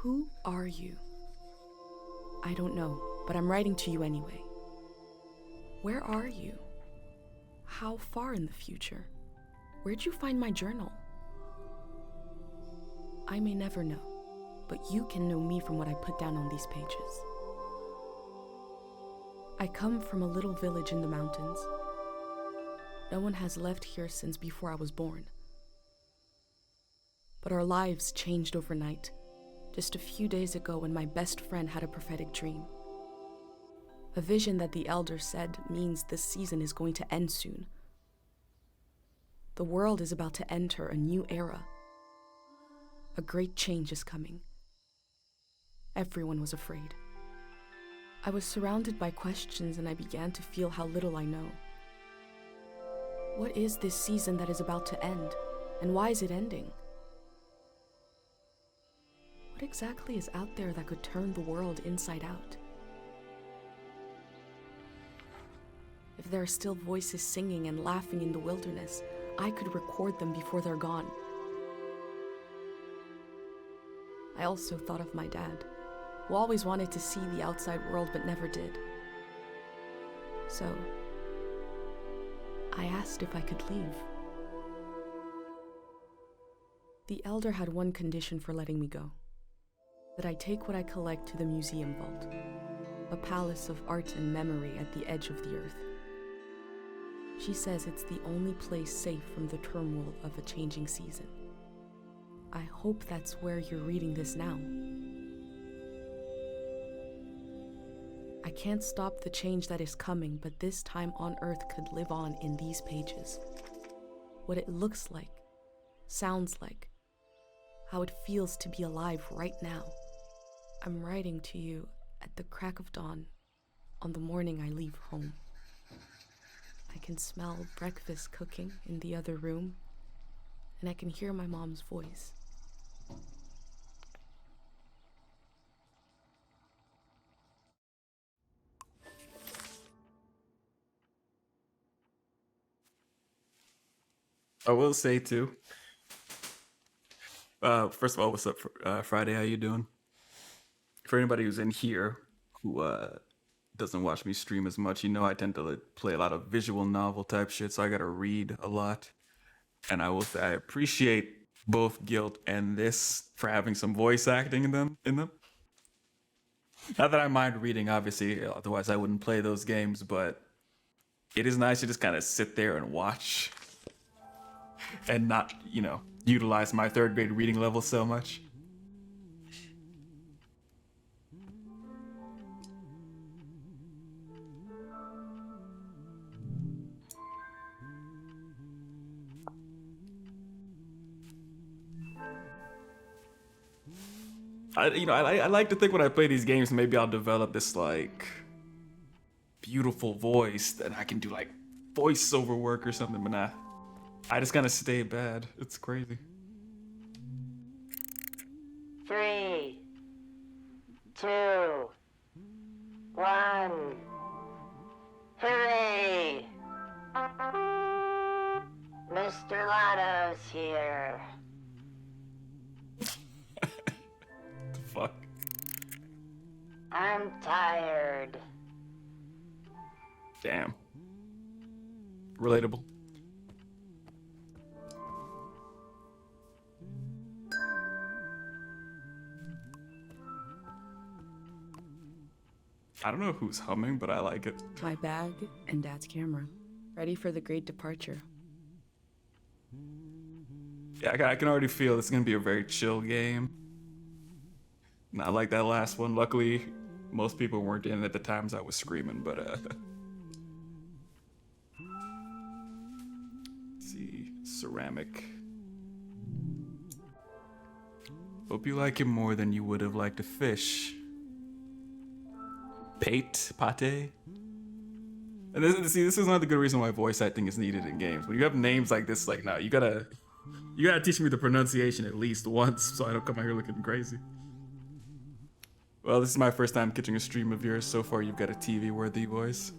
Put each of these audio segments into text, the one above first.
Who are you? I don't know, but I'm writing to you anyway. Where are you? How far in the future? Where'd you find my journal? I may never know, but you can know me from what I put down on these pages. I come from a little village in the mountains. No one has left here since before I was born. But our lives changed overnight, just a few days ago when my best friend had a prophetic dream. A vision that the elder said means this season is going to end soon. The world is about to enter a new era. A great change is coming. Everyone was afraid. I was surrounded by questions and I began to feel how little I know. What is this season that is about to end, and why is it ending? What exactly is out there that could turn the world inside out? If there are still voices singing and laughing in the wilderness, I could record them before they're gone. I also thought of my dad, who always wanted to see the outside world but never did. So, I asked if I could leave. The elder had one condition for letting me go: that I take what I collect to the museum vault, a palace of art and memory at the edge of the earth. She says it's the only place safe from the turmoil of a changing season. I hope that's where you're reading this now. I can't stop the change that is coming, but this time on Earth could live on in these pages. What it looks like, sounds like, how it feels to be alive right now. I'm writing to you at the crack of dawn on the morning I leave home. I can smell breakfast cooking in the other room, and I can hear my mom's voice. I will say too. First of all, what's up, Friday? How you doing? For anybody who's in here who doesn't watch me stream as much, you know I tend to play a lot of visual novel type shit, so I gotta read a lot. And I will say I appreciate both Guilt and this for having some voice acting in them. Not that I mind reading, obviously, otherwise I wouldn't play those games, but it is nice to just kind of sit there and watch and not, utilize my third grade reading level so much. I like to think when I play these games, maybe I'll develop this like beautiful voice that I can do like voiceover work or something, but nah. I just kind of stay bad. It's crazy. 3, 2, 1. Hooray! Mr. Lotto's here. The fuck? I'm tired. Damn. Relatable. I don't know who's humming, but I like it. My bag and Dad's camera, ready for the great departure. Yeah, I can already feel it's gonna be a very chill game. Not like that last one. Luckily, most people weren't in at the times I was screaming, but let's see, ceramic. Hope you like him more than you would have liked a fish. Pate? And this is not the good reason why voice acting is needed in games. When you have names like this, like, no, you gotta teach me the pronunciation at least once so I don't come out here looking crazy. Well, this is my first time catching a stream of yours. So far, you've got a TV-worthy voice.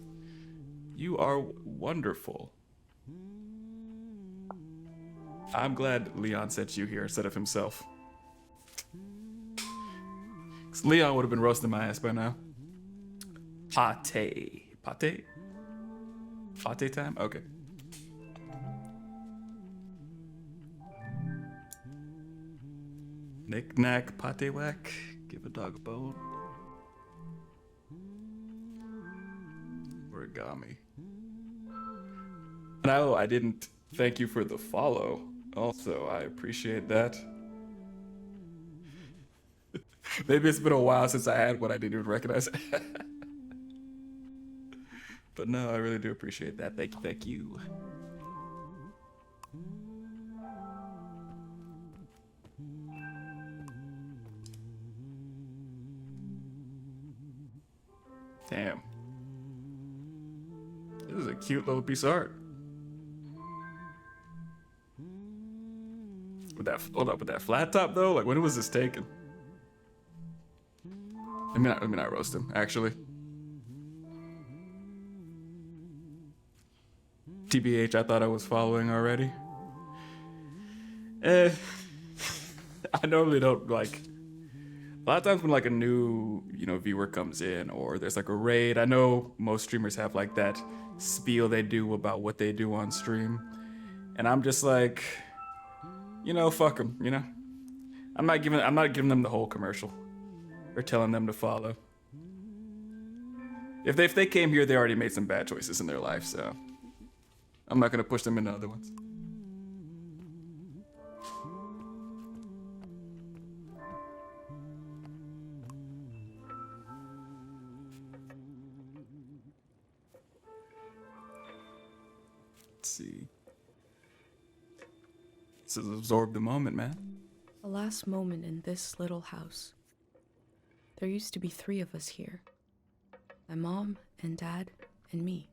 You are wonderful. I'm glad Leon sent you here instead of himself. Leon would have been roasting my ass by now. Pate. Pate? Pate time? Okay. Knick knack, pate whack. Give a dog a bone. Origami. No, I didn't thank you for the follow. Also, I appreciate that. Maybe it's been a while since I had one I didn't even recognize. But no, I really do appreciate that. Thank you, thank you. Damn. This is a cute little piece of art. With that, hold up, with that flat top though, like when was this taken? Let me not roast him, actually. TBH, I thought I was following already. I normally don't like. A lot of times when like a new, viewer comes in or there's like a raid, I know most streamers have like that spiel they do about what they do on stream. And I'm just like, fuck them, I'm not giving them the whole commercial or telling them to follow. If they came here, they already made some bad choices in their life, so I'm not gonna push them into other ones. Let's see. This is absorb the moment, man. The last moment in this little house. There used to be 3 of us here. My mom and dad and me.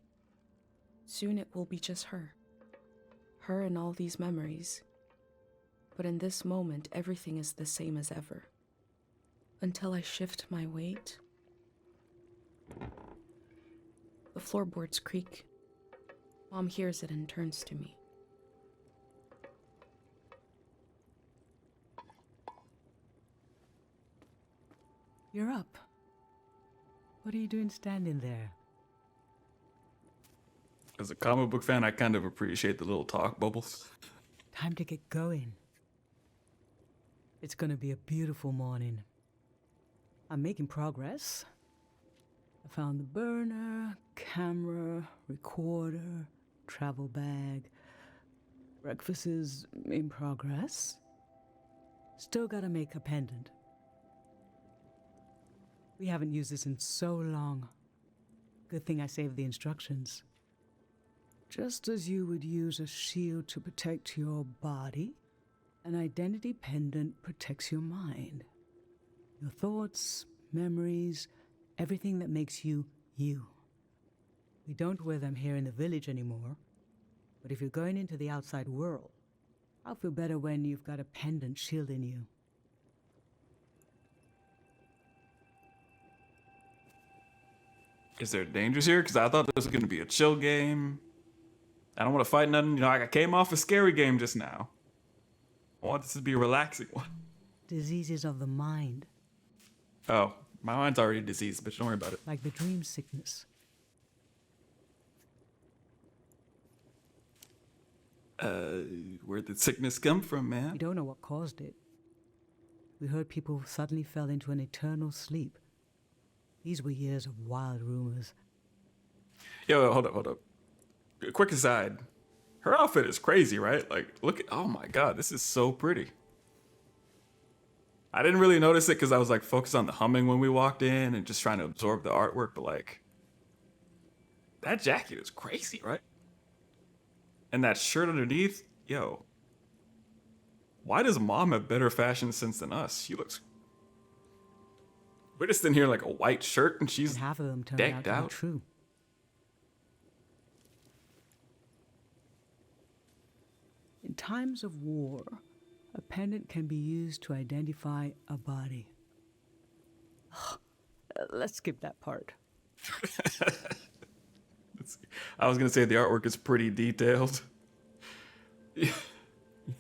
Soon it will be just her. Her and all these memories. But in this moment, everything is the same as ever. Until I shift my weight. The floorboards creak. Mom hears it and turns to me. You're up. What are you doing standing there? As a comic book fan, I kind of appreciate the little talk bubbles. Time to get going. It's gonna be a beautiful morning. I'm making progress. I found the burner, camera, recorder, travel bag. Breakfast is in progress. Still gotta make a pendant. We haven't used this in so long. Good thing I saved the instructions. Just as you would use a shield to protect your body, an identity pendant protects your mind. Your thoughts, memories, everything that makes you, you. We don't wear them here in the village anymore, but if you're going into the outside world, I'll feel better when you've got a pendant shielding you. Is there dangers here? Because I thought this was going to be a chill game. I don't want to fight nothing. I came off a scary game just now. I want this to be a relaxing one. Diseases of the mind, Oh, my mind's already diseased, but don't worry about it. like the dream sickness. Where'd the sickness come from, We man? don't know what caused it. We heard people suddenly fell into an eternal sleep. These were years of wild rumors. Yo, hold up. Quick aside. Her outfit is crazy, right? Like, look at, oh my god, this is so pretty. I didn't really notice it because I was like focused on the humming when we walked in and just trying to absorb the artwork, but like, that jacket is crazy, right? And that shirt underneath, yo. Why does mom have better fashion sense than us? She looks. We're just in here like a white shirt and she's And half of them turned decked out to out. be true. In times of war, a pendant can be used to identify a body. Let's skip that part. I was gonna say the artwork is pretty detailed.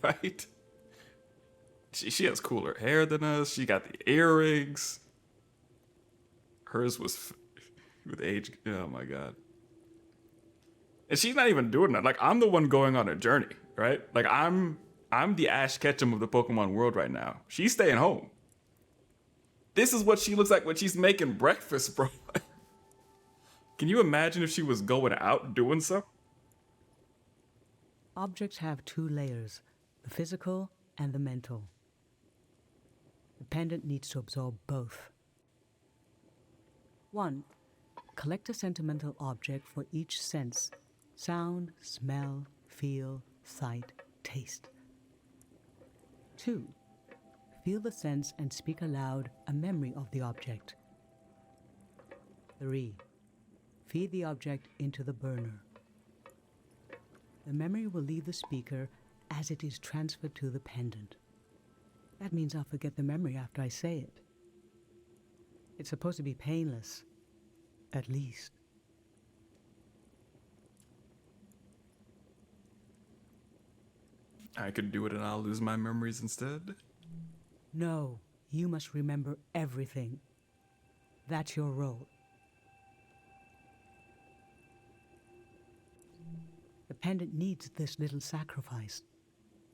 Right? She has cooler hair than us. She got the earrings. Hers was with age. Oh my god. And she's not even doing that. Like, I'm the one going on a journey, right? Like, I'm the Ash Ketchum of the Pokemon world right now. She's staying home. This is what she looks like when she's making breakfast, bro. Can you imagine if she was going out doing something? Objects have two layers, the physical and the mental. The pendant needs to absorb both. 1. Collect a sentimental object for each sense: sound, smell, feel, sight, taste. 2. Feel the sense and speak aloud a memory of the object. 3. Feed the object into the burner. The memory will leave the speaker as it is transferred to the pendant. That means I'll forget the memory after I say it. It's supposed to be painless, at least. I could do it and I'll lose my memories instead. No, you must remember everything. That's your role. The pendant needs this little sacrifice.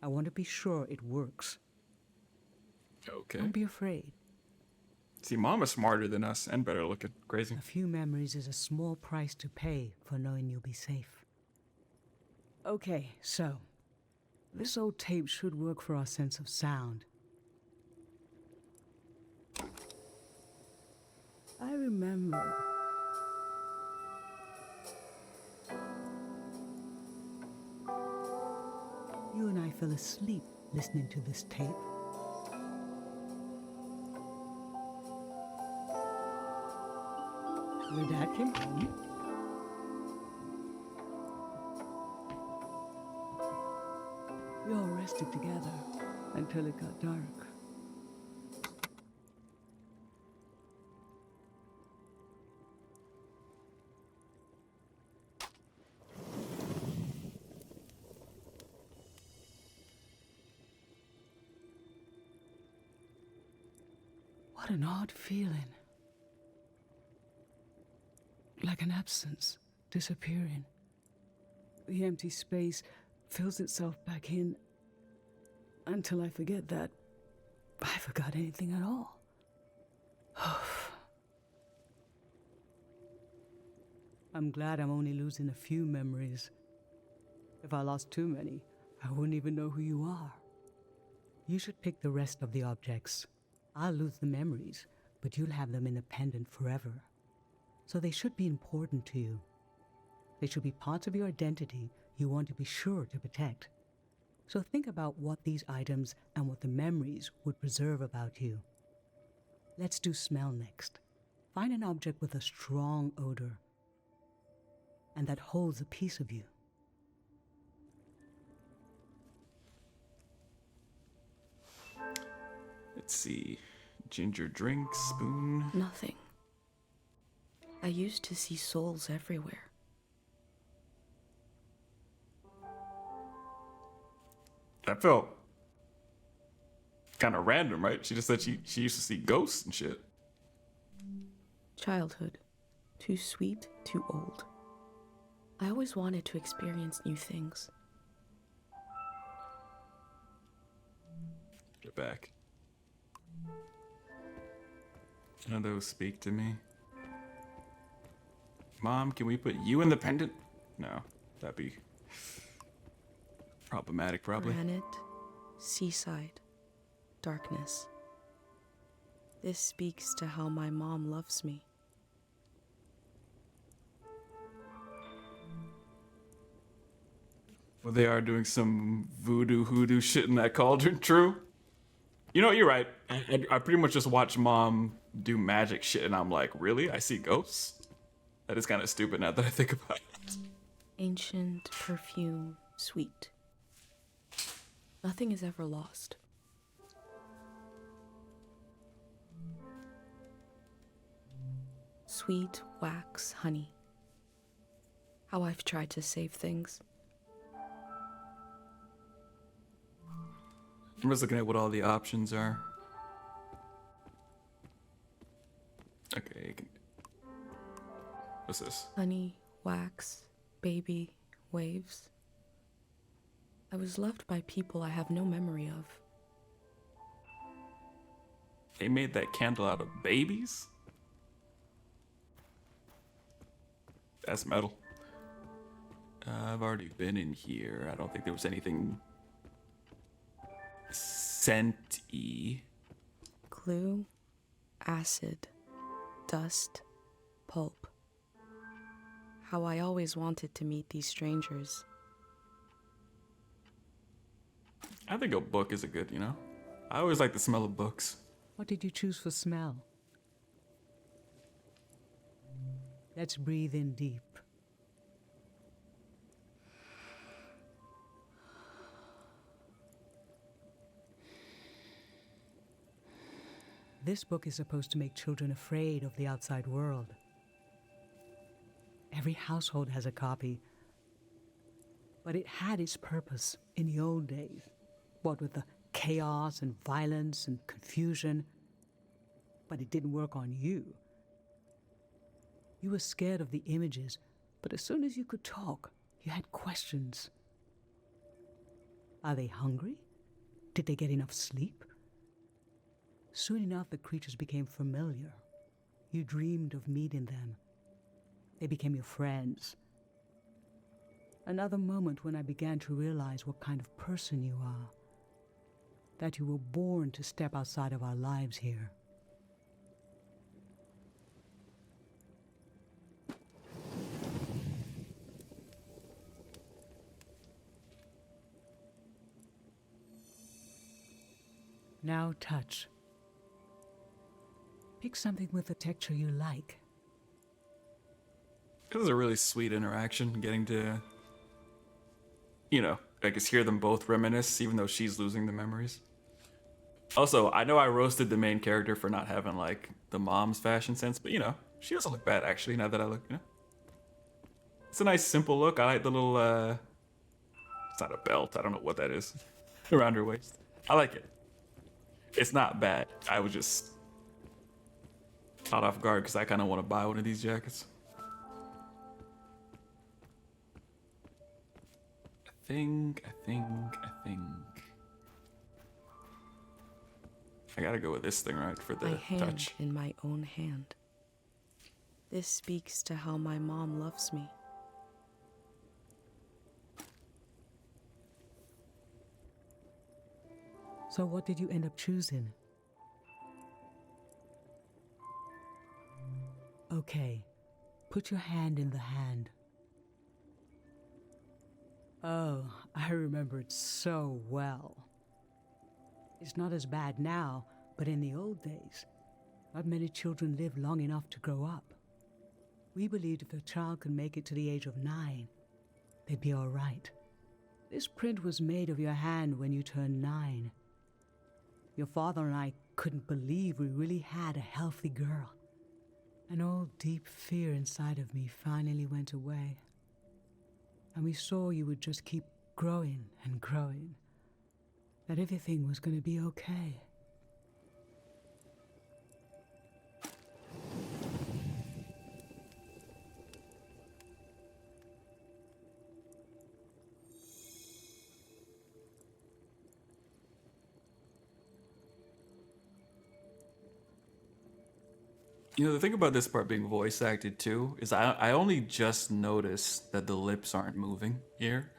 I want to be sure it works. Okay. Don't be afraid. See, Mom is smarter than us and better looking. Crazy. A few memories is a small price to pay for knowing you'll be safe. Okay, so this old tape should work for our sense of sound. I remember. You and I fell asleep listening to this tape. Your dad came home. We all rested together until it got dark. What an odd feeling. Like an absence, disappearing. The empty space fills itself back in until I forget that I forgot anything at all. I'm glad I'm only losing a few memories. If I lost too many, I wouldn't even know who you are. You should pick the rest of the objects. I'll lose the memories, but you'll have them in a pendant forever. So they should be important to you. They should be parts of your identity you want to be sure to protect. So think about what these items and what the memories would preserve about you. Let's do smell next. Find an object with a strong odor and that holds a piece of you. Let's see. Ginger drink, spoon. Nothing. I used to see souls everywhere. That felt kind of random, right? She just said she used to see ghosts and shit. Childhood. Too sweet, too old. I always wanted to experience new things. Get back. None of those speak to me. Mom, can we put you in the pendant? No, that'd be problematic, probably. Granite, seaside, darkness. This speaks to how my mom loves me. Well, they are doing some voodoo hoodoo shit in that cauldron, true? You know, you're right. I pretty much just watch Mom do magic shit, and I'm like, really? I see ghosts? That is kind of stupid now that I think about it. Ancient, perfume, sweet. Nothing is ever lost. Sweet, wax, honey. How I've tried to save things. I'm just looking at what all the options are. Okay, What's this? Honey, wax, baby, waves. I was loved by people I have no memory of. They made that candle out of babies? That's metal. I've already been in here. I don't think there was anything scent-y. Glue, acid, dust, pulp. How I always wanted to meet these strangers. I think a book is a good, you know? I always like the smell of books. What did you choose for smell? Let's breathe in deep. This book is supposed to make children afraid of the outside world. Every household has a copy. But it had its purpose in the old days. What with the chaos and violence and confusion. But it didn't work on you. You were scared of the images, but as soon as you could talk, you had questions. Are they hungry? Did they get enough sleep? Soon enough, the creatures became familiar. You dreamed of meeting them. They became your friends. Another moment when I began to realize what kind of person you are. That you were born to step outside of our lives here. Now touch. Pick something with a texture you like. This is a really sweet interaction, getting to, you know, I guess hear them both reminisce, even though she's losing the memories. Also, I know I roasted the main character for not having, like, the mom's fashion sense, but, you know, she doesn't look bad, actually, now that I look, you know. It's a nice, simple look. I like the little, it's not a belt. I don't know what that is. Around her waist. I like it. It's not bad. I was just caught off guard because I kind of want to buy one of these jackets. I think. I gotta go with this thing, right, for the My hand touch. in my own hand. This speaks to how my mom loves me. So what did you end up choosing? Okay, put your hand in the hand. Oh, I remember it so well. It's not as bad now, but in the old days, not many children lived long enough to grow up. We believed if a child could make it to the age of 9, they'd be all right. This print was made of your hand when you turned 9. Your father and I couldn't believe we really had a healthy girl. An old deep fear inside of me finally went away. And we saw you would just keep growing and growing. That everything was going to be okay. You know, the thing about this part being voice acted too is I only just noticed that the lips aren't moving here,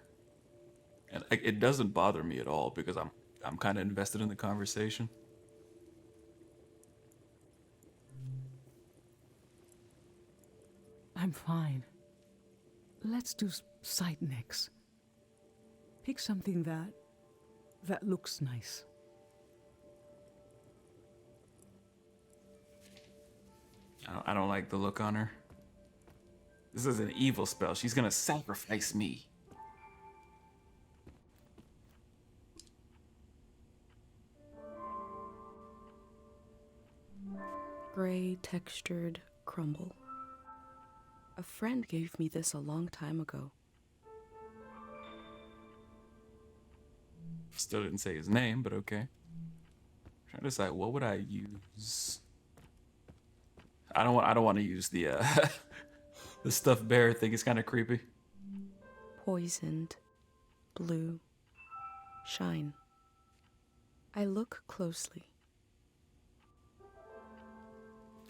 and it doesn't bother me at all because I'm kind of invested in the conversation. I'm fine. Let's do sight next. Pick something that looks nice. I don't like the look on her. This is an evil spell. She's gonna sacrifice me. Gray textured crumble. A friend gave me this a long time ago. Still didn't say his name, but okay. Trying to decide what would I use. I don't want to use the The stuffed bear thing is kind of creepy. Poisoned, blue, shine. I look closely.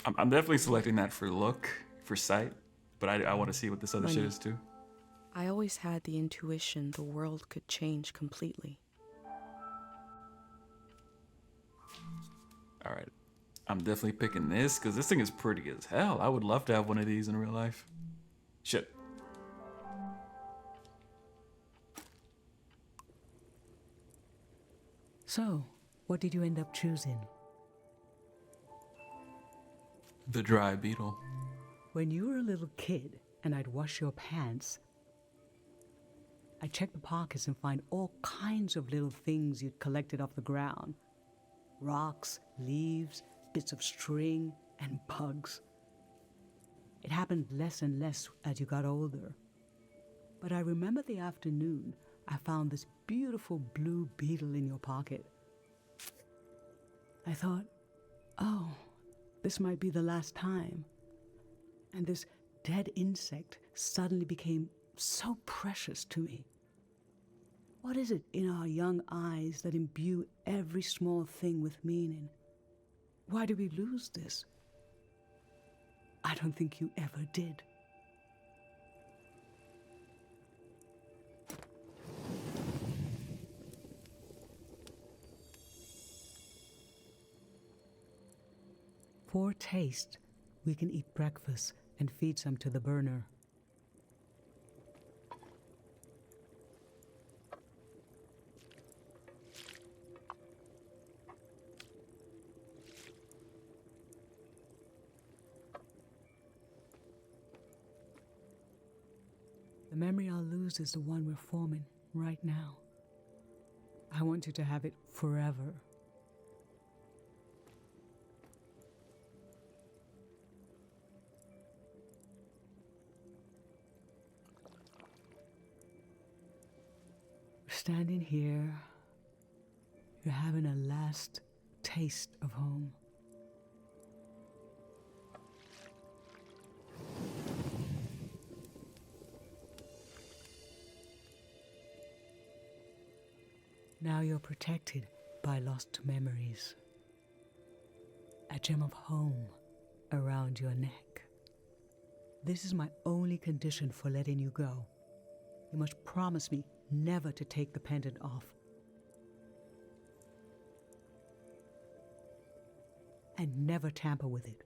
I'm definitely selecting that for look, for sight, but I want to see what this other shit Money. is too. I always had the intuition the world could change completely. All right. I'm definitely picking this because this thing is pretty as hell. I would love to have one of these in real life. Shit. So, what did you end up choosing? The dry beetle. When you were a little kid and I'd wash your pants, I'd check the pockets and find all kinds of little things you'd collected off the ground. Rocks, leaves, bits of string, and bugs. It happened less and less as you got older. But I remember the afternoon I found this beautiful blue beetle in your pocket. I thought, oh, this might be the last time. And this dead insect suddenly became so precious to me. What is it in our young eyes that imbue every small thing with meaning? Why do we lose this? I don't think you ever did. For taste, we can eat breakfast and feed some to the burner. The memory I'll lose is the one we're forming right now. I want you to have it forever. We're standing here. You're having a last taste of home. Now you're protected by lost memories. A gem of home around your neck. This is my only condition for letting you go. You must promise me never to take the pendant off. And never tamper with it.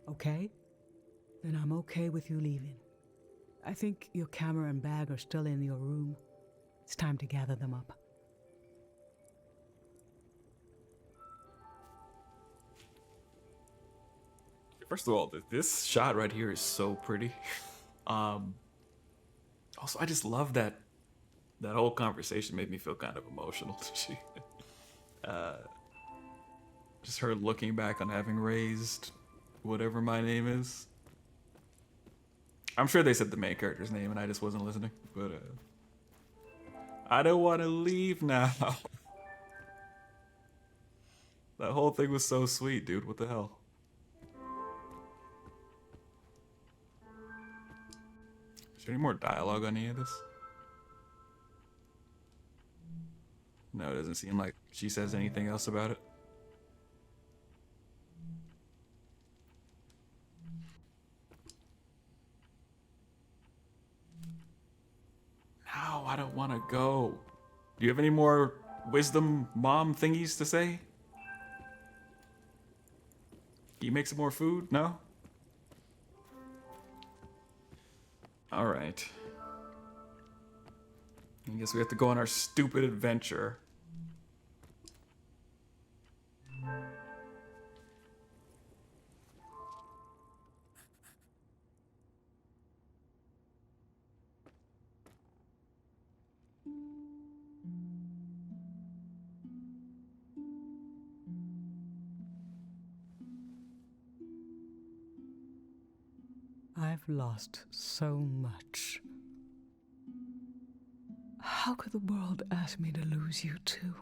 Okay? Then I'm okay with you leaving. I think your camera and bag are still in your room. It's time to gather them up. First of all, this shot right here is so pretty. Also, I just love that whole conversation made me feel kind of emotional. She, just her looking back on having raised whatever my name is. I'm sure they said the main character's name and I just wasn't listening, but I don't want to leave now. That whole thing was so sweet, dude. What the hell? Is there any more dialogue on any of this? No, it doesn't seem like she says anything else about it. No, I don't want to go. Do you have any more wisdom mom thingies to say? Can you make some more food? No? Alright. I guess we have to go on our stupid adventure. I've lost so much. How could the world ask me to lose you too?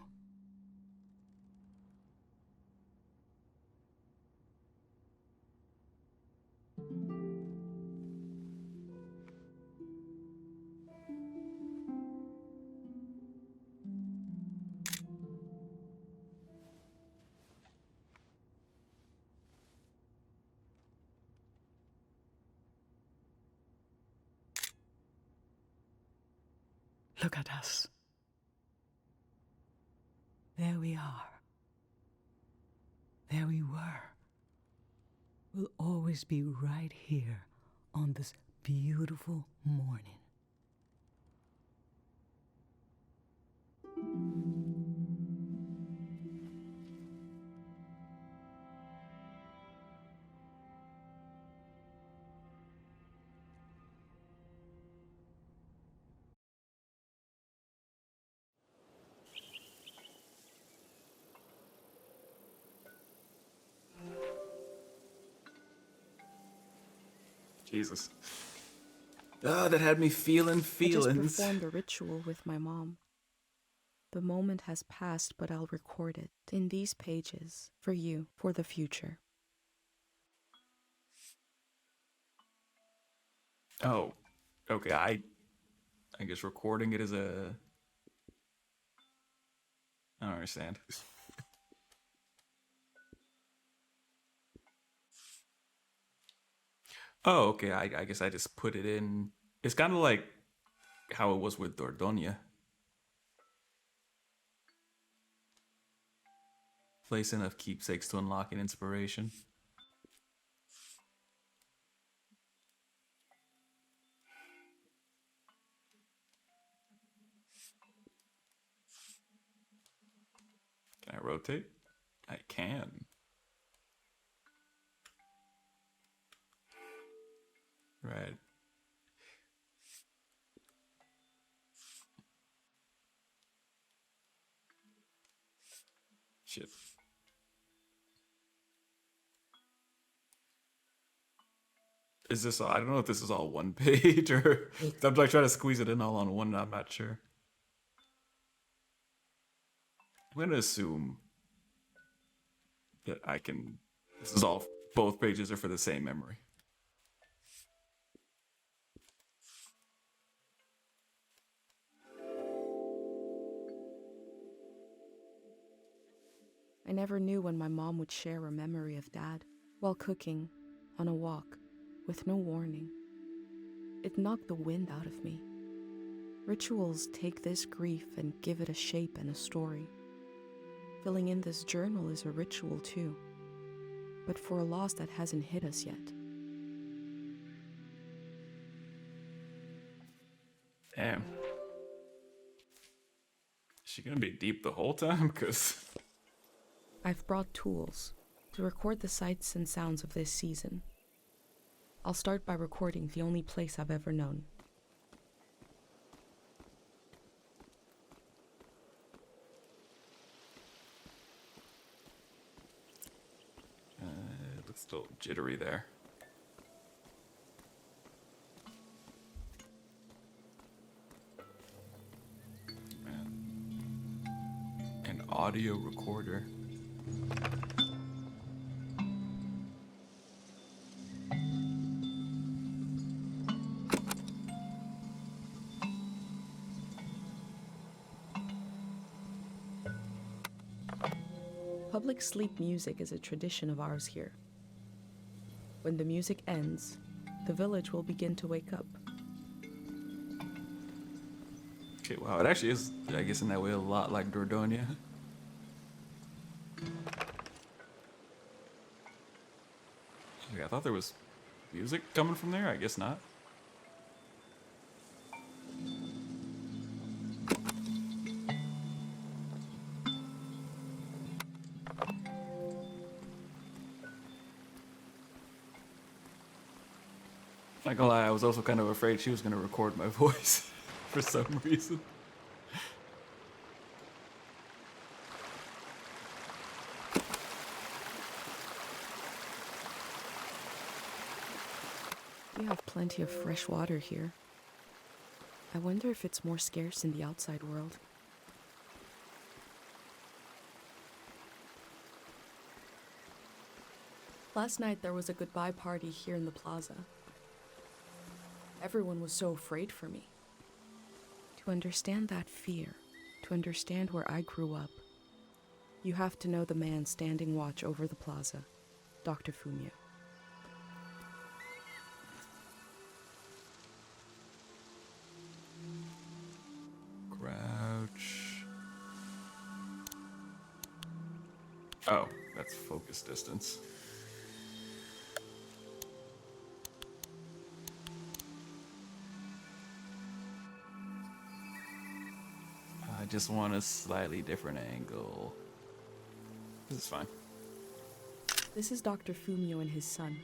Look at us. There we are. There we were. We'll always be right here on this beautiful morning. Jesus. Ah, that had me feeling I just feelings. performed a ritual with my mom. The moment has passed, but I'll record it in these pages for you, for the future. Oh, okay. I guess recording it is a. I don't understand. Oh, okay. I guess I just put it in. It's kind of like how it was with Dordogne. Place enough keepsakes to unlock an inspiration. Can I rotate? I can. Right. Shit. Is this all, I don't know if this is all one page or I'm like trying to squeeze it in all on one, I'm not sure. I'm gonna assume that I can, this is all, both pages are for the same memory. I never knew when my mom would share a memory of Dad while cooking, on a walk, with no warning. It knocked the wind out of me. Rituals take this grief and give it a shape and a story. Filling in this journal is a ritual too, but for a loss that hasn't hit us yet. Damn. Is she gonna be deep the whole time? Because I've brought tools to record the sights and sounds of this season. I'll start by recording the only place I've ever known. it looks still jittery there. An audio recorder. Public sleep music is a tradition of ours here. When the music ends, the village will begin to wake up. Okay, wow, it actually is, I guess in that way, a lot like Dordogne. Okay, I thought there was music coming from there, I guess not. Not gonna lie, I was also kind of afraid she was gonna record my voice for some reason. We have plenty of fresh water here. I wonder if it's more scarce in the outside world. Last night there was a goodbye party here in the plaza. Everyone was so afraid for me. To understand that fear, to understand where I grew up, you have to know the man standing watch over the plaza, Dr. Fumio. Crouch. Oh, that's focus distance. I just want a slightly different angle. This is fine. This is Dr. Fumio and his son.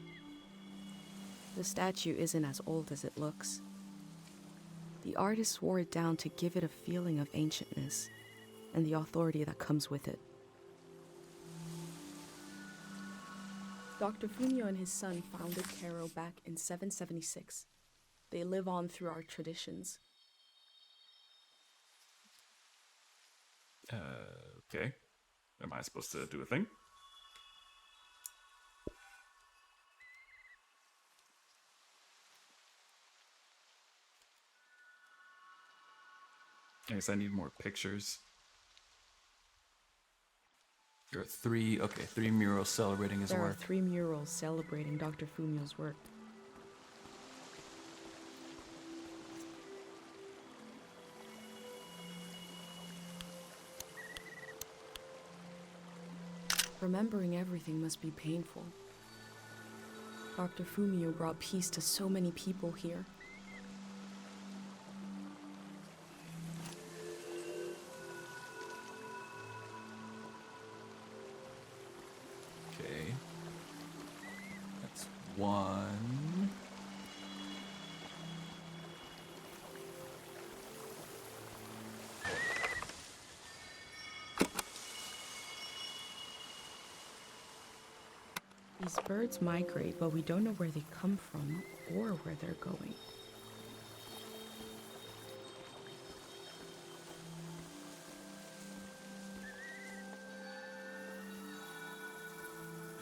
The statue isn't as old as it looks. The artist wore it down to give it a feeling of ancientness and the authority that comes with it. Dr. Fumio and his son founded Cairo back in 776. They live on through our traditions. Okay. Am I supposed to do a thing? I guess I need more pictures. There are three murals celebrating his There are work. 3 murals celebrating Dr. Fumio's work. Remembering everything must be painful. Dr. Fumio brought peace to so many people here. Okay. That's one. These birds migrate, but we don't know where they come from or where they're going.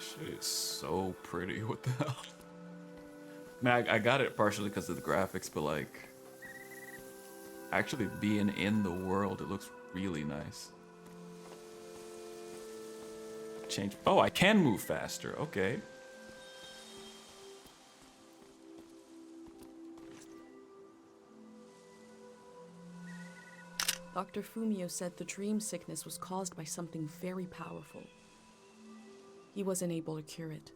Shit is so pretty. What the hell? Man, I got it partially because of the graphics, but like, actually being in the world, it looks really nice. Change. Oh, I can move faster. Okay. Dr. Fumio said the dream sickness was caused by something very powerful. He wasn't able to cure it.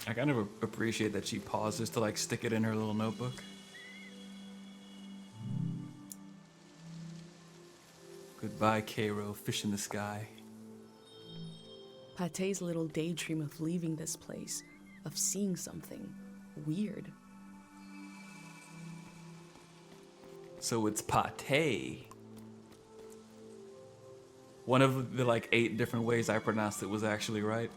I kind of appreciate that she pauses to like stick it in her little notebook. Goodbye, Cairo, fish in the sky. Pate's little daydream of leaving this place, of seeing something weird. So it's Pate. One of the like 8 different ways I pronounced it was actually right.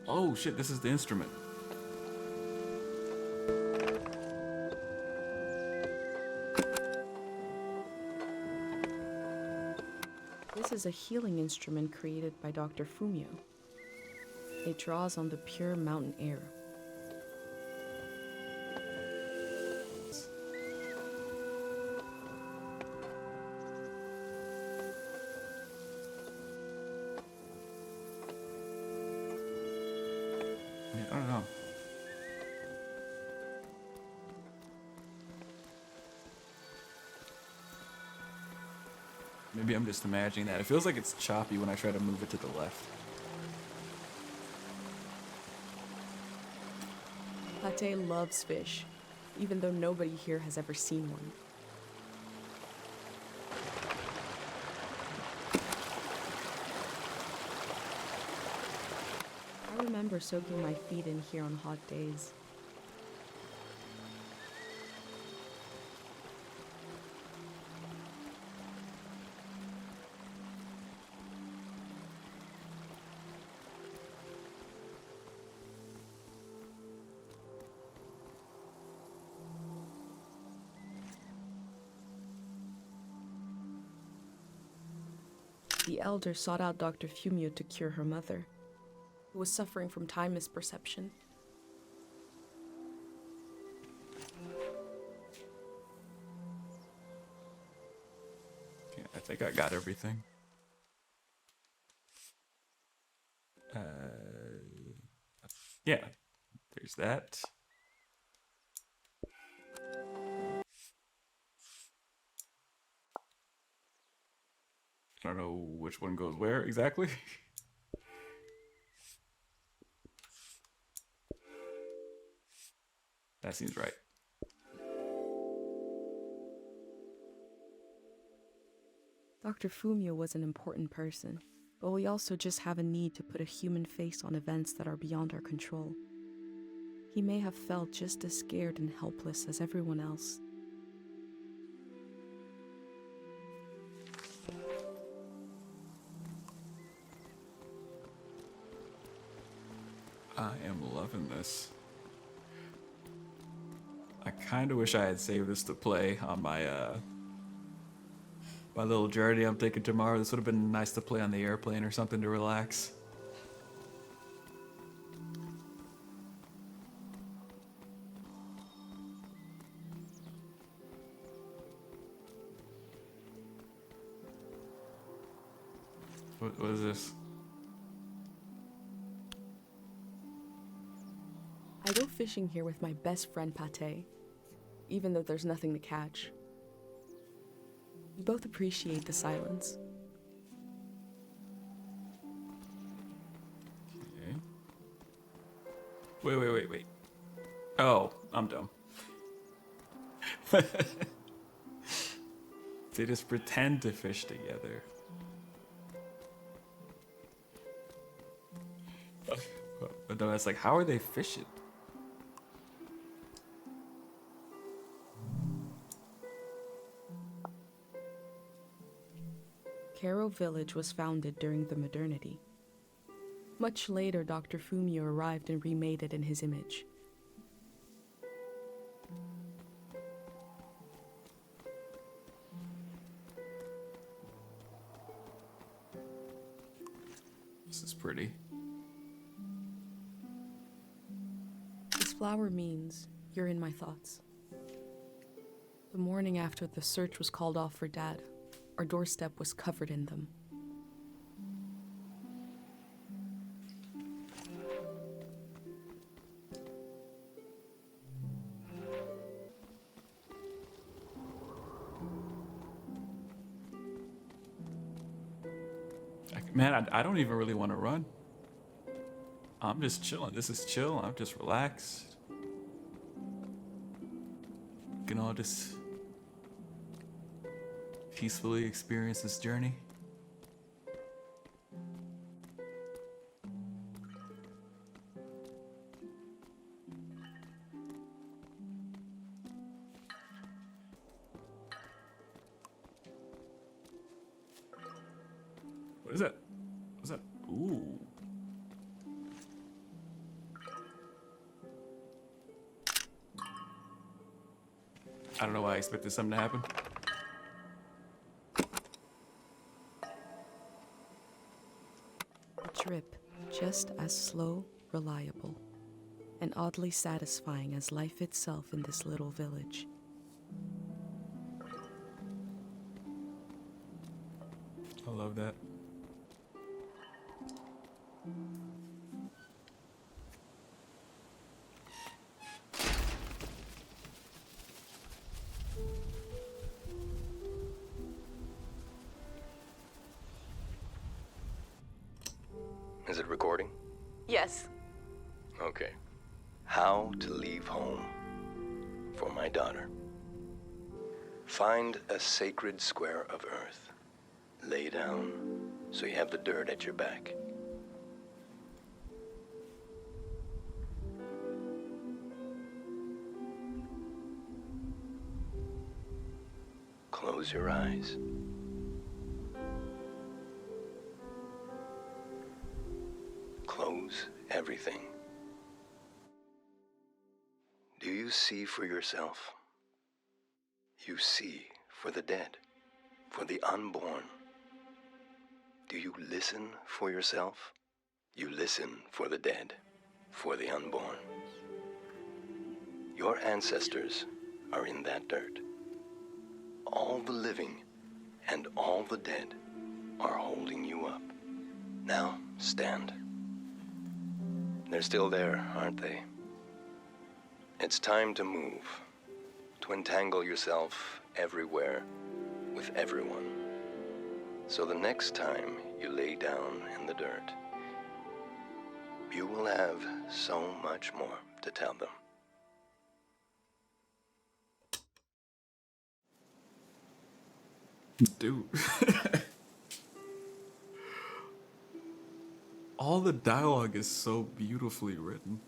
Oh shit, this is the instrument. This is a healing instrument created by Dr. Fumio. It draws on the pure mountain air. Yeah, I don't know. Maybe I'm just imagining that. It feels like it's choppy when I try to move it to the left. Pate loves fish, even though nobody here has ever seen one. I remember soaking my feet in here on hot days. the elder sought out Dr. Fumio to cure her mother, who was suffering from time misperception. Okay, I think I got everything. Yeah, there's that. I don't know which one goes where exactly. That seems right. Dr. Fumio was an important person, but we also just have a need to put a human face on events that are beyond our control. He may have felt just as scared and helpless as everyone else. I am loving this. I kind of wish I had saved this to play on my my little journey I'm taking tomorrow. This would have been nice to play on the airplane or something to relax. What is this? I go fishing here with my best friend Pate, even though there's nothing to catch. We both appreciate the silence. Okay. Wait. Oh, I'm dumb. They just pretend to fish together. But no, it's like, how are they fishing? Kero Village was founded during the modernity. Much later, Dr. Fumio arrived and remade it in his image. This is pretty. This flower means you're in my thoughts. The morning after the search was called off for Dad, our doorstep was covered in them. Man, I don't even really want to run. I'm just chilling. This is chill. I'm just relaxed. We can all just peacefully experience this journey. What is that? What's that? Ooh. I don't know why I expected something to happen. A trip just as slow, reliable, and oddly satisfying as life itself in this little village. I love that. Is it recording? Yes. Okay. How to leave home for my daughter. Find a sacred square of earth. Lay down so you have the dirt at your back. Close your eyes. Close everything. Do you see for yourself? You see for the dead, for the unborn. Do you listen for yourself? You listen for the dead, for the unborn. Your ancestors are in that dirt. All the living and all the dead are holding you up. Now, stand. They're still there, aren't they? It's time to move, to entangle yourself everywhere with everyone. So the next time you lay down in the dirt, you will have so much more to tell them. Dude. All the dialogue is so beautifully written.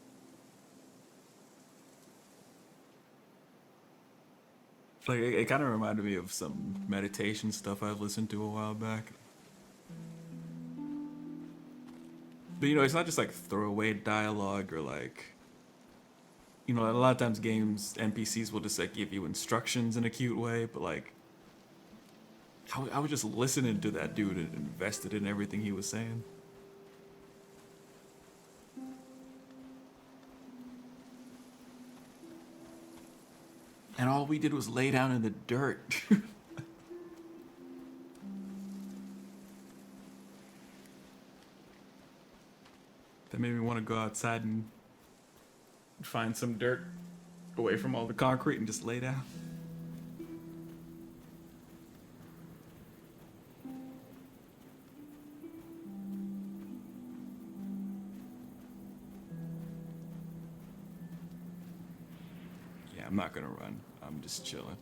Like, it kind of reminded me of some meditation stuff I've listened to a while back. But, you know, it's not just like throwaway dialogue or like, you know, a lot of times games, NPCs will just like give you instructions in a cute way, but like, I was just listening to that dude and invested in everything he was saying. And all we did was lay down in the dirt. That made me want to go outside and find some dirt away from all the concrete and just lay down. Yeah, I'm not gonna run. I'm just chilling.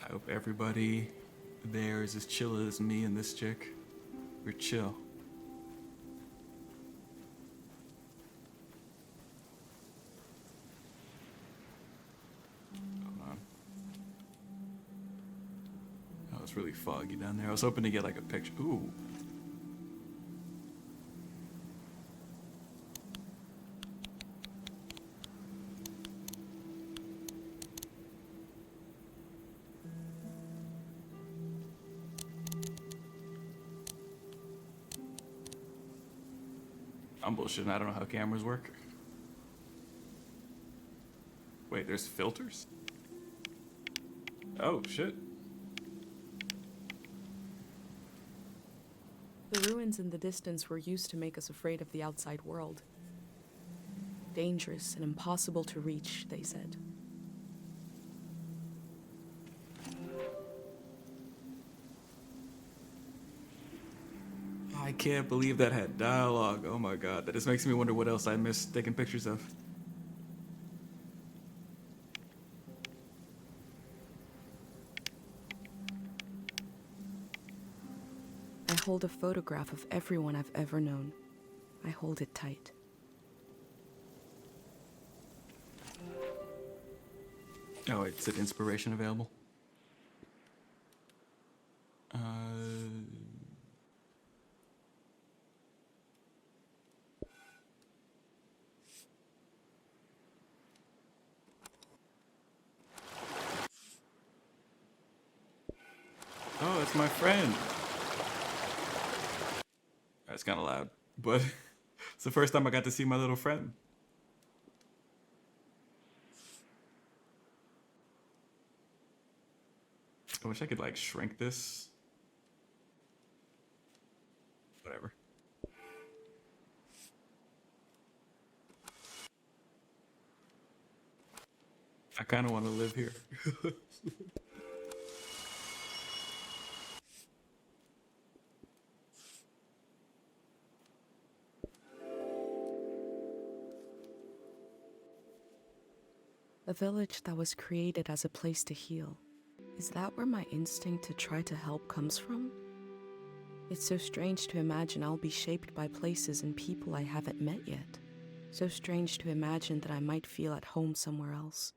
I hope everybody there is as chill as me and this chick. We're chill. Hold on. Oh, it's really foggy down there. I was hoping to get like a picture. Ooh. I'm bullshitting. I don't know how cameras work. Wait, there's filters? Oh, shit. The ruins in the distance were used to make us afraid of the outside world. Dangerous and impossible to reach, they said. I can't believe that had dialogue. Oh my god. That just makes me wonder what else I missed taking pictures of. I hold a photograph of everyone I've ever known. I hold it tight. Oh, it said inspiration available. Oh, it's my friend. That's kind of loud, but it's the first time I got to see my little friend. I wish I could like shrink this. Whatever. I kind of want to live here. A village that was created as a place to heal. Is that where my instinct to try to help comes from? It's so strange to imagine I'll be shaped by places and people I haven't met yet. So strange to imagine that I might feel at home somewhere else.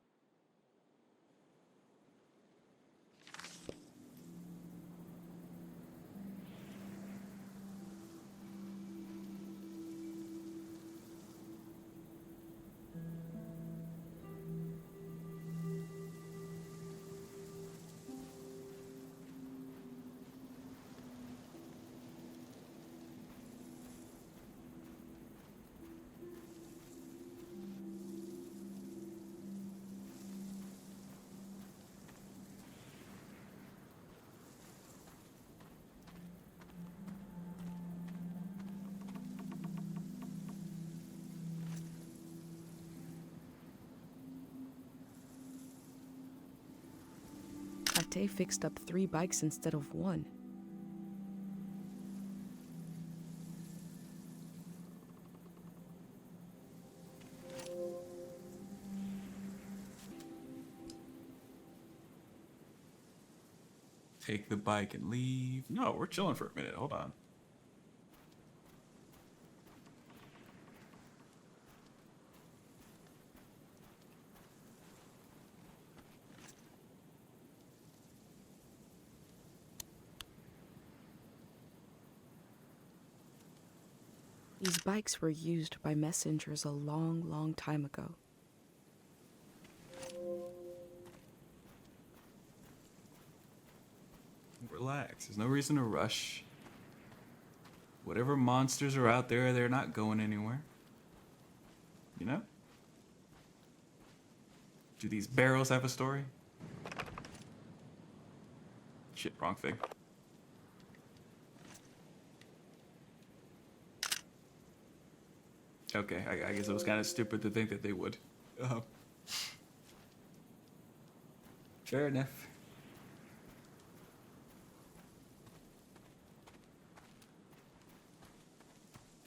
Tay fixed up 3 bikes instead of 1. Take the bike and leave. No, we're chilling for a minute. Hold on. These bikes were used by messengers a long, long time ago. Relax. There's no reason to rush. Whatever monsters are out there, they're not going anywhere. You know? Do these barrels have a story? Shit, wrong thing. Okay, I guess it was kind of stupid to think that they would. Fair enough.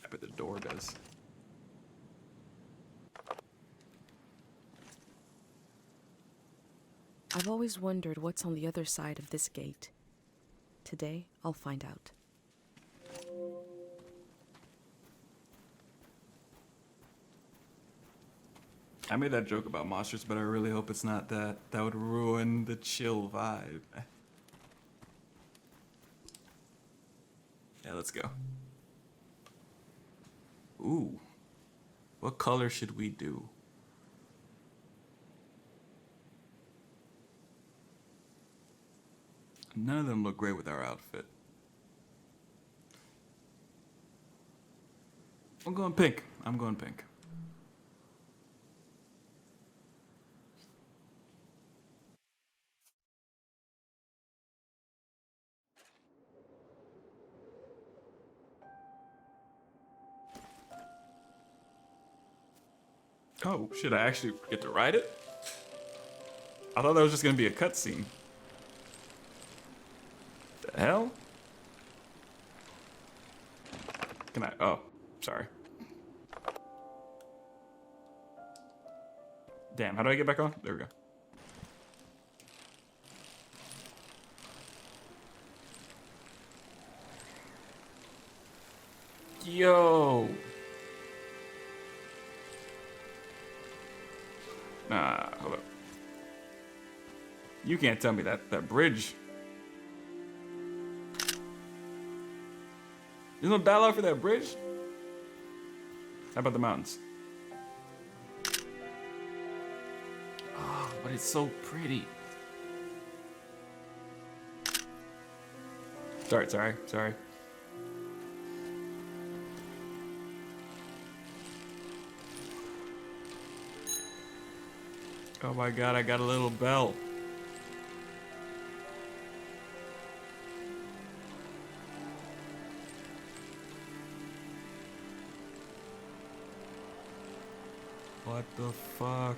I bet the door does. I've always wondered what's on the other side of this gate. Today, I'll find out. I made that joke about monsters, but I really hope it's not that. That would ruin the chill vibe. Yeah, let's go. Ooh. What color should we do? None of them look great with our outfit. I'm going pink. I'm going pink. Oh, shit, I actually get to ride it? I thought that was just gonna be a cutscene. The hell? Can I? Oh, sorry. Damn, how do I get back on? There we go. Yo! Nah, hold up. You can't tell me that bridge. There's no dialogue for that bridge? How about the mountains? Oh, but it's so pretty. Sorry. Oh my god, I got a little bell. What the fuck?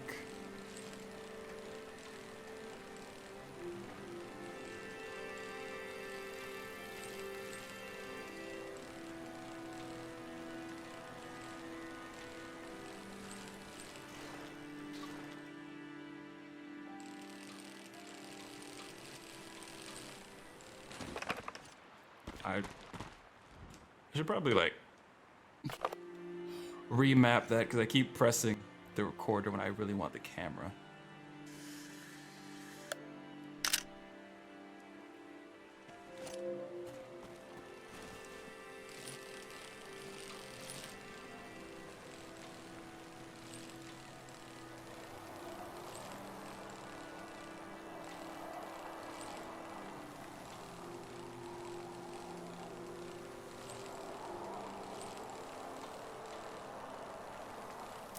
I should probably like remap that because I keep pressing the recorder when I really want the camera.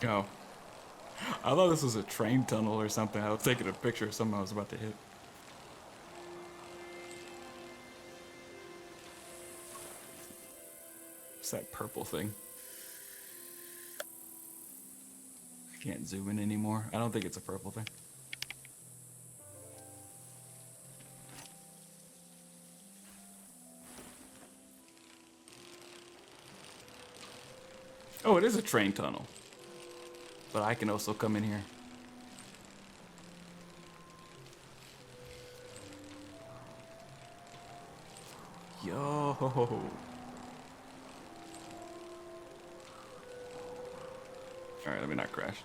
Oh. I thought this was a train tunnel or something. I was taking a picture of something I was about to hit. It's that purple thing. I can't zoom in anymore. I don't think it's a purple thing. Oh, it is a train tunnel. But I can also come in here. Yo. Alright, let me not crash.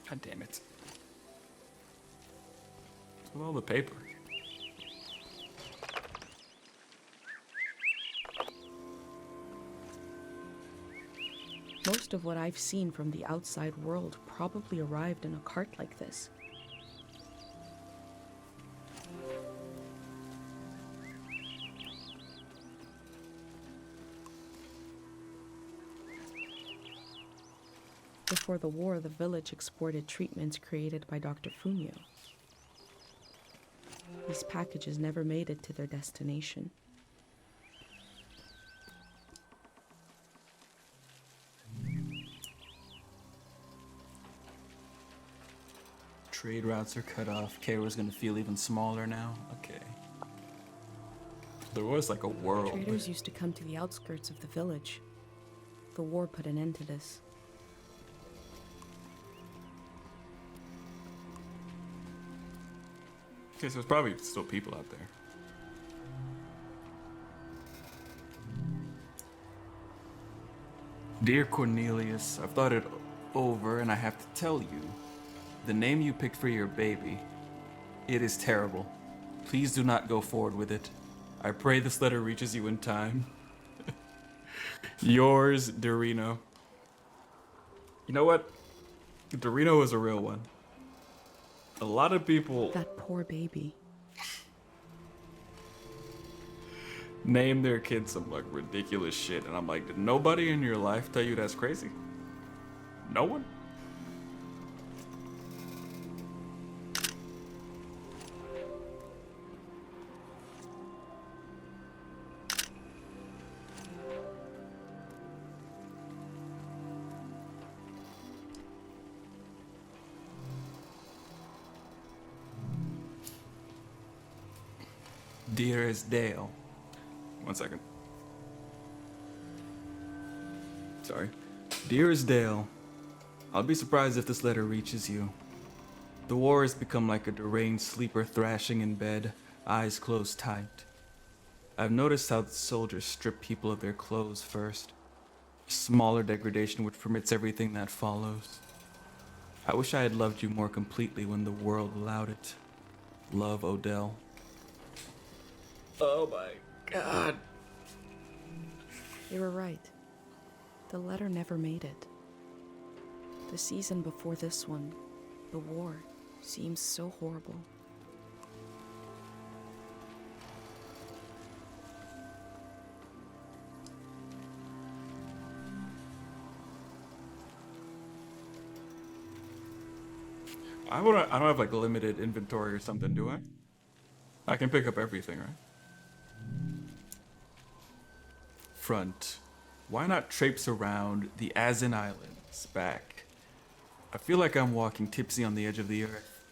God damn it. What's with all the paper? Most of what I've seen from the outside world probably arrived in a cart like this. Before the war, the village exported treatments created by Dr. Funio. These packages never made it to their destination. Trade routes are cut off. Kaira's gonna feel even smaller now. Okay. There was like a world. Traders used to come to the outskirts of the village. The war put an end to this. Okay, so there's probably still people out there. Dear Cornelius, I've thought it over and I have to tell you, the name you picked for your baby, it is terrible. Please do not go forward with it. I pray this letter reaches you in time. Yours, Dorino. You know what? Dorino is a real one. A lot of people That poor baby. name their kids some like ridiculous shit, and I'm like, did nobody in your life tell you that's crazy? No one? Dearest Dale. 1 second. Sorry. Dearest Dale, I'll be surprised if this letter reaches you. The war has become like a deranged sleeper thrashing in bed, eyes closed tight. I've noticed how the soldiers strip people of their clothes first. A smaller degradation which permits everything that follows. I wish I had loved you more completely when the world allowed it. Love, Odell. Oh my god. They were right. The letter never made it. The season before this one, the war, seems so horrible. I don't have like limited inventory or something, do I? I can pick up everything, right? Front. Why not traipse around the Azin Islands back? I feel like I'm walking tipsy on the edge of the earth.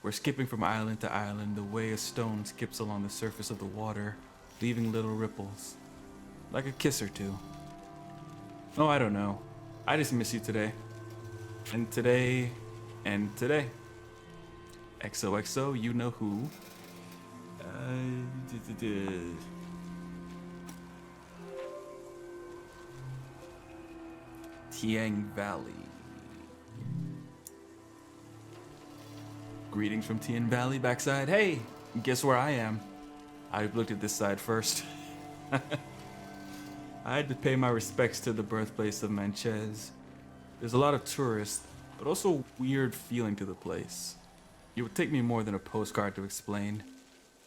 We're skipping from island to island the way a stone skips along the surface of the water, leaving little ripples. Like a kiss or two. Oh, I don't know. I just miss you today. And today. And today. XOXO, you know who. Tiang Valley. Greetings from Tian Valley, backside. Hey, guess where I am? I've looked at this side first. I had to pay my respects to the birthplace of Manchez. There's a lot of tourists, but also a weird feeling to the place. It would take me more than a postcard to explain.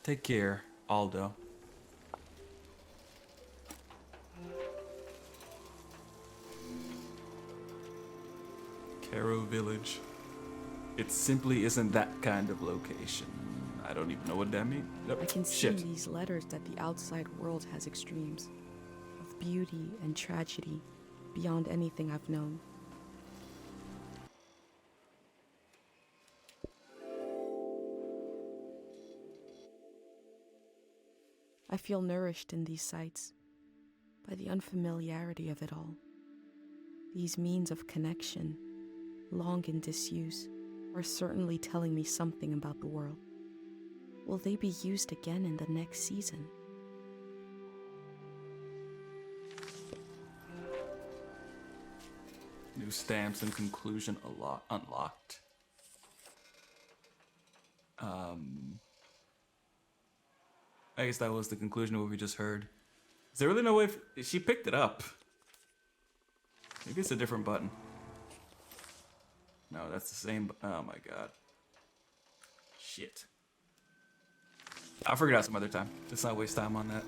Take care, Aldo. Caro Village. It simply isn't that kind of location. I don't even know what that means. I can see Shit. in these letters that the outside world has extremes of beauty and tragedy beyond anything I've known. I feel nourished in these sights by the unfamiliarity of it all. These means of connection, long in disuse, are certainly telling me something about the world. Will they be used again in the next season? New stamps and conclusion unlocked. I guess that was the conclusion of what we just heard. Is there really no way she picked it up? Maybe it's a different button. No, that's the same. Oh my god. Shit. I'll figure it out some other time. Let's not waste time on that.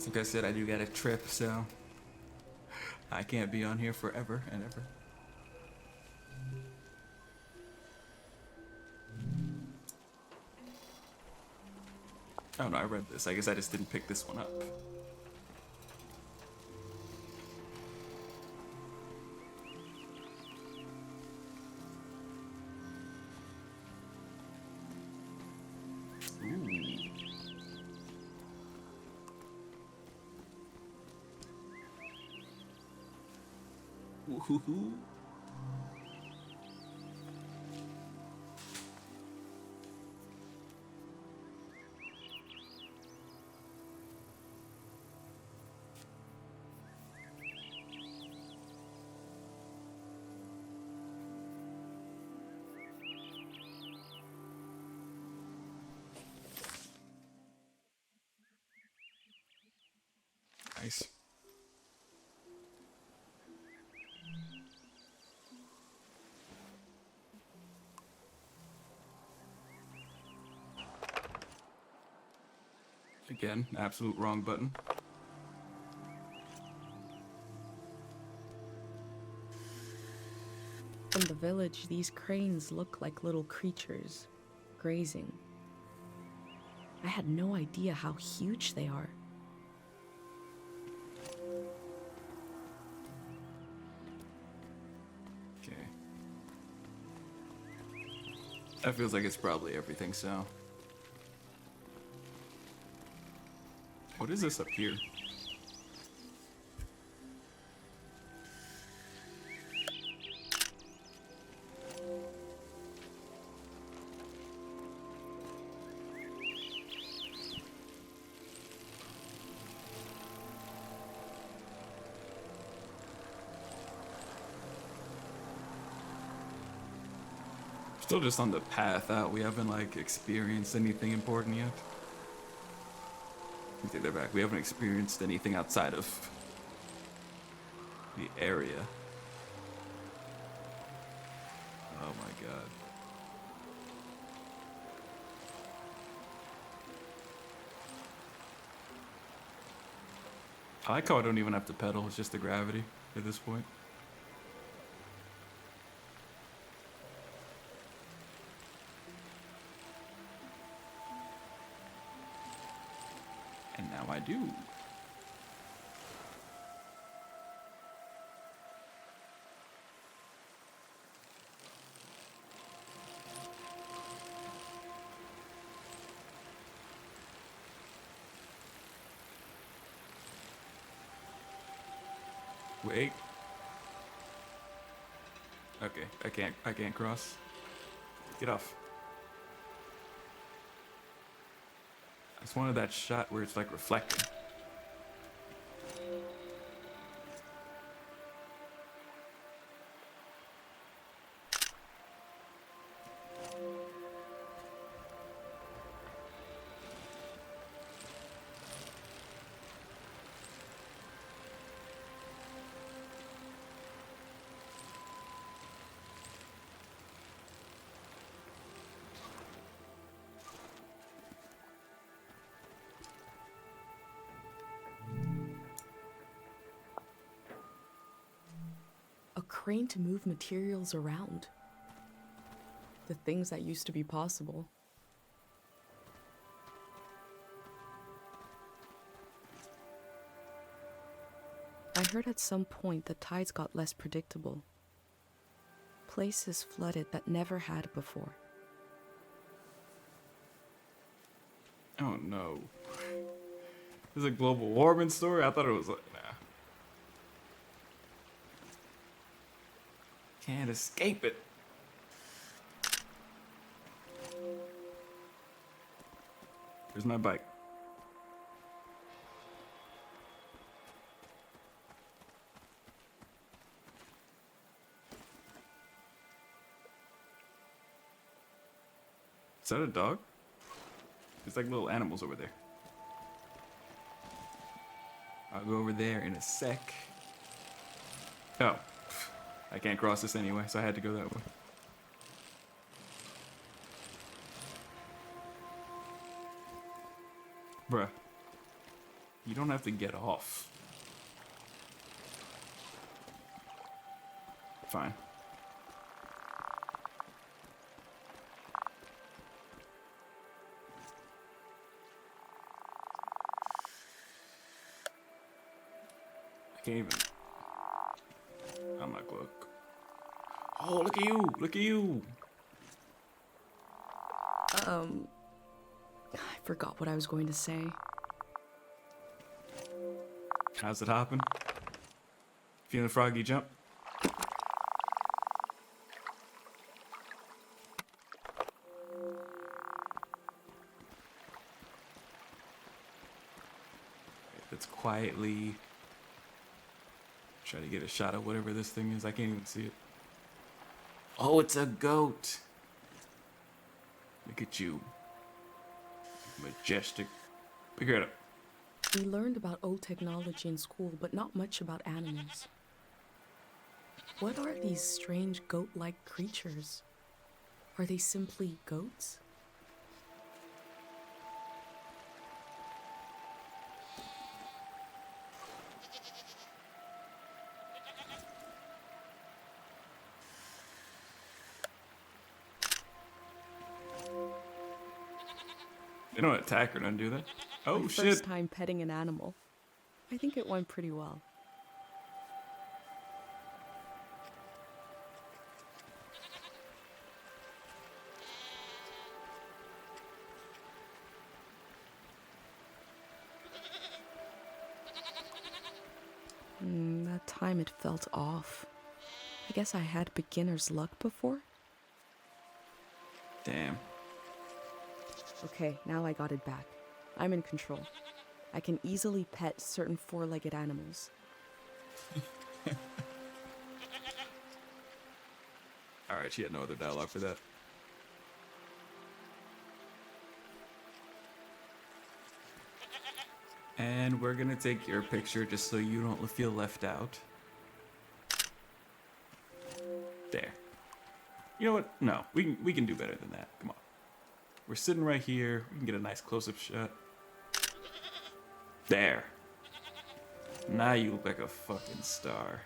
Like I said, I do got a trip, so I can't be on here forever and ever. Oh no, I read this. I guess I just didn't pick this one up. Ooh. Nice. Again, absolute wrong button. From the village, these cranes look like little creatures, grazing. I had no idea how huge they are. Okay. That feels like it's probably everything, so. What is this up here? Still just on the path out. We haven't like experienced anything important yet. I take that back. We haven't experienced anything outside of the area. Oh my god. I like how I don't even have to pedal. It's just the gravity at this point. And now I do. Wait. Okay, I can't cross. Get off. I just wanted that shot where it's like reflecting. A crane to move materials around. The things that used to be possible. I heard at some point the tides got less predictable. Places flooded that never had before. Oh no. This is a global warming story? I thought it was like, nah. Can't escape it. Here's my bike. Is that a dog? There's like little animals over there. I'll go over there in a sec. Oh, I can't cross this anyway, so I had to go that way. Bruh, you don't have to get off. Fine. I can't even. I'm not close. Oh, look at you! Look at you! I forgot what I was going to say. How's it hopping? Feeling froggy jump? Let's quietly try to get a shot of whatever this thing is. I can't even see it. Oh, it's a goat. Look at you. Majestic. Pick it up. We learned about old technology in school, but not much about animals. What are these strange goat-like creatures? Are they simply goats? They don't attack or nothing, do they? Oh, My shit. first time petting an animal. I think it went pretty well. That time it felt off. I guess I had beginner's luck before? Damn. Okay, now I got it back. I'm in control. I can easily pet certain four-legged animals. Alright, she had no other dialogue for that. And we're gonna take your picture just so you don't feel left out. There. You know what? No, we can do better than that. Come on. We're sitting right here. We can get a nice close-up shot. There. Now you look like a fucking star.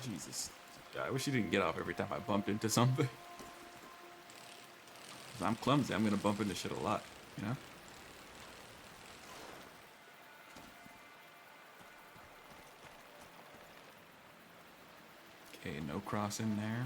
Jesus. I wish you didn't get off every time I bumped into something. 'Cause I'm clumsy. I'm gonna bump into shit a lot, you know? Okay, no crossing there.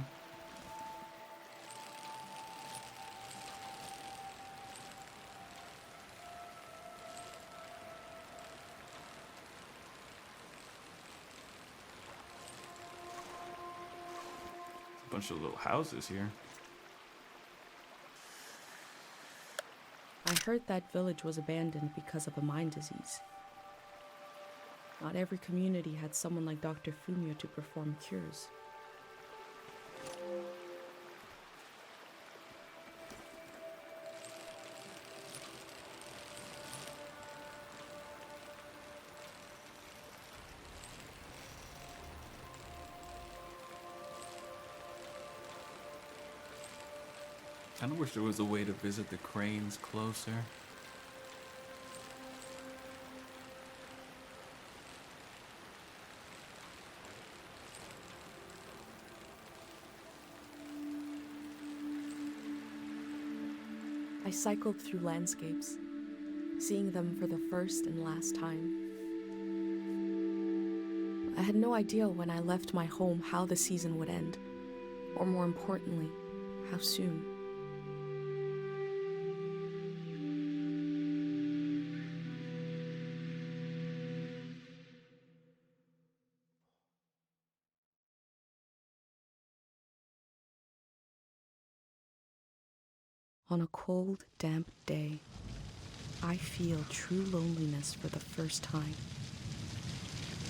Bunch of little houses here. I heard that village was abandoned because of a mind disease. Not every community had someone like Dr. Fumio to perform cures. kind of wish there was a way to visit the cranes closer. I cycled through landscapes, seeing them for the first and last time. I had no idea when I left my home how the season would end, or more importantly, how soon. On a cold, damp day, I feel true loneliness for the first time.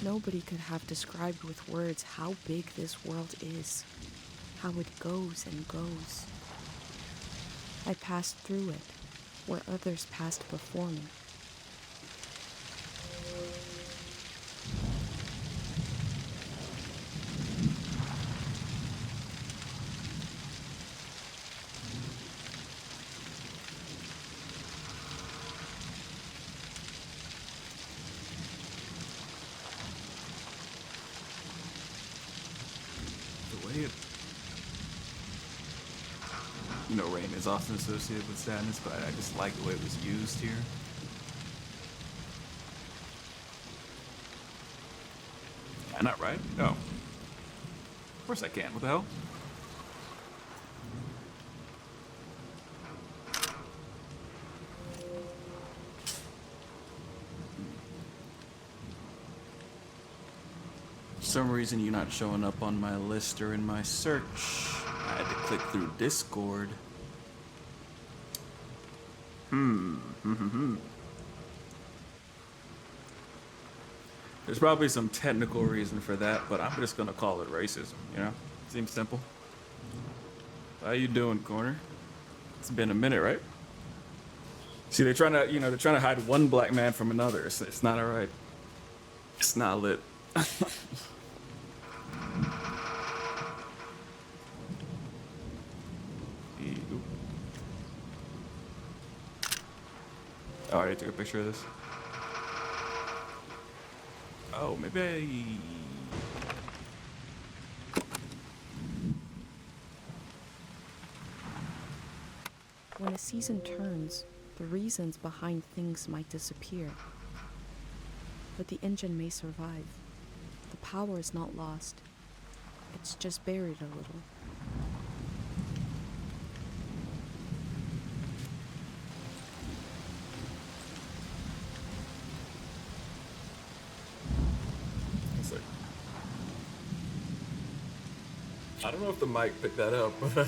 Nobody could have described with words how big this world is, how it goes and goes. I passed through it, where others passed before me. The way it, you know, rain is often associated with sadness, but I just like the way it was used here. Can I not ride? No. Of course I can. What the hell? For some reason you're not showing up on my list or in my search. I had to click through Discord. There's probably some technical reason for that, but I'm just gonna call it racism, you know? Seems simple. How you doing, Corner? It's been a minute, right? See, they're trying to hide one black man from another. It's not alright. It's not lit. Oh, I already took a picture of this. Oh, maybe When a season turns, the reasons behind things might disappear. But the engine may survive. The power is not lost. It's just buried a little. It's like, I don't know if the mic picked that up, but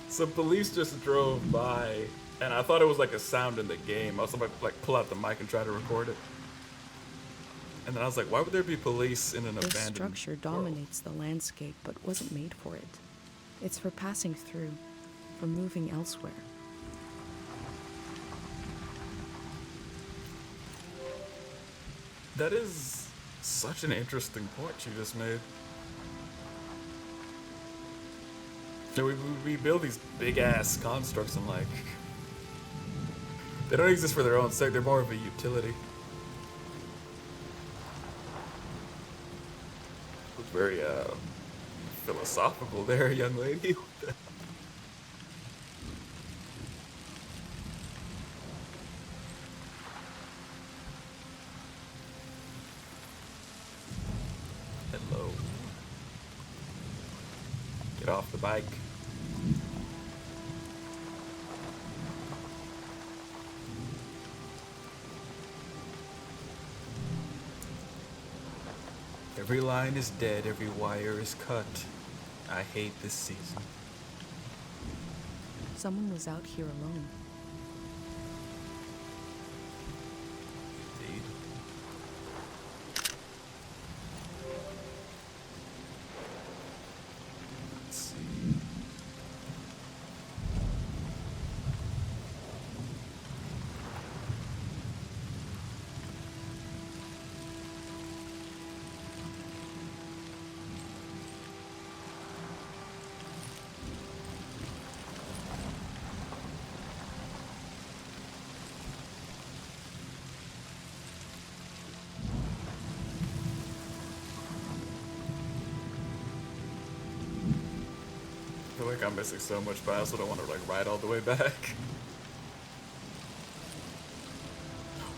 some police just drove by, and I thought it was like a sound in the game. I was about to like pull out the mic and try to record it. And then I was like, why would there be police in an This abandoned structure world? dominates the landscape, but wasn't made for it. It's for passing through, for moving elsewhere. That is such an interesting point you just made. So we build these big ass constructs and like they don't exist for their own sake, they're more of a utility. It's very philosophical there, young lady. Hello. Get off the bike. Every line is dead, every wire is cut. I hate this season. Someone was out here alone. Indeed. Let's see. quick. I'm missing so much, but I also don't want to like ride all the way back.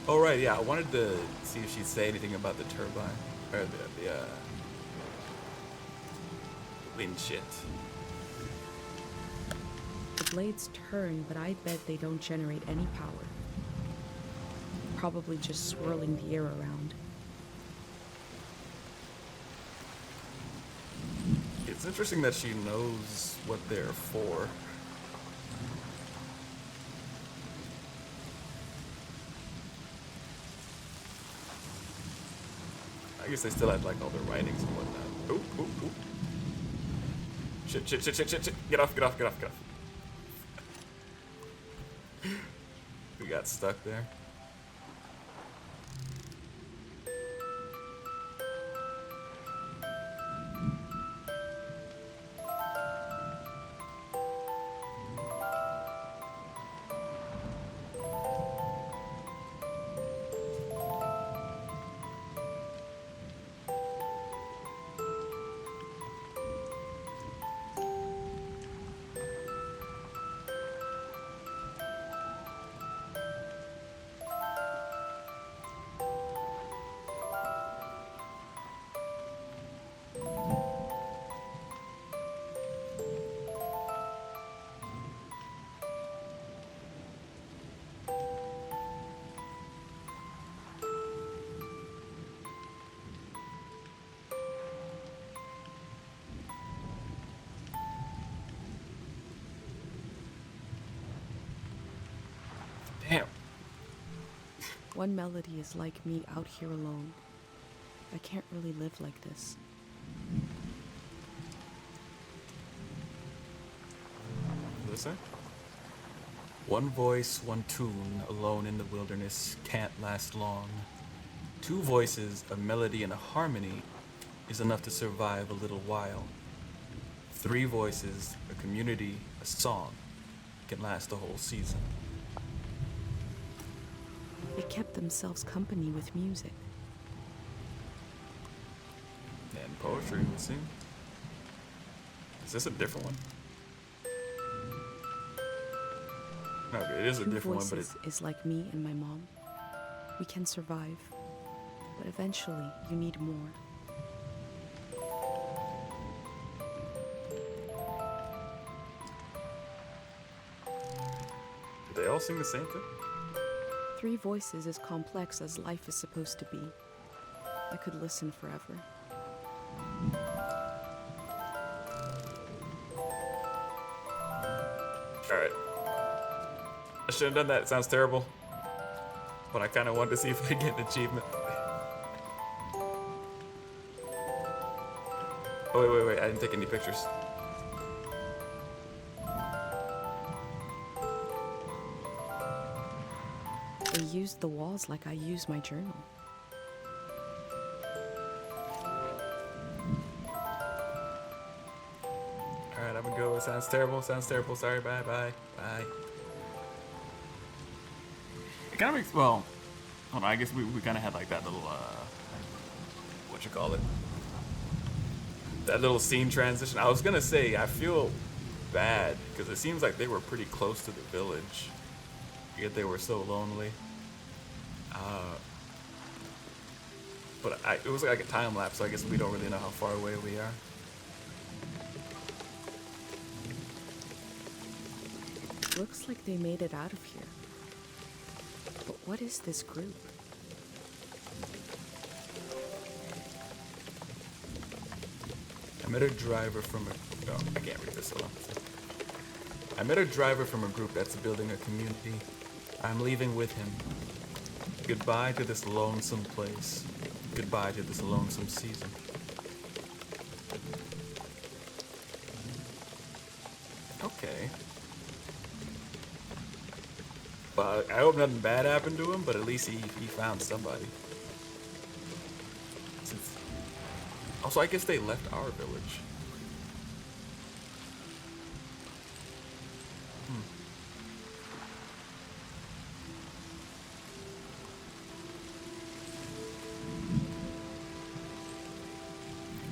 Oh right, yeah. I wanted to see if she'd say anything about the turbine or the wind shit. The blades turn, but I bet they don't generate any power. Probably just swirling the air around. It's interesting that she knows what they're for. I guess they still had like all their writings and whatnot. Oop, oop, oop. Shit, shit, shit, shit, shit, shit. Get off, get off, get off, get off. We got stuck there. Damn. One melody is like me out here alone. I can't really live like this. Listen. One voice, one tune, alone in the wilderness, can't last long. Two voices, a melody and a harmony, is enough to survive a little while. Three voices, a community, a song, can last a whole season. They kept themselves company with music. And poetry, it would seem. Is this a different one? Okay, it is a Two different one, but voices is like me and my mom. We can survive, but eventually you need more. do they all sing the same thing? Three voices is complex as life is supposed to be. I could listen forever. Alright. I shouldn't have done that, it sounds terrible. But I kinda wanted to see if I get an achievement. Oh wait, I didn't take any pictures. They used the walls like I use my journal. Alright, I'm gonna go. It sounds terrible, sorry, bye. It kinda makes, well, hold on, I guess we kinda had like that little, that little scene transition. I was gonna say, I feel bad, because it seems like they were pretty close to the village, yet they were so lonely. But it was like a time lapse, so I guess we don't really know how far away we are. Looks like they made it out of here. But what is this group? I met a driver from a... Oh, I can't read this, hold on. I met a driver from a group that's building a community. I'm leaving with him. Goodbye to this lonesome place. Goodbye to this lonesome season. Okay. Well, I hope nothing bad happened to him, but at least he found somebody. Also, I guess they left our village.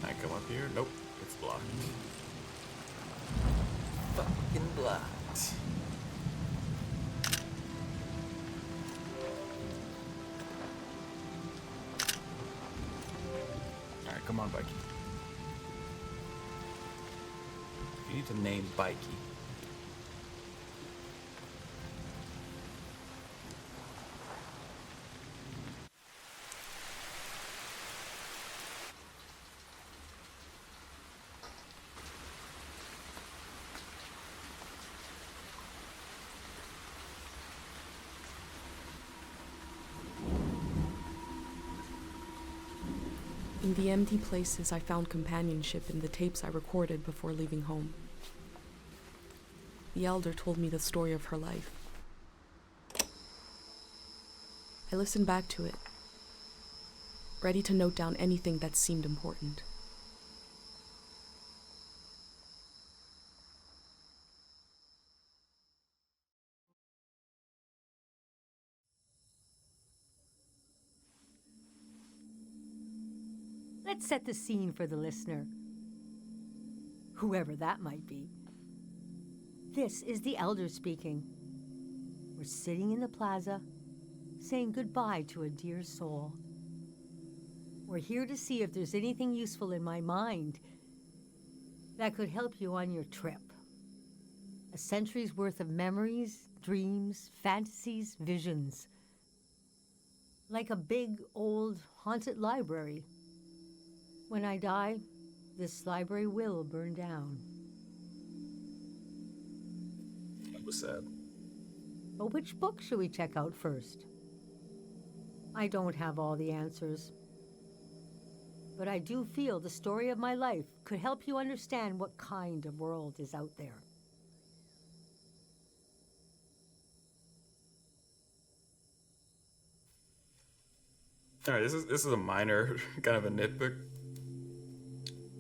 Can I come up here? Nope, it's blocked. fucking blocked. Alright, come on, Bikey. You need to name Bikey. In the empty places, I found companionship in the tapes I recorded before leaving home. The elder told me the story of her life. I listened back to it, ready to note down anything that seemed important. Let's set the scene for the listener, whoever that might be. This is the elder speaking. We're sitting in the plaza, saying goodbye to a dear soul. We're here to see if there's anything useful in my mind that could help you on your trip. A century's worth of memories, dreams, fantasies, visions. Like a big, old, haunted library. When I die, this library will burn down. That was sad. But which book should we check out first? I don't have all the answers. But I do feel the story of my life could help you understand what kind of world is out there. All right, this is a minor kind of a nitpick,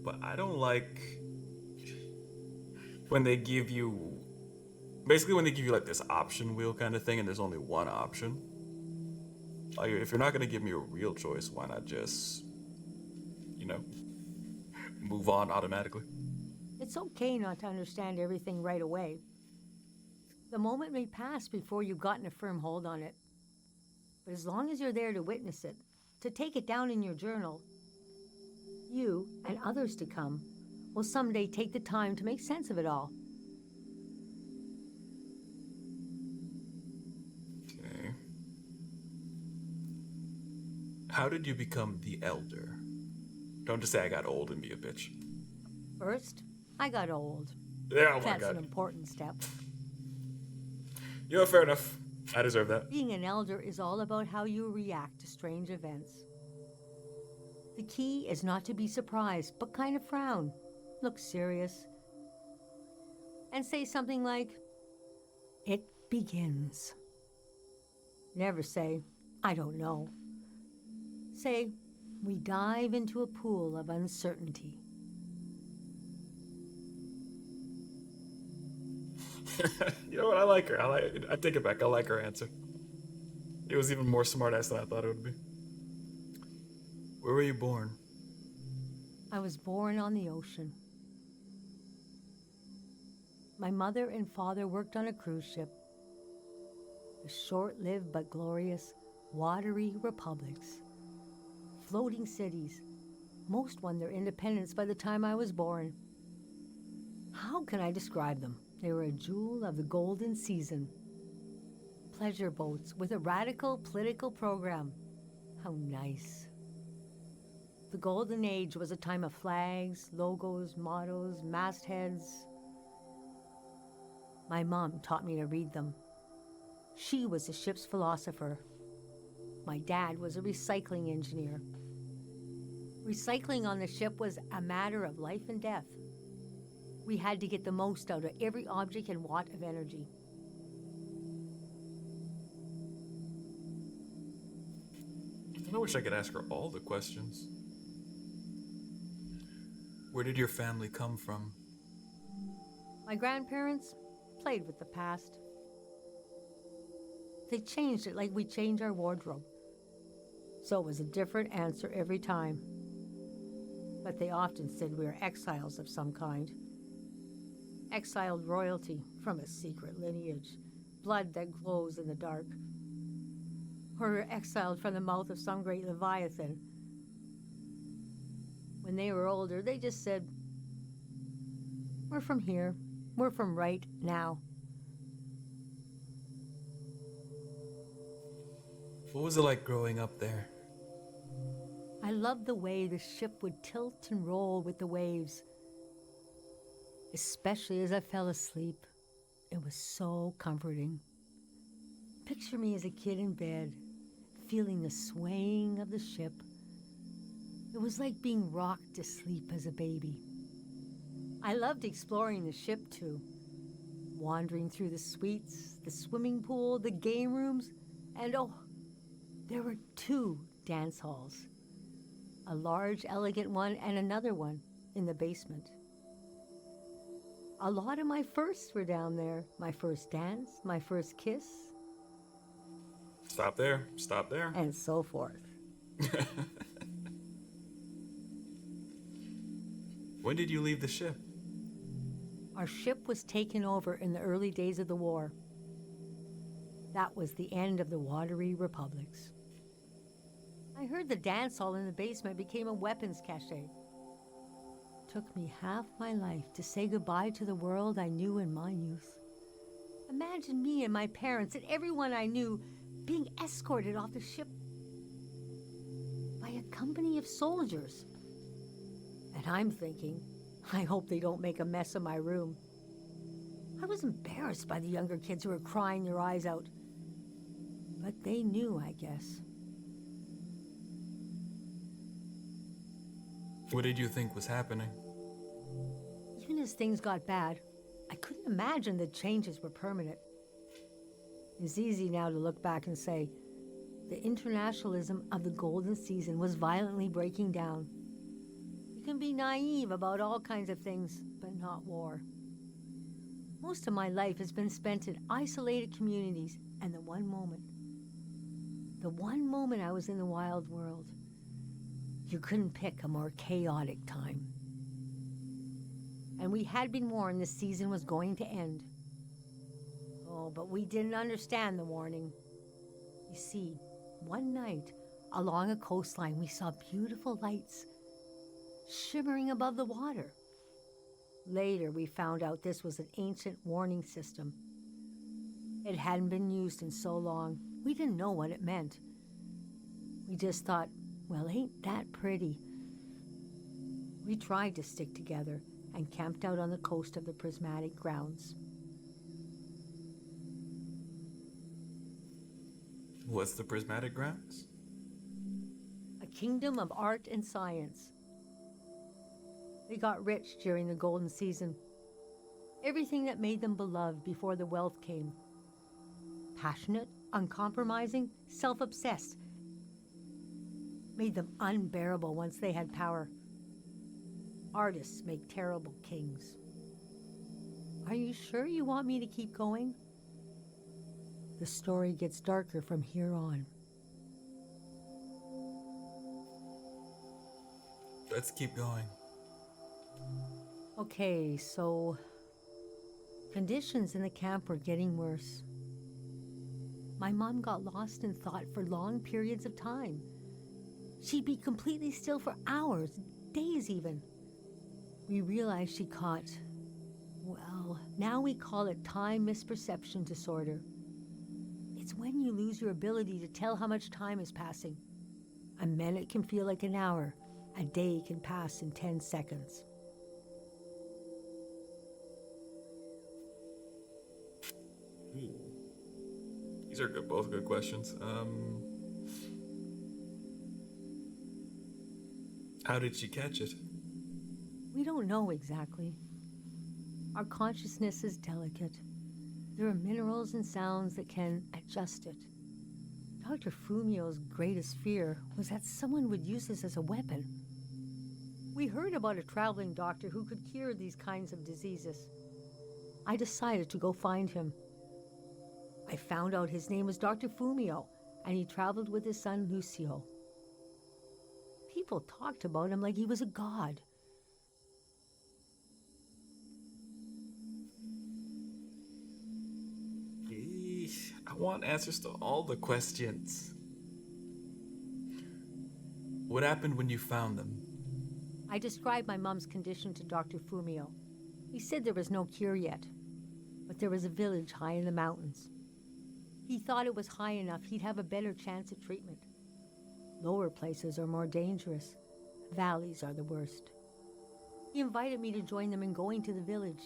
but I don't like when they give you, basically when they give you like this option wheel kind of thing, and there's only one option. Like, if you're not gonna give me a real choice, why not just, move on automatically? It's okay not to understand everything right away. The moment may pass before you've gotten a firm hold on it. But as long as you're there to witness it, to take it down in your journal, you and others to come will someday take the time to make sense of it all. Okay. How did you become the elder? Don't just say I got old and be a bitch. First, I got old. Yeah, oh my That's god. an important step. Fair enough. I deserve that. Being an elder is all about how you react to strange events. The key is not to be surprised, but kind of frown, look serious, and say something like, "It begins." Never say, "I don't know." Say, "We dive into a pool of uncertainty." You know what? I like her. I take it back. I like her answer. It was even more smart-ass than I thought it would be. Where were you born? I was born on the ocean. My mother and father worked on a cruise ship. The short-lived but glorious watery republics. Floating cities. Most won their independence by the time I was born. How can I describe them? They were a jewel of the golden season. Pleasure boats with a radical political program. How nice. The golden age was a time of flags, logos, mottos, mastheads. My mom taught me to read them. She was the ship's philosopher. My dad was a recycling engineer. Recycling on the ship was a matter of life and death. We had to get the most out of every object and watt of energy. I wish I could ask her all the questions. Where did your family come from? My grandparents played with the past. They changed it like we change our wardrobe. So it was a different answer every time. But they often said we were exiles of some kind. exiled royalty from a secret lineage, blood that glows in the dark. Or were exiled from the mouth of some great leviathan. When they were older, they just said, "We're from here. We're from right now." What was it like growing up there? I loved the way the ship would tilt and roll with the waves. Especially as I fell asleep. It was so comforting. Picture me as a kid in bed, feeling the swaying of the ship. It was like being rocked to sleep as a baby. I loved exploring the ship too, wandering through the suites, the swimming pool, the game rooms, and oh, there were 2 dance halls. A large, elegant one and another one in the basement. A lot of my firsts were down there. My first dance, my first kiss, Stop there. Stop there. and so forth. When did you leave the ship? Our ship was taken over in the early days of the war. That was the end of the watery republics. I heard the dance hall in the basement became a weapons cache. Took me half my life to say goodbye to the world I knew in my youth. Imagine me and my parents and everyone I knew being escorted off the ship by a company of soldiers. And I'm thinking, I hope they don't make a mess of my room. I was embarrassed by the younger kids who were crying their eyes out. But they knew, I guess. What did you think was happening? Even as things got bad, I couldn't imagine the changes were permanent. It's easy now to look back and say, the internationalism of the golden season was violently breaking down. You can be naive about all kinds of things, but not war. Most of my life has been spent in isolated communities, and the one moment I was in the wild world, you couldn't pick a more chaotic time. And we had been warned the season was going to end. Oh, but we didn't understand the warning. You see, one night, along a coastline, we saw beautiful lights shimmering above the water. Later, we found out this was an ancient warning system. It hadn't been used in so long, we didn't know what it meant. We just thought, well, ain't that pretty? We tried to stick together and camped out on the coast of the Prismatic Grounds. What's the Prismatic Grounds? A kingdom of art and science. They got rich during the golden season. Everything that made them beloved before the wealth came. Passionate, uncompromising, self-obsessed. Made them unbearable once they had power. Artists make terrible kings. Are you sure you want me to keep going? The story gets darker from here on. Let's keep going. Okay, so conditions in the camp were getting worse. My mom got lost in thought for long periods of time. She'd be completely still for hours, days even. We realized she caught, well, now we call it time misperception disorder. It's when you lose your ability to tell how much time is passing. A minute can feel like an hour. A day can pass in 10 seconds. These are both good questions. How did she catch it? We don't know exactly. Our consciousness is delicate. There are minerals and sounds that can adjust it. Dr. Fumio's greatest fear was that someone would use this as a weapon. We heard about a traveling doctor who could cure these kinds of diseases. I decided to go find him. I found out his name was Dr. Fumio, and he traveled with his son Lucio. People talked about him like he was a god. want answers to all the questions. What happened when you found them? I described my mom's condition to Dr. Fumio. He said there was no cure yet, but there was a village high in the mountains. He thought it was high enough he'd have a better chance at treatment. Lower places are more dangerous. Valleys are the worst. He invited me to join them in going to the village,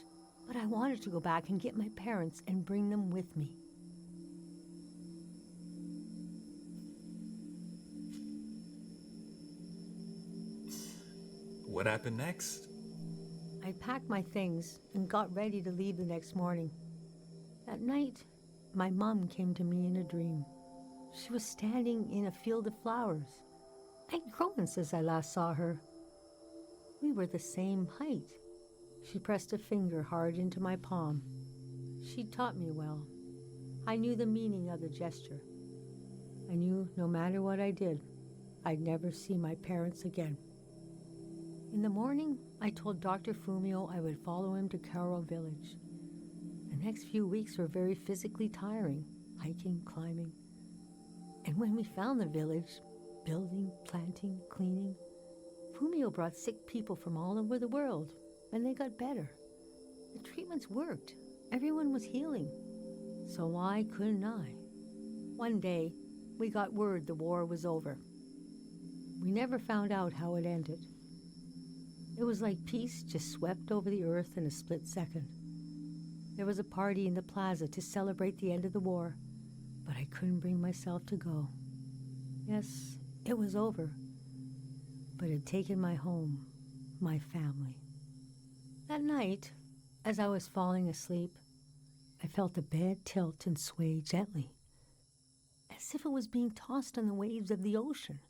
but I wanted to go back and get my parents and bring them with me. What happened next? I packed my things and got ready to leave the next morning. That night, my mom came to me in a dream. She was standing in a field of flowers. I'd grown since I last saw her. We were the same height. She pressed a finger hard into my palm. She taught me well. I knew the meaning of the gesture. I knew no matter what I did, I'd never see my parents again. In the morning, I told Dr. Fumio I would follow him to Karo village. The next few weeks were very physically tiring, hiking, climbing. And when we found the village, building, planting, cleaning, Fumio brought sick people from all over the world, and they got better. The treatments worked. Everyone was healing. So why couldn't I? One day, we got word the war was over. We never found out how it ended. It was like peace just swept over the earth in a split second. There was a party in the plaza to celebrate the end of the war, but I couldn't bring myself to go. Yes, it was over, but it had taken my home, my family. That night, as I was falling asleep, I felt the bed tilt and sway gently, as if it was being tossed on the waves of the ocean,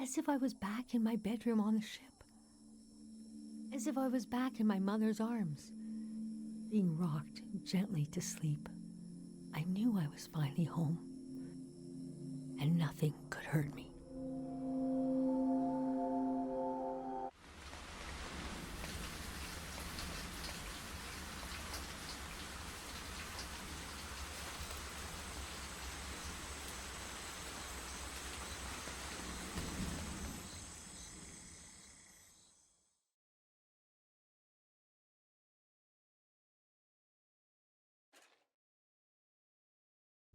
as if I was back in my bedroom on the ship. As if I was back in my mother's arms, being rocked gently to sleep. I knew I was finally home, and nothing could hurt me.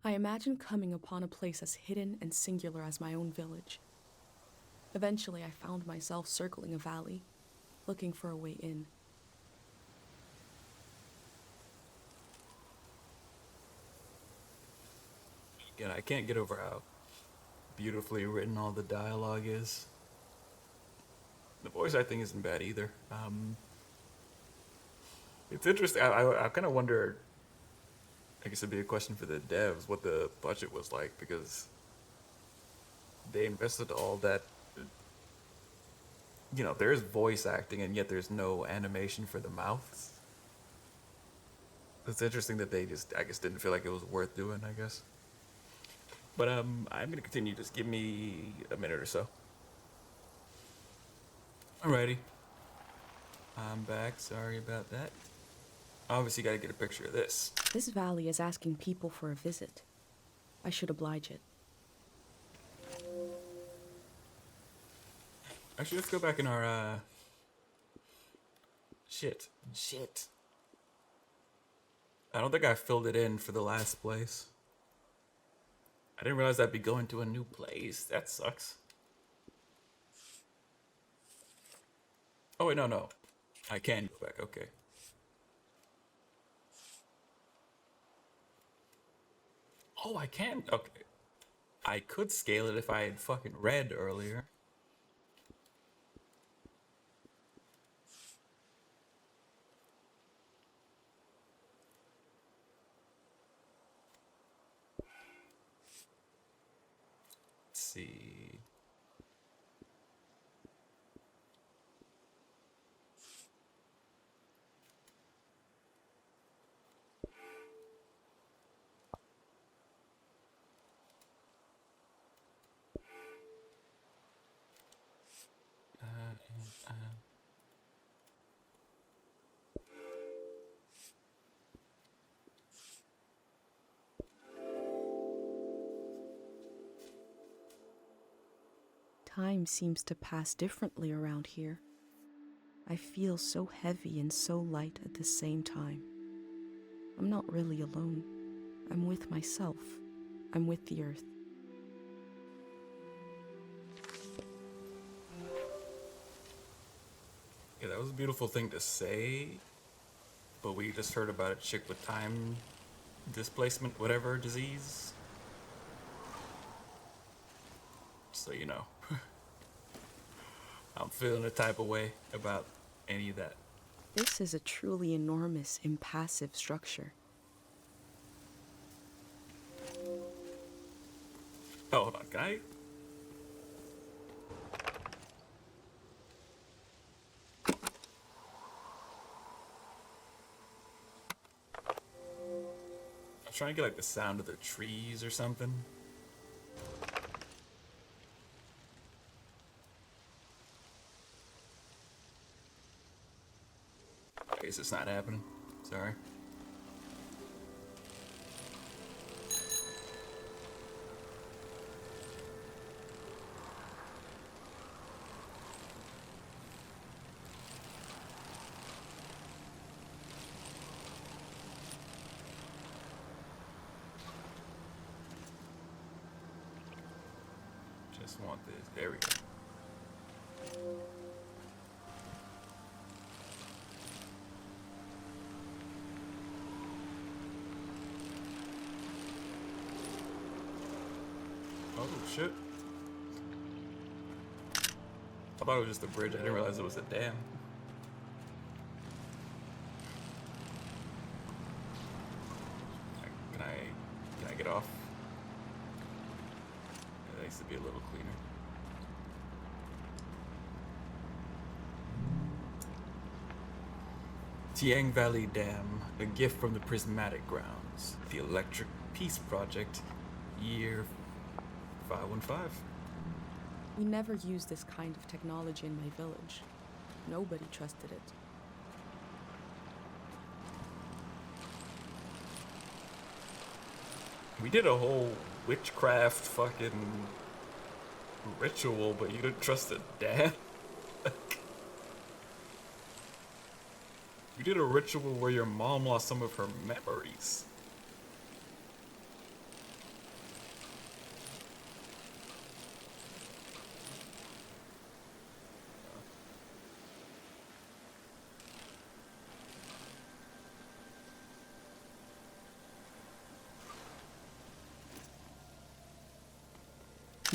I imagine coming upon a place as hidden and singular as my own village. Eventually, I found myself circling a valley, looking for a way in. Again, I can't get over how beautifully written all the dialogue is. The voice acting isn't bad either. It's interesting. I kind of wonder, I guess it'd be a question for the devs, what the budget was like, because they invested all that, there's voice acting and yet there's no animation for the mouths. It's interesting that they just, I guess, didn't feel like it was worth doing, I guess. But I'm gonna continue, just give me a minute or so. Alrighty. I'm back, sorry about that. Obviously gotta get a picture of this. This valley is asking people for a visit. I should oblige it. Actually, let's go back in our, Shit. I don't think I filled it in for the last place. I didn't realize I'd be going to a new place. That sucks. Oh, wait, no. I can go back, okay. Oh, I can? Okay. I could scale it if I had fucking read earlier. Let's see. Time seems to pass differently around here. I feel so heavy and so light at the same time. I'm not really alone. I'm with myself. I'm with the earth. Yeah, that was a beautiful thing to say, but we just heard about a chick with time displacement, whatever disease. So, you know, I'm feeling a type of way about any of that. This is a truly enormous, impassive structure. Oh, hold on, can I? I'm trying to get like the sound of the trees or something. I guess it's not happening. Sorry. Just want this. There we go. Oh shit. I thought it was just a bridge. I didn't realize it was a dam. Can I get off? It needs to be a little cleaner. Tiang Valley Dam, a gift from the Prismatic Grounds. The Electric Peace Project, year 515. We never used this kind of technology in my village. Nobody trusted it. We did a whole witchcraft fucking ritual, but you didn't trust a dam? We did a ritual where your mom lost some of her memories.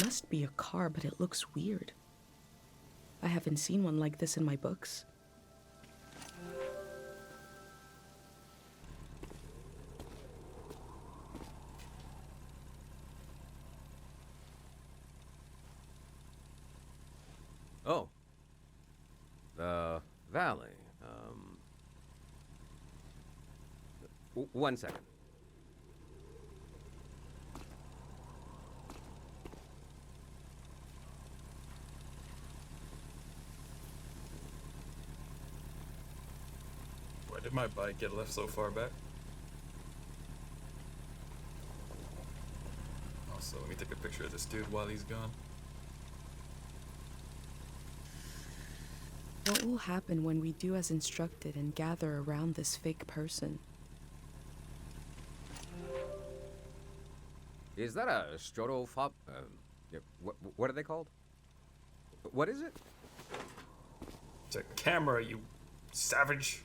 Must be a car, but it looks weird. I haven't seen one like this in my books. Oh. The valley. One second. Why did my bike get left so far back? Also, let me take a picture of this dude while he's gone. What will happen when we do as instructed and gather around this fake person? Is that a strotofob? Yeah, what are they called? What is it? It's a camera, you savage.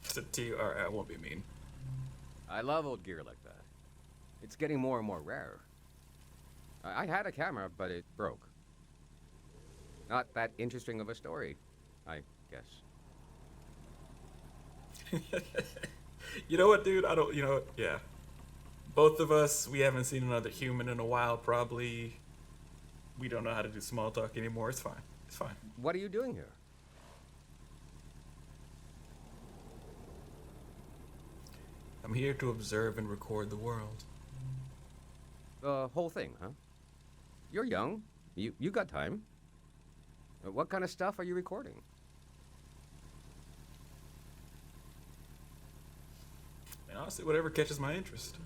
It's a T. Alright, I won't be mean. I love old gear like that. It's getting more and more rare. I had a camera, but it broke. Not that interesting of a story, I guess. You know what, dude? You know what? Yeah. Both of us, we haven't seen another human in a while, probably. We don't know how to do small talk anymore. It's fine. It's fine. What are you doing here? I'm here to observe and record the world. The whole thing, huh? You're young. You got time. What kind of stuff are you recording? And honestly, whatever catches my interest.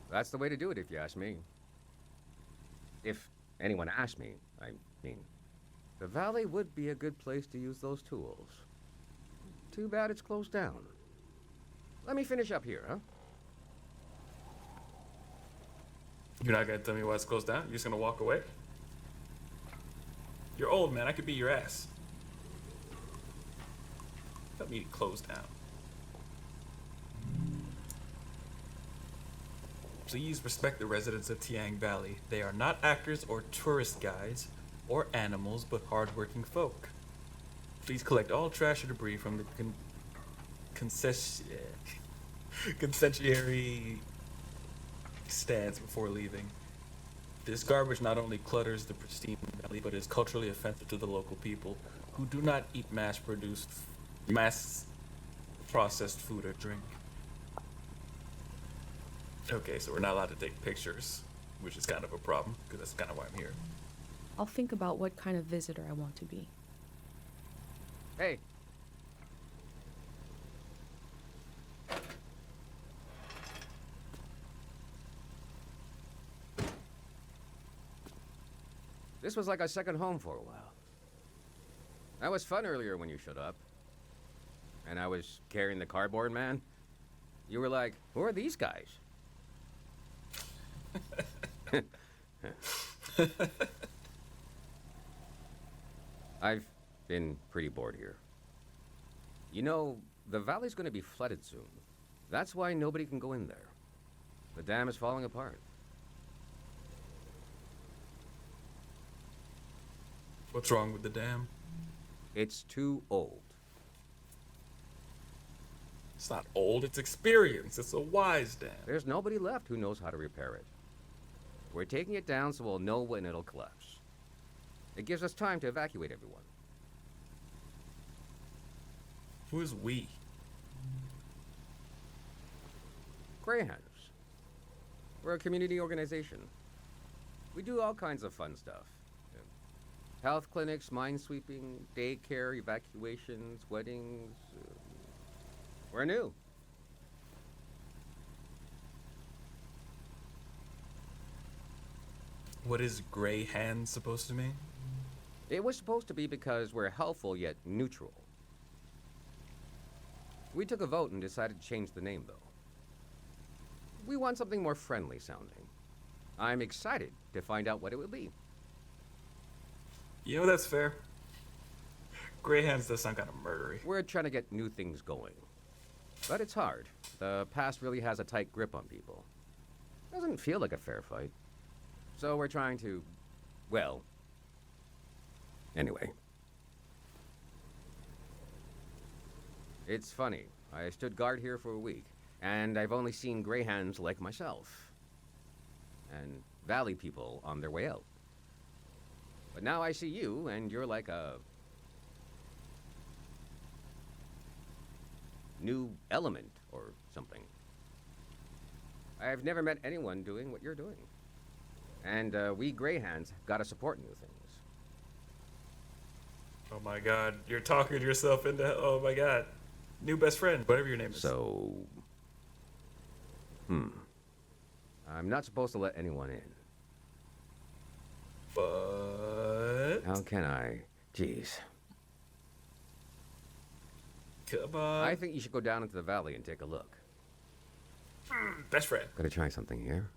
That's the way to do it, if you ask me. If anyone asked me, I mean. The valley would be a good place to use those tools. Too bad it's closed down. Let me finish up here, huh? You're not gonna tell me why it's closed down? You're just gonna walk away? You're old, man. I could beat your ass. Tell me to close down. Please respect the residents of Tiang Valley. They are not actors or tourist guides or animals, but hardworking folk. Please collect all trash or debris from the concessionary stands before leaving. This garbage not only clutters the pristine valley, but is culturally offensive to the local people who do not eat mass-processed food or drink. Okay, so we're not allowed to take pictures, which is kind of a problem, because that's kind of why I'm here. I'll think about what kind of visitor I want to be. Hey. This was like a second home for a while. That was fun earlier when you showed up. And I was carrying the cardboard man. You were like, who are these guys? I've been pretty bored here. You know, the valley's gonna be flooded soon. That's why nobody can go in there. The dam is falling apart. What's wrong with the dam? It's too old. It's not old, it's experience. It's a wise dam. There's nobody left who knows how to repair it. We're taking it down so we'll know when it'll collapse. It gives us time to evacuate everyone. Who is we? Greyhounds. We're a community organization. We do all kinds of fun stuff. Health clinics, minesweeping, daycare, evacuations, weddings. We're new. What is Grey Hand supposed to mean? It was supposed to be because we're helpful yet neutral. We took a vote and decided to change the name, though. We want something more friendly sounding. I'm excited to find out what it will be. You know, that's fair. Grey Hands does sound kind of murdery. We're trying to get new things going. But it's hard. The past really has a tight grip on people. Doesn't feel like a fair fight. So we're trying to, well, anyway. It's funny. I stood guard here for a week, and I've only seen greyhounds like myself. And valley people on their way out. But now I see you, and you're like a new element or something. I've never met anyone doing what you're doing. And we greyhounds gotta support new things. Oh my god, you're talking yourself into, oh my god. New best friend, whatever your name is. So, I'm not supposed to let anyone in. But... How can I? Jeez. Come on. I think you should go down into the valley and take a look. Best friend. Gotta try something here.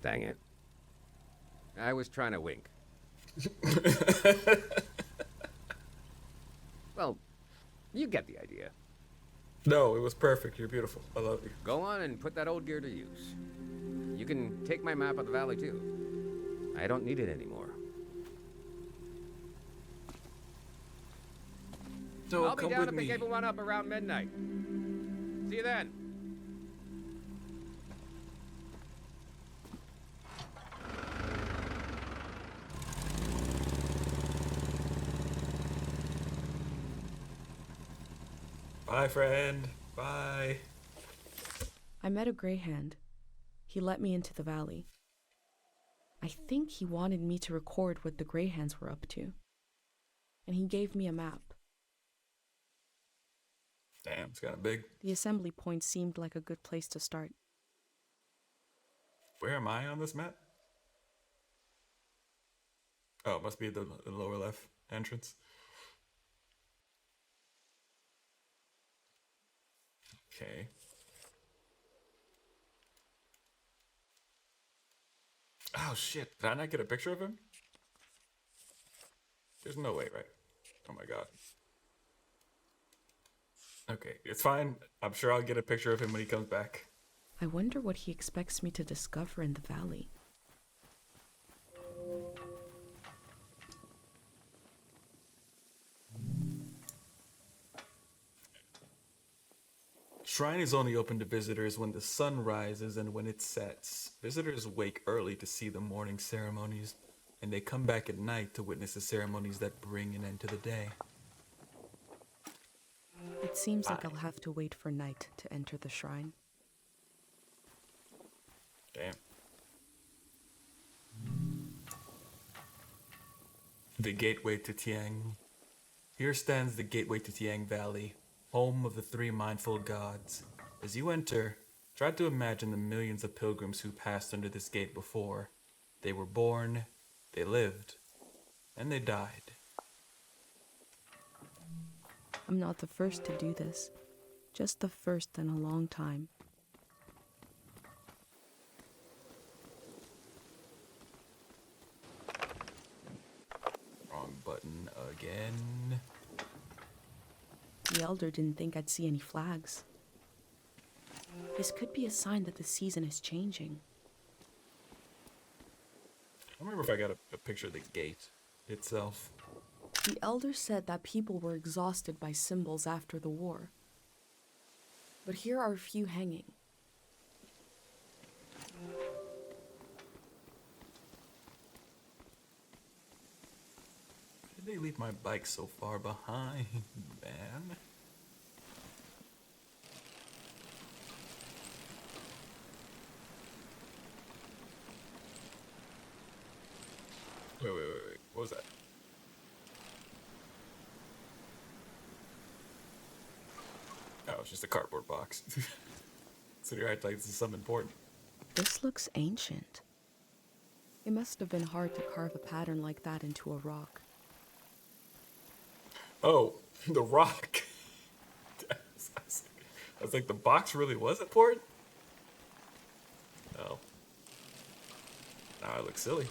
Dang it. I was trying to wink. Well, you get the idea. No, it was perfect. You're beautiful. I love you. Go on and put that old gear to use. You can take my map of the valley, too. I don't need it anymore. So I'll be come down with to me. pick everyone up around midnight. See you then. Bye, friend. Bye. I met a greyhound. He let me into the valley. I think he wanted me to record what the greyhounds were up to. And he gave me a map. Damn, it's kind of big. The assembly point seemed like a good place to start. Where am I on this map? Oh, it must be the lower left entrance. Okay. Oh shit, did I not get a picture of him? There's no way, right? Oh my god. Okay, it's fine. I'm sure I'll get a picture of him when he comes back. I wonder what he expects me to discover in the valley. Shrine is only open to visitors when the sun rises and when it sets. Visitors wake early to see the morning ceremonies, and they come back at night to witness the ceremonies that bring an end to the day. It seems like I'll have to wait for night to enter the shrine. Damn. The gateway to Tiang. Here stands the gateway to Tiang Valley, home of the three mindful gods. As you enter, try to imagine the millions of pilgrims who passed under this gate before. They were born, they lived, and they died. I'm not the first to do this, just the first in a long time. Wrong button again. The Elder didn't think I'd see any flags. This could be a sign that the season is changing. I don't remember if I got a picture of the gate itself. The Elder said that people were exhausted by symbols after the war. But here are a few hanging. Did they leave my bike so far behind, man? Wait. What was that? Oh, it's just a cardboard box. So you're acting like this is something important. This looks ancient. It must have been hard to carve a pattern like that into a rock. Oh, the rock. I was like, the box really was important? Oh. Now I look silly.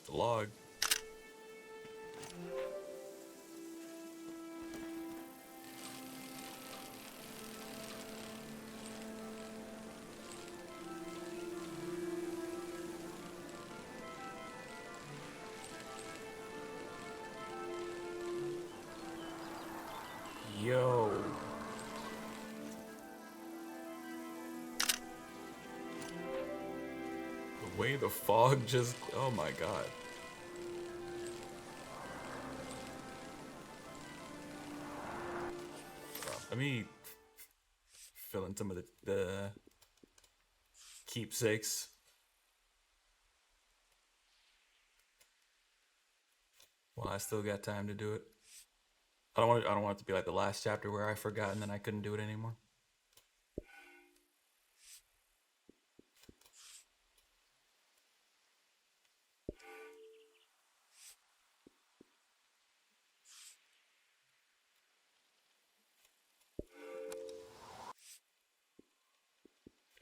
The log. Yo. The way the fog just, oh my god. Let me fill in some of the keepsakes. Well, I still got time to do it. I don't want it to be like the last chapter where I forgot and then I couldn't do it anymore.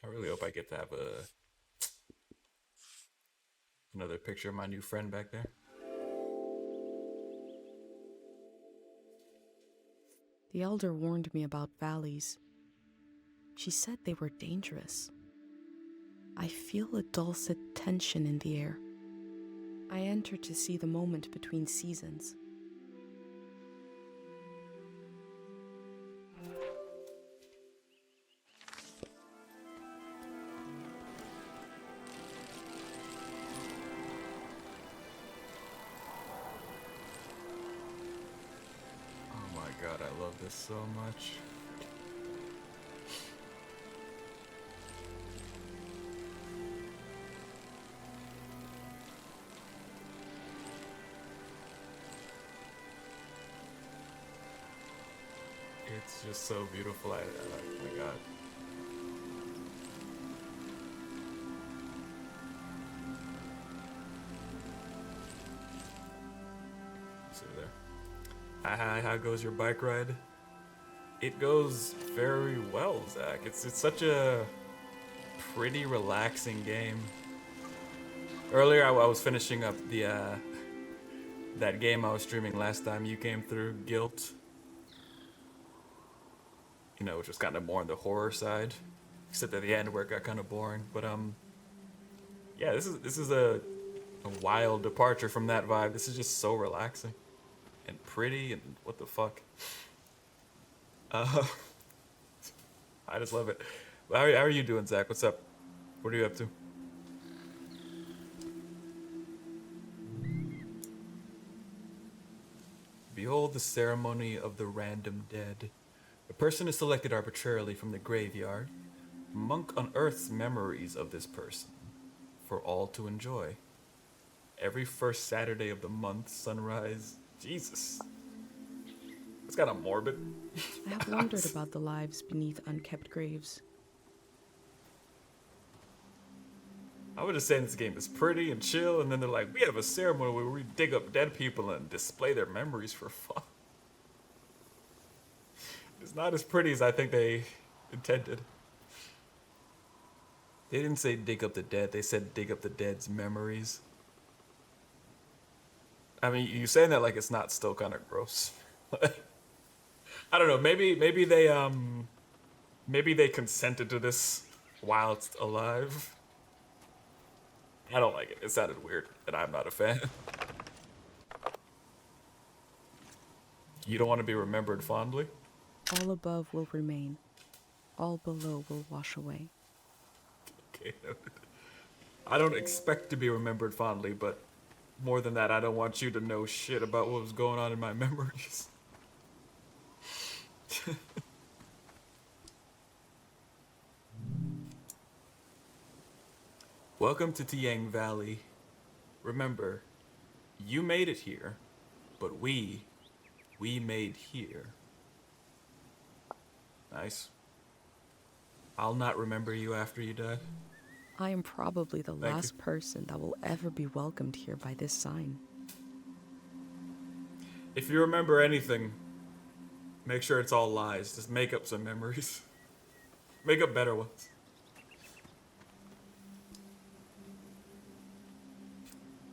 I really hope I get to have another picture of my new friend back there. The Elder warned me about valleys. She said they were dangerous. I feel a dulcet tension in the air. I enter to see the moment between seasons. Oh my god, I love this so much. just so beautiful. Oh my god. See you there. Hi, how goes your bike ride? It goes very well, Zach. It's such a pretty relaxing game. Earlier, I was finishing up the that game I was streaming last time you came through, Guilt. You know, which was kind of more on the horror side, except at the end where it got kind of boring. But yeah, this is a wild departure from that vibe. This is just so relaxing and pretty and what the fuck. I just love it. How are you doing, Zach? What's up? What are you up to? Behold the ceremony of the random dead. A person is selected arbitrarily from the graveyard. A monk unearths memories of this person for all to enjoy. Every first Saturday of the month, sunrise. Jesus. It's kind of morbid. I have wondered about the lives beneath unkept graves. I was just saying this game is pretty and chill, and then they're like, we have a ceremony where we dig up dead people and display their memories for fun. It's not as pretty as I think they intended. They didn't say dig up the dead, they said dig up the dead's memories. I mean, you saying that like it's not still kind of gross. I don't know, maybe they consented to this whilst alive. I don't like it. It sounded weird, and I'm not a fan. You don't want to be remembered fondly? All above will remain. All below will wash away. Okay. I don't expect to be remembered fondly, but more than that, I don't want you to know shit about what was going on in my memories. Welcome to Tiang Valley. Remember, you made it here, but we made here. Nice. I'll not remember you after you die. I am probably the Thank you. last person that will ever be welcomed here by this sign. If you remember anything, make sure it's all lies. Just make up some memories. Make up better ones.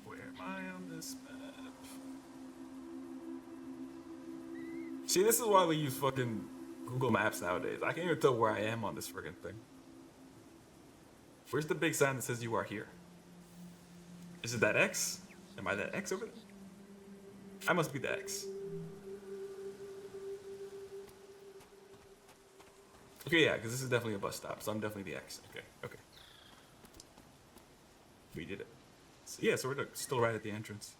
Where am I on this map? See, this is why we use fucking Google Maps nowadays. I can't even tell where I am on this friggin' thing. Where's the big sign that says you are here? Is it that X? Am I that X over there? I must be the X. Okay, yeah, because this is definitely a bus stop, so I'm definitely the X. Okay. We did it. So, yeah, so we're still right at the entrance.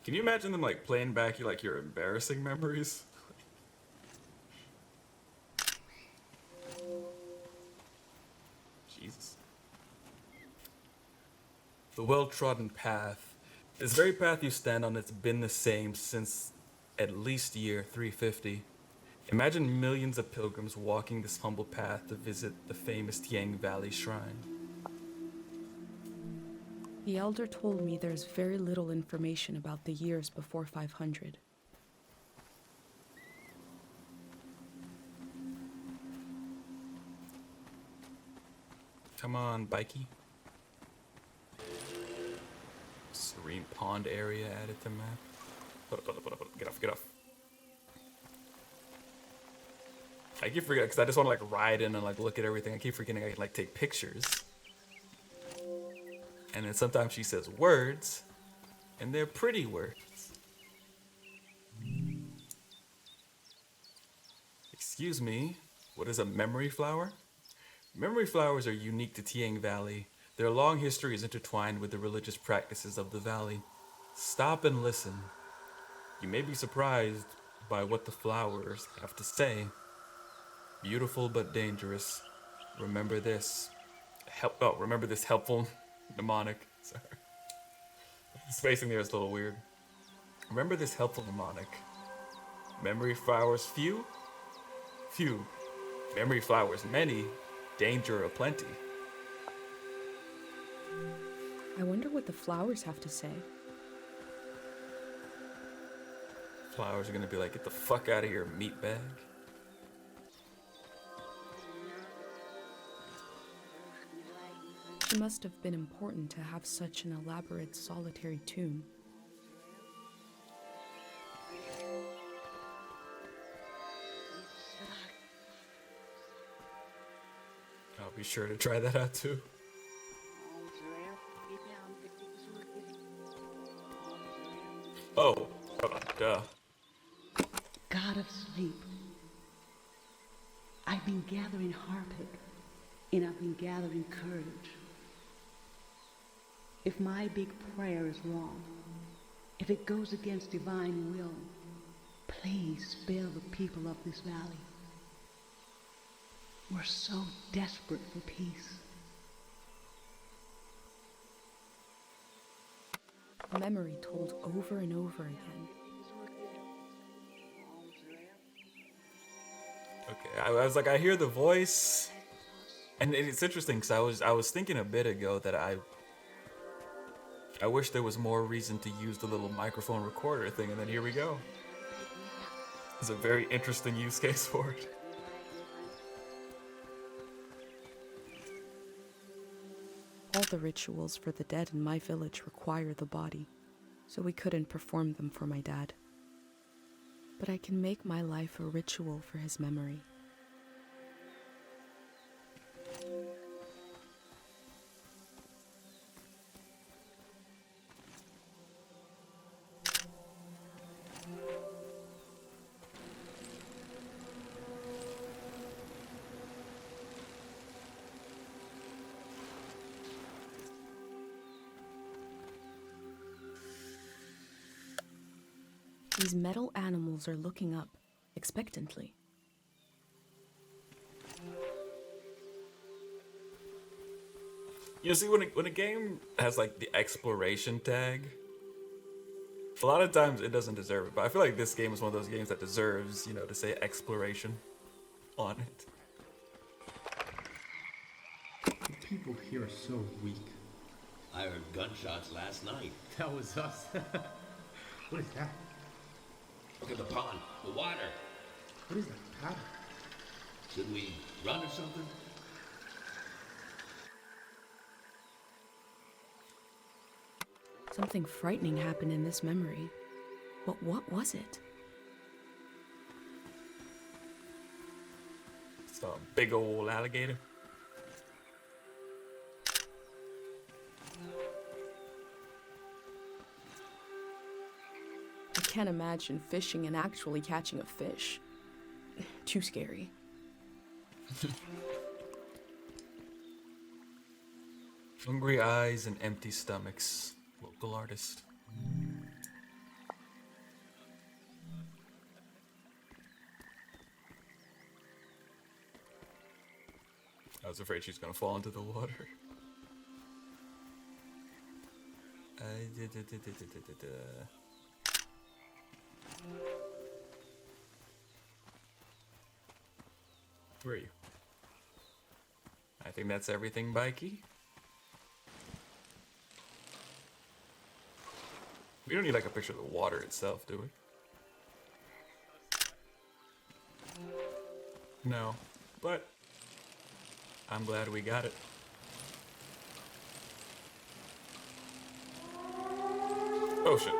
Can you imagine them like playing back your embarrassing memories? Jesus. The well-trodden path. This very path you stand on has been the same since at least year 350. Imagine millions of pilgrims walking this humble path to visit the famous Tiang Valley Shrine. The elder told me there's very little information about the years before 500. Come on, bikey. Serene pond area added to map. Put up. Get off. I keep forgetting because I just want to like ride in and like look at everything. I keep forgetting I can like take pictures. And then sometimes she says words, and they're pretty words. Excuse me, what is a memory flower? Memory flowers are unique to Tiang Valley. Their long history is intertwined with the religious practices of the valley. Stop and listen. You may be surprised by what the flowers have to say. Beautiful but dangerous. Remember this. Remember this helpful mnemonic. Sorry. spacing there is a little weird. Remember this helpful mnemonic. Memory flowers few? Few. Memory flowers many. Danger aplenty. I wonder what the flowers have to say. Flowers are gonna be like, get the fuck out of here, meatbag. It must have been important to have such an elaborate solitary tomb. I'll be sure to try that out too. Oh, duh. God of sleep. I've been gathering Harpic, and I've been gathering courage. If my big prayer is wrong, if it goes against divine will, please spare the people of this valley. We're so desperate for peace. Memory told over and over again. Okay, I was like, I hear the voice, and it's interesting because I was thinking a bit ago that I wish there was more reason to use the little microphone recorder thing, and then here we go. It's a very interesting use case for it. All the rituals for the dead in my village require the body, so we couldn't perform them for my dad. But I can make my life a ritual for his memory. These metal animals are looking up, expectantly. You see, when a game has like the exploration tag, a lot of times it doesn't deserve it. But I feel like this game is one of those games that deserves, you know, to say exploration on it. The people here are so weak. I heard gunshots last night. That was us. What is that? Look at the pond, the water. What is that pattern? Should we run or something? Something frightening happened in this memory. But what was it? It's a big old alligator. I can't imagine fishing and actually catching a fish. Too scary. Hungry eyes and empty stomachs. Local artist. I was afraid she was gonna fall into the water. Where are you? I think that's everything, Bikey. We don't need like a picture of the water itself, do we? No, but I'm glad we got it. Oh shit.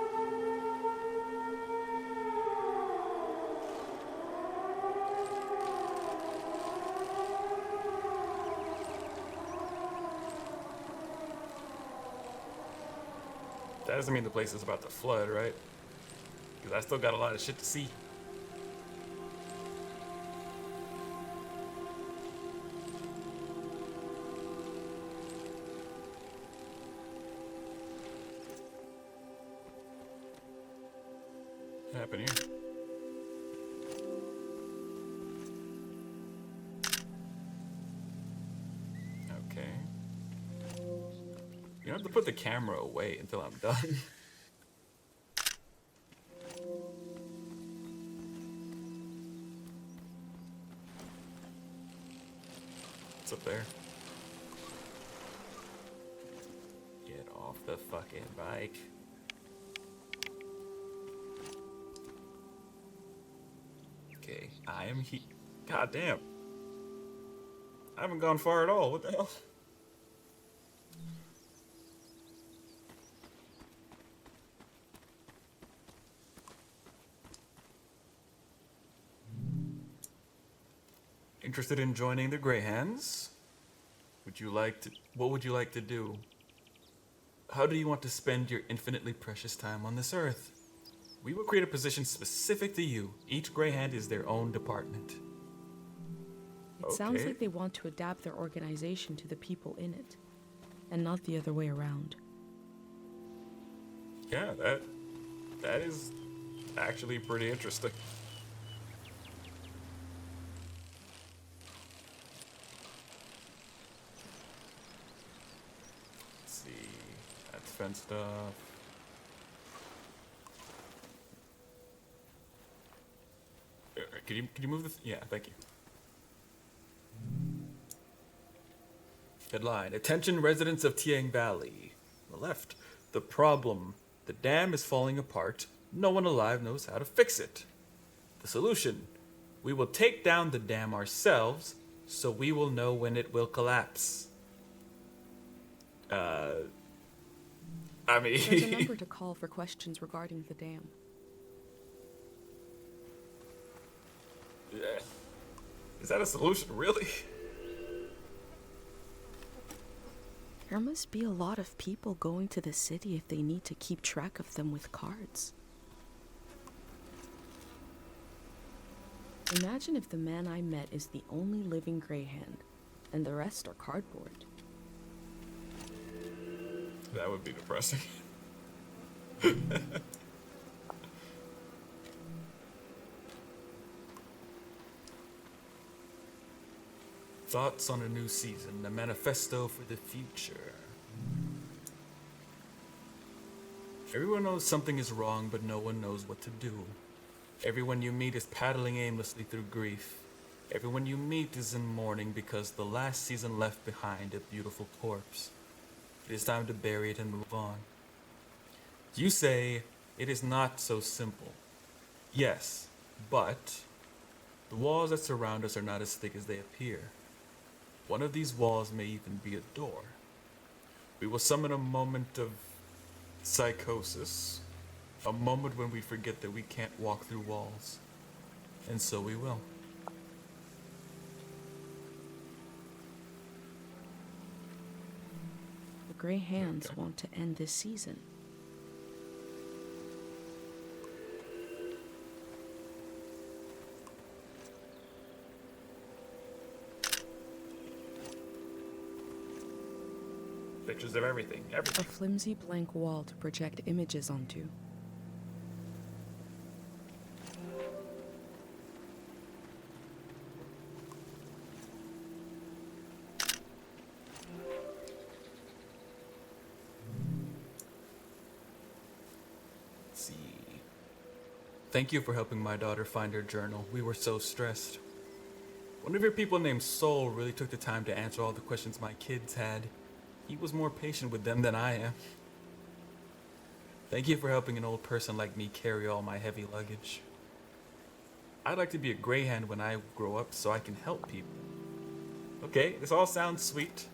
That doesn't mean the place is about to flood, right? Because I still got a lot of shit to see. What happened here? Okay. You don't have to put the camera away until I'm done. What's up there? Get off the fucking bike. Okay, I am God damn. I haven't gone far at all. What the hell? Interested in joining the Greyhands? What would you like to do? How do you want to spend your infinitely precious time on this earth? We will create a position specific to you. Each Greyhand is their own department. It sounds like they want to adapt their organization to the people in it, and not the other way around. Yeah, that is actually pretty interesting. Let's see, that's fenced off. Could you move this? Yeah, thank you. Headline: Attention residents of Tiang Valley. On the left, the problem: the dam is falling apart. No one alive knows how to fix it. The solution: we will take down the dam ourselves, so we will know when it will collapse. I mean, There's a number to call for questions regarding the dam. Is that a solution, really? There must be a lot of people going to the city if they need to keep track of them with cards. Imagine if the man I met is the only living Greyhand, and the rest are cardboard. That would be depressing. Thoughts on a new season, a manifesto for the future. Everyone knows something is wrong, but no one knows what to do. Everyone you meet is paddling aimlessly through grief. Everyone you meet is in mourning because the last season left behind a beautiful corpse. It is time to bury it and move on. You say it is not so simple. Yes, but the walls that surround us are not as thick as they appear. One of these walls may even be a door. We will summon a moment of psychosis, a moment when we forget that we can't walk through walls. And so we will. The Greyhands want to end this season. Pictures of everything. A flimsy blank wall to project images onto. Let's see. Thank you for helping my daughter find her journal. We were so stressed. One of your people named Soul really took the time to answer all the questions my kids had. He was more patient with them than I am. Thank you for helping an old person like me carry all my heavy luggage. I'd like to be a Greyhand when I grow up so I can help people. Okay, this all sounds sweet.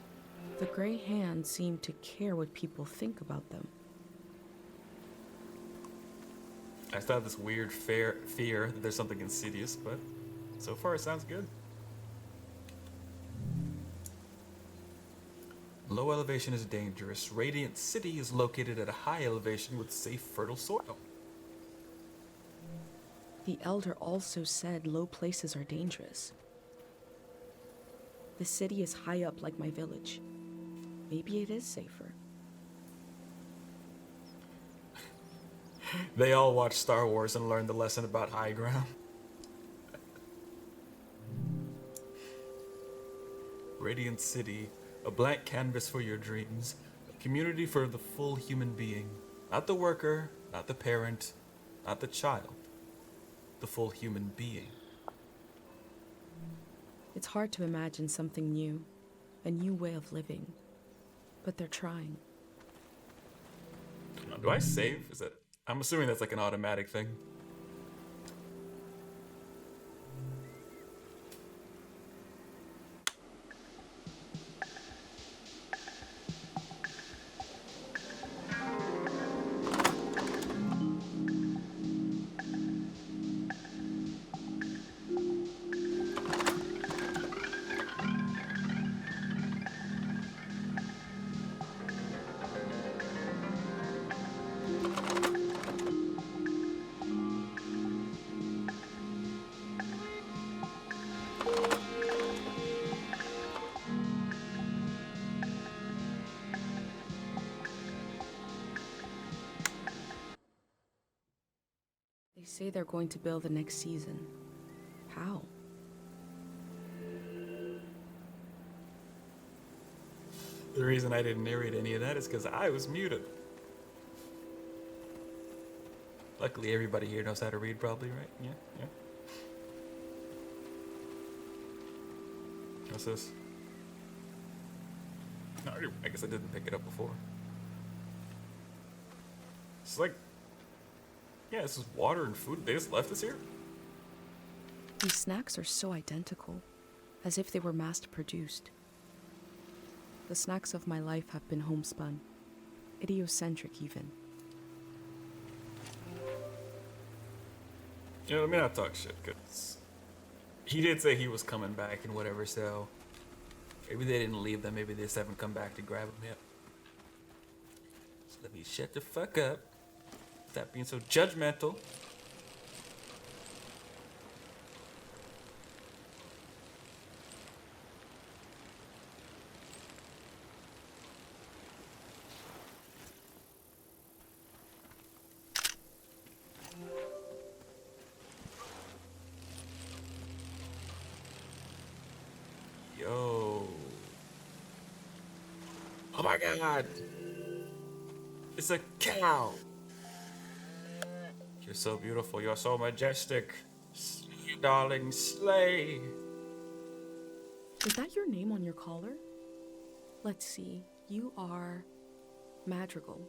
The Greyhands seem to care what people think about them. I still have this weird fear that there's something insidious, but so far it sounds good. Low elevation is dangerous. Radiant City is located at a high elevation with safe, fertile soil. The Elder also said low places are dangerous. The city is high up like my village. Maybe it is safer. They all watched Star Wars and learned the lesson about high ground. Radiant City, a blank canvas for your dreams, a community for the full human being. Not the worker, not the parent, not the child. The full human being. It's hard to imagine something new, a new way of living. But they're trying. Do I save? Is that? I'm assuming that's like an automatic thing. They say they're going to build the next season. How? The reason I didn't narrate any of that is because I was muted. Luckily, everybody here knows how to read, probably, right? Yeah, yeah. What's this? No, I guess I didn't pick it up before. It's like, yeah, this is water and food. They just left this here? These snacks are so identical, as if they were mass-produced. The snacks of my life have been homespun, idiocentric even. You know, let me not talk shit, because he did say he was coming back and whatever, so maybe they didn't leave them. Maybe they just haven't come back to grab him yet. So let me shut the fuck up. Stop being so judgmental. Yo. Oh my god. It's a cow. You're so beautiful. You're so majestic. Darling, slay. Is that your name on your collar? Let's see. You are Madrigal.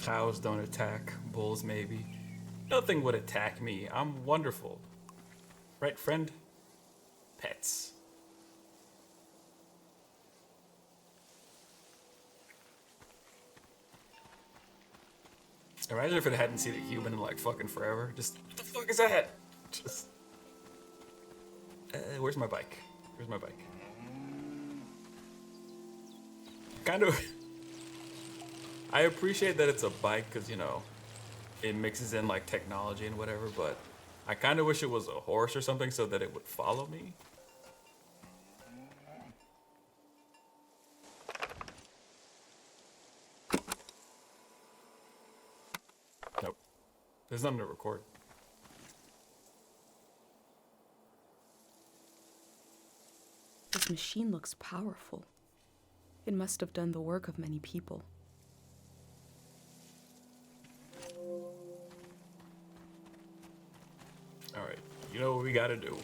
Cows don't attack. Bulls, maybe. Nothing would attack me. I'm wonderful. Right, friend? Pets. Imagine if it hadn't seen a human in like fucking forever. Just, what the fuck is that? Just. Where's my bike? Where's my bike? Kind of. I appreciate that it's a bike because, you know, it mixes in like technology and whatever, but I kind of wish it was a horse or something so that it would follow me. Nope. There's nothing to record. This machine looks powerful. It must have done the work of many people. Alright, you know what we gotta do.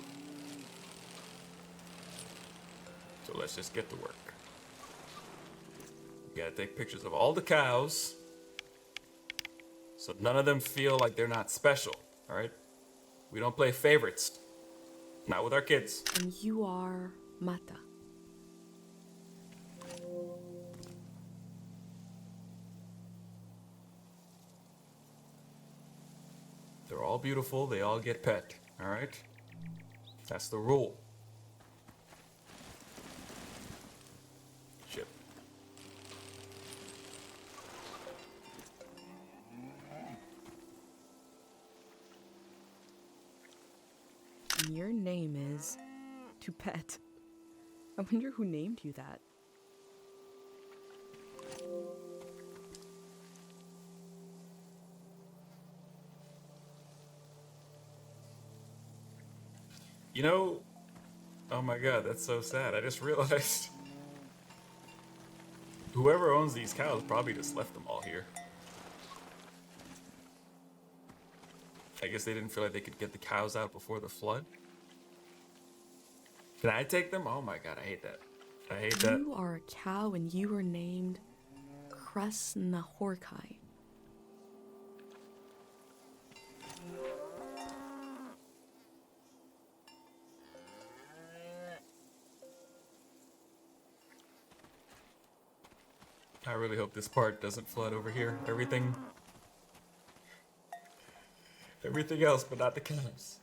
So let's just get to work. We gotta take pictures of all the cows. So none of them feel like they're not special, alright? We don't play favorites. Not with our kids. And you are Mata. They're all beautiful, they all get pet, alright? That's the rule. Shit. And your name is Tupet. I wonder who named you that. You know, oh my god, that's so sad. I just realized whoever owns these cows probably just left them all here. I guess they didn't feel like they could get the cows out before the flood. Can I take them? Oh my god, I hate that. I hate that. You are a cow and you are named Kresnahorkai. I really hope this part doesn't flood over here. Everything else, but not the cows.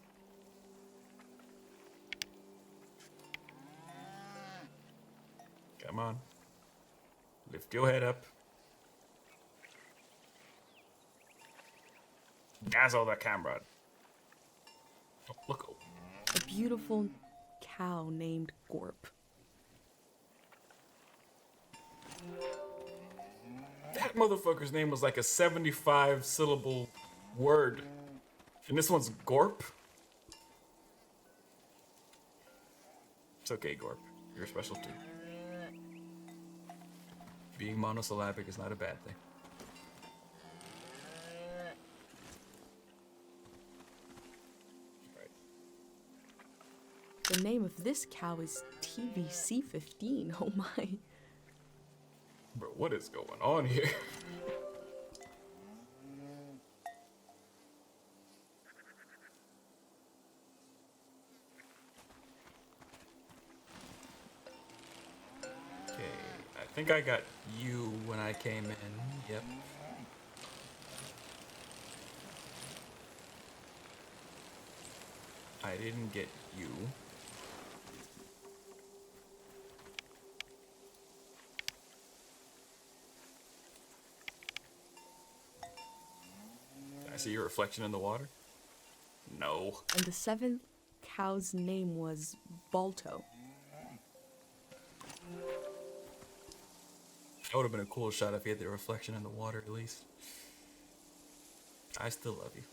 Come on. Lift your head up. Dazzle the camera. Oh, look. A beautiful cow named Gorp. That motherfucker's name was like a 75 syllable word. And this one's Gorp? It's okay, Gorp. You're special too. Being monosyllabic is not a bad thing. The name of this cow is TVC-15. Oh my. Bro, what is going on here? Okay, I think I got you when I came in. Yep. I didn't get you. Did I see your reflection in the water? No. And the seventh cow's name was Balto. That would have been a cool shot if he had the reflection in the water at least. I still love you.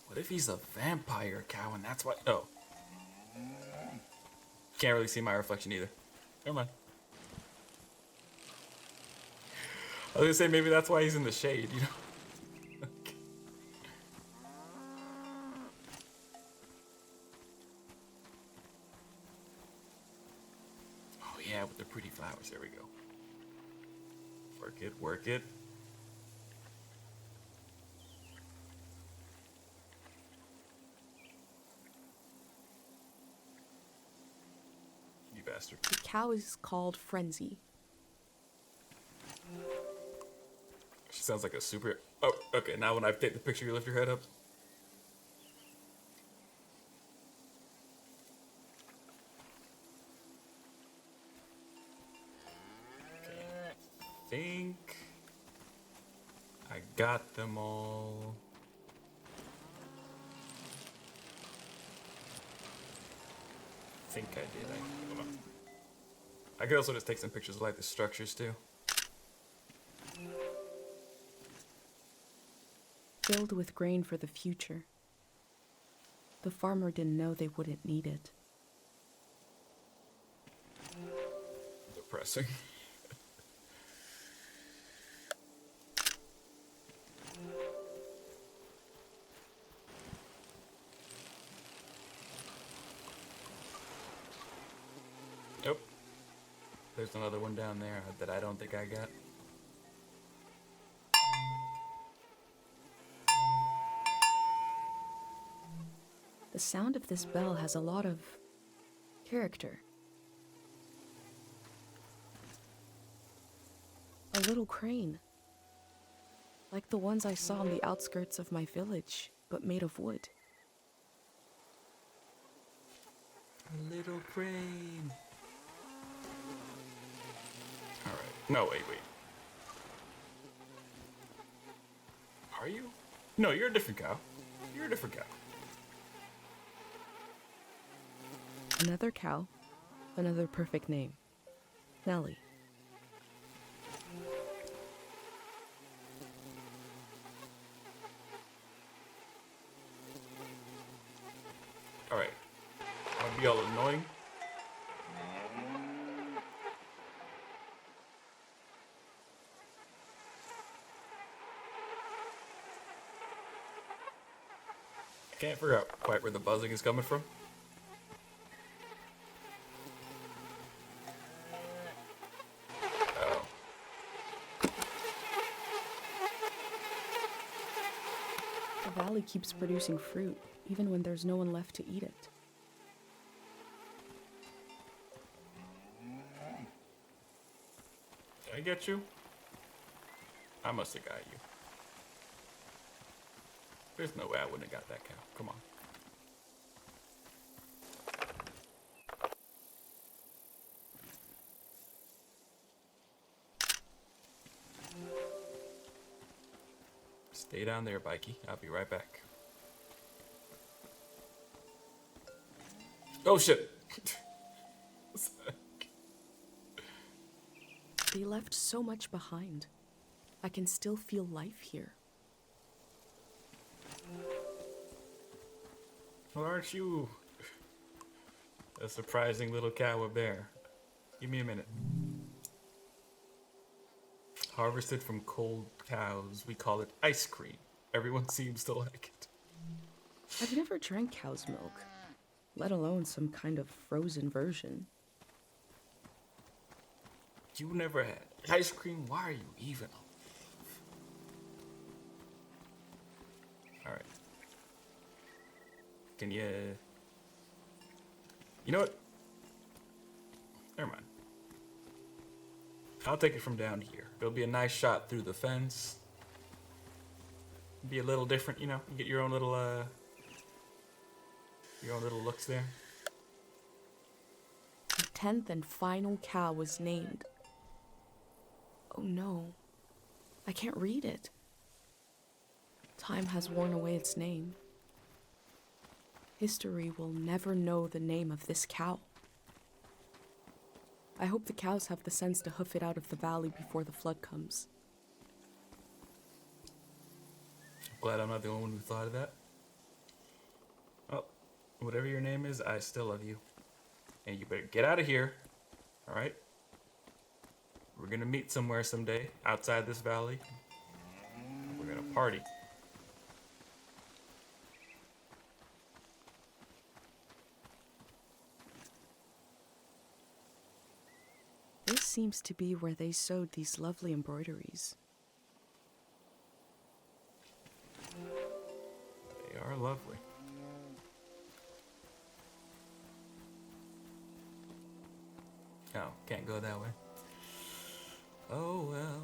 What if he's a vampire cow and that's why? Oh. Can't really see my reflection either. Never mind. I was gonna say maybe that's why he's in the shade, you know? Okay. Oh yeah, with the pretty flowers. There we go. Work it, work it. You bastard. The cow is called Frenzy. She sounds like a super... Oh, okay, now when I take the picture, you lift your head up. Okay. I think... I got them all. I think I did. Hold on. I could also just take some pictures of like the structures too. Filled with grain for the future. The farmer didn't know they wouldn't need it. Depressing. Yep. There's another one down there that I don't think I got. The sound of this bell has a lot of character. A little crane. Like the ones I saw on the outskirts of my village, but made of wood. A little crane. Alright. No, wait. Are you? No, you're a different cow. You're a different cow. Another cow. Another perfect name. Nellie. Alright. I'll be all annoying. Can't figure out quite where the buzzing is coming from. Oh. The valley keeps producing fruit, even when there's no one left to eat it. Did I get you? I must have got you. There's no way I wouldn't have got that cow. Come on. Stay down there, Bikey. I'll be right back. Oh shit! They left so much behind. I can still feel life here. Well, aren't you a surprising little cow of bear? Give me a minute. Harvested from cold cows, we call it ice cream. Everyone seems to like it. I've never drank cow's milk, let alone some kind of frozen version. You never had ice cream? Why are you even alive? Alright. Can you... You know what? Never mind. I'll take it from down here. It'll be a nice shot through the fence. Be a little different, you know? You get your own little looks there. The 10th and final cow was named. Oh no. I can't read it. Time has worn away its name. History will never know the name of this cow. I hope the cows have the sense to hoof it out of the valley before the flood comes. Glad I'm not the only one who thought of that. Well, whatever your name is, I still love you. And you better get out of here. Alright? We're gonna meet somewhere someday, outside this valley. We're gonna party. This seems to be where they sewed these lovely embroideries. They are lovely. Oh, can't go that way. Oh well.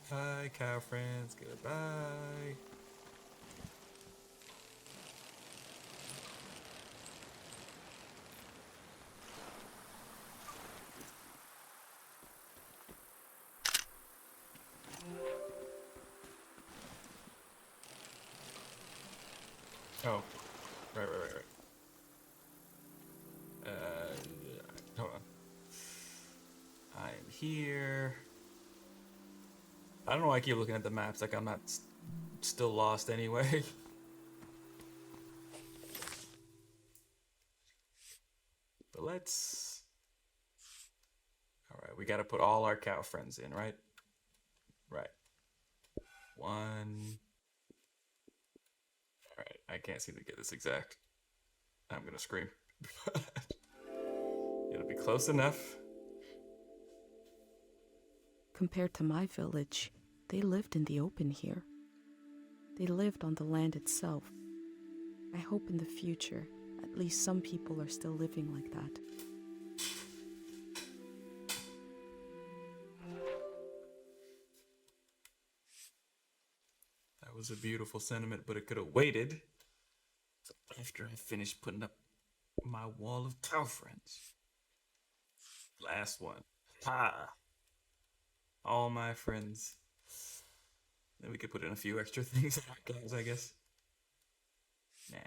Bye, cow friends. Goodbye. Oh, right. Hold on. I am here. I don't know why I keep looking at the maps like I'm not still lost anyway. But let's... Alright, we gotta put all our cow friends in, right? Right. 1... Alright, I can't seem to get this exact. I'm gonna scream. It'll be close enough. Compared to my village, they lived in the open here. They lived on the land itself. I hope in the future, at least some people are still living like that. That was a beautiful sentiment, but it could have waited after I finished putting up my wall of cow friends. Last one. Ha! All my friends. Then we could put in a few extra things, guys, I guess. Nah.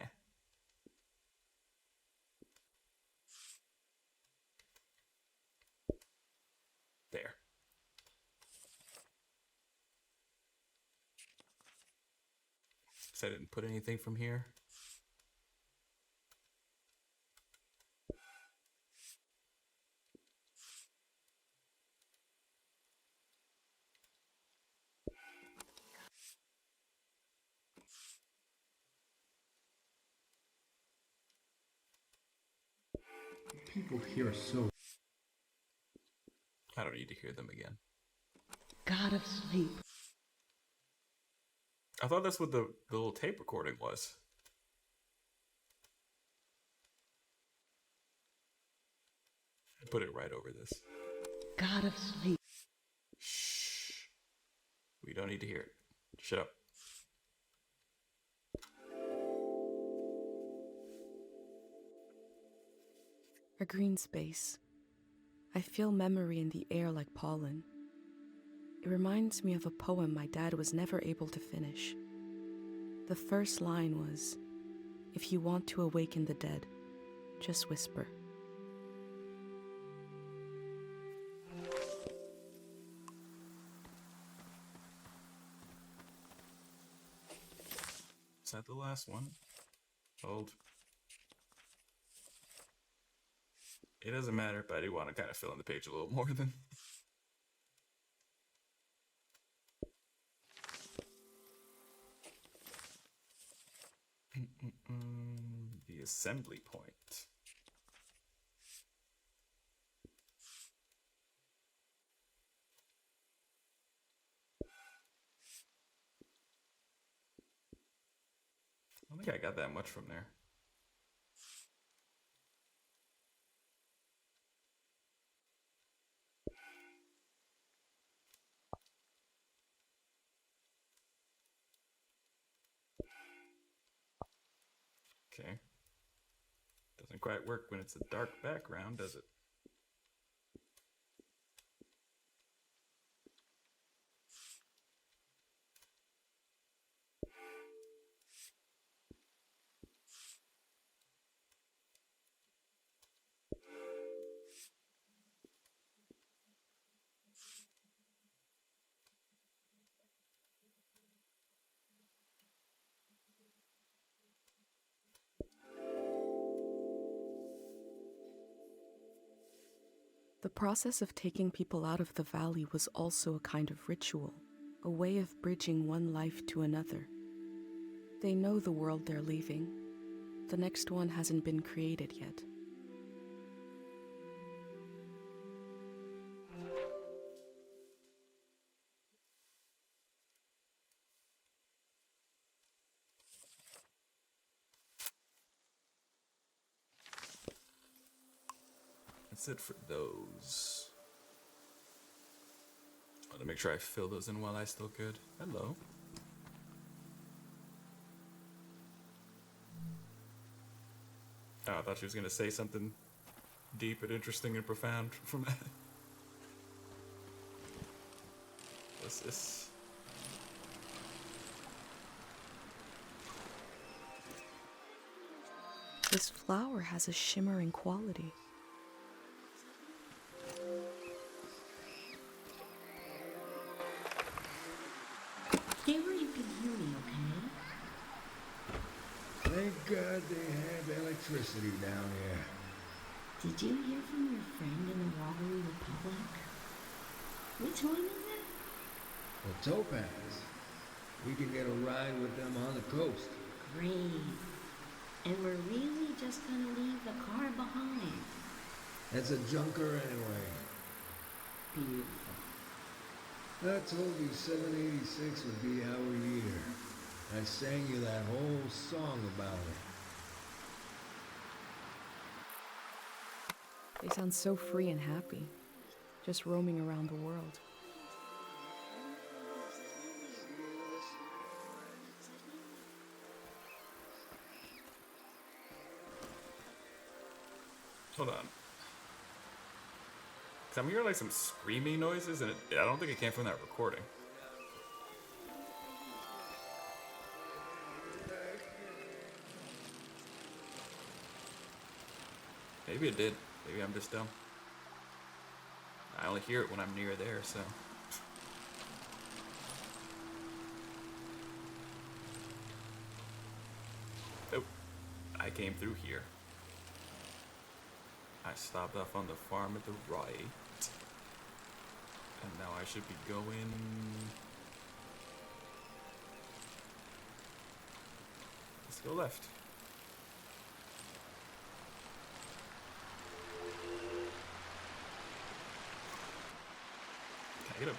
There. So I didn't put anything from here. people here are so. I don't need to hear them again. God of sleep. I thought that's what the little tape recording was. I put it right over this. God of sleep. Shh. We don't need to hear it. Shut up. A green space. I feel memory in the air like pollen. It reminds me of a poem my dad was never able to finish. The first line was, "If you want to awaken the dead, just whisper." Is that the last one? Hold. It doesn't matter, but I do want to kind of fill in the page a little more than. The assembly point. I don't think I got that much from there. Okay. Doesn't quite work when it's a dark background, does it? The process of taking people out of the valley was also a kind of ritual, a way of bridging one life to another. They know the world they're leaving. The next one hasn't been created yet. That's it for those. I want to make sure I fill those in while I still could. Hello. Oh, I thought she was going to say something deep and interesting and profound from that. What's this? This flower has a shimmering quality. Stay where you can hear me, okay? Thank God they have electricity down here. Did you hear from your friend in the Wobbly Republic? Which one is it? Well, Topaz. We can get a ride with them on the coast. Great. And we're really just gonna leave the car behind. It's a junker anyway. Beautiful. I told you 786 would be our year. I sang you that whole song about it. They sound so free and happy, just roaming around the world. Hold on. 'Cause I'm hearing like some screaming noises, and I don't think it came from that recording. Maybe it did. Maybe I'm just dumb. I only hear it when I'm near there, so. Oh, I came through here. I stopped off on the farm at the right. And now I should be going... Let's go left. Get him.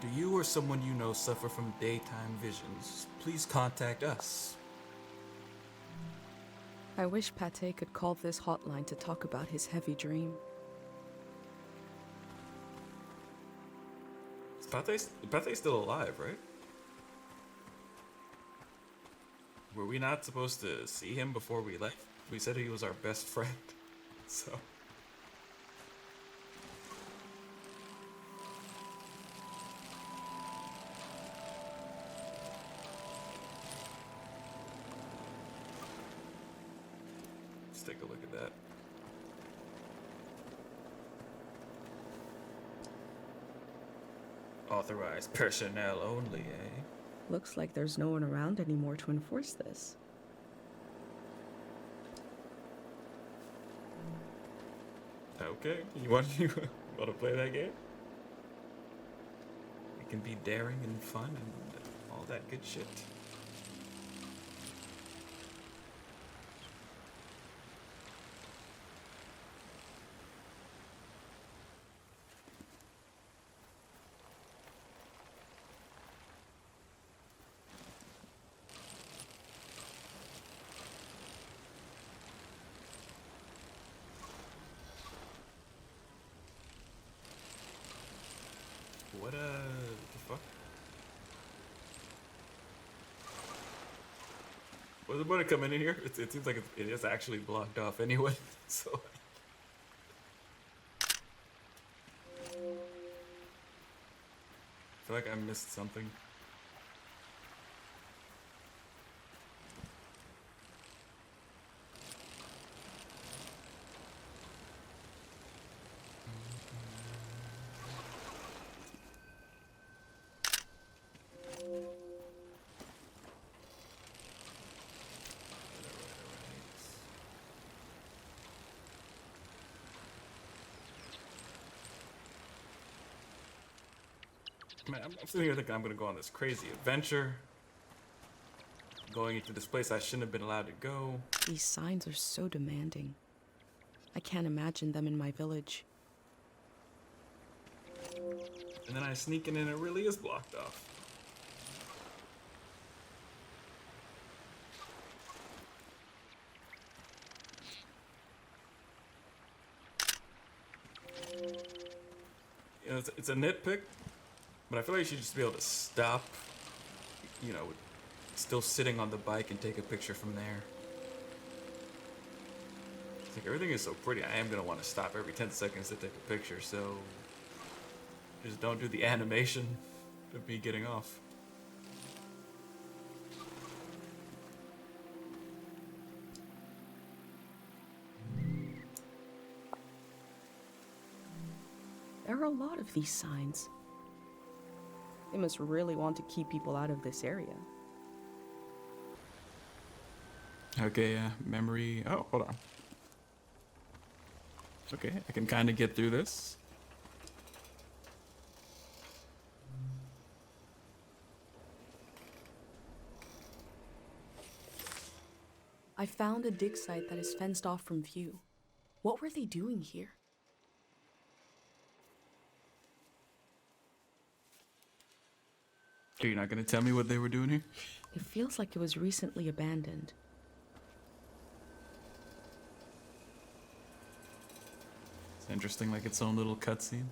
Do you or someone you know suffer from daytime visions? Please contact us. I wish Pate could call this hotline to talk about his heavy dream. Pate's still alive, right? Were we not supposed to see him before we left? We said he was our best friend, so... Let's take a look at that. Authorized personnel only, eh? Looks like there's no one around anymore to enforce this. Okay, you want to play that game? It can be daring and fun and all that good shit. What the fuck? Was the money coming in here? It seems like it is actually blocked off anyway, so... I feel like I missed something. Man, I'm sitting here thinking I'm gonna go on this crazy adventure. Going into this place I shouldn't have been allowed to go. These signs are so demanding. I can't imagine them in my village. And then I sneak in and it really is blocked off. You know, it's a nitpick, but I feel like you should just be able to stop, you know, still sitting on the bike and take a picture from there. It's like everything is so pretty, I am going to want to stop every 10 seconds to take a picture, so just don't do the animation of me getting off. There are a lot of these signs. They must really want to keep people out of this area. Okay, memory. Oh, hold on. Okay, I can kind of get through this. I found a dig site that is fenced off from view. What were they doing here? You're not gonna tell me what they were doing here? It feels like it was recently abandoned. It's interesting, like its own little cutscene.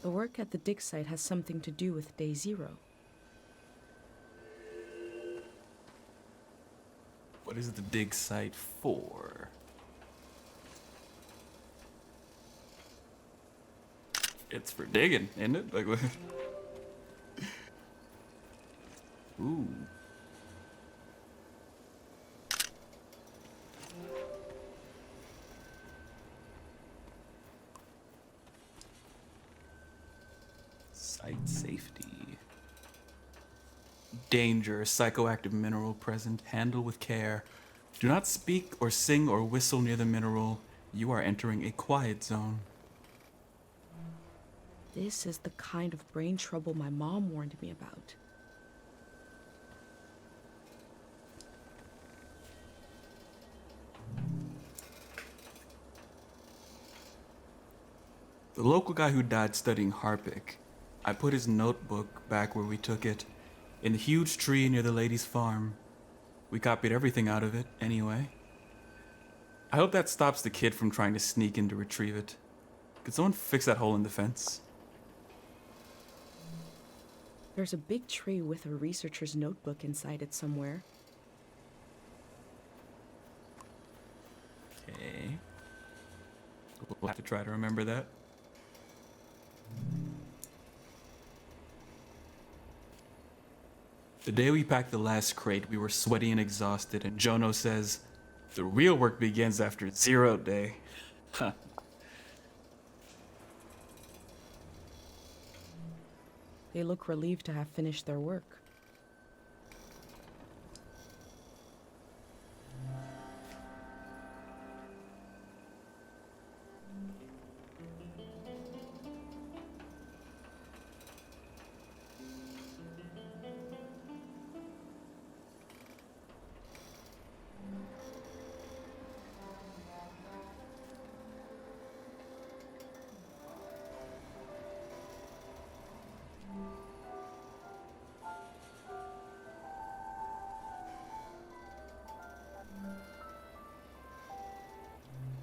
The work at the dig site has something to do with Day Zero. What is the dig site for? It's for digging, isn't it? Like, what? Ooh. safety. Danger, psychoactive mineral present. Handle with care. Do not speak or sing or whistle near the mineral. You are entering a quiet zone. This is the kind of brain trouble my mom warned me about. The local guy who died studying Harpic, I put his notebook back where we took it, in the huge tree near the lady's farm. We copied everything out of it, anyway. I hope that stops the kid from trying to sneak in to retrieve it. Could someone fix that hole in the fence? There's a big tree with a researcher's notebook inside it somewhere. Okay. We'll have to try to remember that. The day we packed the last crate, we were sweaty and exhausted, and Jono says, the real work begins after 0 day. Huh. They look relieved to have finished their work.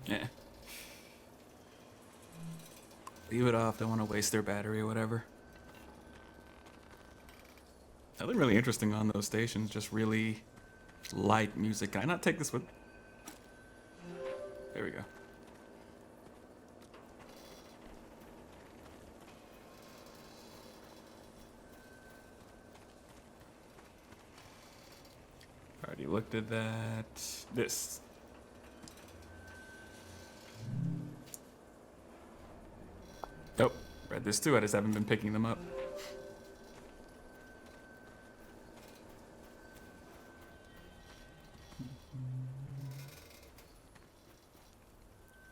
Yeah. Leave it off, don't want to waste their battery or whatever. Nothing really interesting on those stations, just really light music. Can I not take this with... There we go. Already looked at that. This. Nope, read this too, I just haven't been picking them up.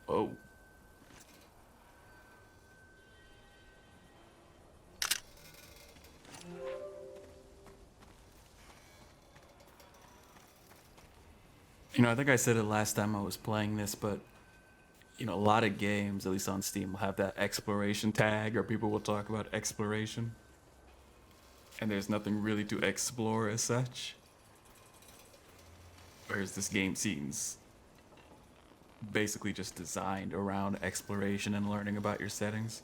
Oh. You know, I think I said it last time I was playing this, but you know, a lot of games, at least on Steam, will have that exploration tag, or people will talk about exploration. And there's nothing really to explore as such. Whereas this game seems basically just designed around exploration and learning about your settings.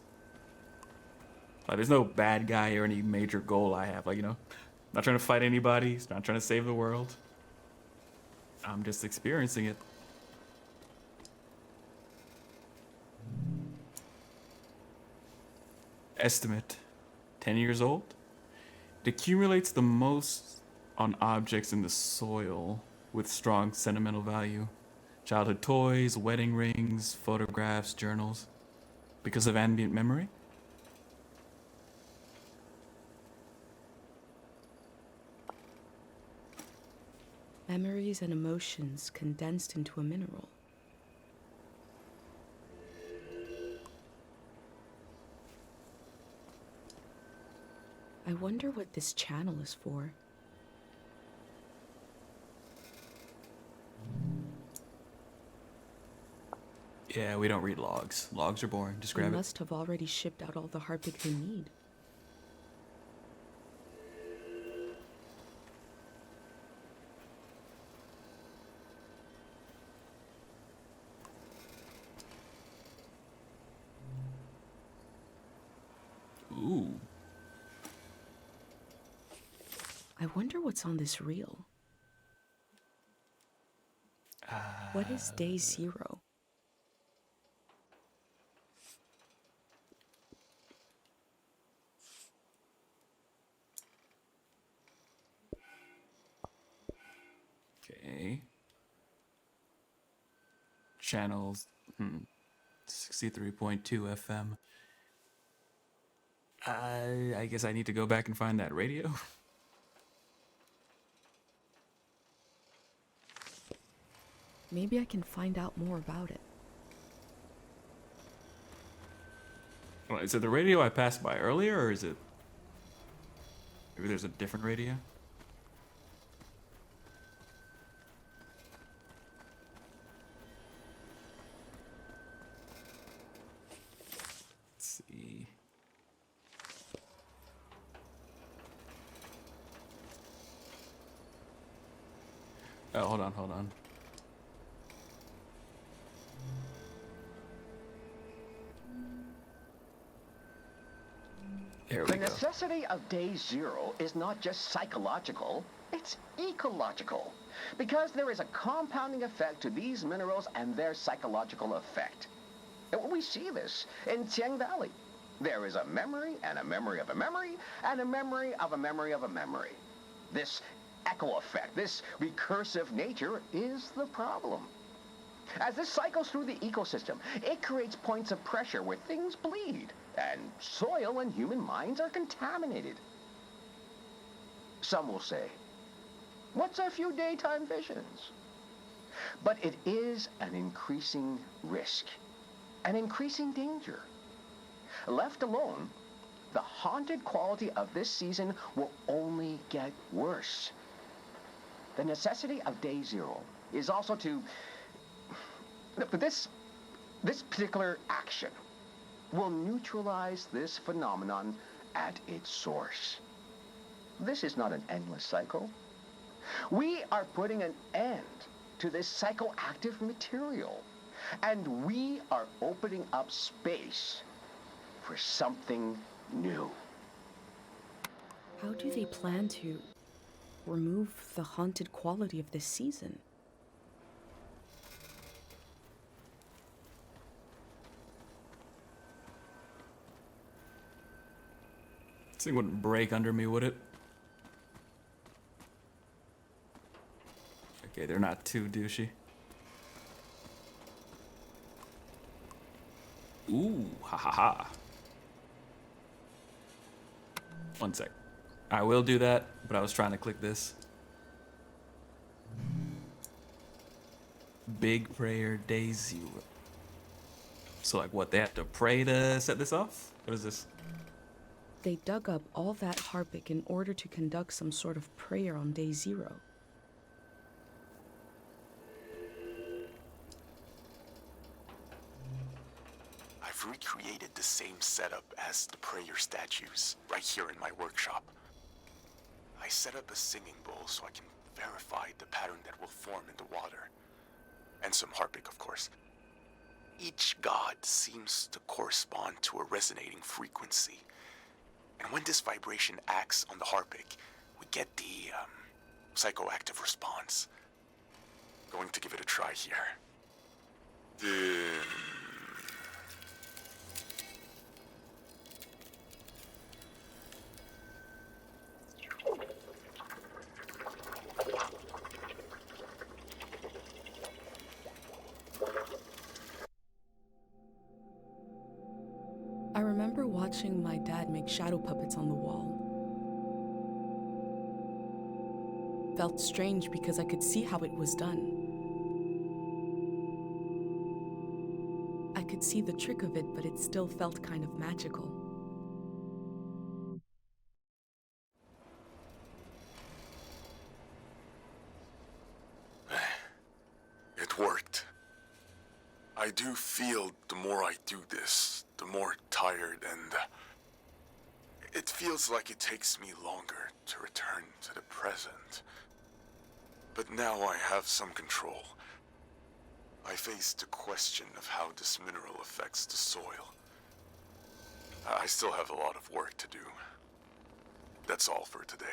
Like, there's no bad guy or any major goal I have. Like, you know, not trying to fight anybody, not trying to save the world. I'm just experiencing it. Estimate, 10 years old. It accumulates the most on objects in the soil with strong sentimental value. Childhood toys, wedding rings, photographs, journals. Because of ambient memory? Memories and emotions condensed into a mineral. I wonder what this channel is for. Yeah, we don't read logs. Logs are boring. Just grab They it. must have already shipped out all the Harpic they need. Ooh. I wonder what's on this reel. What is day 0? Okay. Channels 63.2 FM. I guess I need to go back and find that radio. Maybe I can find out more about it. Well, is it the radio I passed by earlier, or is it... Maybe there's a different radio? Let's see. Oh, hold on. There we The go. necessity of day zero is not just psychological, it's ecological. Because there is a compounding effect to these minerals and their psychological effect. And we see this in Tiang Valley. There is a memory and a memory of a memory and a memory of a memory of a memory. This echo effect, this recursive nature is the problem. As this cycles through the ecosystem, it creates points of pressure where things bleed, and soil and human minds are contaminated. Some will say, what's a few daytime visions? But it is an increasing risk, an increasing danger. Left alone, the haunted quality of this season will only get worse. The necessity of day zero is also to... This particular action will neutralize this phenomenon at its source. This is not an endless cycle. We are putting an end to this psychoactive material, and we are opening up space for something new. How do they plan to remove the haunted quality of this season? This thing wouldn't break under me, would it? Okay, they're not too douchey. Ooh, ha ha ha. One sec. I will do that, but I was trying to click this. Big prayer day zero. So like what, they have to pray to set this off? What is this? They dug up all that Harpic in order to conduct some sort of prayer on day zero. I've recreated the same setup as the prayer statues right here in my workshop. I set up a singing bowl so I can verify the pattern that will form in the water. And some Harpic, of course. Each god seems to correspond to a resonating frequency. And when this vibration acts on the Harpic, we get the psychoactive response. Going to give it a try here. I remember watching my dad make shadow puppets on the wall. Felt strange because I could see how it was done. I could see the trick of it, but it still felt kind of magical. It worked. I do feel the more I do this, the more tired, and it feels like it takes me longer to return to the present. But now I have some control. I face the question of how this mineral affects the soil. I still have a lot of work to do. That's all for today.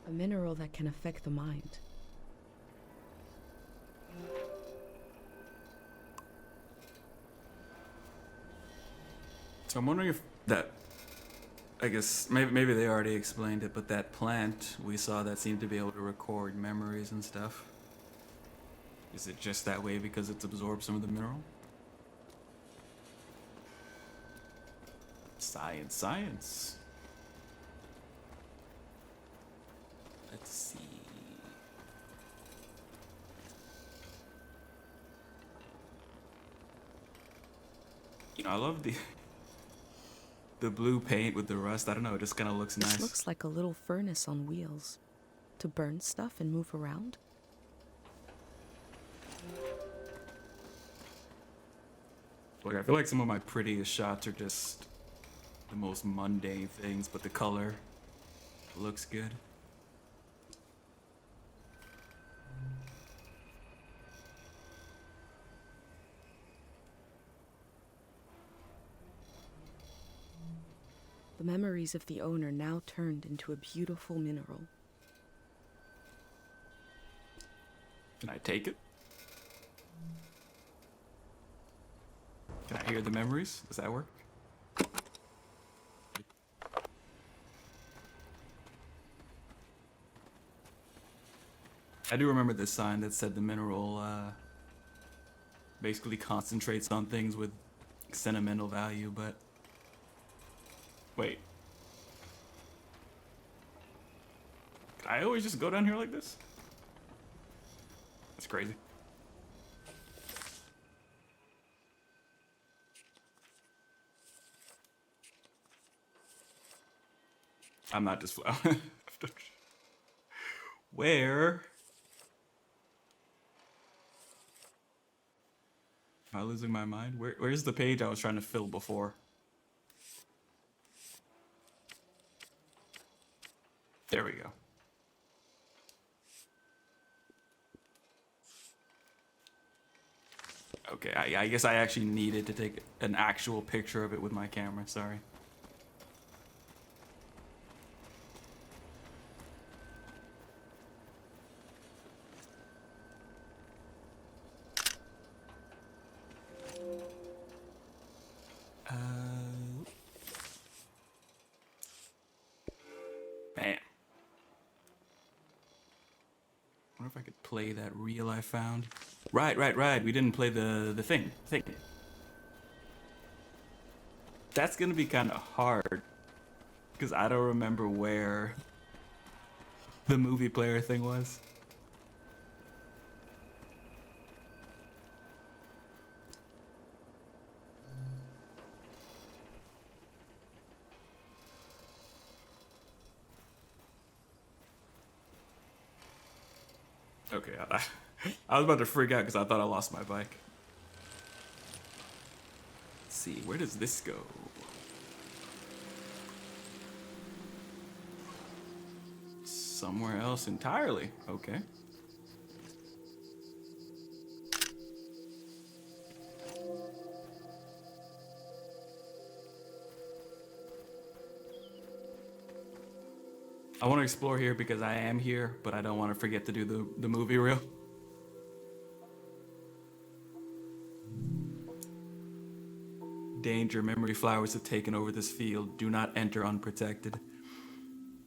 A mineral that can affect the mind. So I'm wondering if that, I guess, maybe they already explained it, but that plant we saw that seemed to be able to record memories and stuff. Is it just that way because it's absorbed some of the mineral? Science, science. Let's see. You know, I love the blue paint with the rust. I don't know, it just kind of looks This nice. looks like a little furnace on wheels. To burn stuff and move around. Like, I feel like some of my prettiest shots are just the most mundane things, but the color looks good. The memories of the owner now turned into a beautiful mineral. Can I take it? Can I hear the memories? Does that work? I do remember this sign that said the mineral basically concentrates on things with sentimental value, but wait. Can I always just go down here like this? That's crazy. I'm not just Where? Am I losing my mind? Where's the page I was trying to fill before? There we go. Okay, I guess I actually needed to take an actual picture of it with my camera, sorry. Man. I wonder if I could play that reel I found. Right. We didn't play the thing. That's gonna be kind of hard because I don't remember where the movie player thing was. Okay, I was about to freak out because I thought I lost my bike. Let's see, where does this go? Somewhere else entirely. Okay. I want to explore here because I am here, but I don't want to forget to do the movie reel. Danger, memory flowers have taken over this field. Do not enter unprotected.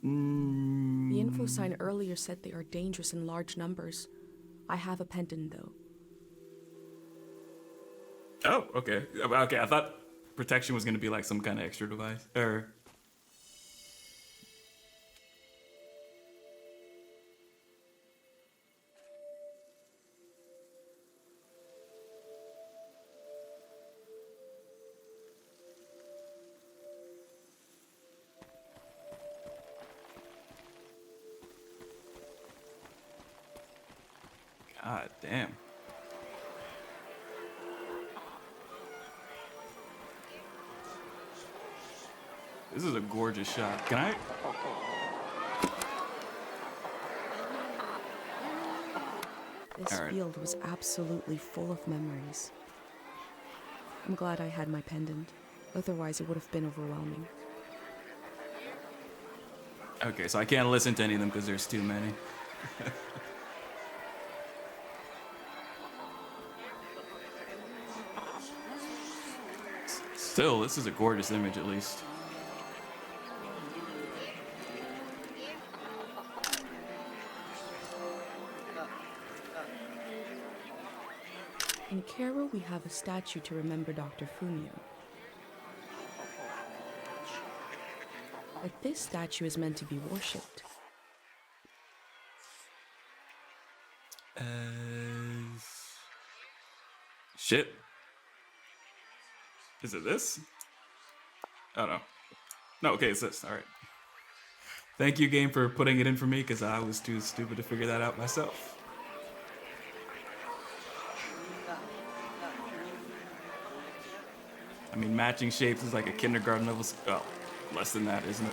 The info sign earlier said they are dangerous in large numbers. I have a pendant though. Oh, okay. Okay, I thought protection was going to be like some kind of extra device. God damn. This is a gorgeous shot. Can I? This field was absolutely full of memories. I'm glad I had my pendant. Otherwise, it would have been overwhelming. Okay, so I can't listen to any of them because there's too many. Still, this is a gorgeous image at least. In Cairo, we have a statue to remember Dr. Fumio. But this statue is meant to be worshipped. Shit. Is it this? Oh no. No, okay, it's this. Alright. Thank you, game, for putting it in for me, because I was too stupid to figure that out myself. I mean, matching shapes is like a kindergarten level. Oh, less than that, isn't it?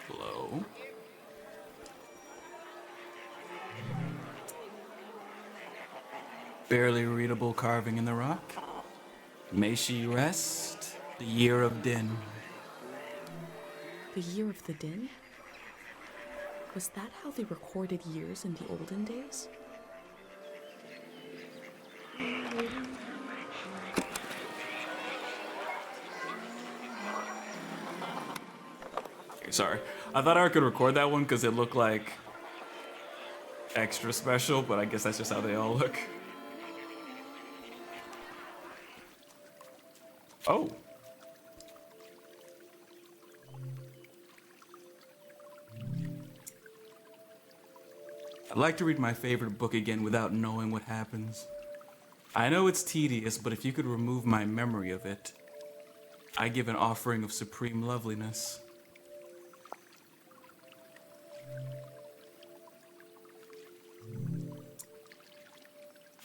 Hello? Barely readable carving in the rock. May she rest, the year of Din. The year of the Din? Was that how they recorded years in the olden days? Sorry. I thought I could record that one because it looked like extra special, but I guess that's just how they all look. Oh. I'd like to read my favorite book again without knowing what happens. I know it's tedious, but if you could remove my memory of it, I give an offering of supreme loveliness.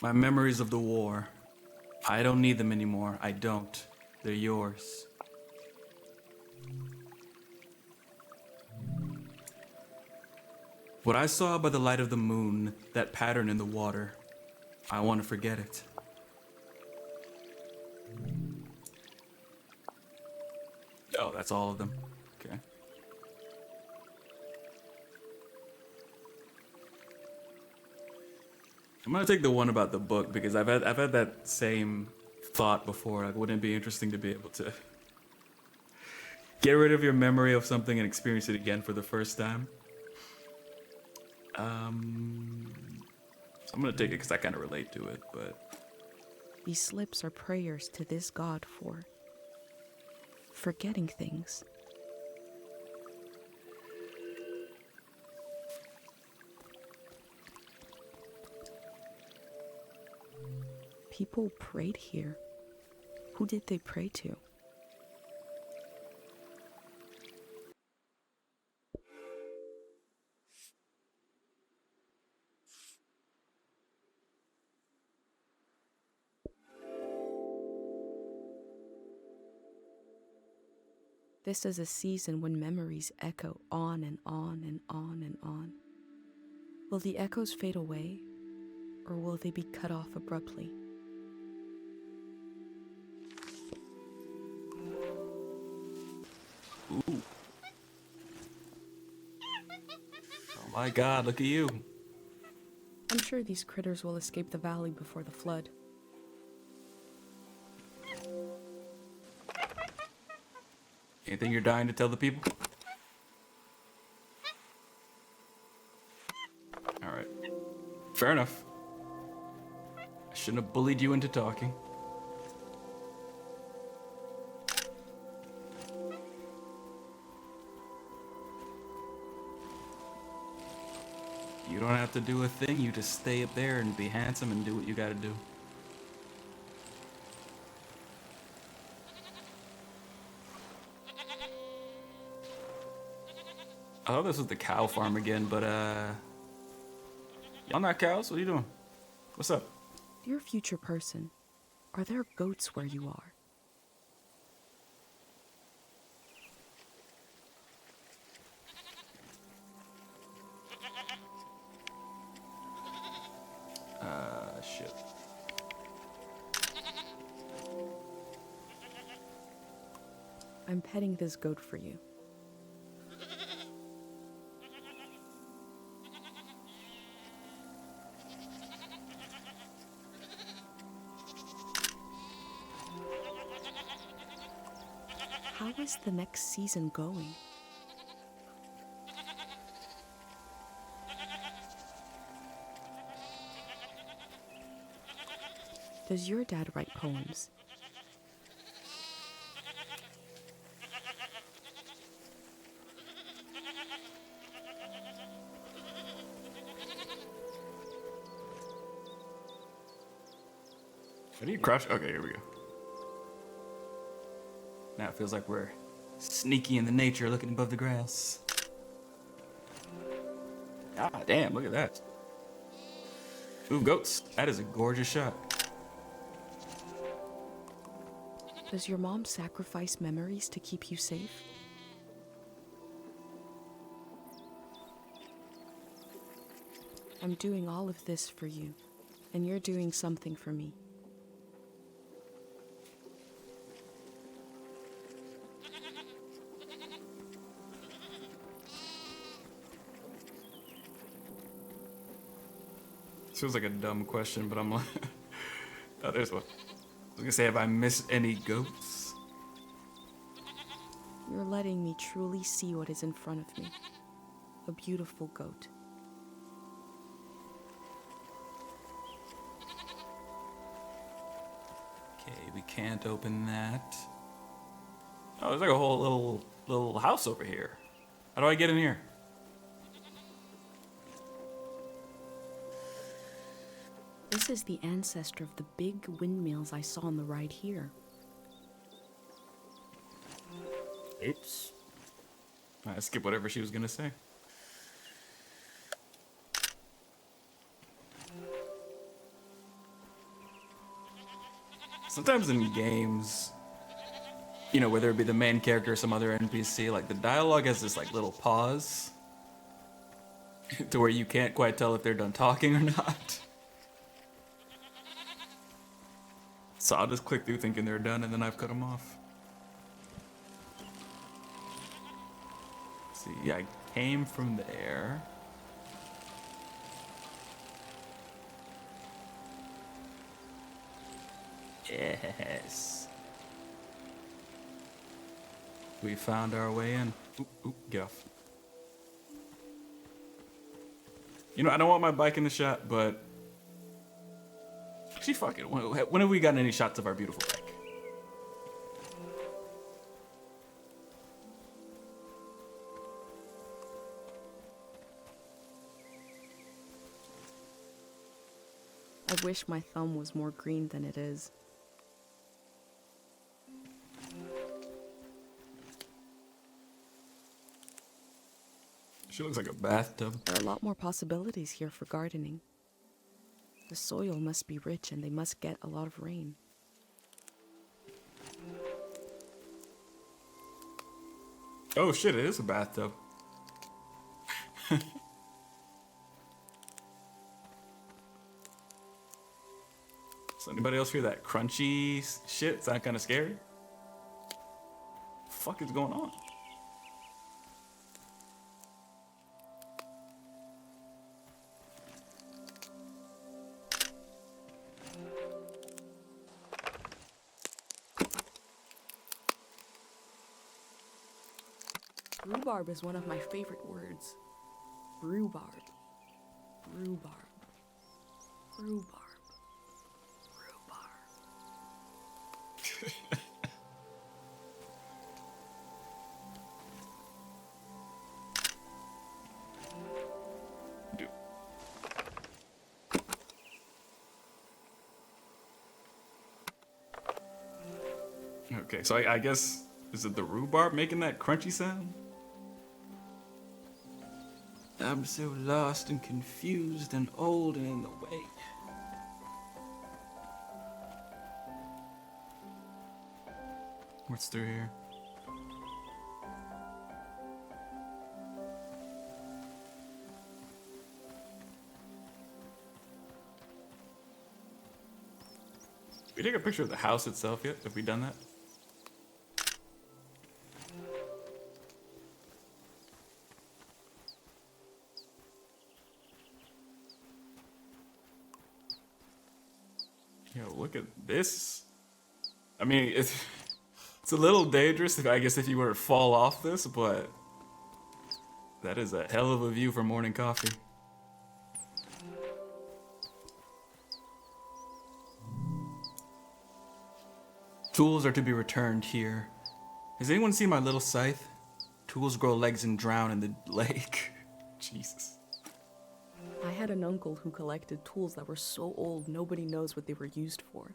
My memories of the war. I don't need them anymore. I don't. They're yours. What I saw by the light of the moon, that pattern in the water, I want to forget it. Oh, that's all of them. Okay. I'm gonna take the one about the book because I've had that same thought before. Like, wouldn't it be interesting to be able to get rid of your memory of something and experience it again for the first time? So I'm gonna take it because I kind of relate to it, but These slips are prayers to this god for forgetting things. People prayed here. Who did they pray to? This is a season when memories echo on and on and on and on. Will the echoes fade away, or will they be cut off abruptly? ooh. Oh my god, look at you. I'm sure these critters will escape the valley before the flood. Anything you're dying to tell the people? Alright. Fair enough. I shouldn't have bullied you into talking. You don't have to do a thing, you just stay up there and be handsome and do what you gotta do. I thought this was the cow farm again, but y'all not cows? What are you doing? What's up? Dear future person, are there goats where you are? Shit. I'm petting this goat for you. How is the next season going? Does your dad write poems? How do you crouch? Okay, here we go. Now it feels like we're sneaky in the nature, looking above the grass. God damn, look at that. Ooh, goats. That is a gorgeous shot. Does your mom sacrifice memories to keep you safe? I'm doing all of this for you, and you're doing something for me. Feels like a dumb question, but I'm like, oh, there's one. I was gonna say, have I missed any goats? You're letting me truly see what is in front of me. A beautiful goat. Okay, we can't open that. Oh, there's like a whole little house over here. How do I get in here? This is the ancestor of the big windmills I saw on the ride here. Oops. I skip whatever she was gonna say. Sometimes in games, you know, whether it be the main character or some other NPC, like the dialogue has this like little pause to where you can't quite tell if they're done talking or not. So I'll just click through thinking they're done and then I've cut them off. Let's see, I came from there. Yes. We found our way in. Oop, get off. You know, I don't want my bike in the shot, but actually, fuck it. When have we gotten any shots of our beautiful bike? I wish my thumb was more green than it is. She looks like a bathtub. There are a lot more possibilities here for gardening. The soil must be rich and they must get a lot of rain. Oh shit, it is a bathtub. Does anybody else hear that crunchy shit? Sound kind of scary? What the fuck is going on? Rhubarb is one of my favorite words. Rhubarb. Rhubarb. Rhubarb. Okay, so I guess, is it the rhubarb making that crunchy sound? I'm so lost and confused and old and in the way. What's through here? Did we take a picture of the house itself yet? Have we done that? Yo, look at this. I mean, it's a little dangerous, I guess, if you were to fall off this, but that is a hell of a view for morning coffee. Tools are to be returned here. Has anyone seen my little scythe? Tools grow legs and drown in the lake. Jesus. I had an uncle who collected tools that were so old nobody knows what they were used for.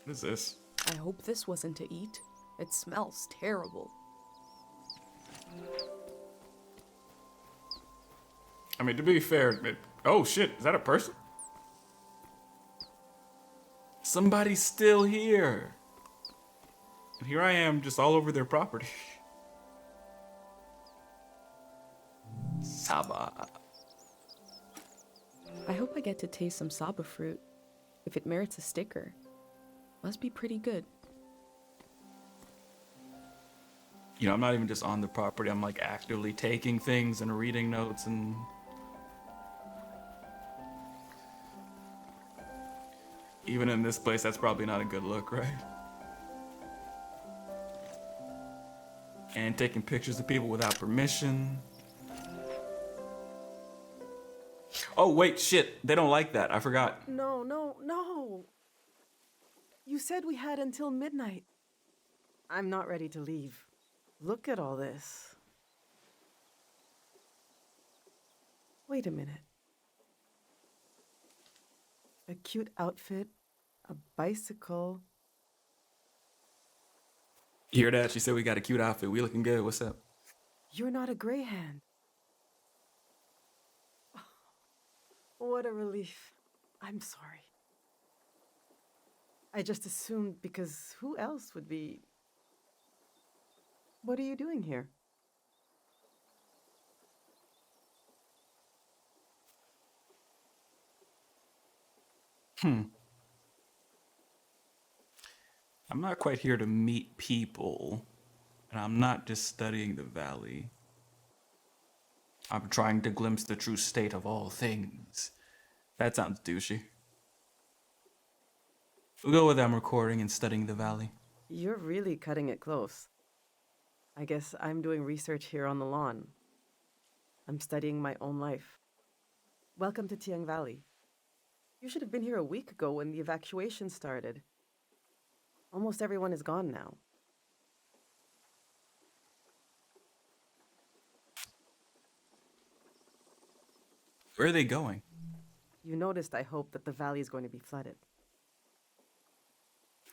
What is this? I hope this wasn't to eat. It smells terrible. I mean, to be fair, oh shit, is that a person? Somebody's still here. And here I am, just all over their property. Saba. I hope I get to taste some Saba fruit. If it merits a sticker. Must be pretty good. You know, I'm not even just on the property, I'm like actively taking things and reading notes and... Even in this place, that's probably not a good look, right? And taking pictures of people without permission. Oh, wait, shit. They don't like that. I forgot. No, no, no. You said we had until midnight. I'm not ready to leave. Look at all this. Wait a minute. A cute outfit, a bicycle. You hear that? She said we got a cute outfit. We looking good. What's up? You're not a Greyhand. What a relief. I'm sorry. I just assumed because who else would be... What are you doing here? I'm not quite here to meet people, and I'm not just studying the valley. I'm trying to glimpse the true state of all things. That sounds douchey. We'll go with I'm recording and studying the valley. You're really cutting it close. I guess I'm doing research here on the lawn. I'm studying my own life. Welcome to Tiang Valley. You should have been here a week ago when the evacuation started. Almost everyone is gone now. Where are they going? You noticed, I hope, that the valley is going to be flooded.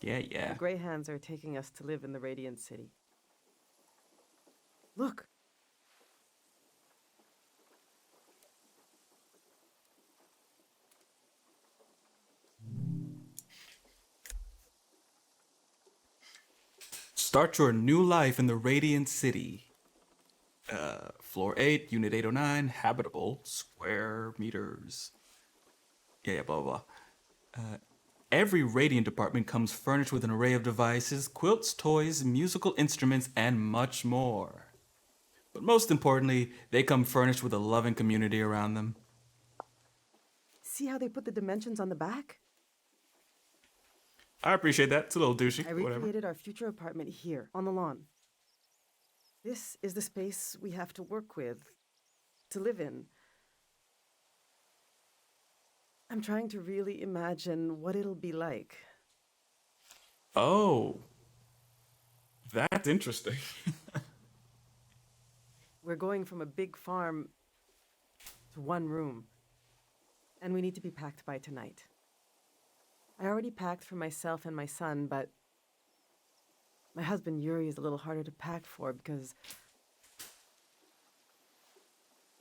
Yeah. The Greyhands are taking us to live in the Radiant City. Look! Start your new life in the Radiant City. Floor 8, Unit 809, habitable, square meters. Yeah, blah, blah, blah. Every Radiant apartment comes furnished with an array of devices, quilts, toys, musical instruments, and much more. But most importantly, they come furnished with a loving community around them. See how they put the dimensions on the back? I appreciate that. It's a little douchey. I Whatever. recreated our future apartment here, on the lawn. This is the space we have to work with, to live in. I'm trying to really imagine what it'll be like. Oh. That's interesting. We're going from a big farm to one room. And we need to be packed by tonight. I already packed for myself and my son, but my husband Yuri is a little harder to pack for because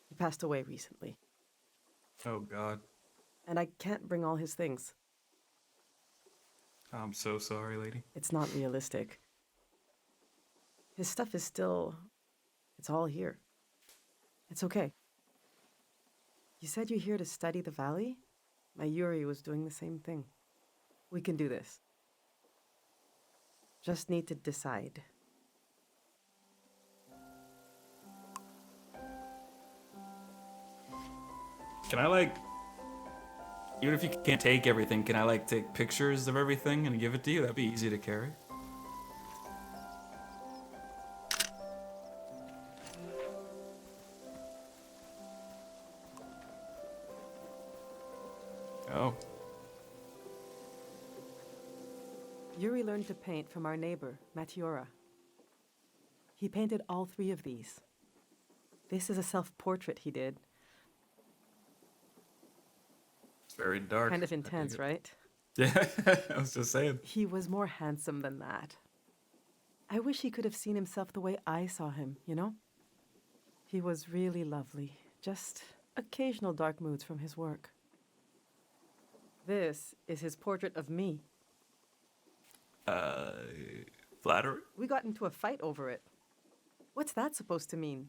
he passed away recently. Oh, God. And I can't bring all his things. I'm so sorry, lady. It's not realistic. His stuff is still... It's all here. It's okay. You said you're here to study the valley? My Yuri was doing the same thing. We can do this. Just need to decide. Can I, like... Even if you can't take everything, can I, like, take pictures of everything and give it to you? That'd be easy to carry. Oh. Yuri learned to paint from our neighbor, Matiora. He painted all 3 of these. This is a self-portrait he did. It's very dark. Kind of intense, right? Yeah, I was just saying. He was more handsome than that. I wish he could have seen himself the way I saw him, you know? He was really lovely. Just occasional dark moods from his work. This is his portrait of me. Flattery? We got into a fight over it. What's that supposed to mean?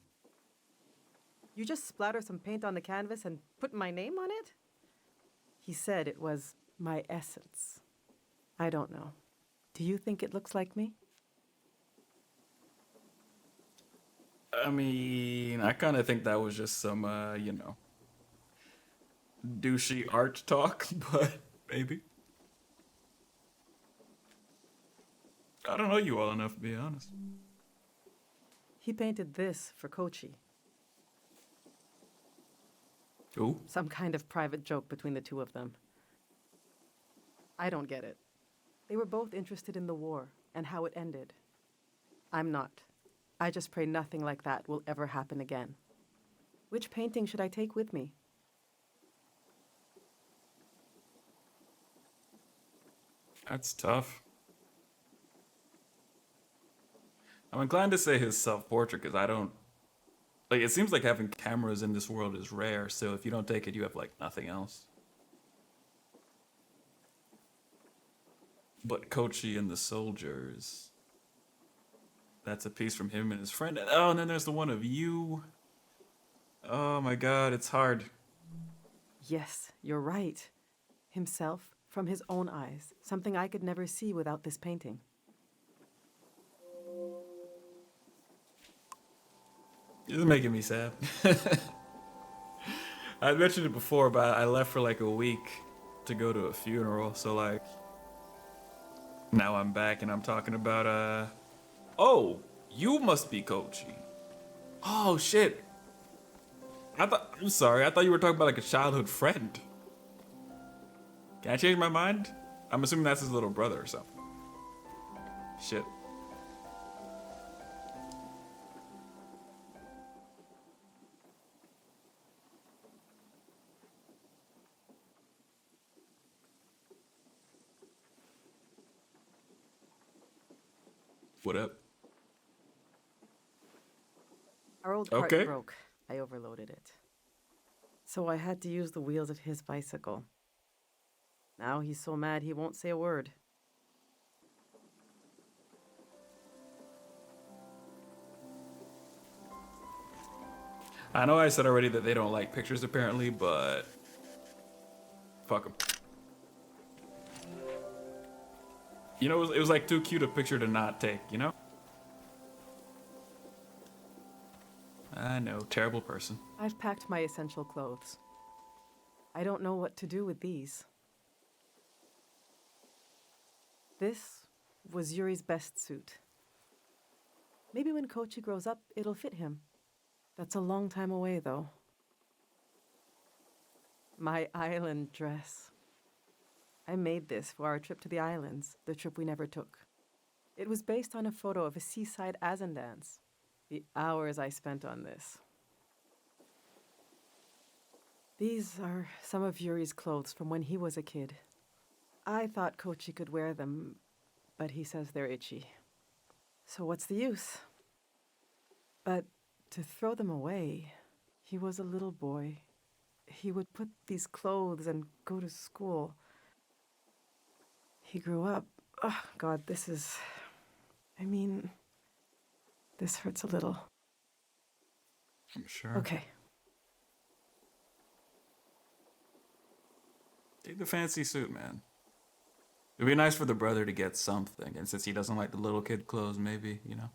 You just splatter some paint on the canvas and put my name on it? He said it was my essence. I don't know. Do you think it looks like me? I mean, I kind of think that was just some, you know, douchey art talk, but maybe. I don't know you well enough, to be honest. He painted this for Kochi. Ooh. Some kind of private joke between the 2 of them. I don't get it. They were both interested in the war and how it ended. I'm not. I just pray nothing like that will ever happen again. Which painting should I take with me? That's tough. I'm inclined to say his self-portrait because I don't... Like, it seems like having cameras in this world is rare, so if you don't take it, you have, like, nothing else. But Kochi and the soldiers... That's a piece from him and his friend. Oh, and then there's the one of you. Oh my god, it's hard. Yes, you're right. Himself from his own eyes. Something I could never see without this painting. This is making me sad. I mentioned it before, but I left for like a week to go to a funeral. So like, now I'm back and I'm talking about, oh, you must be Kochi. Oh shit. I'm sorry, I thought you were talking about like a childhood friend. Can I change my mind? I'm assuming that's his little brother or something. Shit. What up? Our old cart broke. I overloaded it. So I had to use the wheels of his bicycle. Now he's so mad he won't say a word. I know I said already that they don't like pictures apparently, but fuck them. You know, it was like too cute a picture to not take, you know? I know, terrible person. I've packed my essential clothes. I don't know what to do with these. This was Yuri's best suit. Maybe when Kochi grows up, it'll fit him. That's a long time away, though. My island dress. I made this for our trip to the islands, the trip we never took. It was based on a photo of a seaside Azan dance. The hours I spent on this. These are some of Yuri's clothes from when he was a kid. I thought Kochi could wear them, but he says they're itchy. So what's the use? But to throw them away, he was a little boy. He would put these clothes and go to school. He grew up. Oh, God, this hurts a little. I'm sure. Okay. Take the fancy suit, man. It'd be nice for the brother to get something, and since he doesn't like the little kid clothes, maybe, you know?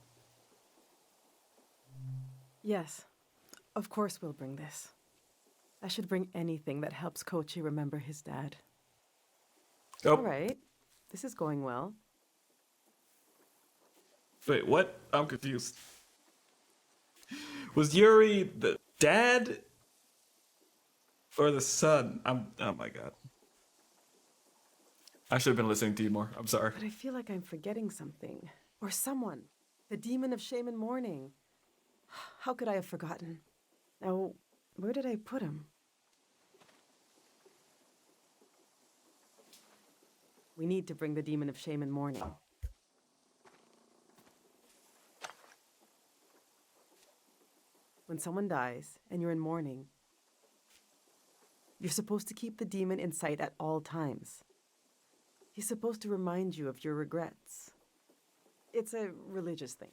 Yes, of course we'll bring this. I should bring anything that helps Kochi remember his dad. Oh. All right, this is going well. Wait, what? I'm confused. Was Yuri the dad or the son? Oh my god. I should have been listening to you more. I'm sorry. But I feel like I'm forgetting something. Or someone. The demon of shame and mourning. How could I have forgotten? Now, where did I put him? We need to bring the demon of shame and mourning. When someone dies and you're in mourning, you're supposed to keep the demon in sight at all times. He's supposed to remind you of your regrets. It's a religious thing.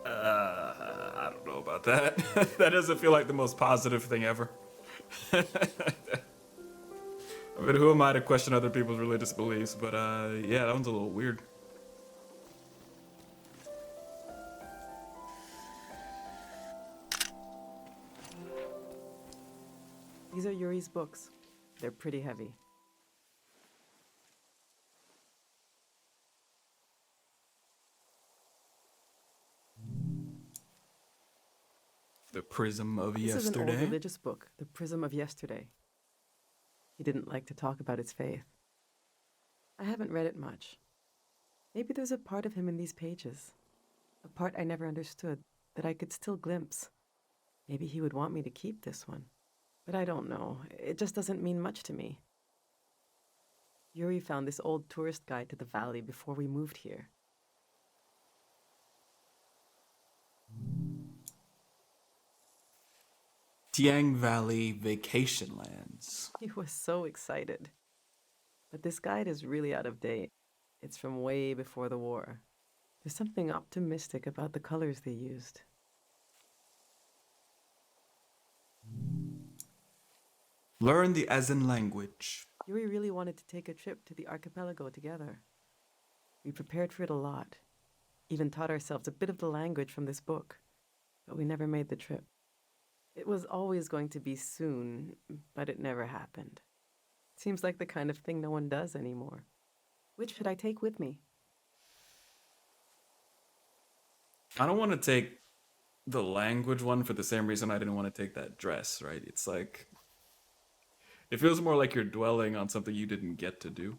I don't know about that. That doesn't feel like the most positive thing ever. I mean, who am I to question other people's religious beliefs? But yeah, that one's a little weird. These are Yuri's books. They're pretty heavy. The Prism of This is an Yesterday. old religious book, The Prism of Yesterday. He didn't like to talk about his faith. I haven't read it much. Maybe there's a part of him in these pages. A part I never understood, that I could still glimpse. Maybe he would want me to keep this one. But I don't know. It just doesn't mean much to me. Yuri found this old tourist guide to the valley before we moved here. Tiang Valley Vacation Lands. He was so excited. But this guide is really out of date. It's from way before the war. There's something optimistic about the colors they used. Learn the Azan language. Yuri really wanted to take a trip to the archipelago together. We prepared for it a lot. Even taught ourselves a bit of the language from this book. But we never made the trip. It was always going to be soon, but it never happened. Seems like the kind of thing no one does anymore. Which should I take with me? I don't want to take the language one for the same reason I didn't want to take that dress, right? It's like, it feels more like you're dwelling on something you didn't get to do.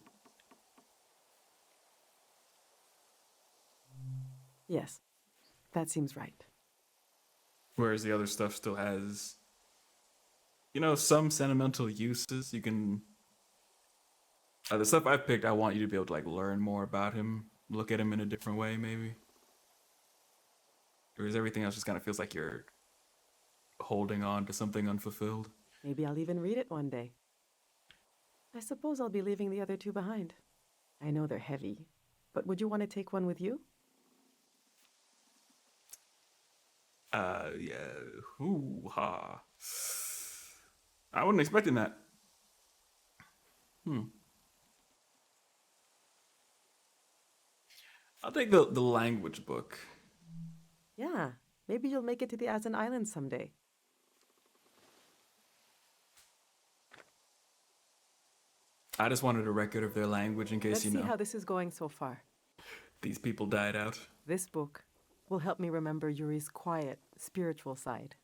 Yes, that seems right. Whereas the other stuff still has, you know, some sentimental uses. You can, the stuff I've picked, I want you to be able to like learn more about him, look at him in a different way, maybe. Whereas everything else just kind of feels like you're holding on to something unfulfilled. Maybe I'll even read it one day. I suppose I'll be leaving the other two behind. I know they're heavy, but would you want to take one with you? Yeah, hoo-ha. I wasn't expecting that. I'll take the language book. Yeah, maybe you'll make it to the Azan Islands someday. I just wanted a record of their language in case, Let's you know, see how this is going so far. these people died out. This book will help me remember Yuri's quiet, spiritual side.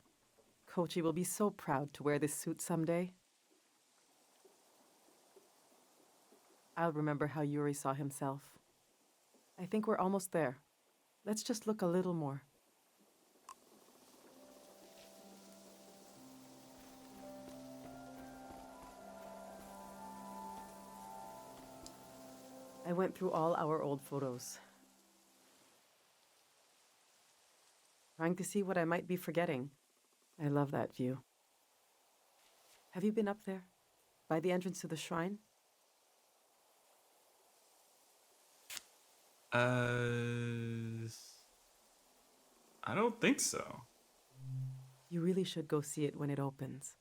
Kochi will be so proud to wear this suit someday. I'll remember how Yuri saw himself. I think we're almost there. Let's just look a little more. I went through all our old photos, trying to see what I might be forgetting. I love that view. Have you been up there, by the entrance to the shrine? I don't think so. You really should go see it when it opens.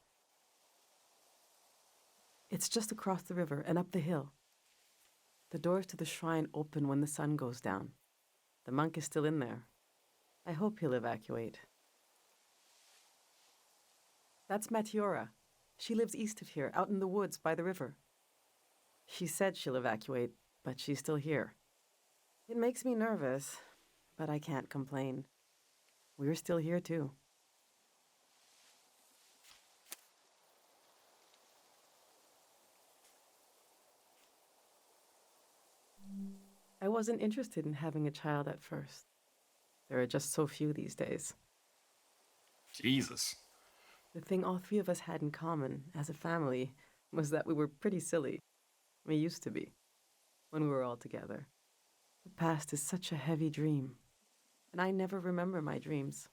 It's just across the river and up the hill. The doors to the shrine open when the sun goes down. The monk is still in there. I hope he'll evacuate. That's Matiora. She lives east of here, out in the woods by the river. She said she'll evacuate, but she's still here. It makes me nervous, but I can't complain. We're still here too. wasn't interested in having a child at first. There are just so few these days. Jesus. The thing all three of us had in common as a family was that we were pretty silly. We used to be, when we were all together. The past is such a heavy dream, and I never remember my dreams.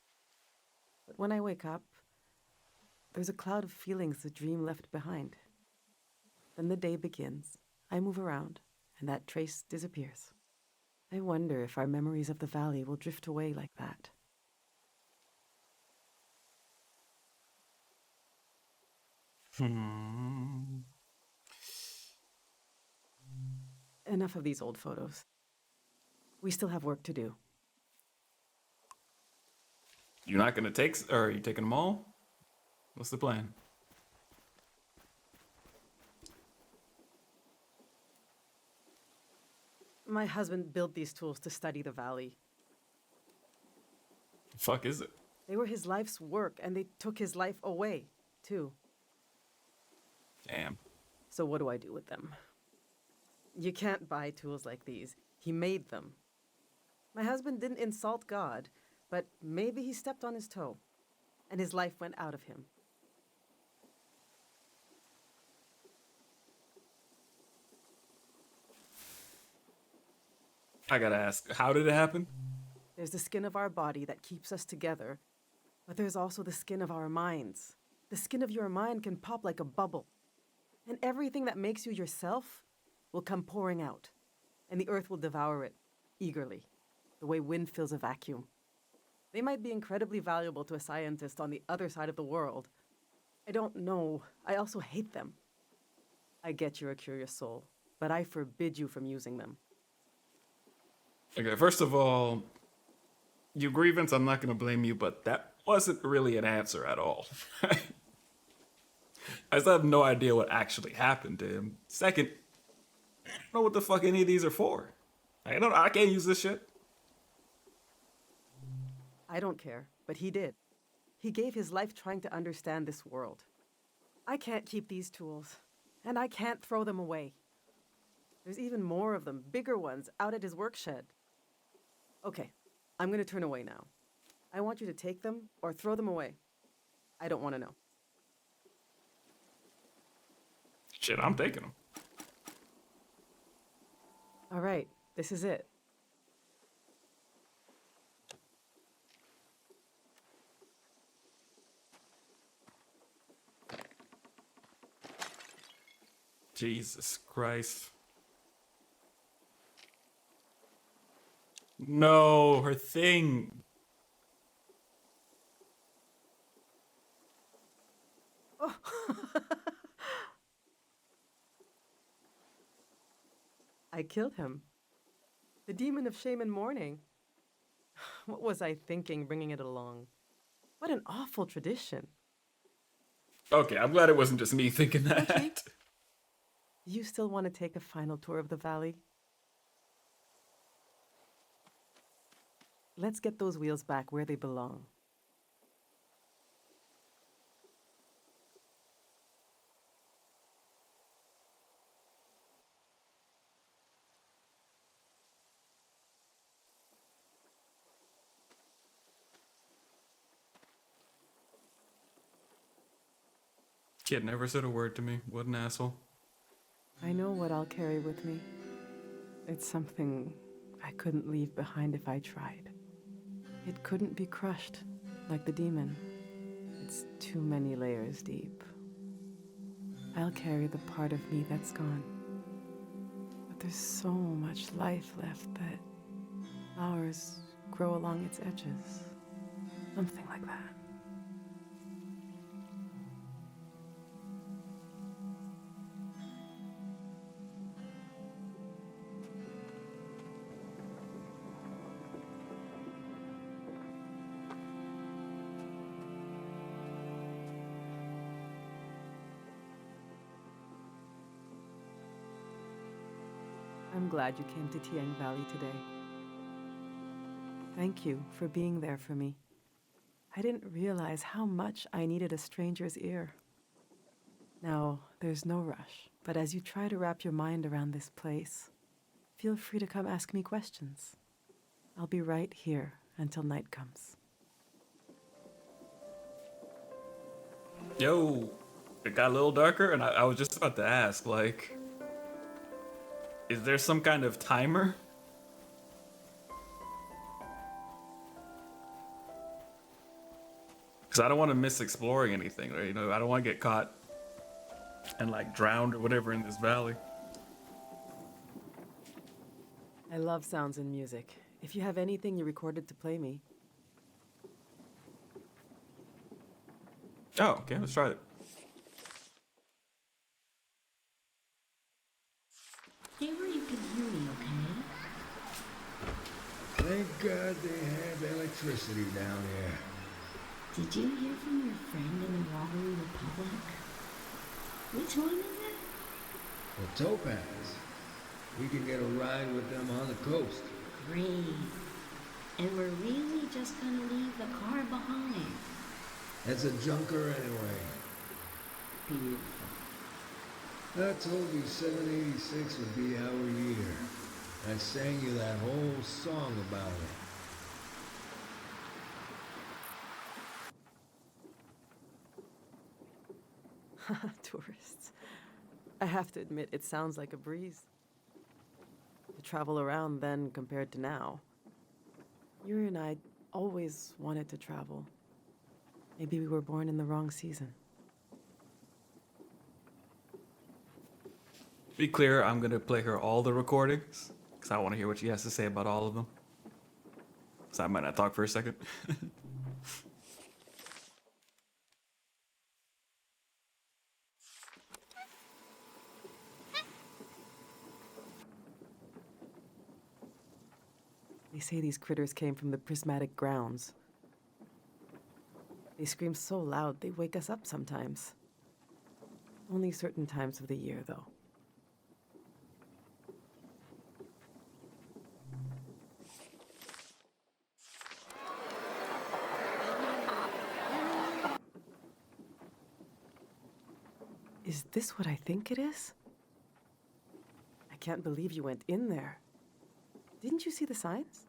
But when I wake up, there's a cloud of feelings the dream left behind. Then the day begins, I move around, and that trace disappears. I wonder if our memories of the valley will drift away like that. Enough of these old photos. We still have work to do. You're not gonna take, or are you taking them all? What's the plan? My husband built these tools to study the valley. The fuck is it? They were his life's work, and they took his life away, too. Damn. So what do I do with them? You can't buy tools like these. He made them. My husband didn't insult God, but maybe he stepped on his toe, and his life went out of him. I gotta ask, how did it happen? There's the skin of our body that keeps us together, but there's also the skin of our minds. The skin of your mind can pop like a bubble, and everything that makes you yourself will come pouring out, and the earth will devour it eagerly, the way wind fills a vacuum. They might be incredibly valuable to a scientist on the other side of the world. I don't know. I also hate them. I get you're a curious soul, but I forbid you from using them. Okay, first of all, your grievance, I'm not gonna blame you, but that wasn't really an answer at all. I still have no idea what actually happened to him. Second, I don't know what the fuck any of these are for. I can't use this shit. I don't care, but he did. He gave his life trying to understand this world. I can't keep these tools, and I can't throw them away. There's even more of them, bigger ones, out at his work shed. Okay, I'm gonna turn away now. I want you to take them or throw them away. I don't want to know. Shit, I'm taking them. All right, this is it. Jesus Christ. No, her thing. Oh. I killed him. The demon of shame and mourning. What was I thinking bringing it along? What an awful tradition. Okay, I'm glad it wasn't just me thinking that. Okay. You still want to take a final tour of the valley? Let's get those wheels back where they belong. Kid never said a word to me. What an asshole. I know what I'll carry with me. It's something I couldn't leave behind if I tried. It couldn't be crushed, like the demon. It's too many layers deep. I'll carry the part of me that's gone. But there's so much life left that flowers grow along its edges. Something like that. I'm glad you came to Tiang Valley today. Thank you for being there for me. I didn't realize how much I needed a stranger's ear. Now, there's no rush, but as you try to wrap your mind around this place, Feel free to come ask me questions. I'll be right here until night comes. Yo, it got a little darker, and I was just about to ask, like, is there some kind of timer? Because I don't want to miss exploring anything, right? You know, I don't want to get caught and like drowned or whatever in this valley. I love sounds and music. If you have anything you recorded to play me. Oh, okay, let's try it. Stay where you can hear me, okay? Thank God they have electricity down here. Did you hear from your friend in the Wobbly Republic? Which one is it? Well, Topaz. We can get a ride with them on the coast. Great. And we're really just gonna leave the car behind. It's a junker anyway. Beautiful. I told you 786 would be our year. I sang you that whole song about it. Tourists. I have to admit, it sounds like a breeze. To travel around then compared to now. Yuri and I always wanted to travel. Maybe we were born in the wrong season. Be clear, I'm gonna play her all the recordings, because I want to hear what she has to say about all of them. So I might not talk for a second. They say these critters came from the prismatic grounds. They scream so loud they wake us up sometimes. Only certain times of the year, though. Is this what I think it is? I can't believe you went in there. Didn't you see the signs?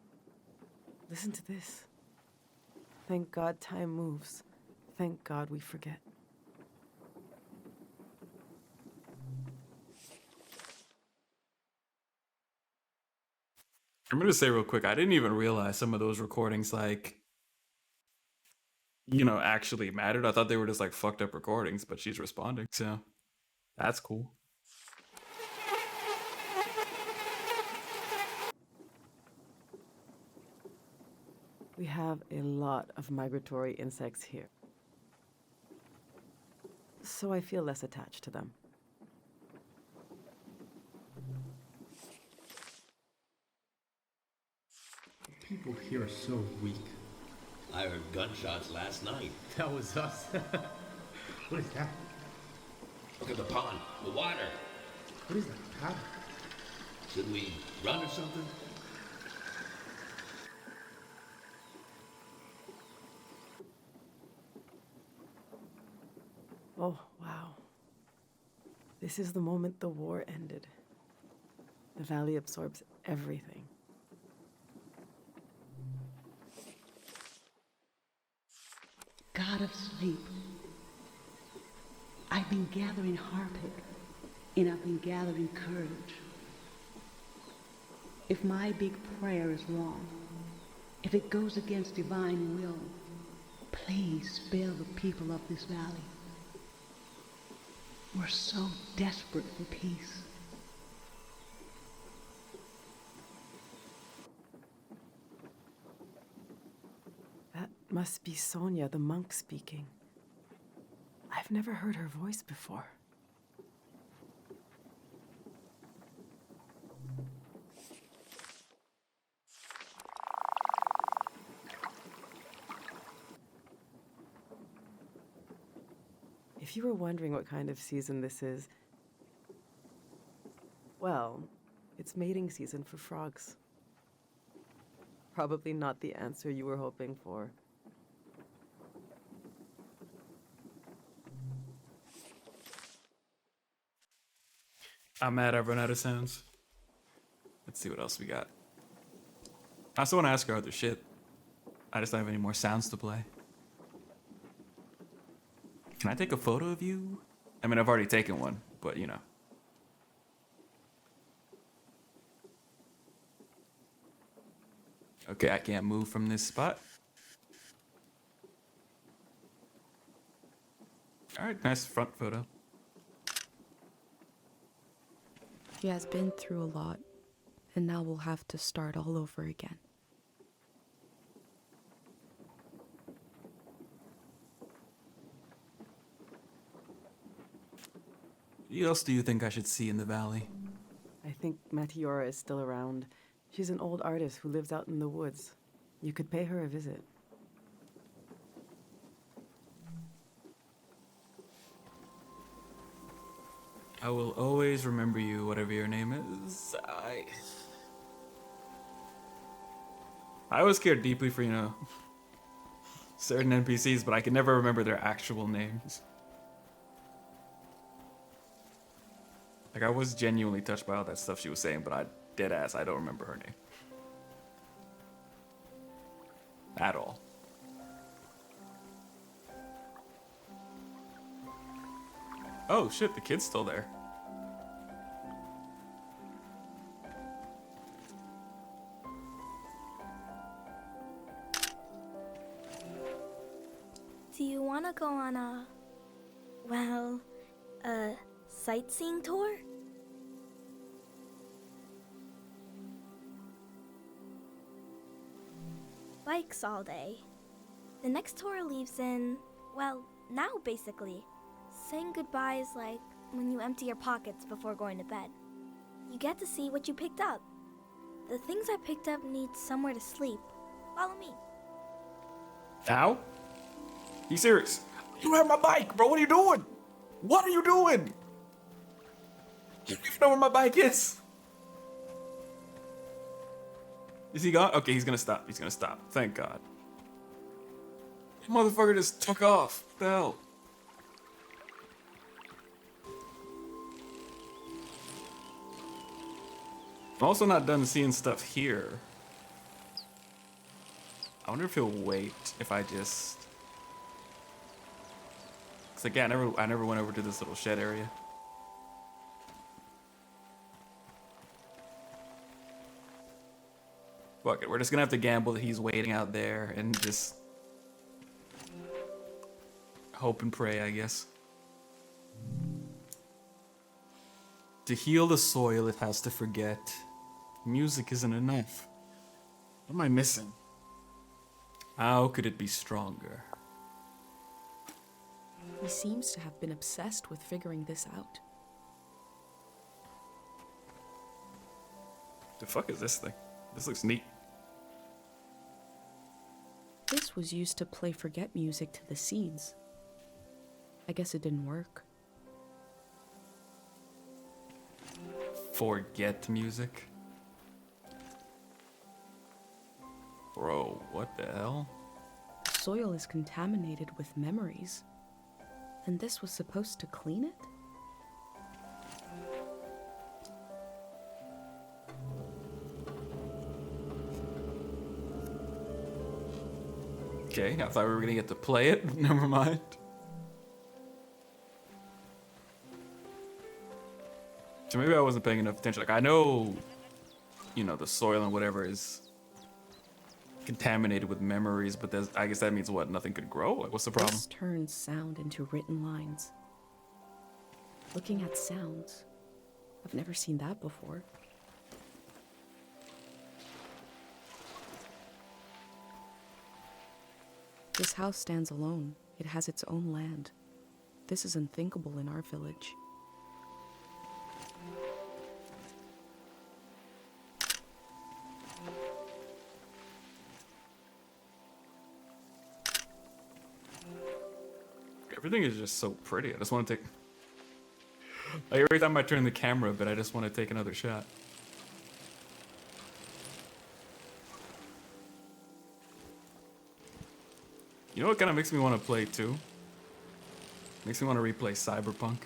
Listen to this. Thank God time moves. Thank God we forget. I'm gonna say real quick, I didn't even realize some of those recordings, like, you know, actually mattered. I thought they were just like fucked up recordings, but she's responding, so that's cool. We have a lot of migratory insects here. So I feel less attached to them. People here are so weak. I heard gunshots last night. That was us. What is that? Look at the pond, the water. What is that pattern? Should we run or something? Oh, wow. This is the moment the war ended. The valley absorbs everything. God of sleep. I've been gathering Harpic, and I've been gathering courage. If my big prayer is wrong, if it goes against divine will, please spare the people of this valley. We're so desperate for peace. That must be Sonia, the monk, speaking. I've never heard her voice before. If you were wondering what kind of season this is, well, it's mating season for frogs. Probably not the answer you were hoping for. I'm mad I've run out of sounds. Let's see what else we got. I also want to ask her other shit. I just don't have any more sounds to play. Can I take a photo of you? I mean, I've already taken one, but you know. Okay, I can't move from this spot. All right, nice front photo. She has been through a lot, and now we'll have to start all over again. What else do you think I should see in the valley? I think Matiora is still around. She's an old artist who lives out in the woods. You could pay her a visit. I will always remember you, whatever your name is. I always cared deeply for, you know, certain NPCs, but I can never remember their actual names. Like, I was genuinely touched by all that stuff she was saying, but I dead ass, I don't remember her name. At all. Oh shit, the kid's still there. Do you want to go on a sightseeing tour? Bikes all day. The next tour leaves in, well, now basically. Saying goodbye is like when you empty your pockets before going to bed. You get to see what you picked up. The things I picked up need somewhere to sleep. Follow me. Now? You serious? You have my bike, bro. What are you doing? What are you doing? You don't even know where my bike is. Is he gone? Okay, he's gonna stop. He's gonna stop. Thank God. The motherfucker just took off. What the hell? I'm also not done seeing stuff here. I wonder if he'll wait if I just... Cause again, I never went over to this little shed area. Fuck it, we're just gonna have to gamble that he's waiting out there and just hope and pray, I guess. To heal the soil, it has to forget. Music isn't enough. What am I missing? How could it be stronger? He seems to have been obsessed with figuring this out. The fuck is this thing? This looks neat. This was used to play forget music to the seeds. I guess it didn't work. Forget music? Bro, what the hell? Soil is contaminated with memories. And this was supposed to clean it? Okay, I thought we were gonna get to play it. Never mind. So maybe I wasn't paying enough attention. Like, I know, you know, the soil and whatever is contaminated with memories, but I guess that means what? Nothing could grow? Like, what's the problem? This turns sound into written lines. Looking at sounds. I've never seen that before. This house stands alone. It has its own land. This is unthinkable in our village. Everything is just so pretty. I just want to take... Like, every time I turn the camera a bit, I just want to take another shot. You know what kind of makes me want to play too? Makes me want to replay Cyberpunk.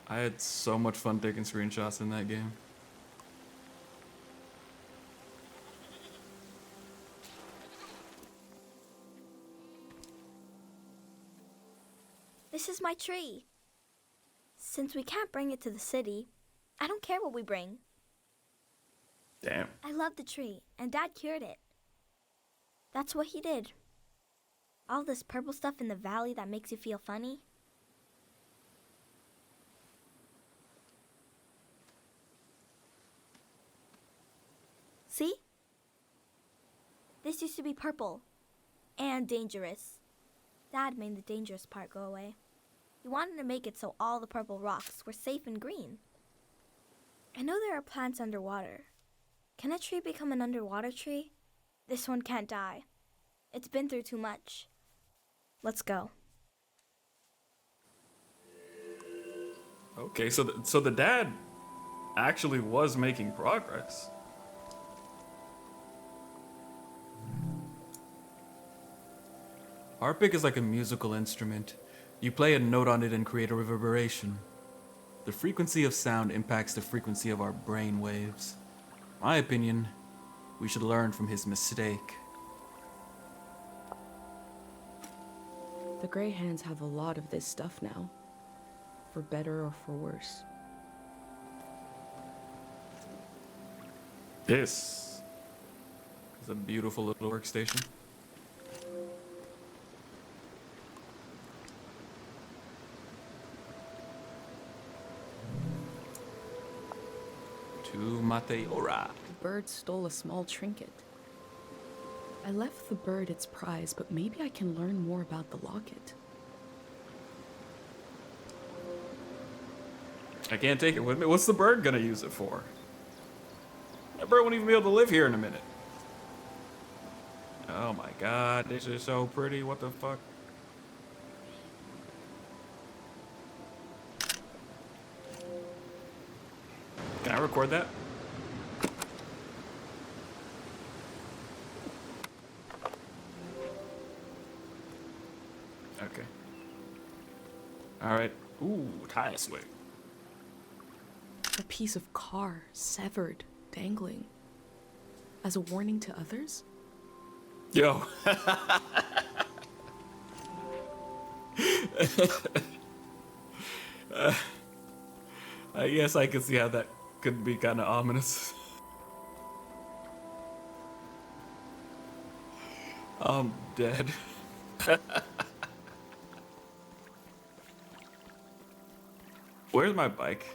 I had so much fun taking screenshots in that game. This is my tree. Since we can't bring it to the city, I don't care what we bring. Damn. I love the tree, and Dad cured it. That's what he did. All this purple stuff in the valley that makes you feel funny. See? This used to be purple and dangerous. Dad made the dangerous part go away. He wanted to make it so all the purple rocks were safe and green. I know there are plants underwater. Can a tree become an underwater tree? This one can't die. It's been through too much. Let's go. Okay, so the dad actually was making progress. Harpic is like a musical instrument. You play a note on it and create a reverberation. The frequency of sound impacts the frequency of our brain waves. My opinion, we should learn from his mistake. The Grey Hands have a lot of this stuff now, for better or for worse. This is a beautiful little workstation. To Mateora. The bird stole a small trinket. I left the bird its prize, but maybe I can learn more about the locket. I can't take it with me. What's the bird gonna use it for? That bird won't even be able to live here in a minute. Oh my god, this is so pretty. What the fuck? Can I record that? Okay. Alright. Ooh, tile swing. A piece of car, severed, dangling. As a warning to others? Yo. I guess I can see how that could be kind of ominous. I'm dead. Where's my bike?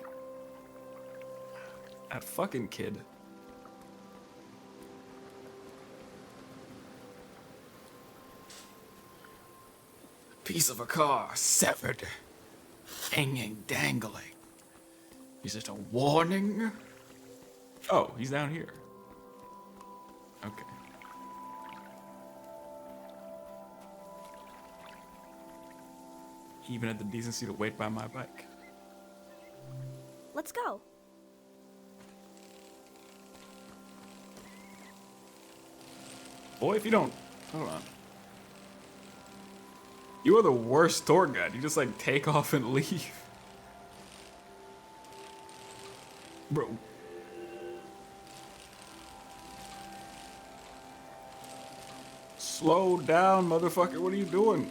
That fucking kid. Piece of a car, severed, hanging, dangling. Is it a warning? Oh, he's down here. Okay. He even had the decency to wait by my bike. Let's go. Boy, if you don't... Hold on. You are the worst tour guide. You just, like, take off and leave. Bro. Slow down, motherfucker. What are you doing?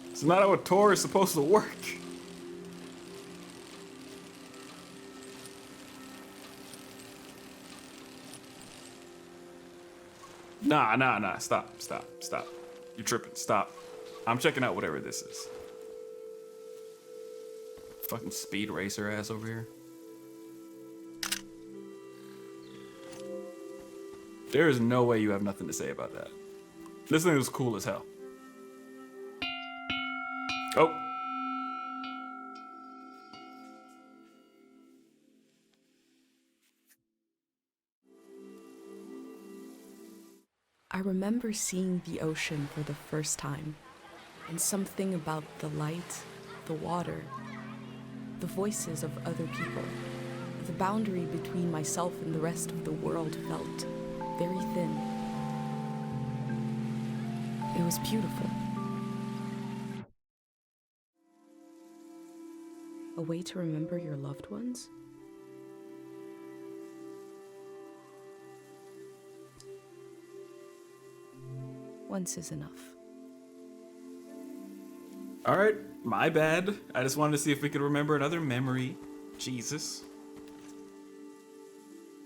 It's not how a tour is supposed to work. Nah. Stop. You tripping. Stop. I'm checking out whatever this is. Fucking speed racer ass over here. There is no way you have nothing to say about that. This thing is cool as hell. Oh. I remember seeing the ocean for the first time, and something about the light, the water, the voices of other people, the boundary between myself and the rest of the world felt very thin. It was beautiful. A way to remember your loved ones? Once is enough. All right, my bad. I just wanted to see if we could remember another memory. Jesus.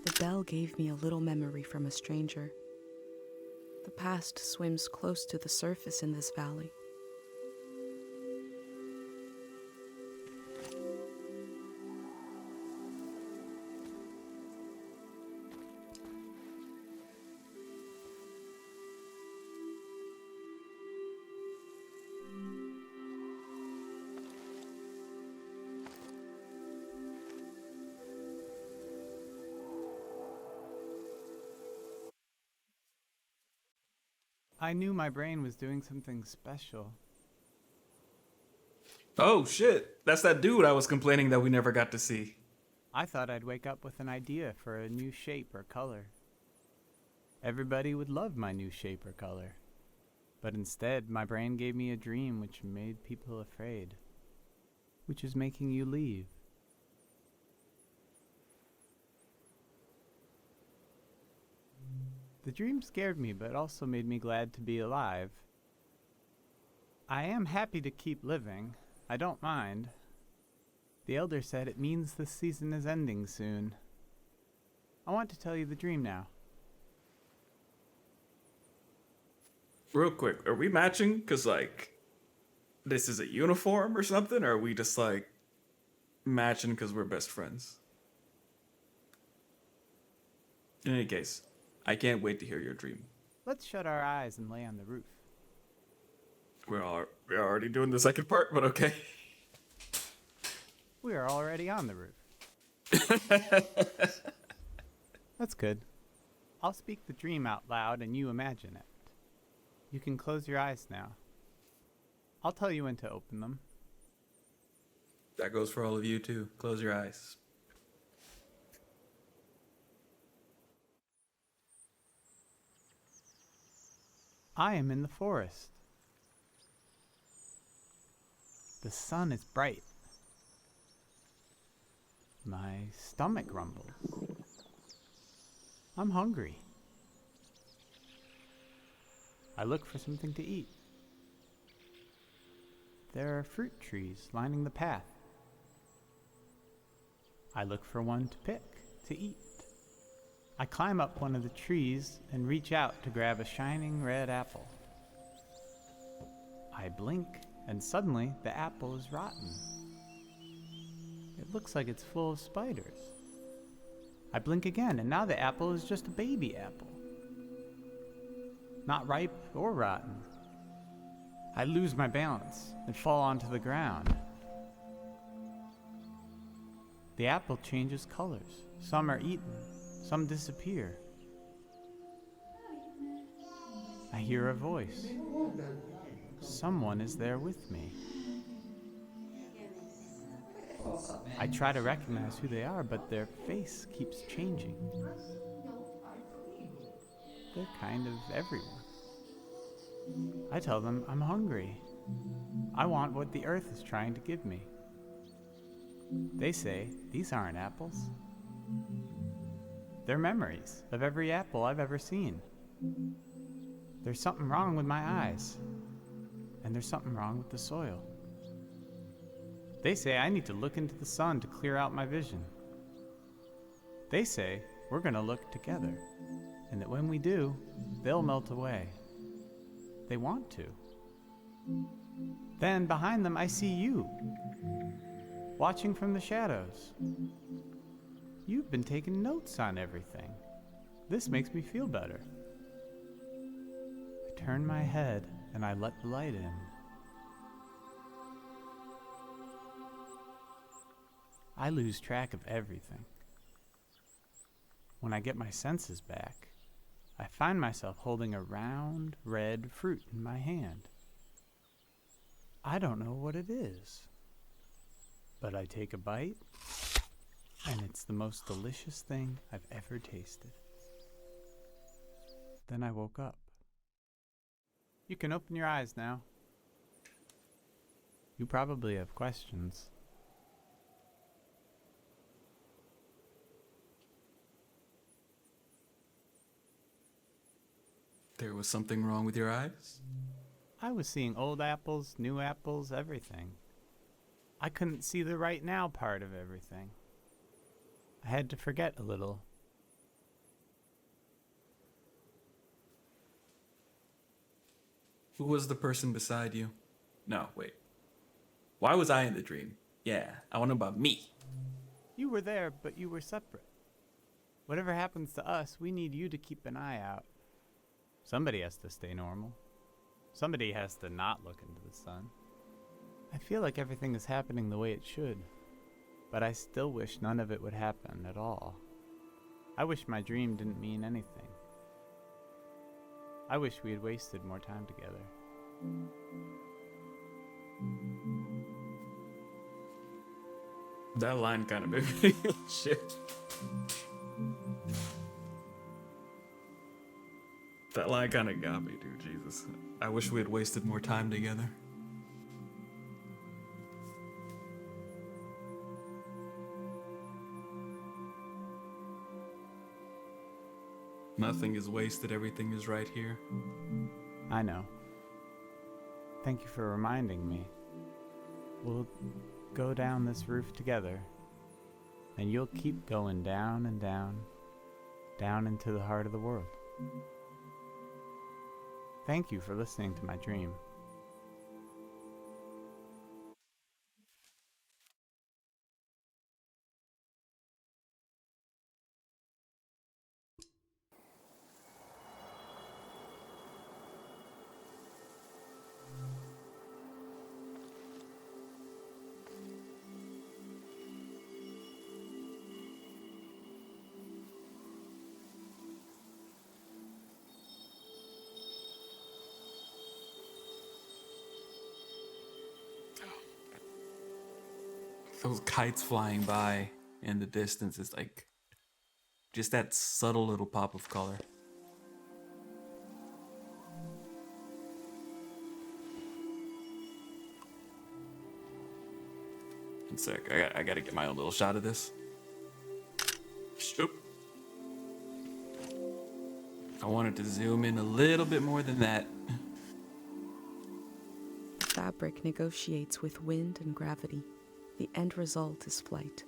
The bell gave me a little memory from a stranger. The past swims close to the surface in this valley. I knew my brain was doing something special. Oh shit, that's that dude I was complaining that we never got to see. I thought I'd wake up with an idea for a new shape or color. Everybody would love my new shape or color. But instead, my brain gave me a dream which made people afraid. Which is making you leave. The dream scared me, but also made me glad to be alive. I am happy to keep living. I don't mind. The Elder said it means the season is ending soon. I want to tell you the dream now. Real quick, are we matching? Cause like, this is a uniform or something? Or are we just like, matching cause we're best friends? In any case, I can't wait to hear your dream. Let's shut our eyes and lay on the roof. We're already doing the second part, but okay. We are already on the roof. That's good. I'll speak the dream out loud and you imagine it. You can close your eyes now. I'll tell you when to open them. That goes for all of you too. Close your eyes. I am in the forest. The sun is bright. My stomach rumbles. I'm hungry. I look for something to eat. There are fruit trees lining the path. I look for one to pick, to eat. I climb up one of the trees and reach out to grab a shining red apple. I blink, and suddenly the apple is rotten. It looks like it's full of spiders. I blink again, and now the apple is just a baby apple. Not ripe or rotten. I lose my balance and fall onto the ground. The apple changes colors. Some are eaten, some disappear. I hear a voice. Someone is there with me. I try to recognize who they are, but their face keeps changing. They're kind of everywhere. I tell them I'm hungry. I want what the earth is trying to give me. They say these aren't apples. They're memories of every apple I've ever seen. There's something wrong with my eyes, and there's something wrong with the soil. They say I need to look into the sun to clear out my vision. They say we're going to look together, and that when we do, they'll melt away. They want to. Then behind them I see you, watching from the shadows. You've been taking notes on everything. This makes me feel better. I turn my head and I let the light in. I lose track of everything. When I get my senses back, I find myself holding a round, red fruit in my hand. I don't know what it is, but I take a bite, and it's the most delicious thing I've ever tasted. Then I woke up. You can open your eyes now. You probably have questions. There was something wrong with your eyes? I was seeing old apples, new apples, everything. I couldn't see the right now part of everything. I had to forget a little. Who was the person beside you? No, wait. Why was I in the dream? Yeah, I want to know about me. You were there, but you were separate. Whatever happens to us, we need you to keep an eye out. Somebody has to stay normal. Somebody has to not look into the sun. I feel like everything is happening the way it should, but I still wish none of it would happen at all. I wish my dream didn't mean anything. I wish we had wasted more time together. That line kind of made me shit. That line kind of got me, dude. Jesus. I wish we had wasted more time together. Nothing is wasted, everything is right here. I know. Thank you for reminding me. We'll go down this roof together, and you'll keep going down and down, down into the heart of the world. Thank you for listening to my dream. Those kites flying by in the distance is like just that subtle little pop of color. One sec, I gotta get my own little shot of this. Shoop. I wanted to zoom in a little bit more than that. Fabric negotiates with wind and gravity. The end result is flight.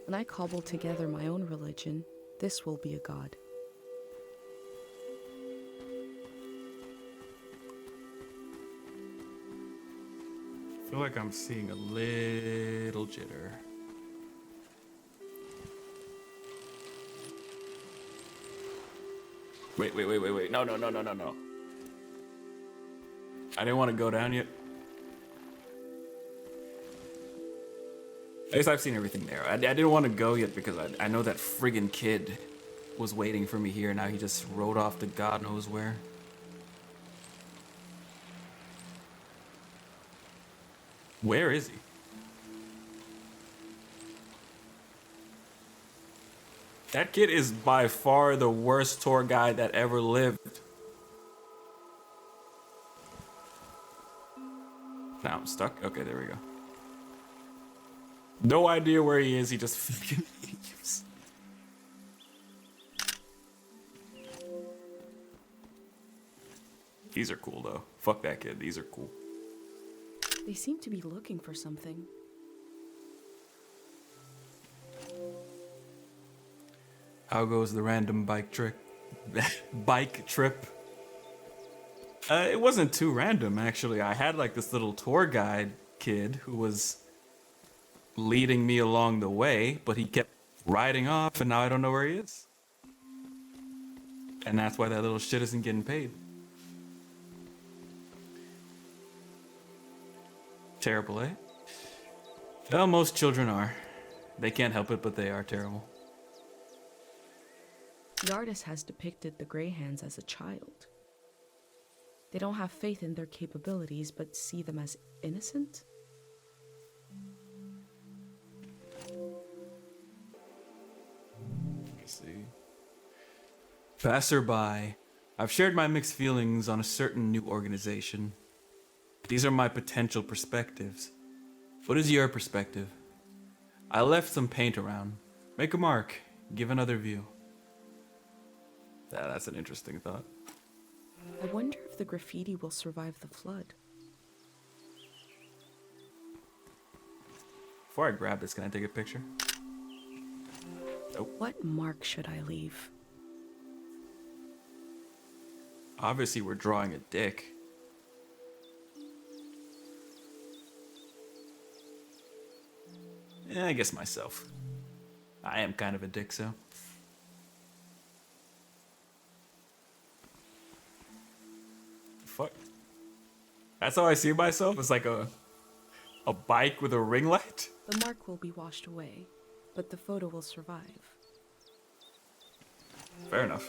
When I cobble together my own religion, this will be a god. I feel like I'm seeing a little jitter. Wait. No. I didn't want to go down yet. At least I've seen everything there. I didn't want to go yet because I know that friggin' kid was waiting for me here. Now he just rode off to God knows where. Where is he? That kid is by far the worst tour guide that ever lived. Now I'm stuck. Okay, there we go. No idea where he is, he just fucking leaves. These are cool though. Fuck that kid, these are cool. They seem to be looking for something. How goes the random bike trip? It wasn't too random actually. I had like this little tour guide kid who was leading me along the way, but he kept riding off and now I don't know where he is. And that's why that little shit isn't getting paid. Terrible, eh? Well, most children are. They can't help it, but they are terrible. The artist has depicted the Greyhands as a child. They don't have faith in their capabilities, but see them as innocent? Let me see. Passerby, I've shared my mixed feelings on a certain new organization. These are my potential perspectives. What is your perspective? I left some paint around. Make a mark. Give another view. Yeah, that's an interesting thought. I wonder if the graffiti will survive the flood. Before I grab this, can I take a picture? Nope. What mark should I leave? Obviously, we're drawing a dick. I guess myself. I am kind of a dick, so. Fuck. That's how I see myself? It's like a bike with a ring light? The mark will be washed away, but the photo will survive. Fair enough.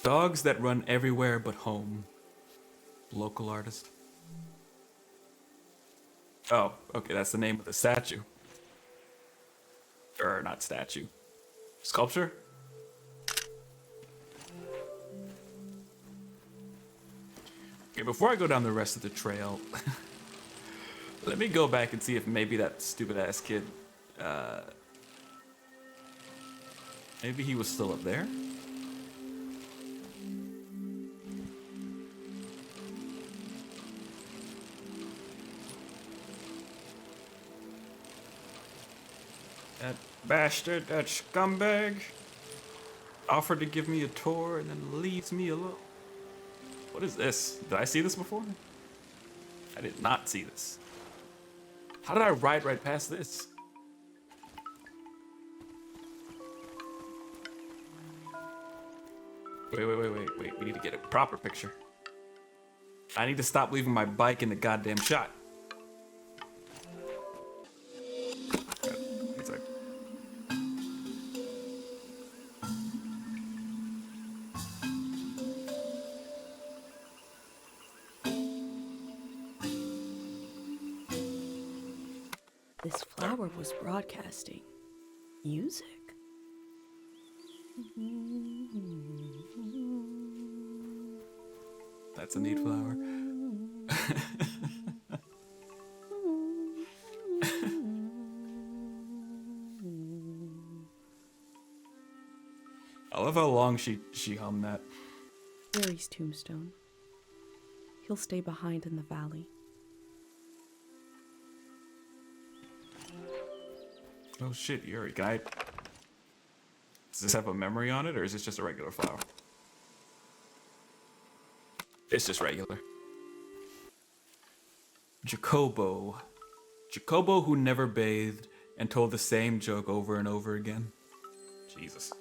Dogs that run everywhere but home. Local artist. Oh, okay, that's the name of the statue. Or not statue. Sculpture? Okay, before I go down the rest of the trail, let me go back and see if maybe that stupid ass kid, maybe he was still up there? That bastard, that scumbag, offered to give me a tour and then leaves me alone. What is this? Did I see this before? I did not see this. How did I ride right past this? Wait. We need to get a proper picture. I need to stop leaving my bike in the goddamn shot. It's like... This flower was broadcasting music. That's a neat flower. I love how long she hummed that. Yuri's tombstone. He'll stay behind in the valley. Oh shit, Yuri, can I... Does this have a memory on it, or is this just a regular flower? It's just regular. Jacobo. Jacobo who never bathed and told the same joke over and over again. Jesus.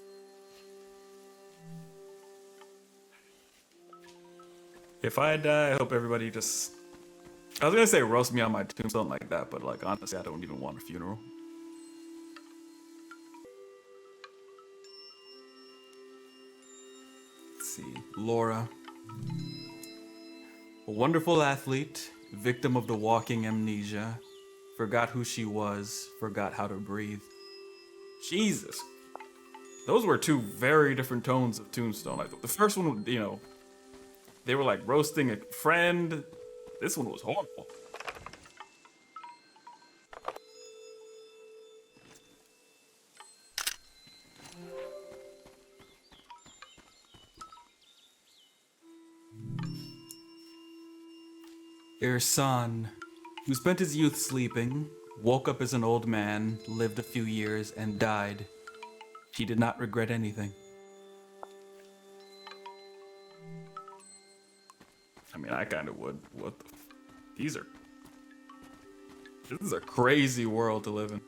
If I die, I hope everybody just... I was gonna say roast me on my tombstone like that, but like honestly, I don't even want a funeral. Let's see. Laura. A wonderful athlete, victim of the walking amnesia, forgot who she was, forgot how to breathe. Jesus. Those were two very different tones of Tombstone. Like the first one, you know, they were like roasting a friend. This one was horrible. Irsan, who spent his youth sleeping, woke up as an old man, lived a few years, and died. He did not regret anything. I mean, I kind of would. What the... This is a crazy world to live in.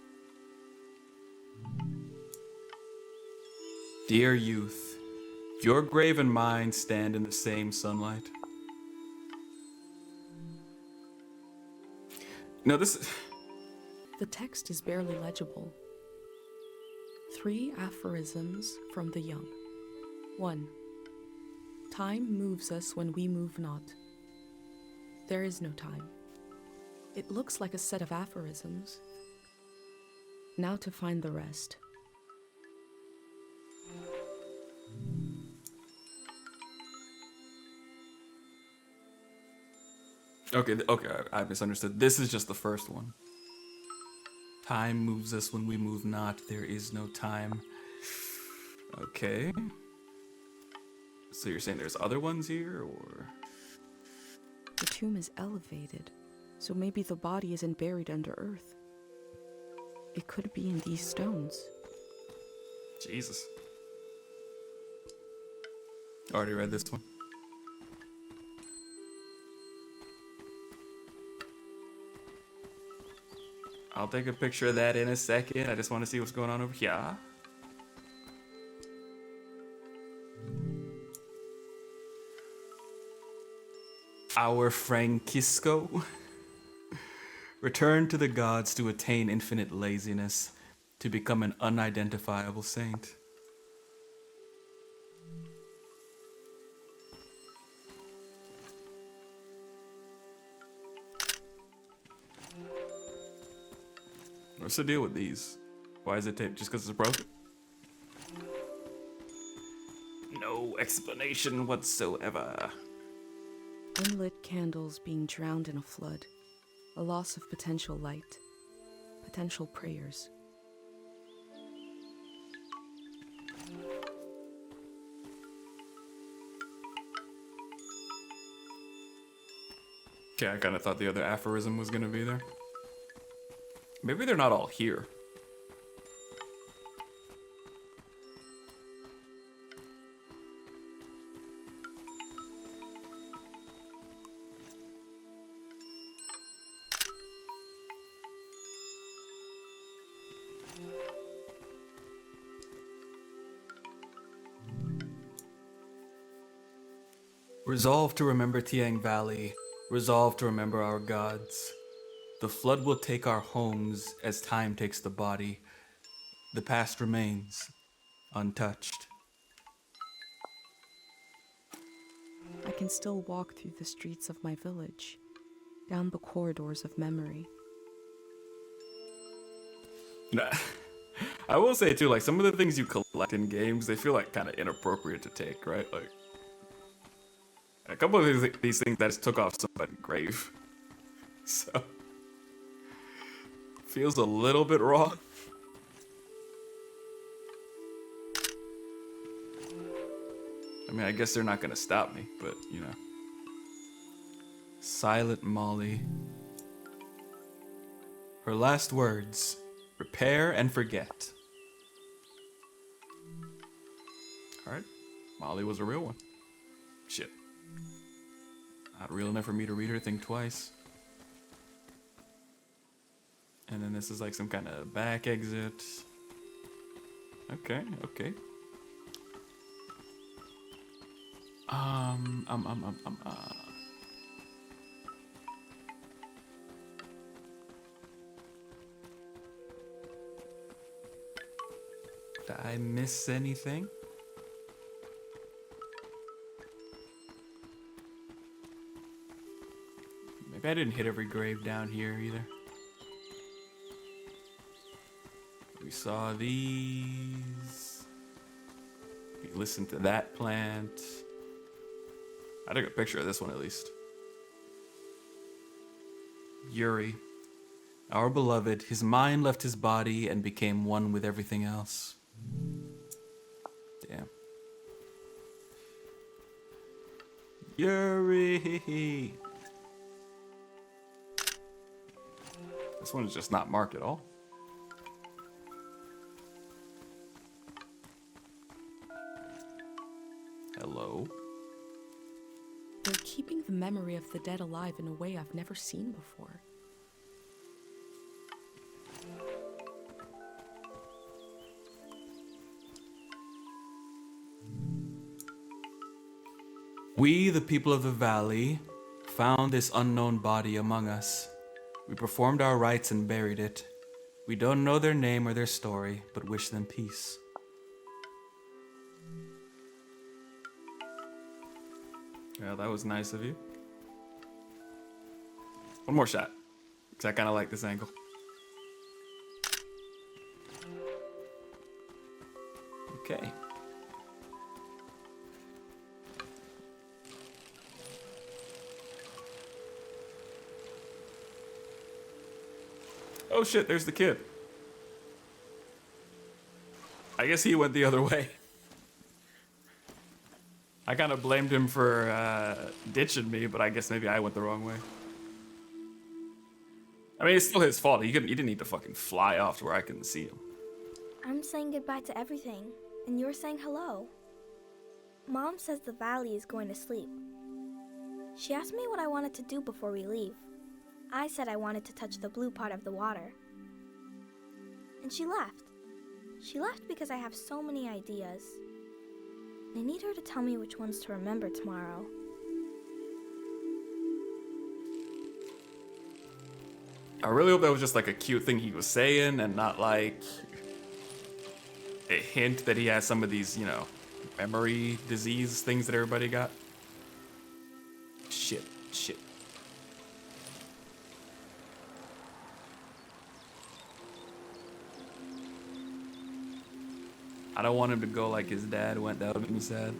Dear youth, your grave and mine stand in the same sunlight. No, this... The text is barely legible. 3 aphorisms from the young. 1. Time moves us when we move not. There is no time. It looks like a set of aphorisms. Now to find the rest. Okay, I misunderstood. This is just the first one. Time moves us when we move not. There is no time. Okay. So you're saying there's other ones here, or? The tomb is elevated, so maybe the body isn't buried under earth. It could be in these stones. Jesus. Already read this one. I'll take a picture of that in a second. I just want to see what's going on over here. Our Francisco returned to the gods to attain infinite laziness, to become an unidentifiable saint. What's the deal with these? Why is it taped? Just because it's broken? No explanation whatsoever. Unlit candles being drowned in a flood. A loss of potential light. Potential prayers. Okay, I kind of thought the other aphorism was going to be there. Maybe they're not all here. Resolve to remember Tiang Valley. Resolve to remember our gods. The flood will take our homes as time takes the body. The past remains untouched. I can still walk through the streets of my village, down the corridors of memory. Nah. I will say too, like some of the things you collect in games, they feel like kind of inappropriate to take, right? Like a couple of these things that just took off somebody's grave. So feels a little bit wrong. I mean, I guess they're not gonna stop me, but you know. Silent Molly. Her last words, repair and forget. Alright, Molly was a real one. Shit. Not real enough for me to read her thing twice. And then this is like some kind of back exit. Okay, okay. Did I miss anything? Maybe I didn't hit every grave down here either. We saw these. We listened to that plant. I took a picture of this one at least. Yuri, our beloved, his mind left his body and became one with everything else. Damn. Yuri! This one is just not marked at all. Hello? They're keeping the memory of the dead alive in a way I've never seen before. We, the people of the valley, found this unknown body among us. We performed our rites and buried it. We don't know their name or their story, but wish them peace. Yeah, that was nice of you. One more shot, because I kind of like this angle. Okay. Oh shit, there's the kid. I guess he went the other way. I kind of blamed him for ditching me, but I guess maybe I went the wrong way. I mean, it's still his fault. He didn't need to fucking fly off to where I couldn't see him. I'm saying goodbye to everything, and you're saying hello. Mom says the valley is going to sleep. She asked me what I wanted to do before we leave. I said I wanted to touch the blue part of the water. And she left. She left because I have so many ideas. I need her to tell me which ones to remember tomorrow. I really hope that was just like a cute thing he was saying and not like a hint that he has some of these, you know, memory disease things that everybody got. Shit. I don't want him to go like his dad went. That would make me sad.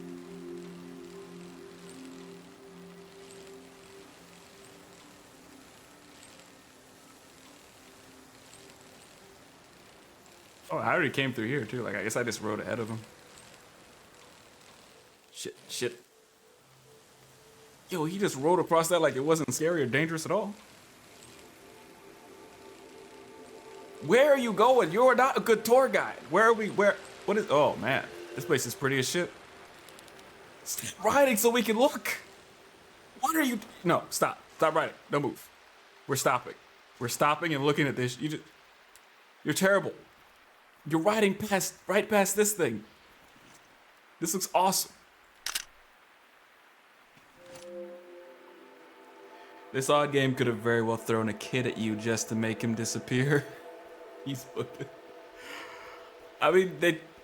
Oh, I already came through here too. Like, I guess I just rode ahead of him. Shit. Yo, he just rode across that like it wasn't scary or dangerous at all. Where are you going? You're not a good tour guide. What is, oh man, this place is pretty as shit. Stop riding so we can look. What are you, no, stop riding, don't move. We're stopping and looking at this. You're terrible. You're riding right past this thing. This looks awesome. This odd game could have very well thrown a kid at you just to make him disappear. He's booking. I mean,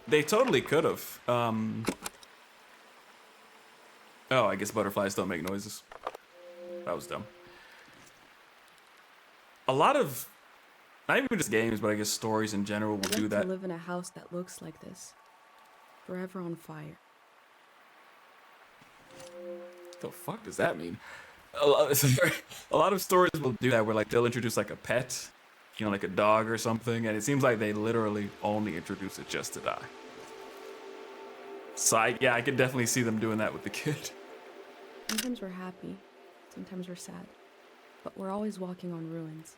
they totally could have. Oh, I guess butterflies don't make noises. That was dumb. A lot of, not even just games, but I guess stories in general will do that. To live in a house that looks like this, forever on fire. What the fuck does that mean? A lot of stories will do that where like they'll introduce like a pet, you know, like a dog or something, and it seems like they literally only introduce it just to die. So I could definitely see them doing that with the kid. Sometimes we're happy, sometimes we're sad, but we're always walking on ruins.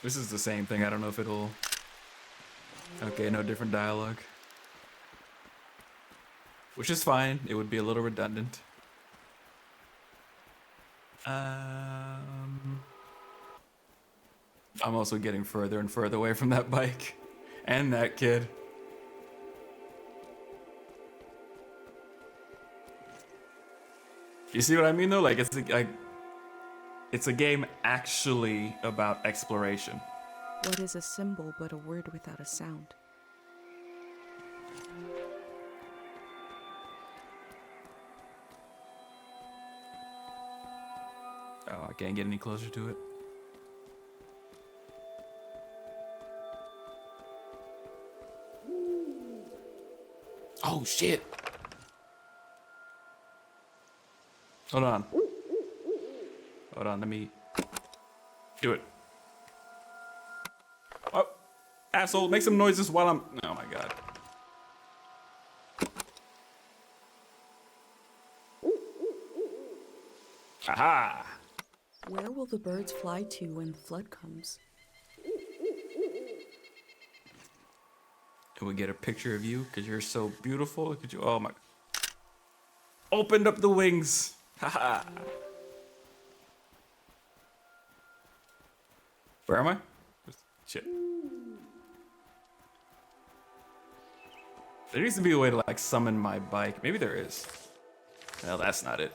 This is the same thing. I don't know if it'll... Okay, no different dialogue. Which is fine. It would be a little redundant. I'm also getting further and further away from that bike. And that kid. You see what I mean though? Like it's a game actually about exploration. What is a symbol but a word without a sound? Oh, I can't get any closer to it. Oh shit! Hold on, let me do it. Oh, asshole, make some noises while I'm... Oh my god. Aha! Where will the birds fly to when the flood comes? Can we get a picture of you? Because you're so beautiful. Look at you. Oh my... Opened up the wings. Haha. Where am I? Shit. There needs to be a way to like summon my bike. Maybe there is. No, that's not it.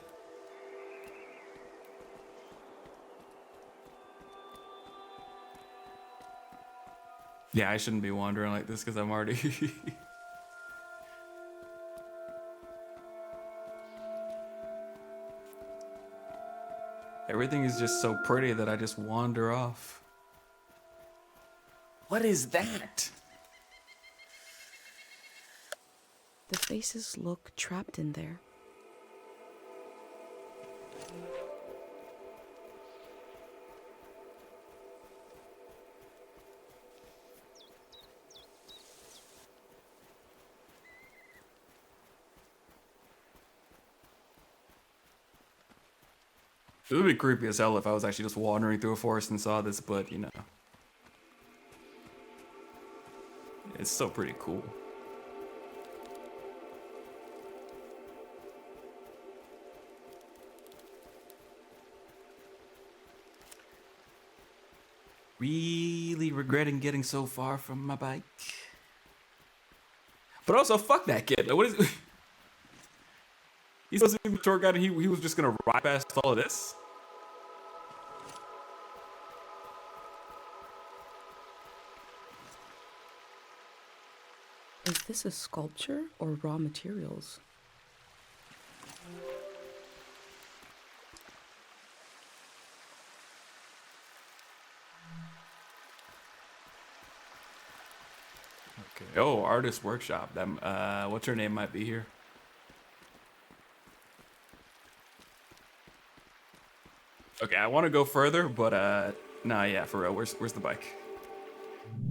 Yeah, I shouldn't be wandering like this because I'm already... Everything is just so pretty that I just wander off. What is that? The faces look trapped in there. It would be creepy as hell if I was actually just wandering through a forest and saw this, but you know. It's still pretty cool. Really regretting getting so far from my bike. But also, fuck that kid. What is... He's supposed to be the tour guide and he was just gonna ride past all of this? Is this a sculpture or raw materials? Okay. Oh, artist workshop. That what's her name might be here. Okay, I want to go further, but nah, yeah, for real. Where's the bike?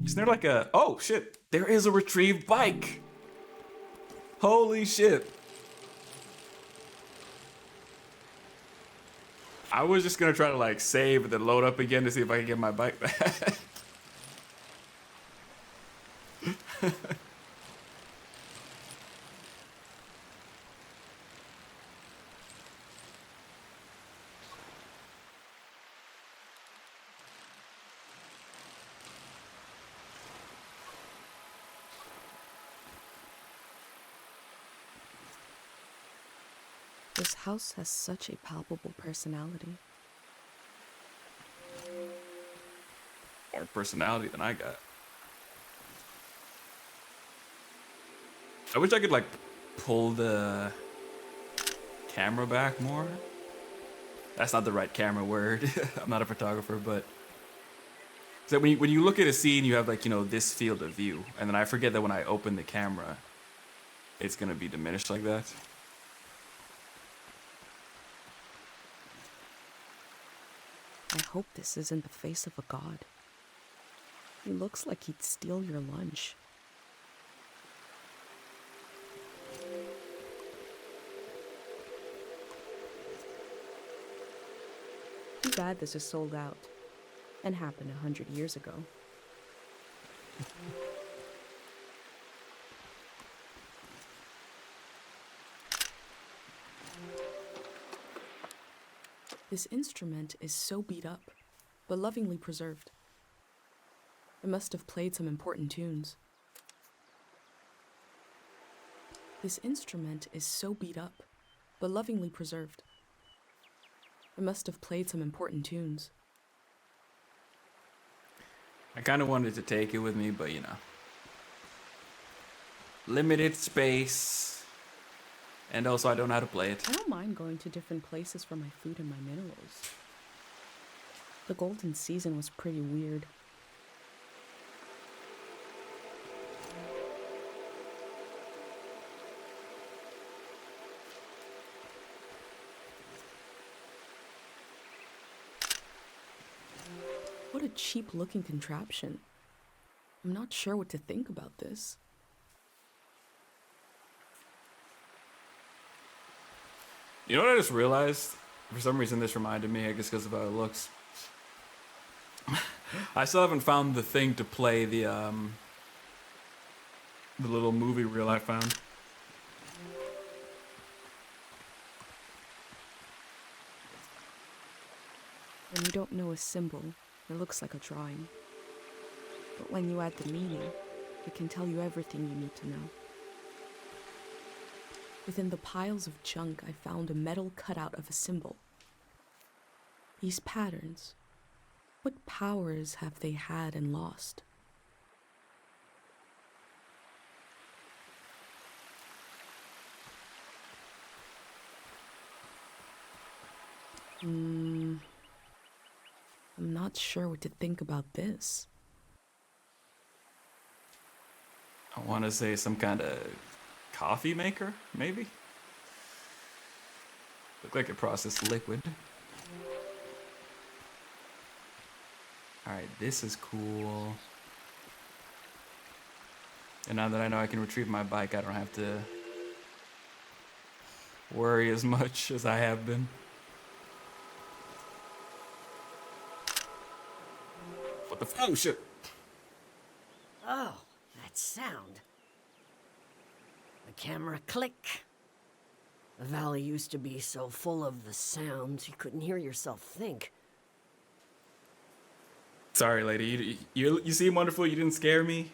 Isn't there like a... Oh, shit. There is a retrieved bike. Holy shit. I was just gonna try to like save and then load up again to see if I can get my bike back. This house has such a palpable personality. More personality than I got. I wish I could like pull the camera back more. That's not the right camera word. I'm not a photographer, but so when you look at a scene, you have like, you know, this field of view, and then I forget that when I open the camera, it's gonna be diminished like that. I hope this isn't the face of a god. He looks like he'd steal your lunch. Too bad this is sold out and happened 100 years ago. This instrument is so beat up, but lovingly preserved. It must have played some important tunes. This instrument is so beat up, but lovingly preserved. It must have played some important tunes. I kind of wanted to take it with me, but you know. Limited space. And also I don't know how to play it. I don't mind going to different places for my food and my minerals. The golden season was pretty weird. What a cheap looking contraption. I'm not sure what to think about this. You know what I just realized? For some reason this reminded me, I guess because of how it looks. I still haven't found the thing to play the little movie reel I found. When you don't know a symbol, it looks like a drawing. But when you add the meaning, it can tell you everything you need to know. Within the piles of junk, I found a metal cutout of a symbol. These patterns, what powers have they had and lost? I'm not sure what to think about this. I want to say some kind of coffee maker, maybe? Look like it processed liquid. Alright, this is cool. And now that I know I can retrieve my bike, I don't have to worry as much as I have been. Oh, shit. Oh, that sound. The camera click. The valley used to be so full of the sounds you couldn't hear yourself think. Sorry, lady. You seem wonderful. You didn't scare me.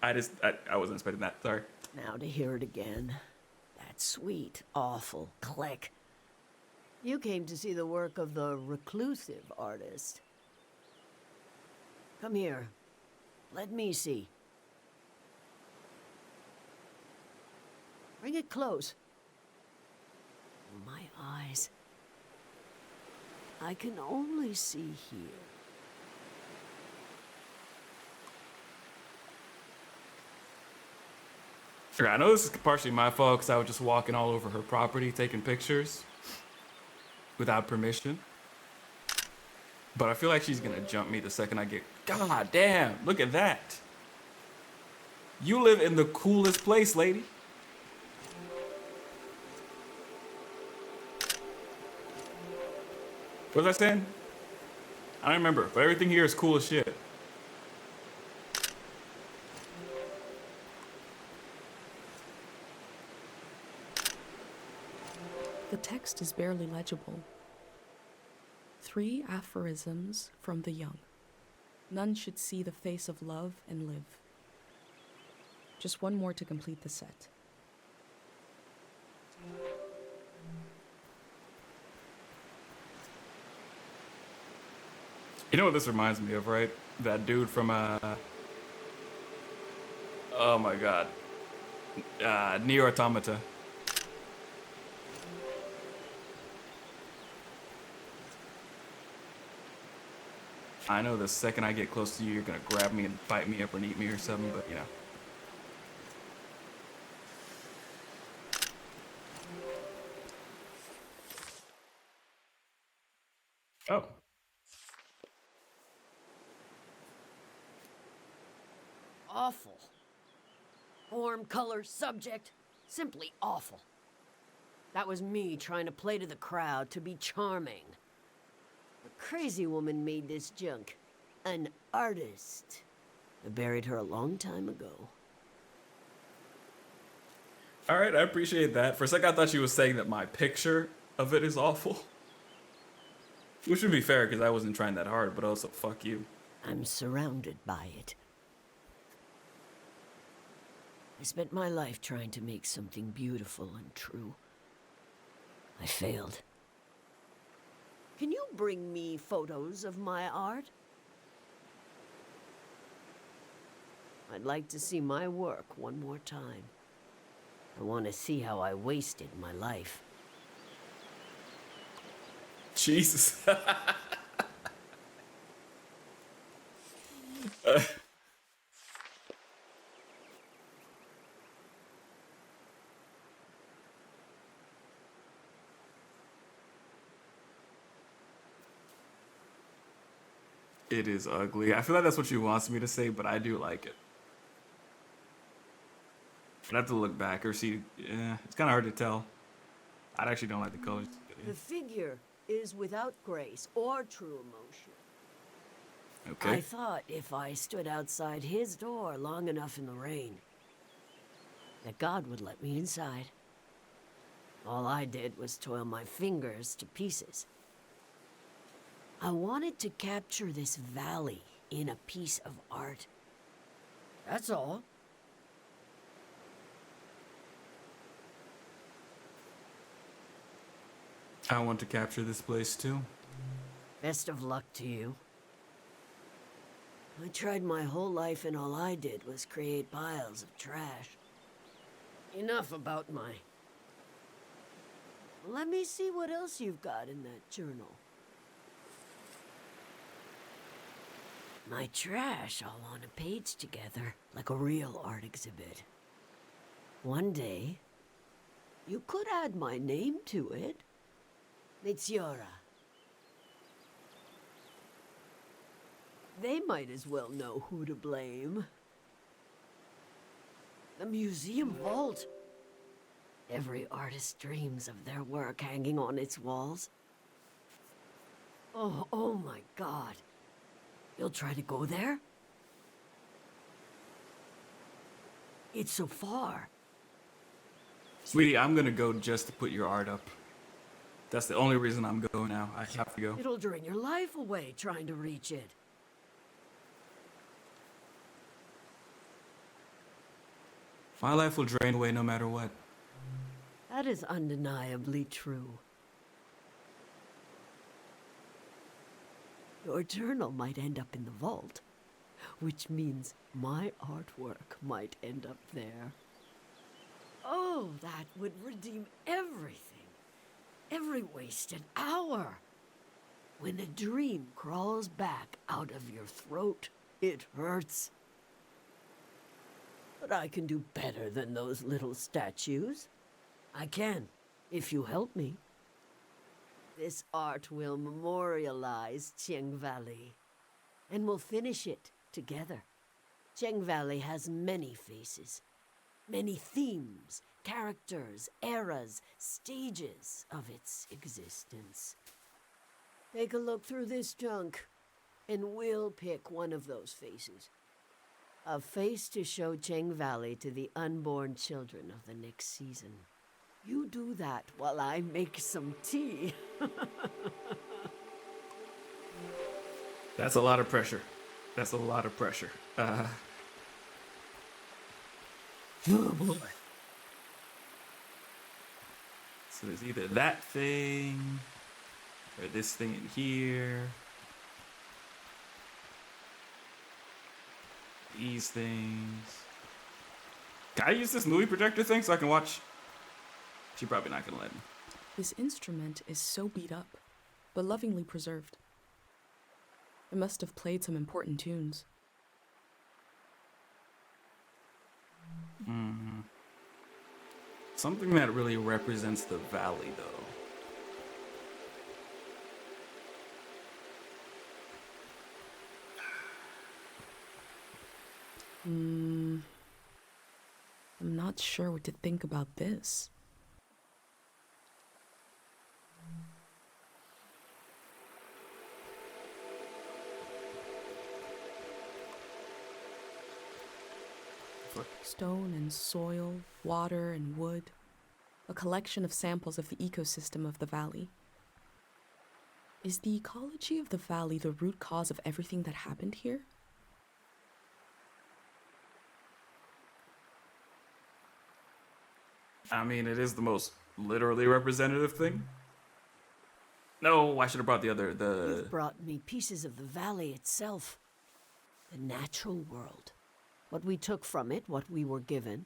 I wasn't expecting that. Sorry. Now to hear it again. That sweet, awful click. You came to see the work of the reclusive artist. Come here. Let me see. Bring it close. My eyes. I can only see here. Okay, I know this is partially my fault because I was just walking all over her property taking pictures without permission. But I feel like she's gonna jump me the second I get. God damn, look at that. You live in the coolest place, lady. What was I saying? I don't remember, but everything here is cool as shit. The text is barely legible. 3 aphorisms from the young. None should see the face of love and live. Just one more to complete the set. You know what this reminds me of, right? That dude from, oh my god. Nier Automata. I know the second I get close to you, you're gonna grab me and bite me up and eat me or something, but you know. Oh. Awful. Form, color, subject. Simply awful. That was me trying to play to the crowd, to be charming. A crazy woman made this junk. An artist. I buried her a long time ago. All right, I appreciate that. For a second, I thought she was saying that my picture of it is awful. Which would be fair, because I wasn't trying that hard, but also, fuck you. I'm surrounded by it. I spent my life trying to make something beautiful and true. I failed. Can you bring me photos of my art? I'd like to see my work one more time. I want to see how I wasted my life. Jesus. It is ugly. I feel like that's what she wants me to say, but I do like it. I'd have to look back or see. Yeah, it's kind of hard to tell. I actually don't like the colors. The figure is without grace or true emotion. Okay. I thought if I stood outside his door long enough in the rain, that God would let me inside. All I did was toil my fingers to pieces. I wanted to capture this valley in a piece of art. That's all. I want to capture this place too. Best of luck to you. I tried my whole life and all I did was create piles of trash. Enough about my... Let me see what else you've got in that journal. My trash all on a page together, like a real art exhibit. One day, you could add my name to it. Mitziora. They might as well know who to blame. The museum vault. Every artist dreams of their work hanging on its walls. Oh my God. You'll try to go there? It's so far. Sweetie, I'm gonna go just to put your art up. That's the only reason I'm going now. I have to go. It'll drain your life away trying to reach it. My life will drain away no matter what. That is undeniably true. Your journal might end up in the vault, which means my artwork might end up there. Oh, that would redeem everything. Every wasted hour. When a dream crawls back out of your throat, it hurts. But I can do better than those little statues. I can, if you help me. This art will memorialize Cheng Valley, and we'll finish it together. Cheng Valley has many faces, many themes, characters, eras, stages of its existence. Take a look through this junk, and we'll pick one of those faces. A face to show Cheng Valley to the unborn children of the next season. You do that while I make some tea. That's a lot of pressure. That's a lot of pressure. Oh boy. So there's either that thing or this thing in here. These things. Can I use this movie projector thing so I can watch? She's probably not gonna let me. This instrument is so beat up, but lovingly preserved. It must have played some important tunes. Something that really represents the valley, though. I'm not sure what to think about this. Stone and soil, water and wood. A collection of samples of the ecosystem of the valley. Is the ecology of the valley the root cause of everything that happened here? I mean, it is the most literally representative thing. No, I should have brought the other, You've brought me pieces of the valley itself. The natural world. What we took from it, what we were given.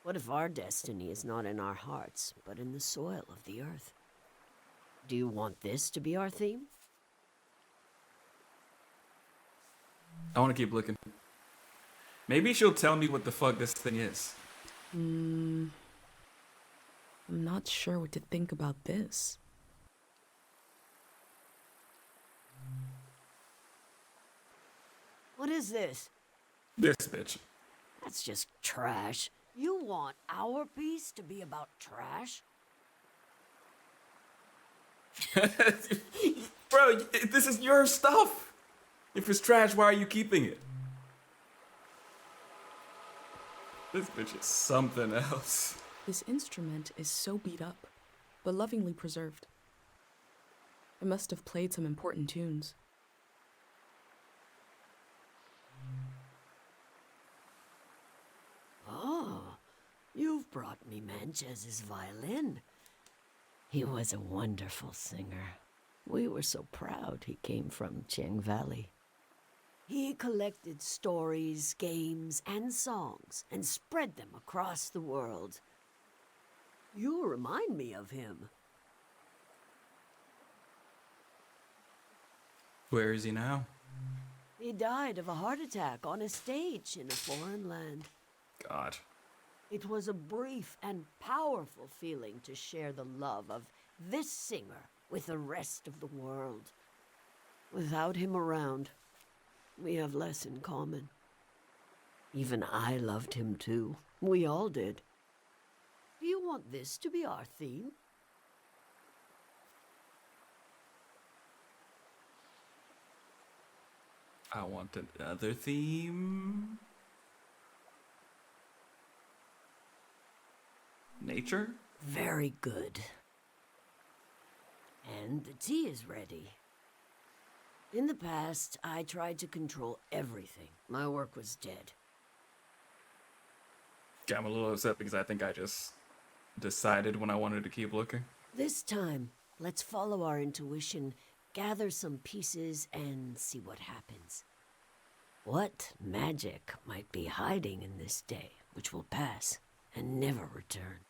What if our destiny is not in our hearts, but in the soil of the earth? Do you want this to be our theme? I want to keep looking. Maybe she'll tell me what the fuck this thing is. I'm not sure what to think about this. What is this? This bitch. That's just trash. You want our piece to be about trash? Bro, this is your stuff. If it's trash, why are you keeping it? This bitch is something else. This instrument is so beat up, but lovingly preserved. It must have played some important tunes. Oh, you've brought me Manchez's violin. He was a wonderful singer. We were so proud he came from Cheng Valley. He collected stories, games, and songs and spread them across the world. You remind me of him. Where is he now? He died of a heart attack on a stage in a foreign land. God. It was a brief and powerful feeling to share the love of this singer with the rest of the world. Without him around, we have less in common. Even I loved him too. We all did. Do you want this to be our theme? I want another theme. Nature? Very good. And the tea is ready. In the past, I tried to control everything. My work was dead. Okay, I'm a little upset because I think I just decided when I wanted to keep looking. This time, let's follow our intuition, gather some pieces, and see what happens. What magic might be hiding in this day, which will pass and never return?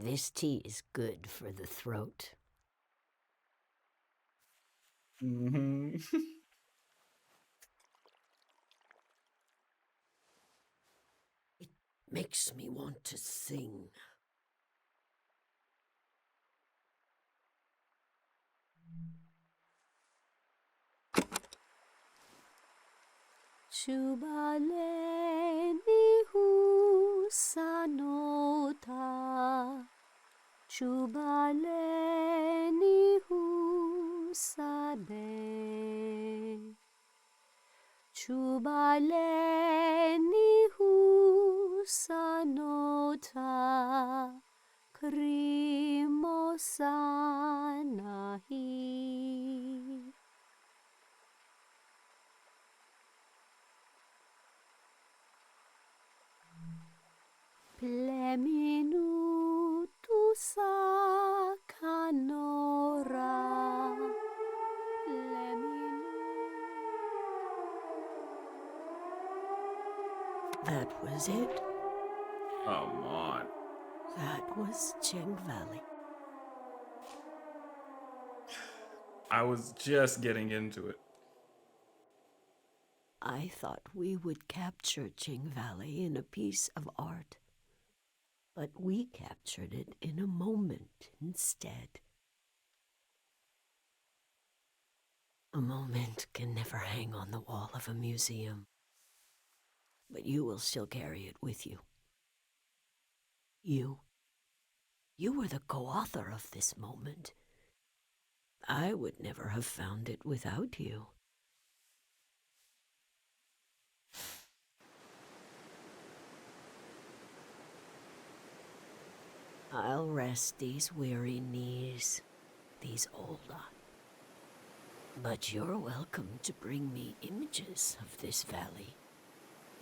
This tea is good for the throat. Mm-hmm. It makes me want to sing. Chubaleni husanota. Chubaleni husane. Chubaleni husanota. Krimosanahi. Pleminutu sakanora. That was it. Come on. That was Cheng Valley. I was just getting into it. I thought we would capture Cheng Valley in a piece of art. But we captured it in a moment instead. A moment can never hang on the wall of a museum. But you will still carry it with you. You were the co-author of this moment. I would never have found it without you. I'll rest these weary knees, these old eyes. But you're welcome to bring me images of this valley,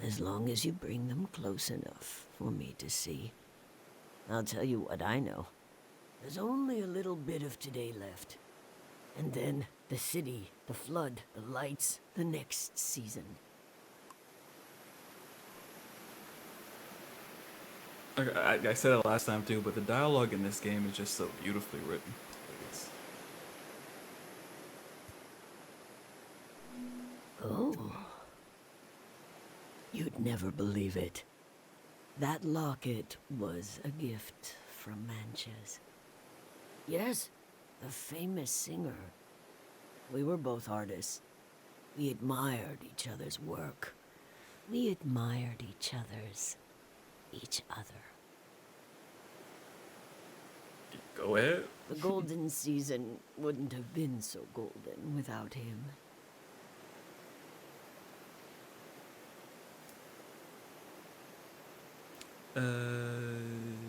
as long as you bring them close enough for me to see. I'll tell you what I know. There's only a little bit of today left. And then the city, the flood, the lights, the next season. I said it last time too, but the dialogue in this game is just so beautifully written. Oh. You'd never believe it. That locket was a gift from Manches. Yes, the famous singer. We were both artists. We admired each other's work. We admired each other. Go ahead. The golden season wouldn't have been so golden without him.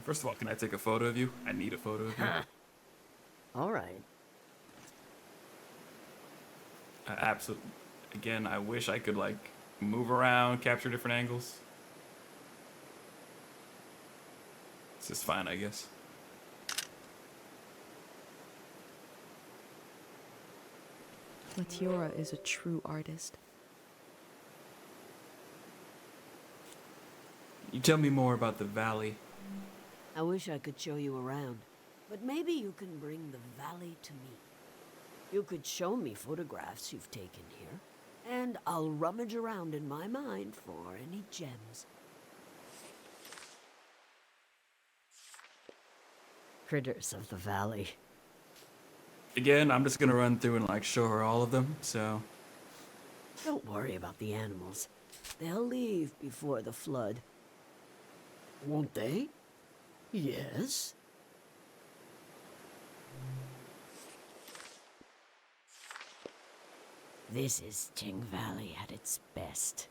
First of all, can I take a photo of you? I need a photo of you. All right. Absolutely. Again, I wish I could, like, move around, capture different angles. It's just fine, I guess. Latiora is a true artist. You tell me more about the valley. I wish I could show you around, but maybe you can bring the valley to me. You could show me photographs you've taken here, and I'll rummage around in my mind for any gems. critters of the valley. Again, I'm just gonna run through and like show her all of them, so. Don't worry about the animals. They'll leave before the flood. Won't they? Yes. This is Ting Valley at its best.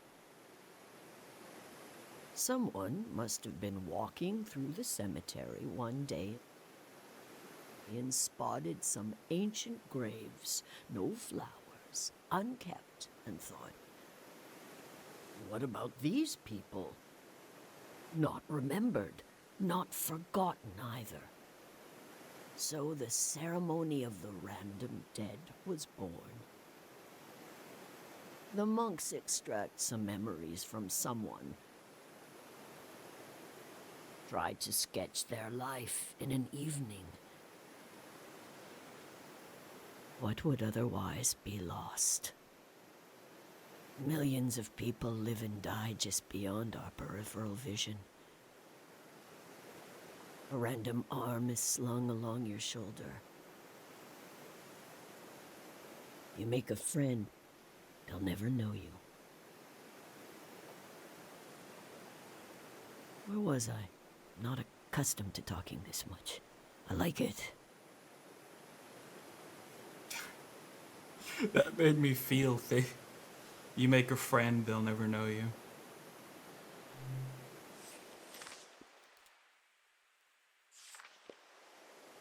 Someone must have been walking through the cemetery one day and spotted some ancient graves, no flowers, unkept, and thought, what about these people? Not remembered, not forgotten either. So the ceremony of the random dead was born. The monks extract some memories from someone, try to sketch their life in an evening. What would otherwise be lost? Millions of people live and die just beyond our peripheral vision. A random arm is slung along your shoulder. You make a friend, they'll never know you. Where was I? Not accustomed to talking this much. I like it. That made me feel You make a friend, they'll never know you.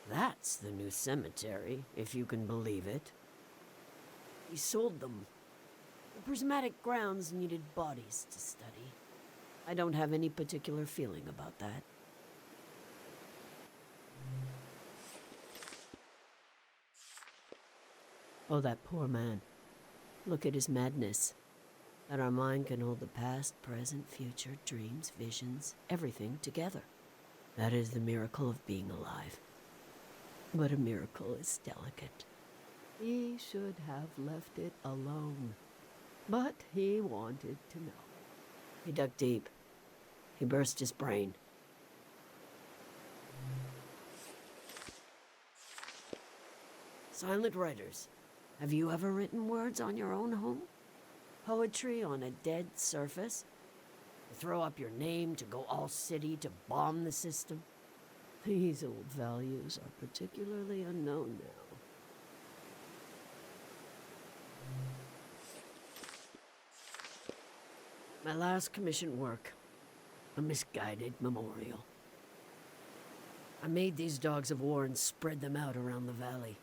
That's the new cemetery, if you can believe it. He sold them. The prismatic grounds needed bodies to study. I don't have any particular feeling about that. Oh, that poor man. Look at his madness. That our mind can hold the past, present, future, dreams, visions, everything together. That is the miracle of being alive. But a miracle is delicate. He should have left it alone. But he wanted to know. He dug deep. He burst his brain. Silent writers. Have you ever written words on your own home? Poetry on a dead surface? To throw up your name, to go all city, to bomb the system? These old values are particularly unknown now. My last commissioned work. A misguided memorial. I made these dogs of war and spread them out around the valley,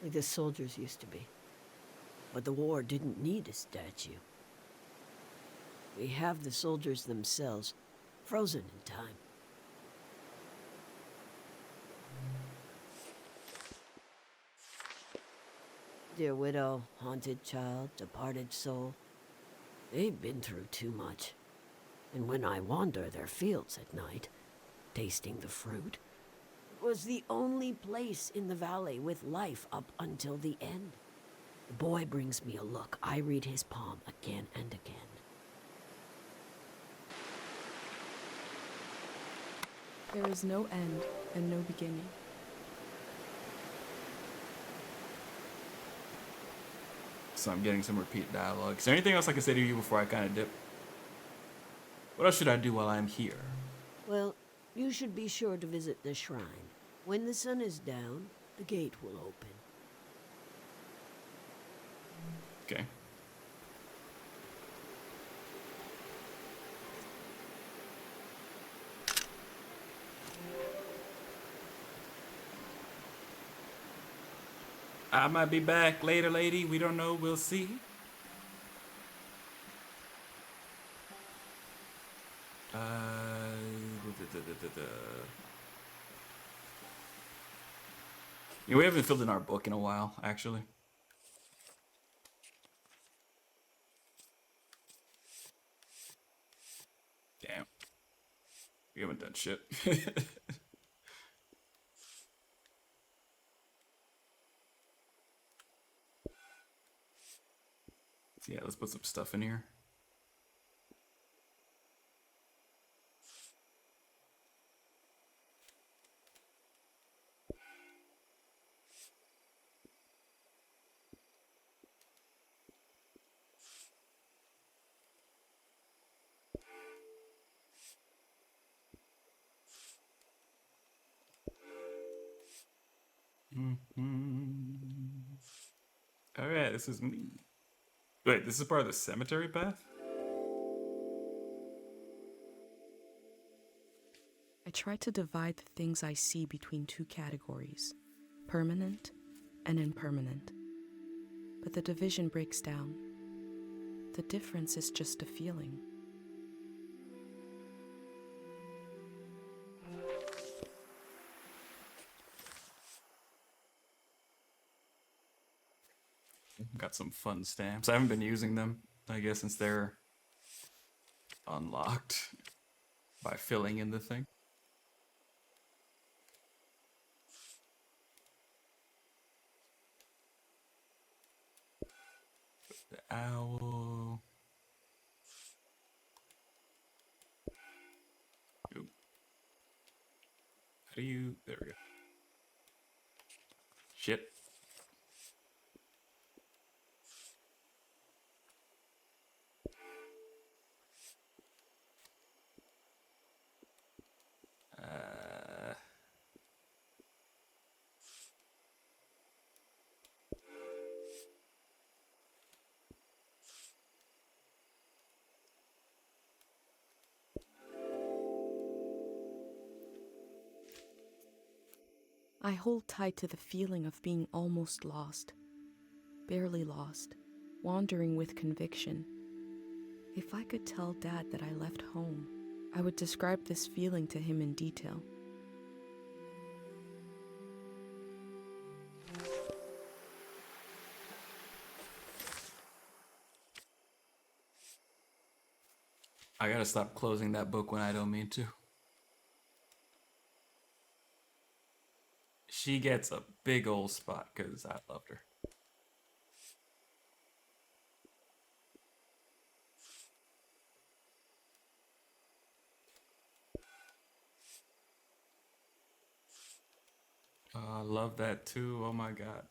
like the soldiers used to be. But the war didn't need a statue. We have the soldiers themselves, frozen in time. Dear widow, haunted child, departed soul, they've been through too much. And when I wander their fields at night, tasting the fruit, it was the only place in the valley with life up until the end. The boy brings me a look. I read his palm again and again. There is no end and no beginning. So I'm getting some repeat dialogue. Is there anything else I can say to you before I kind of dip? What else should I do while I'm here? Well, you should be sure to visit the shrine. When the sun is down, the gate will open. Okay. I might be back later, lady. We don't know. We'll see. Yeah, we haven't filled in our book in a while, actually. Damn. We haven't done shit. Yeah, let's put some stuff in here. All right, this is me. Wait, this is part of the cemetery path? I try to divide the things I see between two categories, permanent and impermanent. But the division breaks down. The difference is just a feeling. Got some fun stamps. I haven't been using them, I guess, since they're unlocked by filling in the thing. The owl. Oop. How do you... There we go. Shit. I hold tight to the feeling of being almost lost, barely lost, wandering with conviction. If I could tell Dad that I left home, I would describe this feeling to him in detail. I gotta stop closing that book when I don't mean to. She gets a big old spot because I loved her. I love that too. Oh my god.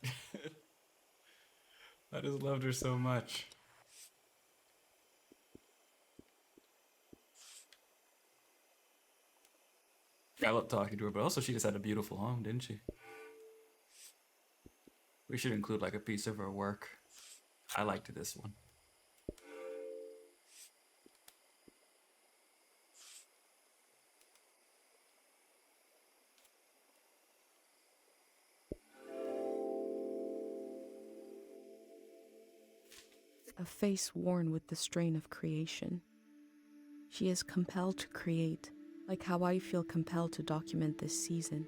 I just loved her so much. I love talking to her, but also she just had a beautiful home, didn't she? We should include like a piece of her work. I liked this one. A face worn with the strain of creation. She is compelled to create, like how I feel compelled to document this season.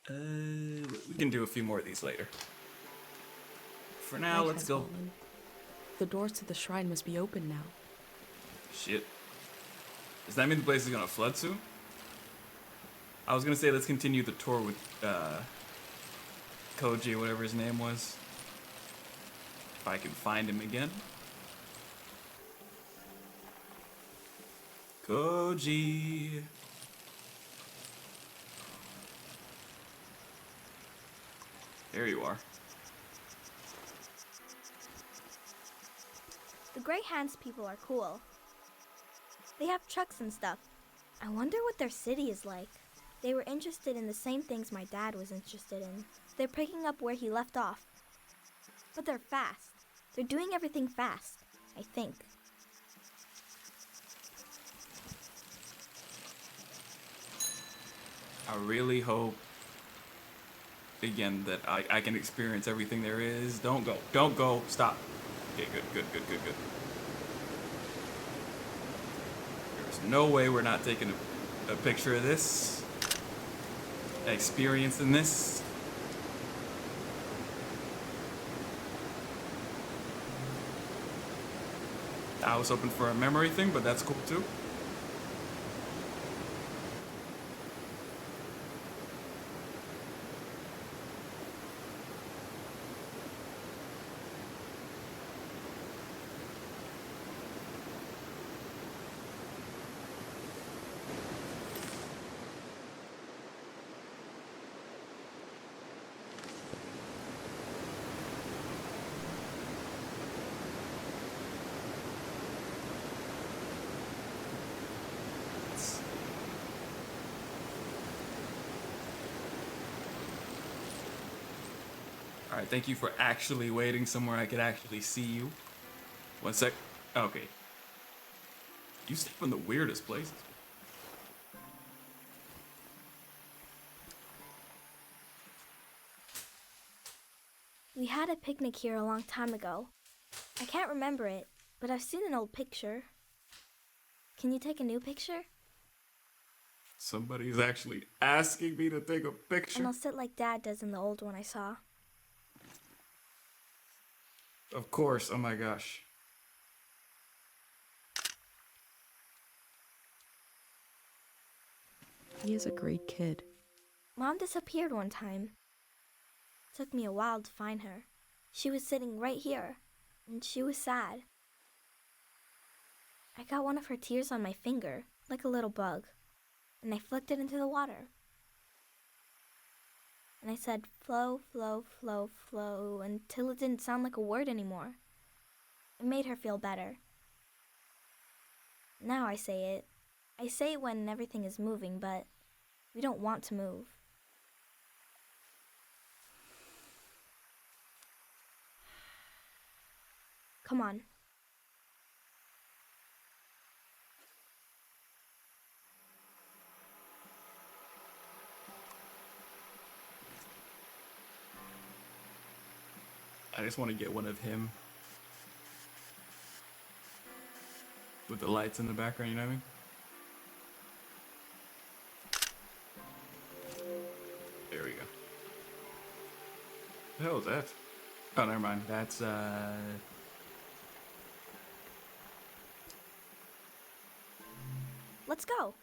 We can do a few more of these later. For now, Night let's has go. fallen. The doors to the shrine must be open now. Shit. Does that mean the place is gonna flood soon? I was gonna say let's continue the tour with Koji, whatever his name was. If I can find him again. Koji. There you are. The Grey Hands people are cool. They have trucks and stuff. I wonder what their city is like. They were interested in the same things my dad was interested in. They're picking up where he left off. But they're fast. They're doing everything fast, I think. I really hope, again, that I can experience everything there is. Don't go. Don't go. Stop. Okay, good. There's no way we're not taking a picture of this. Experiencing this. I was hoping for a memory thing, but that's cool too. All right, thank you for actually waiting somewhere I could actually see you. One sec. Okay. You sleep in the weirdest places. We had a picnic here a long time ago. I can't remember it, but I've seen an old picture. Can you take a new picture? Somebody's actually asking me to take a picture. And I'll sit like Dad does in the old one I saw. Of course. Oh my gosh. He is a great kid. Mom disappeared one time. Took me a while to find her. She was sitting right here, and she was sad. I got one of her tears on my finger, like a little bug, and I flicked it into the water. And I said, flow, flow, flow, flow, until it didn't sound like a word anymore. It made her feel better. Now I say it. I say it when everything is moving, but we don't want to move. Come on. I just want to get one of him with the lights in the background, you know what I mean? There we go. The hell is that? Oh, never mind. That's, Let's go.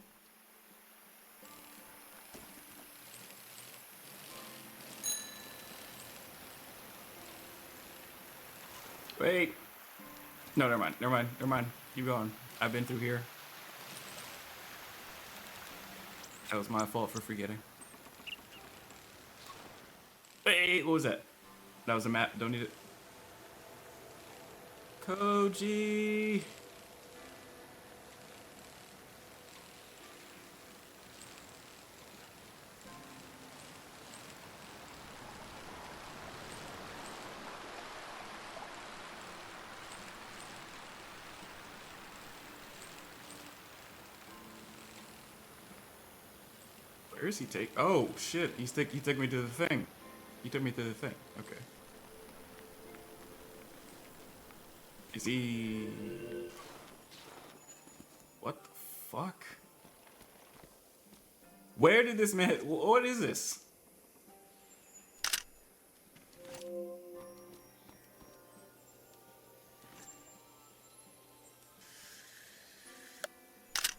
Wait. No, never mind. Never mind. Never mind. Keep going. I've been through here. That was my fault for forgetting. Wait, what was that? That was a map. Don't need it. Koji. Where is he take? Oh shit! He took me to the thing. He took me to the thing. Okay. Is he? What the fuck? Where did this man? What is this?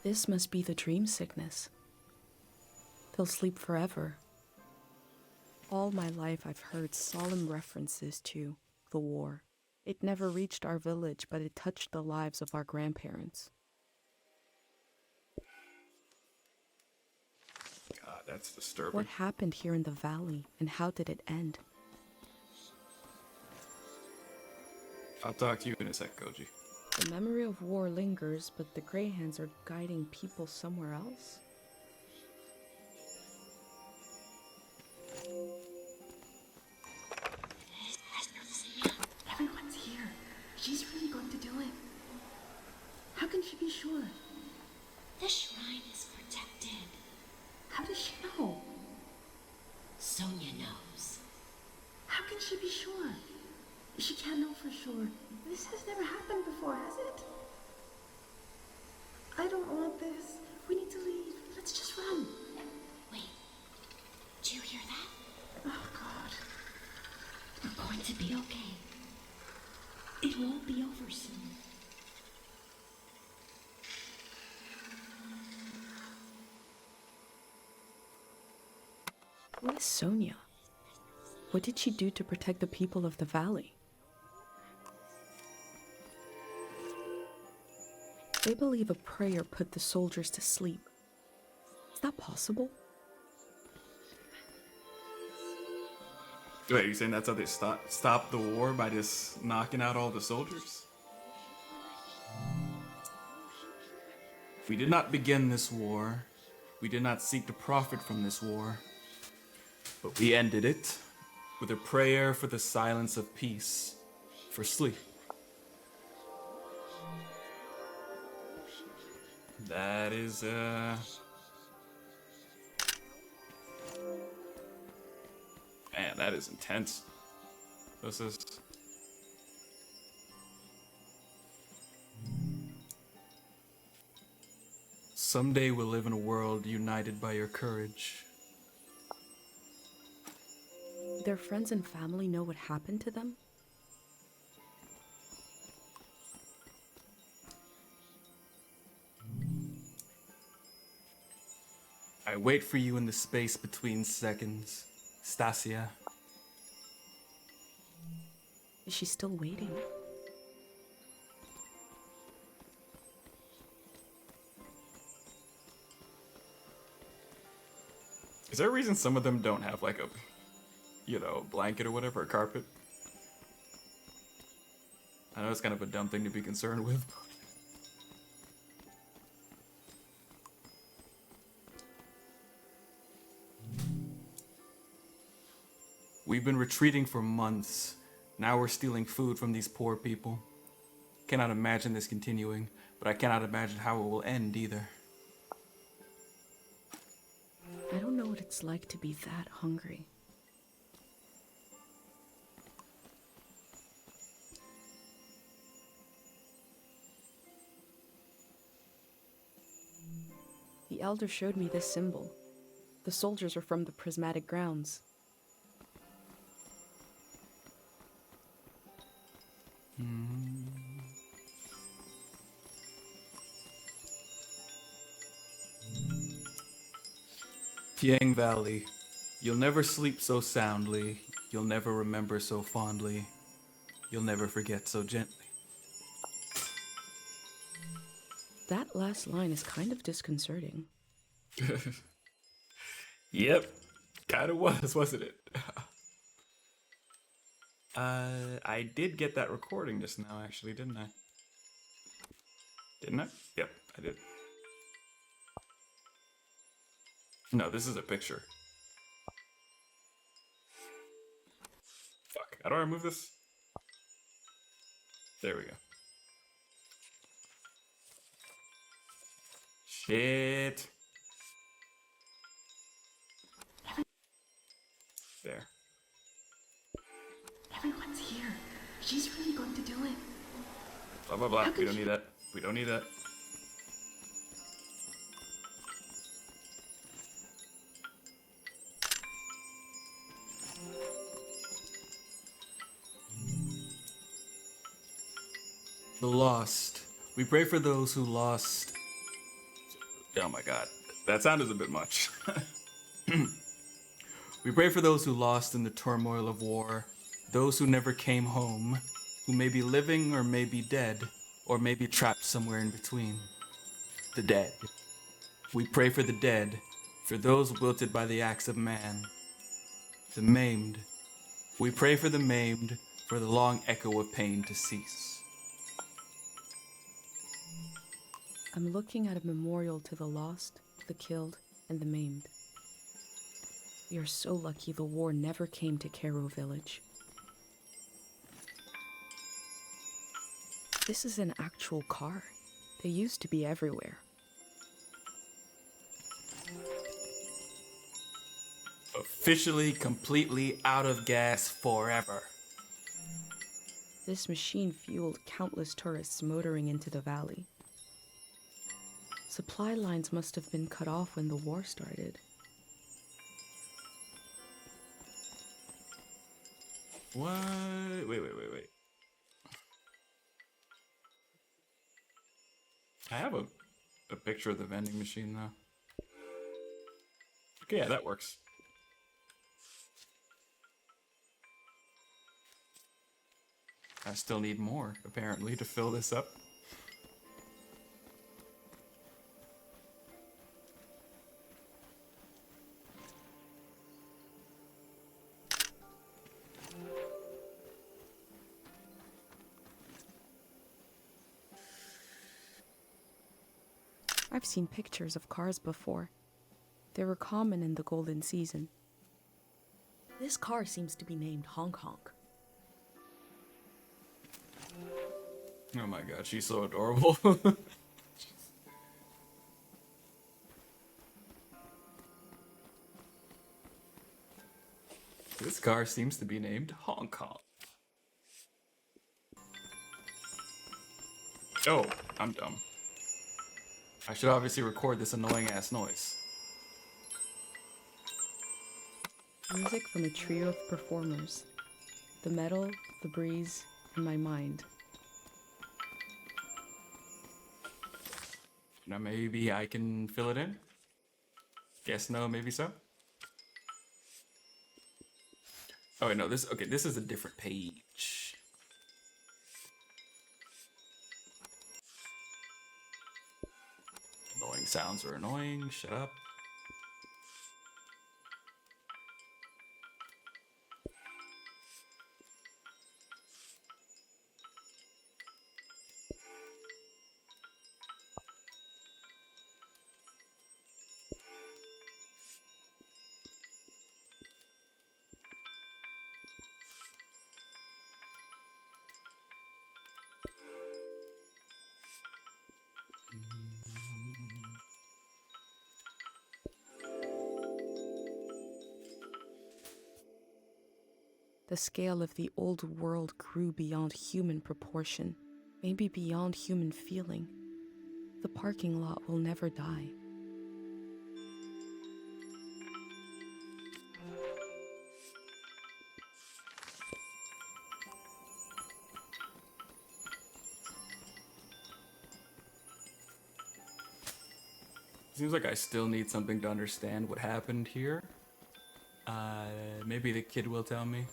This must be the dream sickness. They'll sleep forever. All my life I've heard solemn references to the war. It never reached our village, but it touched the lives of our grandparents. God, that's disturbing. What happened here in the valley, and how did it end? I'll talk to you in a sec, Koji. The memory of war lingers, but the Grey Hands are guiding people somewhere else? Everyone's here. She's really going to do it. How can she be sure? The shrine is protected. How does she know? Sonia knows. How can she be sure? She can't know for sure. This has never happened before, has it? I don't want this. We need to leave. Let's just run. Wait. Do you hear that? Oh, God. We're going to be okay. It won't be over soon. Who is Sonia? What did she do to protect the people of the valley? They believe a prayer put the soldiers to sleep. Is that possible? Wait, you saying that's how they stop the war, by just knocking out all the soldiers? We did not begin this war. We did not seek to profit from this war. But we ended it. with a prayer for the silence of peace, for sleep. That is, Man, that is intense. This is... Someday we'll live in a world united by your courage. Their friends and family know what happened to them? I wait for you in the space between seconds, Stasia. Is she still waiting? Is there a reason some of them don't have like a, you know, blanket or whatever, a carpet? I know it's kind of a dumb thing to be concerned with. We've been retreating for months. Now we're stealing food from these poor people. Cannot imagine this continuing, but I cannot imagine how it will end either. I don't know what it's like to be that hungry. The elder showed me this symbol. The soldiers are from the prismatic grounds. Tiang Valley, you'll never sleep so soundly, you'll never remember so fondly, you'll never forget so gently. That last line is kind of disconcerting. Yep, kinda was, wasn't it? I did get that recording just now, actually, didn't I? Didn't I? Yep, I did. No, this is a picture. Fuck, how do I remove this? There we go. Shit. There. Everyone's here. She's really going to do it. Blah, blah, blah. We don't need that. We don't need that. The lost. We pray for those who lost. Oh my god. That sounded a bit much. We pray for those who lost in the turmoil of war, those who never came home, who may be living or may be dead, or may be trapped somewhere in between. The dead. We pray for the dead, for those wilted by the axe of man. The maimed. We pray for the maimed, for the long echo of pain to cease. I'm looking at a memorial to the lost, the killed, and the maimed. We are so lucky the war never came to Cairo village. This is an actual car. They used to be everywhere. Officially, completely out of gas forever. This machine fueled countless tourists motoring into the valley. Supply lines must have been cut off when the war started. What? Wait. I have a picture of the vending machine, though. Okay, yeah, that works. I still need more, apparently, to fill this up. I've seen pictures of cars before. They were common in the golden season. This car seems to be named Honk Honk. Oh my god, she's so adorable. This car seems to be named Honk Honk. Oh, I'm dumb. I should obviously record this annoying ass noise. Music from a trio of performers. The metal, the breeze, and my mind. Now maybe I can fill it in? Guess no, maybe so? Oh wait, no, this is a different page. Annoying sounds are annoying, shut up. The scale of the old world grew beyond human proportion, maybe beyond human feeling. The parking lot will never die. Seems like I still need something to understand what happened here. Maybe the kid will tell me.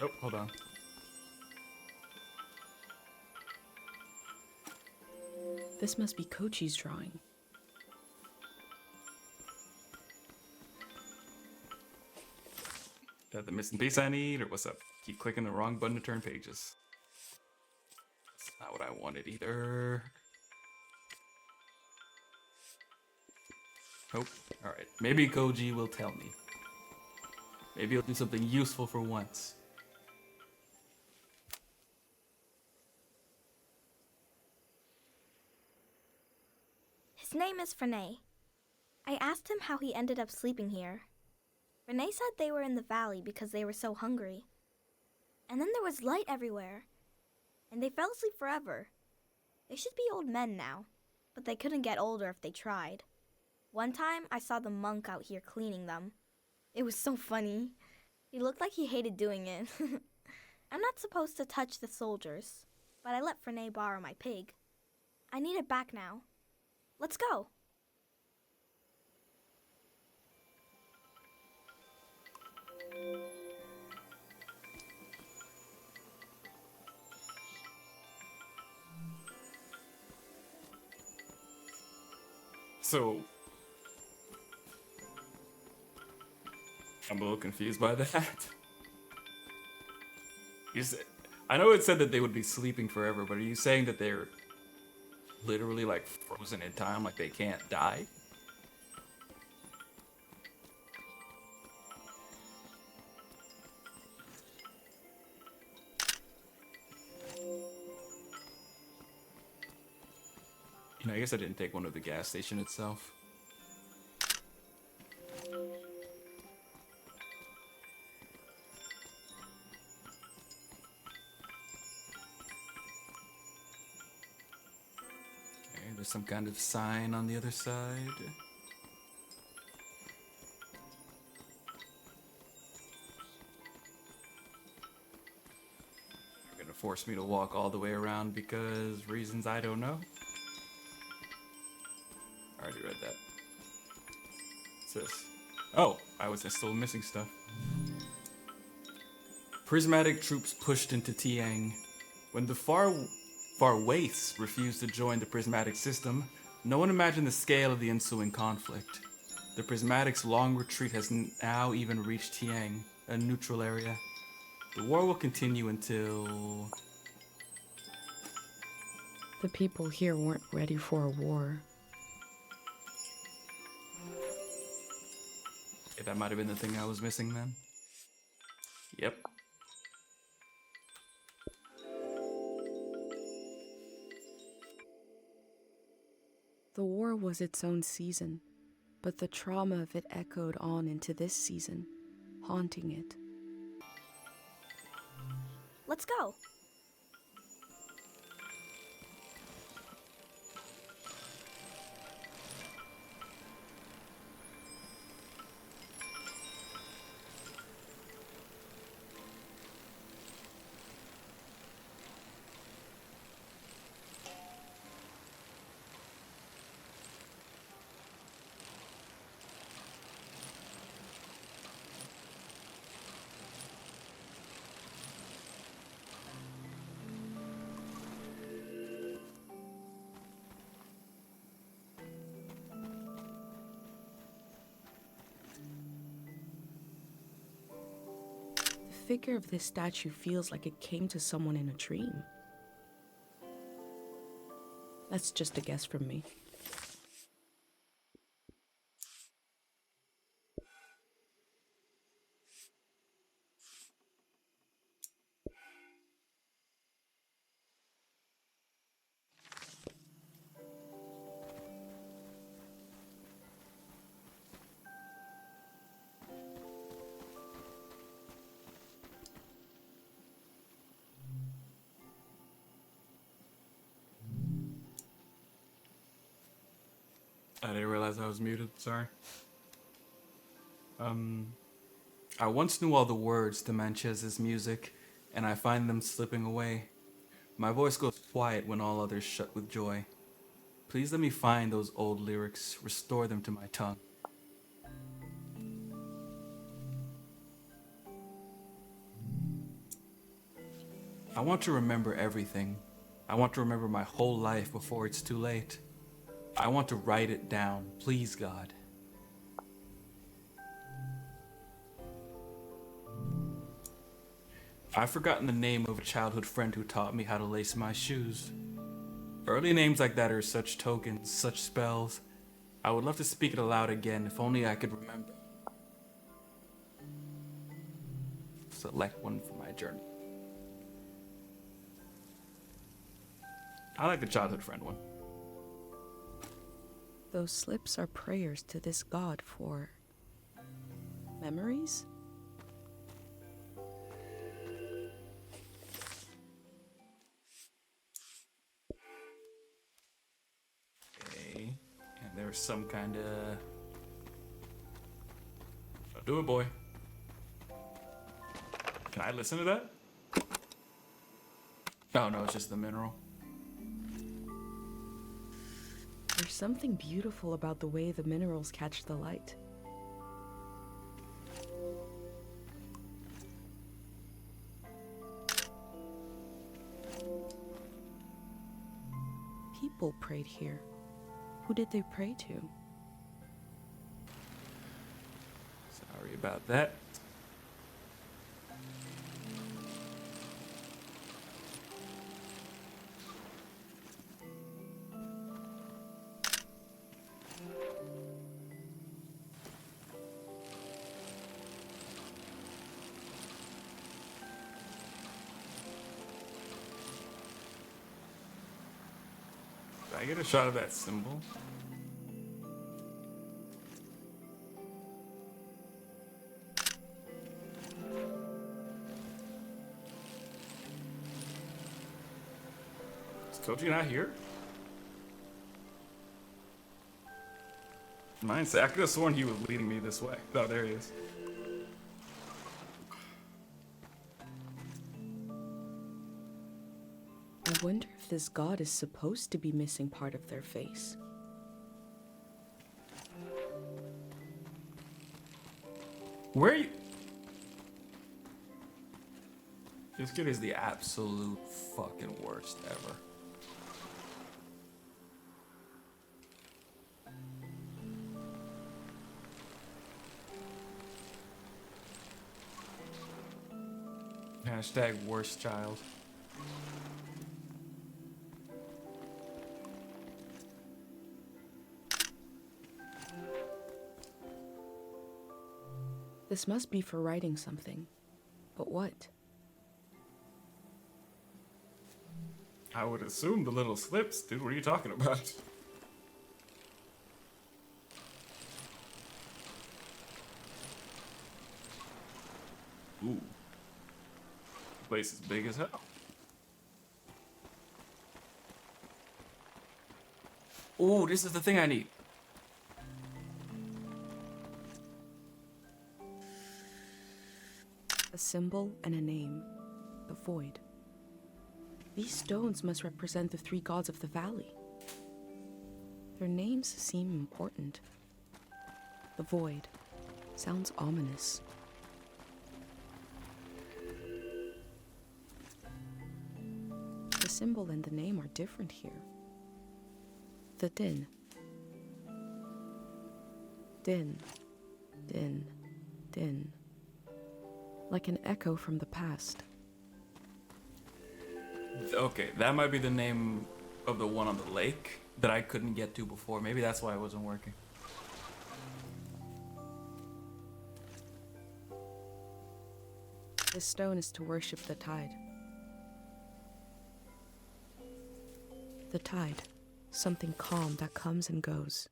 Oh, hold on. This must be Kochi's drawing. Is that the missing piece I need, or what's up? Keep clicking the wrong button to turn pages. That's not what I wanted either. Oh, alright. Maybe Koji will tell me. Maybe he'll do something useful for once. His name is Frenay. I asked him how he ended up sleeping here. Frenay said they were in the valley because they were so hungry. And then there was light everywhere. And they fell asleep forever. They should be old men now, but they couldn't get older if they tried. One time, I saw the monk out here cleaning them. It was so funny. He looked like he hated doing it. I'm not supposed to touch the soldiers, but I let Frenay borrow my pig. I need it back now. Let's go. So, I'm a little confused by that. I know it said that they would be sleeping forever, but are you saying that they're literally like frozen in time, like they can't die? You know, I guess I didn't take one to the gas station itself. Okay, there's some kind of sign on the other side. You're gonna force me to walk all the way around because reasons I don't know? I already read that. What's this? Oh, I was still missing stuff. Prismatic troops pushed into Tiang. When the far Waiths refused to join the Prismatic system, no one imagined the scale of the ensuing conflict. The Prismatic's long retreat has now even reached Tiang, a neutral area. The war will continue until... The people here weren't ready for a war. Yeah, that might have been the thing I was missing then. Yep. The war was its own season, but the trauma of it echoed on into this season, haunting it. Let's go. The figure of this statue feels like it came to someone in a dream. That's just a guess from me. I didn't realize I was muted, sorry. I once knew all the words to Manchez's music, and I find them slipping away. My voice goes quiet when all others shut with joy. Please let me find those old lyrics, restore them to my tongue. I want to remember everything. I want to remember my whole life before it's too late. I want to write it down, please, God. I've forgotten the name of a childhood friend who taught me how to lace my shoes. Early names like that are such tokens, such spells. I would love to speak it aloud again, if only I could remember. Select one for my journey. I like the childhood friend one. Those slips are prayers to this god for memories? Okay, and there's some kind of... I'll do it, boy. Can I listen to that? Oh no, it's just the mineral. There's something beautiful about the way the minerals catch the light. People prayed here. Who did they pray to? Sorry about that. Did I get a shot of that symbol? Is Koji not here? Mine said, I could have sworn he was leading me this way. Oh, there he is. I wonder if this god is supposed to be missing part of their face. Where are you? This kid is the absolute fucking worst ever. Hashtag worst child. This must be for writing something. But what? I would assume the little slips, dude. What are you talking about? Ooh. The place is big as hell. Ooh, this is the thing I need. A symbol and a name. The Void. These stones must represent the three gods of the valley. Their names seem important. The Void. Sounds ominous. The symbol and the name are different here. The Din. Din. Din. Din. Like an echo from the past. Okay, that might be the name of the one on the lake that I couldn't get to before. Maybe that's why it wasn't working. This stone is to worship the tide. The tide. Something calm that comes and goes.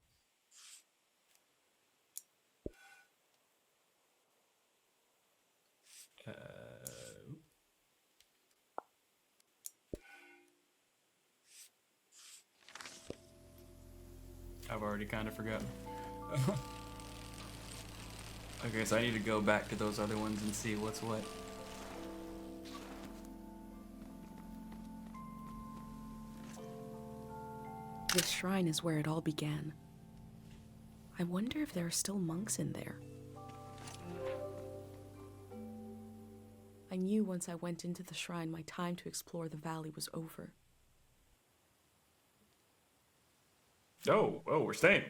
I've already kind of forgotten. Okay, so I need to go back to those other ones and see what's what. This shrine is where it all began. I wonder if there are still monks in there. I knew once I went into the shrine, my time to explore the valley was over. Oh, we're staying.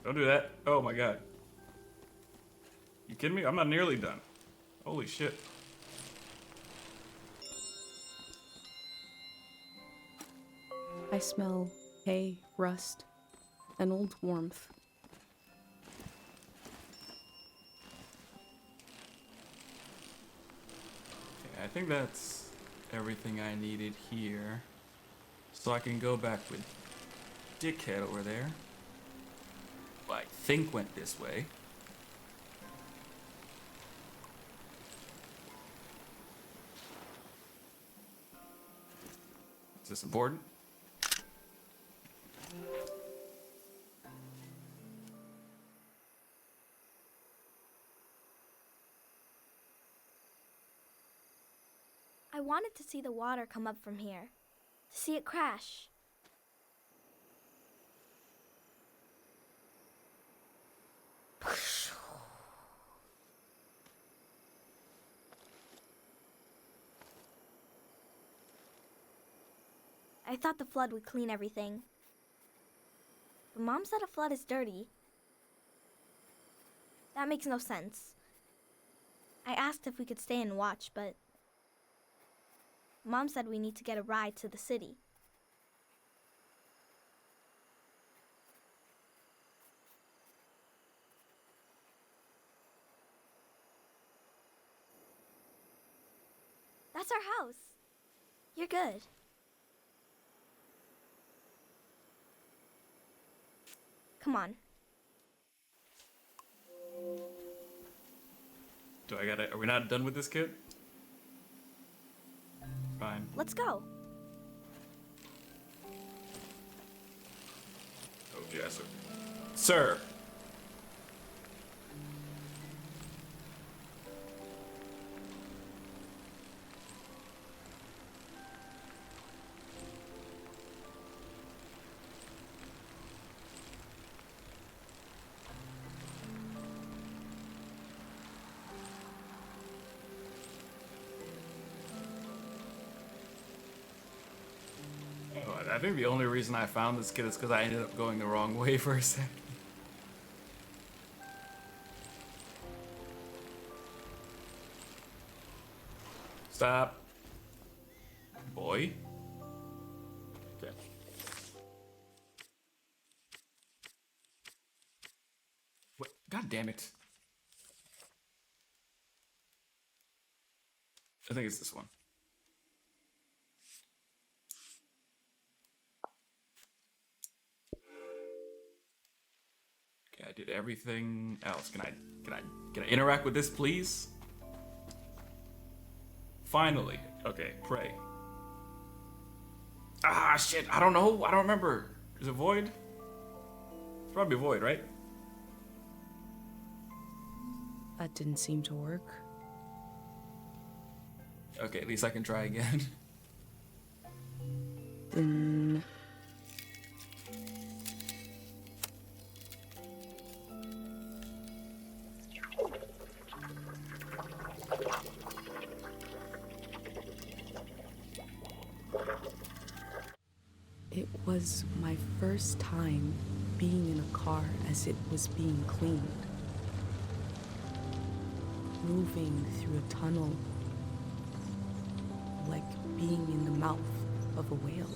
Don't do that. Oh my god. You kidding me? I'm not nearly done. Holy shit. I smell hay, rust, and old warmth. Okay, I think that's everything I needed here. So I can go back with Dickhead over there. Who I think went this way. Is this important? I wanted to see the water come up from here, to see it crash. I thought the flood would clean everything. But Mom said a flood is dirty. That makes no sense. I asked if we could stay and watch, but Mom said we need to get a ride to the city. That's our house. You're good. Come on. Are we not done with this kid? Fine. Let's go. Oh, yes, sir. Sir! I think the only reason I found this kid is because I ended up going the wrong way for a second. Stop. Boy. Okay. What? God damn it. I think it's this one. Okay, I did everything else. Can I interact with this, please? Finally. Okay, pray. Ah, shit. I don't know. I don't remember. Is it void? It's probably void, right? That didn't seem to work. Okay, at least I can try again. Then... It was my first time being in a car as it was being cleaned. Moving through a tunnel, like being in the mouth of a whale.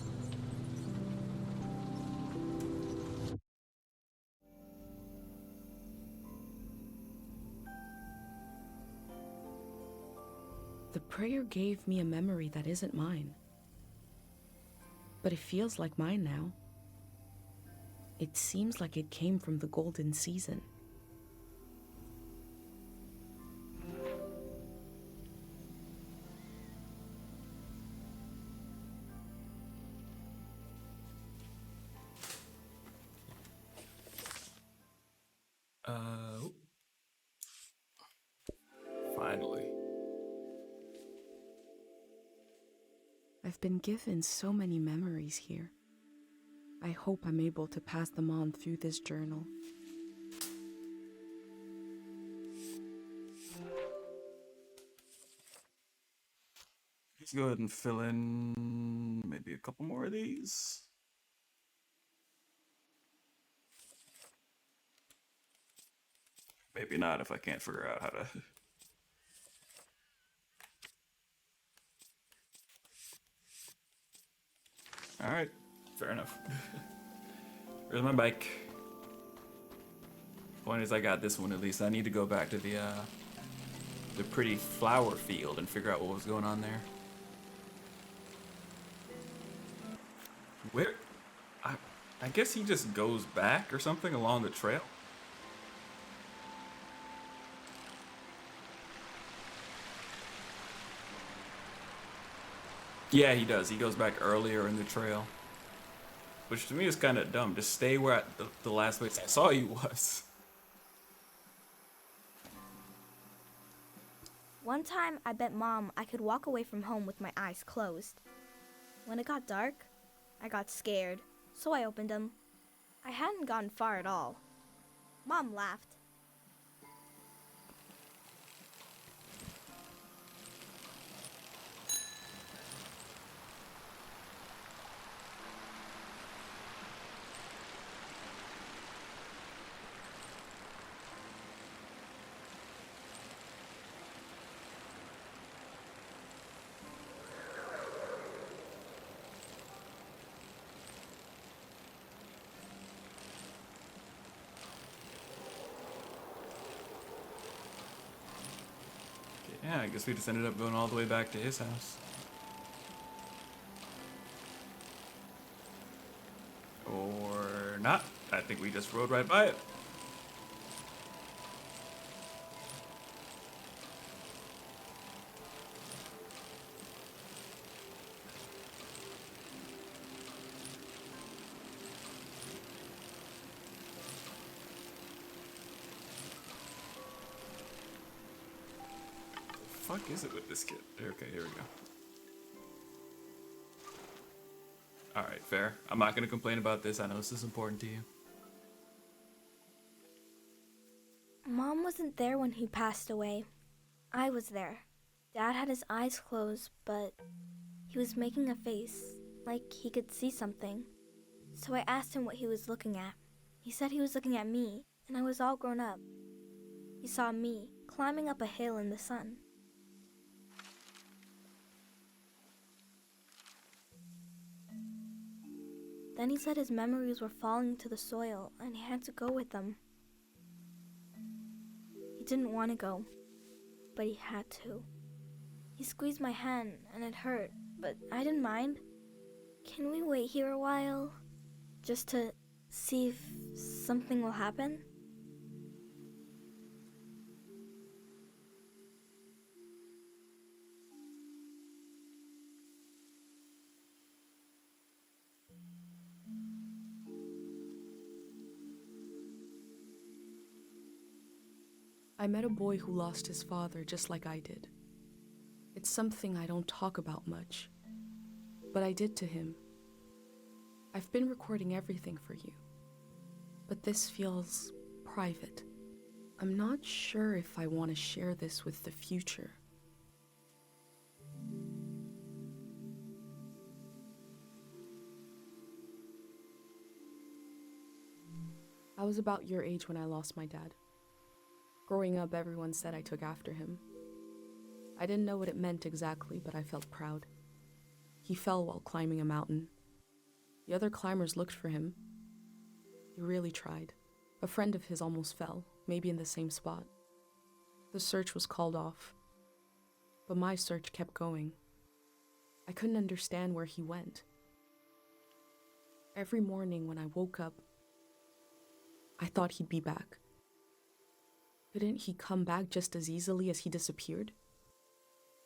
The prayer gave me a memory that isn't mine. But it feels like mine now. It seems like it came from the golden season. Finally. I've been given so many memories here. I hope I'm able to pass them on through this journal. Let's go ahead and fill in maybe a couple more of these. Maybe not if I can't figure out how to... Alright, fair enough. Where's my bike? Point is, I got this one at least. I need to go back to the pretty flower field and figure out what was going on there. Where? I guess he just goes back or something along the trail. Yeah, he does. He goes back earlier in the trail. Which to me is kind of dumb. Just stay where the last place I saw you was. One time, I bet Mom I could walk away from home with my eyes closed. When it got dark, I got scared, so I opened them. I hadn't gone far at all. Mom laughed. Yeah, I guess we just ended up going all the way back to his house. Or not. I think we just rode right by it. What the fuck is it with this kid? Okay, here we go. Alright, fair. I'm not gonna complain about this. I know this is important to you. Mom wasn't there when he passed away. I was there. Dad had his eyes closed, but he was making a face, like he could see something. So I asked him what he was looking at. He said he was looking at me, and I was all grown up. He saw me climbing up a hill in the sun. Then he said his memories were falling to the soil and he had to go with them. He didn't want to go, but he had to. He squeezed my hand and it hurt, but I didn't mind. Can we wait here a while? Just to see if something will happen? I met a boy who lost his father just like I did. It's something I don't talk about much, but I did to him. I've been recording everything for you, but this feels private. I'm not sure if I want to share this with the future. I was about your age when I lost my dad. Growing up, everyone said I took after him. I didn't know what it meant exactly, but I felt proud. He fell while climbing a mountain. The other climbers looked for him. He really tried. A friend of his almost fell, maybe in the same spot. The search was called off, but my search kept going. I couldn't understand where he went. Every morning when I woke up, I thought he'd be back. Couldn't he come back just as easily as he disappeared?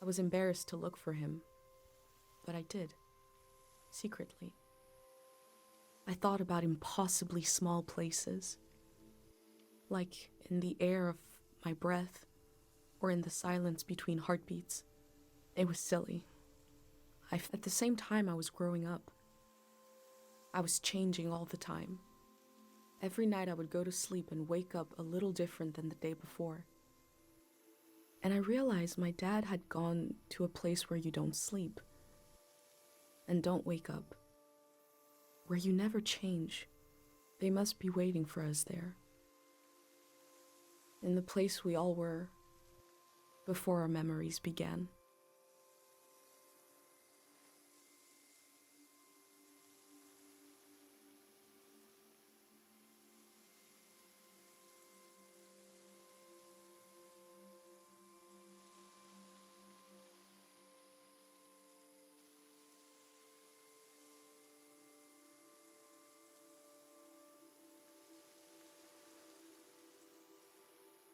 I was embarrassed to look for him, but I did, secretly. I thought about impossibly small places, like in the air of my breath, or in the silence between heartbeats. It was silly. At the same time I was growing up. I was changing all the time. Every night I would go to sleep and wake up a little different than the day before. And I realized my dad had gone to a place where you don't sleep and don't wake up, where you never change. They must be waiting for us there, in the place we all were before our memories began.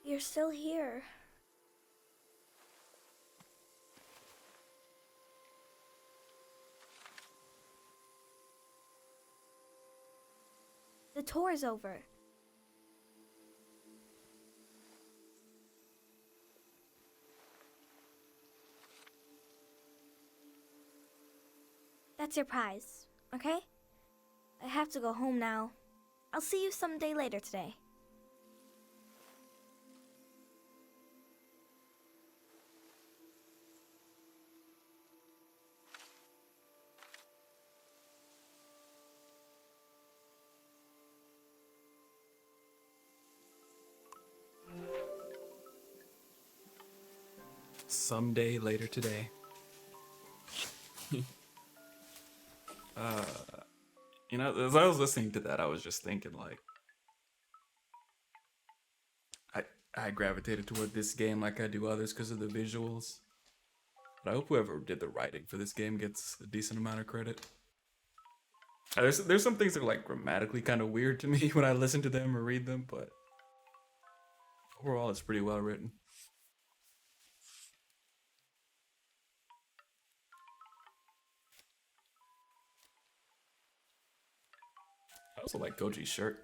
You're still here. The tour's over. That's your prize, okay? I have to go home now. I'll see you someday later today. Someday later today. As I was listening to that, I was just thinking, like, I gravitated toward this game like I do others because of the visuals. But I hope whoever did the writing for this game gets a decent amount of credit. There's some things that are, like, grammatically kind of weird to me when I listen to them or read them, but overall it's pretty well written. I also like Goji's shirt.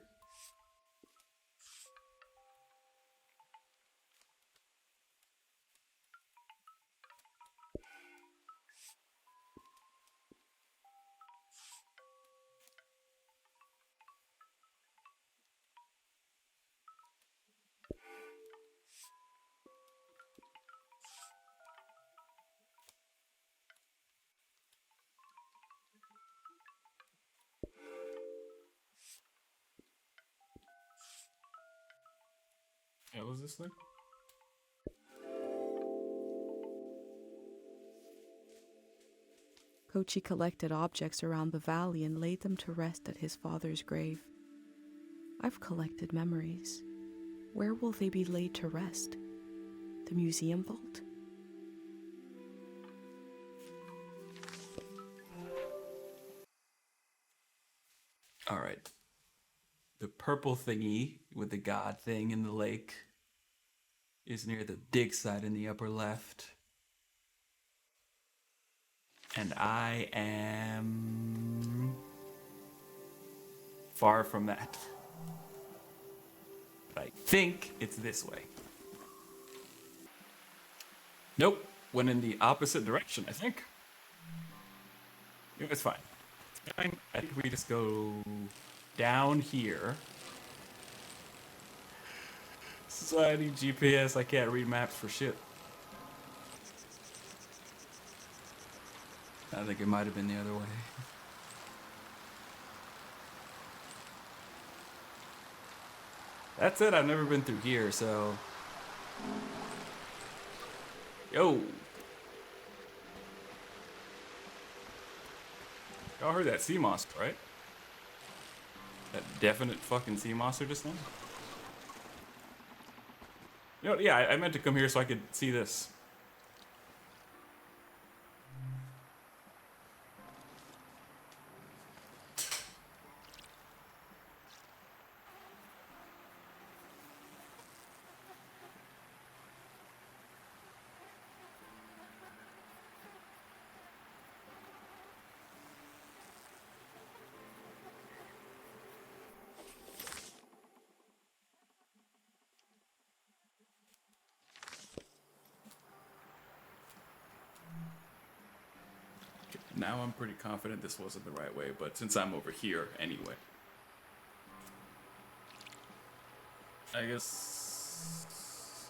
Yeah, what was this thing? Kochi collected objects around the valley and laid them to rest at his father's grave. I've collected memories. Where will they be laid to rest? The museum vault? All right. The purple thingy with the god thing in the lake is near the dig site in the upper left. And I am far from that. But I think it's this way. Nope, went in the opposite direction, I think. It's fine. It's fine. I think we just go down here. This is why I need GPS. I can't read maps for shit. I think it might have been the other way. That's it. I've never been through here, so. Yo. Y'all heard that sea monster, right? That definite fucking sea monster just now? You know, yeah, I meant to come here so I could see this. Now I'm pretty confident this wasn't the right way, but since I'm over here anyway. I guess...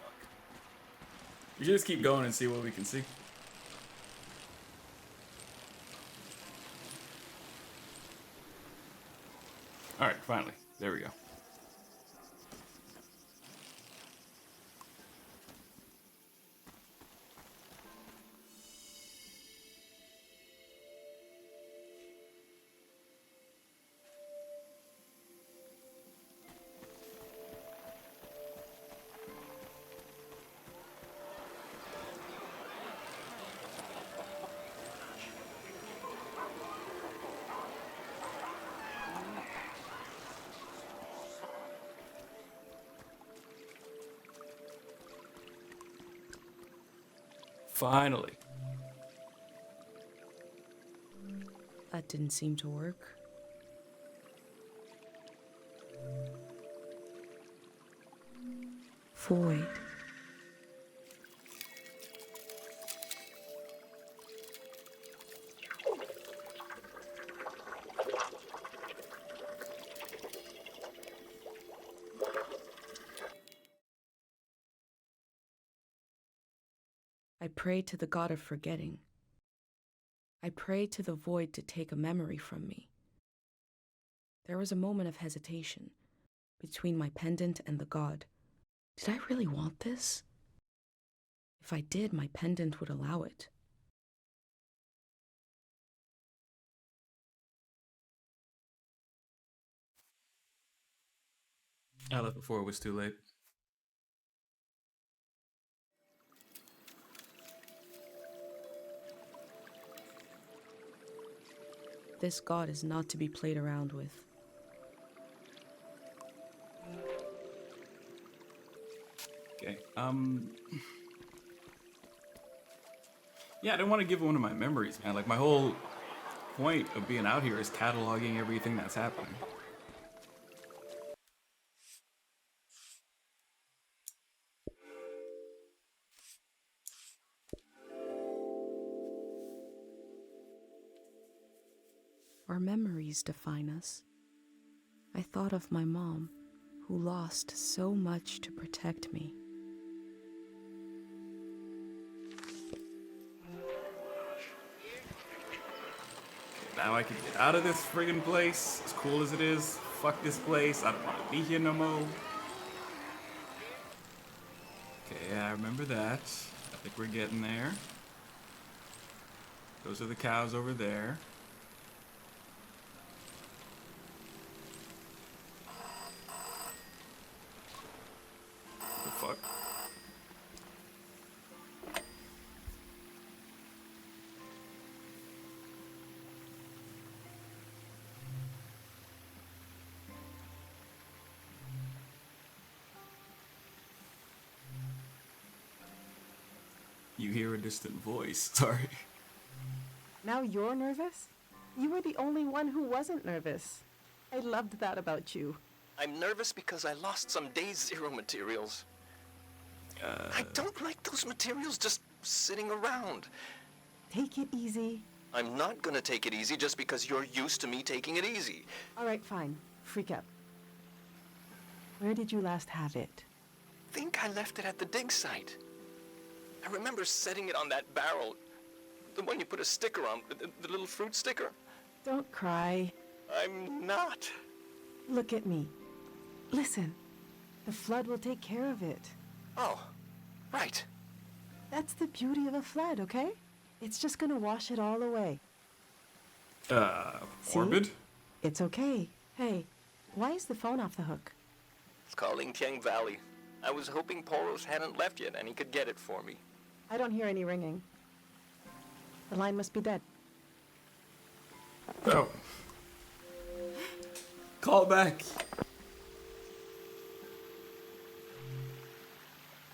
Fuck. We should just keep going and see what we can see. Alright, finally. There we go. Finally. That didn't seem to work. Void. I pray to the god of forgetting. I pray to the void to take a memory from me. There was a moment of hesitation between my pendant and the god. Did I really want this? If I did, my pendant would allow it. I left before it was too late. This god is not to be played around with. Okay, yeah, I didn't want to give one of my memories, man. Like, my whole point of being out here is cataloging everything that's happening. Our memories define us. I thought of my mom, who lost so much to protect me. Now I can get out of this friggin' place, as cool as it is. Fuck this place, I don't want to be here no more. Okay, I remember that. I think we're getting there. Those are the cows over there. Fuck. You hear a distant voice. Sorry. Now you're nervous? You were the only one who wasn't nervous. I loved that about you. I'm nervous because I lost some Day Zero materials. I don't like those materials just sitting around. Take it easy. I'm not gonna take it easy just because you're used to me taking it easy. All right, fine. Freak out. Where did you last have it? Think I left it at the dig site. I remember setting it on that barrel. The one you put a sticker on, the little fruit sticker. Don't cry. I'm not. Look at me. Listen. The flood will take care of it. Oh, right. That's the beauty of a flood, okay? It's just gonna wash it all away. Orbit? It's okay. Hey, why is the phone off the hook? It's calling Tiang Valley. I was hoping Poros hadn't left yet and he could get it for me. I don't hear any ringing. The line must be dead. Oh. Call back.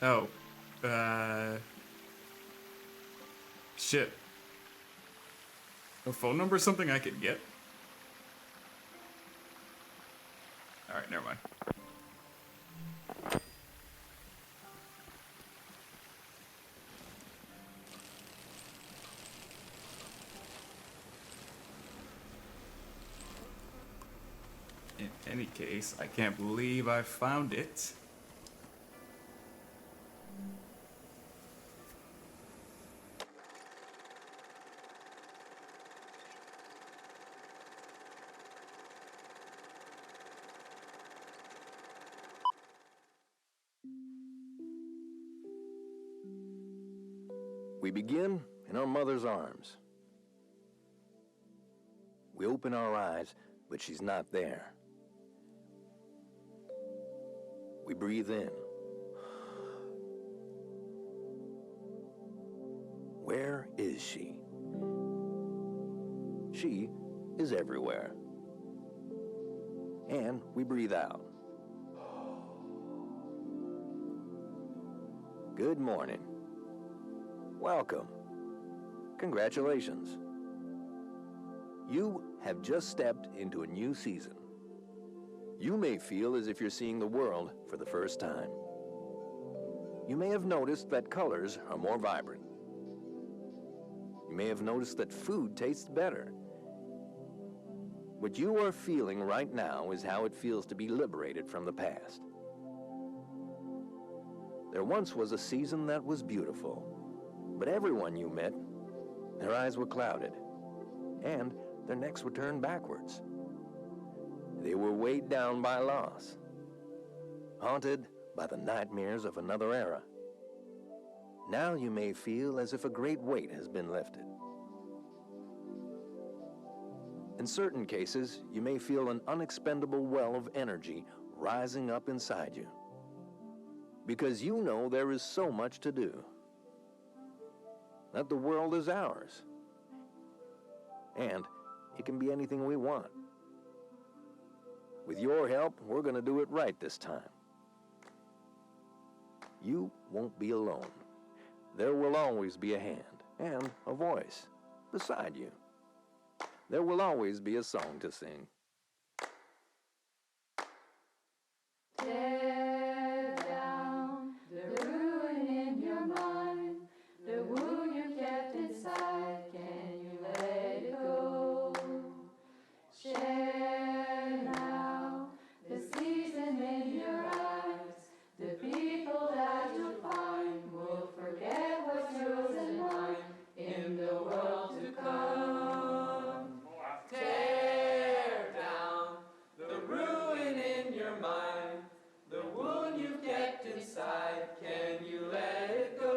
Oh. Shit. A phone number is something I could get? Alright, never mind. In any case, I can't believe I found it. We begin in our mother's arms. We open our eyes, but she's not there. We breathe in. Where is she? She is everywhere. And we breathe out. Good morning. Welcome. Congratulations. You have just stepped into a new season. You may feel as if you're seeing the world for the first time. You may have noticed that colors are more vibrant. You may have noticed that food tastes better. What you are feeling right now is how it feels to be liberated from the past. There once was a season that was beautiful. But everyone you met, their eyes were clouded, and their necks were turned backwards. They were weighed down by loss, haunted by the nightmares of another era. Now you may feel as if a great weight has been lifted. In certain cases, you may feel an unexpendable well of energy rising up inside you, because you know there is so much to do. That the world is ours. And it can be anything we want. With your help, we're going to do it right this time. You won't be alone. There will always be a hand and a voice beside you. There will always be a song to sing. Tear down the ruin in your mind, the wound you kept inside, can you let it go? Share now the season in your eyes, the people that you find will forget what's yours and mine in the world to come. Tear down the ruin in your mind, the wound you've kept inside, can you let it go?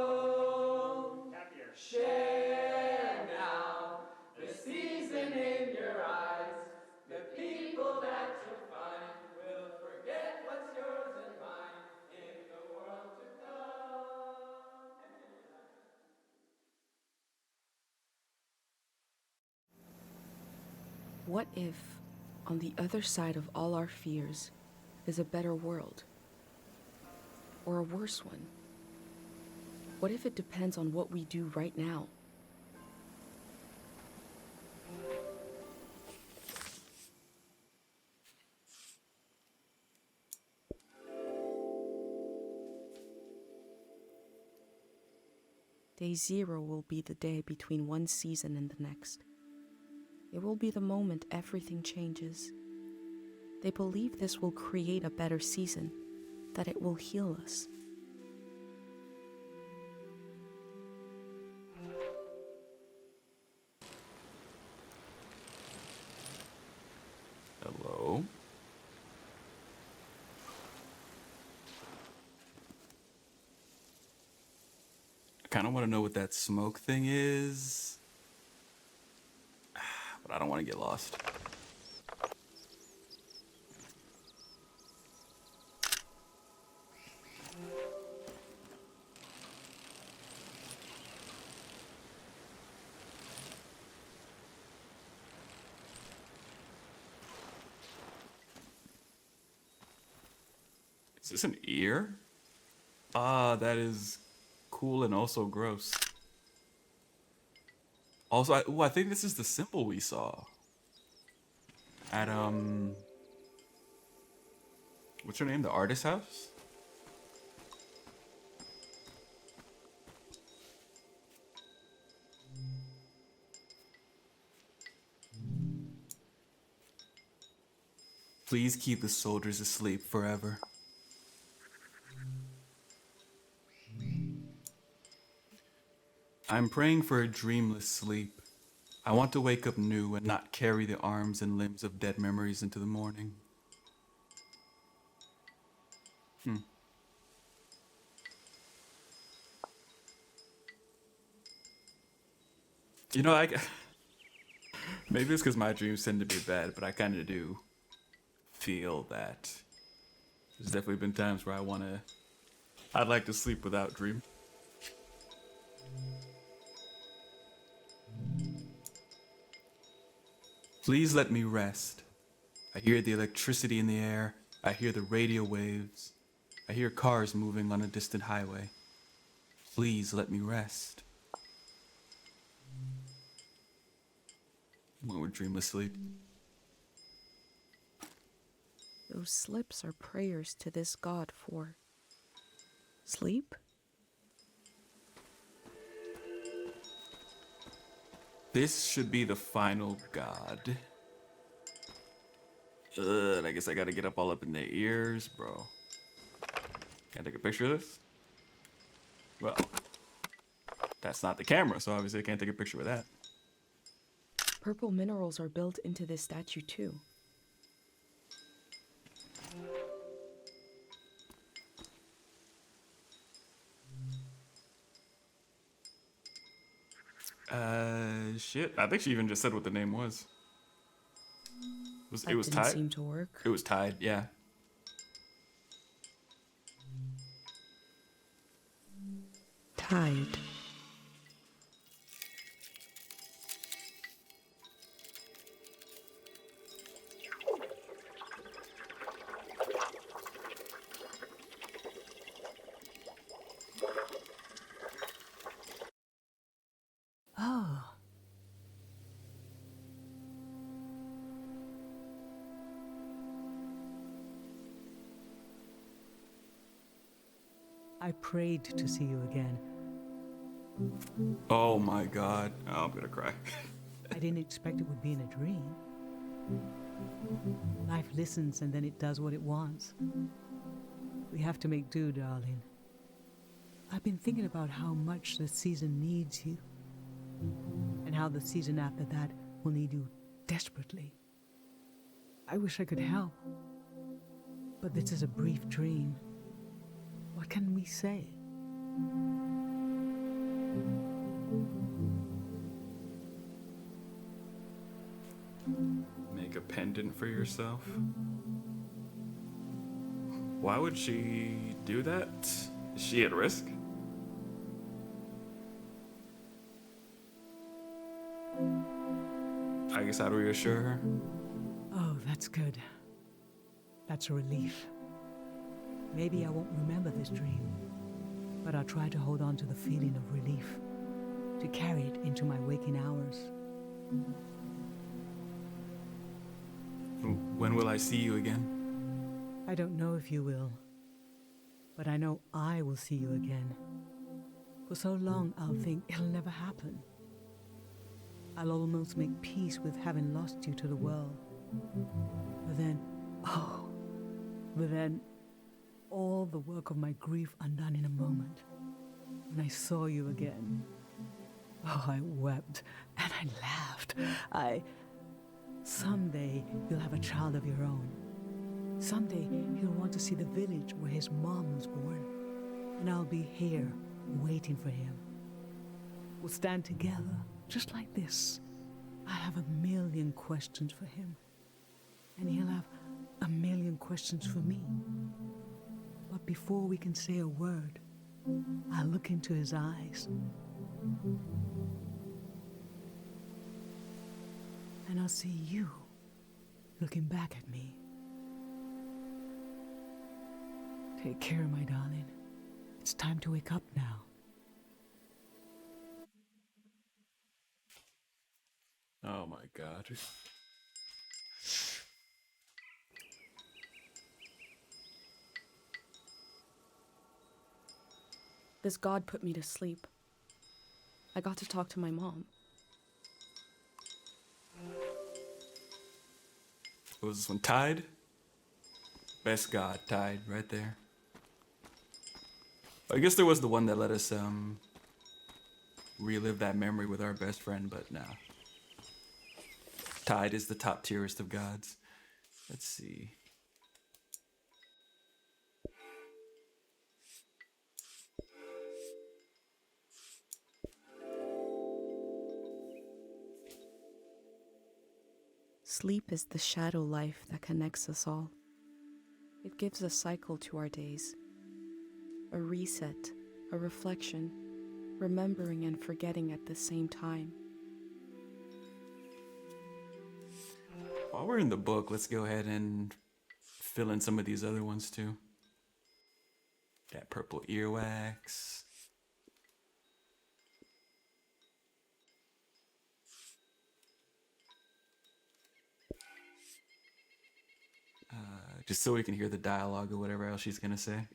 Share now the season in your eyes, the people that you find will forget what's yours and mine in the world to come. What if, on the other side of all our fears, is a better world? Or a worse one? What if it depends on what we do right now? Day 0 will be the day between one season and the next. It will be the moment everything changes. They believe this will create a better season, that it will heal us. Hello? I kind of want to know what that smoke thing is, but I don't want to get lost. Is this an ear? Ah, that is cool and also gross. Also, I think this is the symbol we saw at what's her name? The artist house? Please keep the soldiers asleep forever. I'm praying for a dreamless sleep. I want to wake up new and not carry the arms and limbs of dead memories into the morning. You know, maybe it's because my dreams tend to be bad, but I kind of do feel that there's definitely been times where I'd like to sleep without dream. Please let me rest. I hear the electricity in the air. I hear the radio waves. I hear cars moving on a distant highway. Please let me rest. When we're dreamless sleep. Those slips are prayers to this god for sleep? This should be the final god. And I guess I gotta get up all up in their ears, bro. Can I take a picture of this? Well, that's not the camera, so obviously I can't take a picture with that. Purple minerals are built into this statue too. Shit. I think she even just said what the name was. It was That didn't tied. seem to work. It was tied, yeah. Tide. Oh. I prayed to see you again. Oh my god. Oh, I'm gonna cry. I didn't expect it would be in a dream. Life listens and then it does what it wants. We have to make do, darling. I've been thinking about how much the season needs you, and how the season after that will need you desperately. I wish I could help, but this is a brief dream. What can we say? Make a pendant for yourself? Why would she do that? Is she at risk? I guess how do we assure her? Oh, that's good. That's a relief. Maybe I won't remember this dream, but I'll try to hold on to the feeling of relief, to carry it into my waking hours. When will I see you again? I don't know if you will, but I know I will see you again. For so long, I'll think it'll never happen. I'll almost make peace with having lost you to the world. But then, all the work of my grief undone in a moment. When I saw you again, I wept and I laughed. Someday you'll have a child of your own. Someday he'll want to see the village where his mom was born. And I'll be here, waiting for him. We'll stand together, just like this. I have a million questions for him. And he'll have a million questions for me. But before we can say a word, I'll look into his eyes. And I'll see you looking back at me. Take care, my darling. It's time to wake up now. Oh my God. This god put me to sleep. I got to talk to my mom. What was this one? Tide? Best god, Tide, right there. I guess there was the one that let us relive that memory with our best friend, but nah. Tide is the top tierest of gods. Let's see. Sleep is the shadow life that connects us all. It gives a cycle to our days. A reset, a reflection, remembering and forgetting at the same time. While we're in the book, let's go ahead and fill in some of these other ones too. That purple earwax. Just so we can hear the dialogue or whatever else she's gonna say.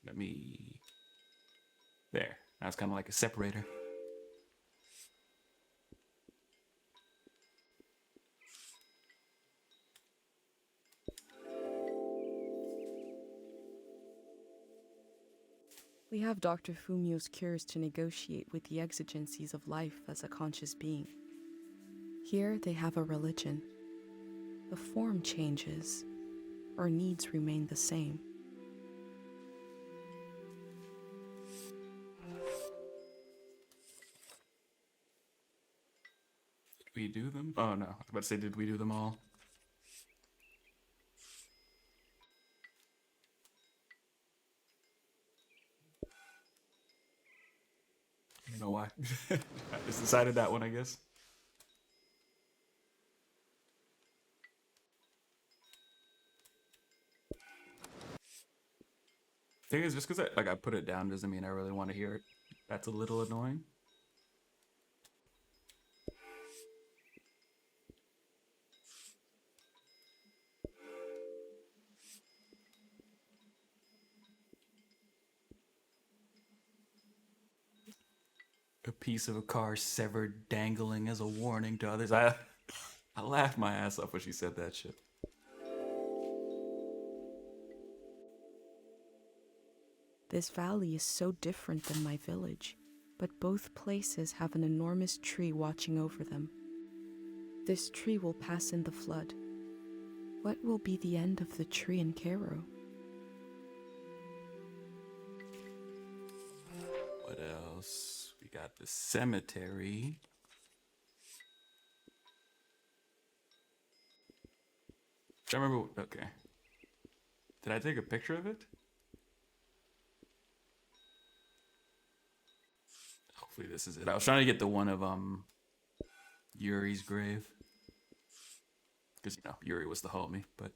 Let me... There. That's kind of like a separator. We have Dr. Fumio's cures to negotiate with the exigencies of life as a conscious being. Here they have a religion. The form changes. Our needs remain the same. Did we do them? Oh no, I was about to say, did we do them all? I don't know why. I just decided that one, I guess. Thing is, just because I put it down doesn't mean I really want to hear it. That's a little annoying. A piece of a car severed, dangling as a warning to others. I laughed my ass off when she said that shit. This valley is so different than my village, but both places have an enormous tree watching over them. This tree will pass in the flood. What will be the end of the tree in Cairo? What else? We got the cemetery. I remember. Okay. Did I take a picture of it? Hopefully this is it. I was trying to get the one of Yuri's grave. Because, you know, Yuri was the homie, but...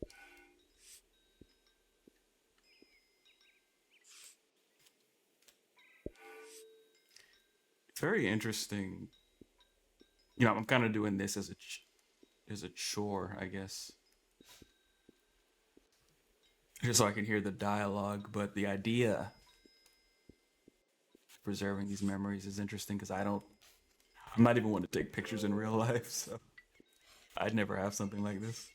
It's very interesting. You know, I'm kind of doing this as a chore, I guess. Just so I can hear the dialogue, but the idea of preserving these memories is interesting because I'm not even one to take pictures in real life, so I'd never have something like this.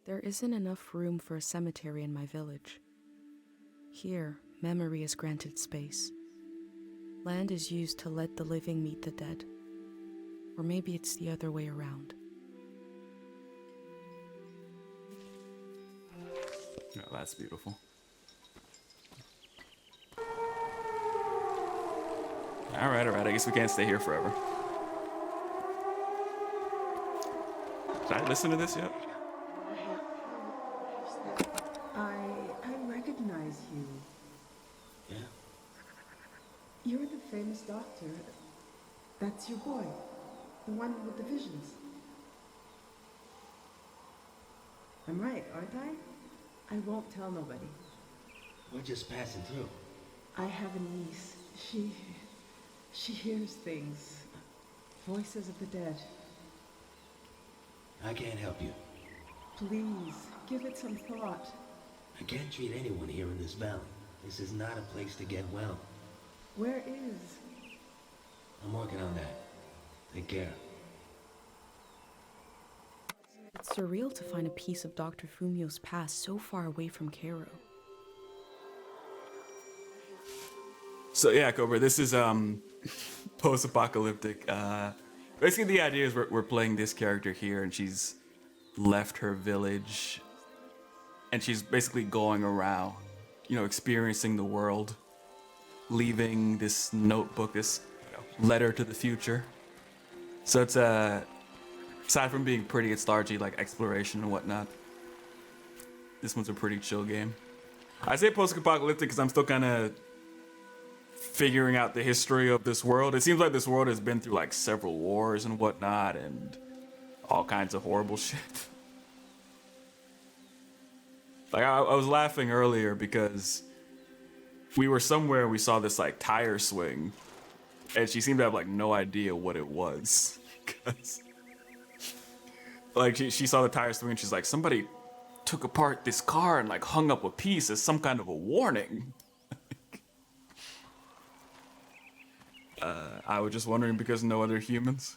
There isn't enough room for a cemetery in my village. Here, memory is granted space. Land is used to let the living meet the dead. Or maybe it's the other way around. Oh, that's beautiful. Alright, I guess we can't stay here forever. Did I listen to this yet? I recognize you. Yeah? You're the famous doctor. That's your boy. The one with the visions. I'm right, aren't I? I won't tell nobody. We're just passing through. I have a niece. She hears things. Voices of the dead. I can't help you. Please, give it some thought. I can't treat anyone here in this valley. This is not a place to get well. Where is? I'm working on that. Take care. It's surreal to find a piece of Dr. Fumio's past so far away from Cairo. So yeah, Cobra, this is post-apocalyptic. Basically the idea is we're playing this character here and she's left her village and she's basically going around, you know, experiencing the world, leaving this notebook, this letter to the future. So it's aside from being pretty, it's largely like exploration and whatnot. This one's a pretty chill game. I say post-apocalyptic because I'm still kind of figuring out the history of this world. It seems like this world has been through like several wars and whatnot and all kinds of horrible shit. Like I was laughing earlier because we were somewhere and we saw this like tire swing and she seemed to have like no idea what it was. Because like she saw the tire swing and she's like, somebody took apart this car and like hung up a piece as some kind of a warning. I was just wondering because no other humans.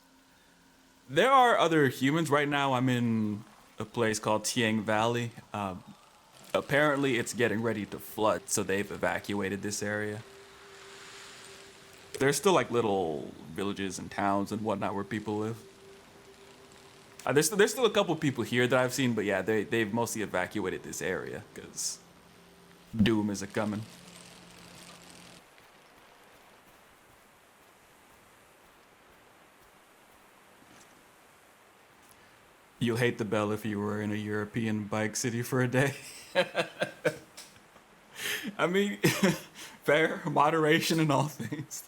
There are other humans. Right now I'm in a place called Tiang Valley. Apparently it's getting ready to flood, so they've evacuated this area. There's still like little villages and towns and whatnot where people live. There's still a couple people here that I've seen, but yeah, they've mostly evacuated this area because doom is a-coming. You'll hate the bell if you were in a European bike city for a day. I mean, fair, moderation in all things.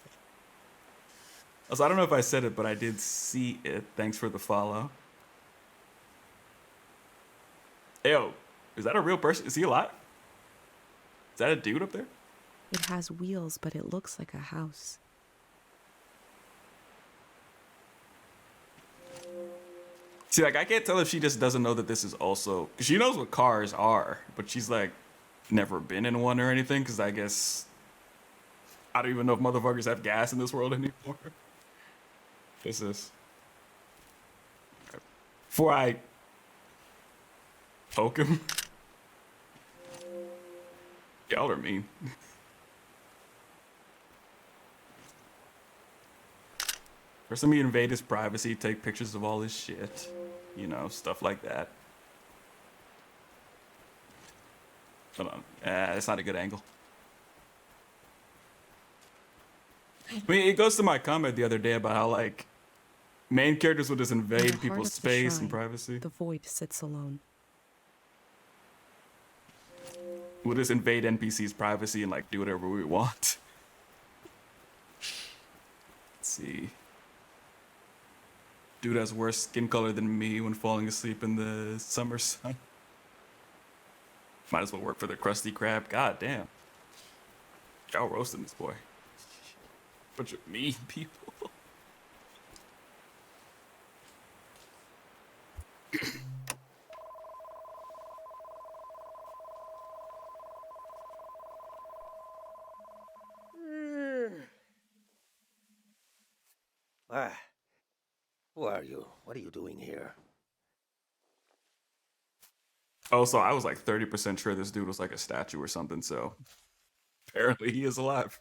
Also, I don't know if I said it, but I did see it. Thanks for the follow. Yo, is that a real person? Is he alive? Is that a dude up there? It has wheels, but it looks like a house. See, like, I can't tell if she just doesn't know that this is also... Because she knows what cars are, but she's, like, never been in one or anything, because I guess... I don't even know if motherfuckers have gas in this world anymore. What's this? Before I... poke him. Y'all are mean. First, let me invade his privacy, take pictures of all his shit. You know, stuff like that. Hold on. That's not a good angle. I mean, it goes to my comment the other day about how, like, main characters will just invade people's space and privacy. The void sits alone. We'll just invade NPC's privacy and like do whatever we want. Let's see. Dude has worse skin color than me when falling asleep in the summer sun. Might as well work for the Krusty Krab. God damn. Y'all roasting this boy. Bunch of mean people. Who are you? What are you doing here? Oh, so I was like 30% sure this dude was like a statue or something, so apparently he is alive.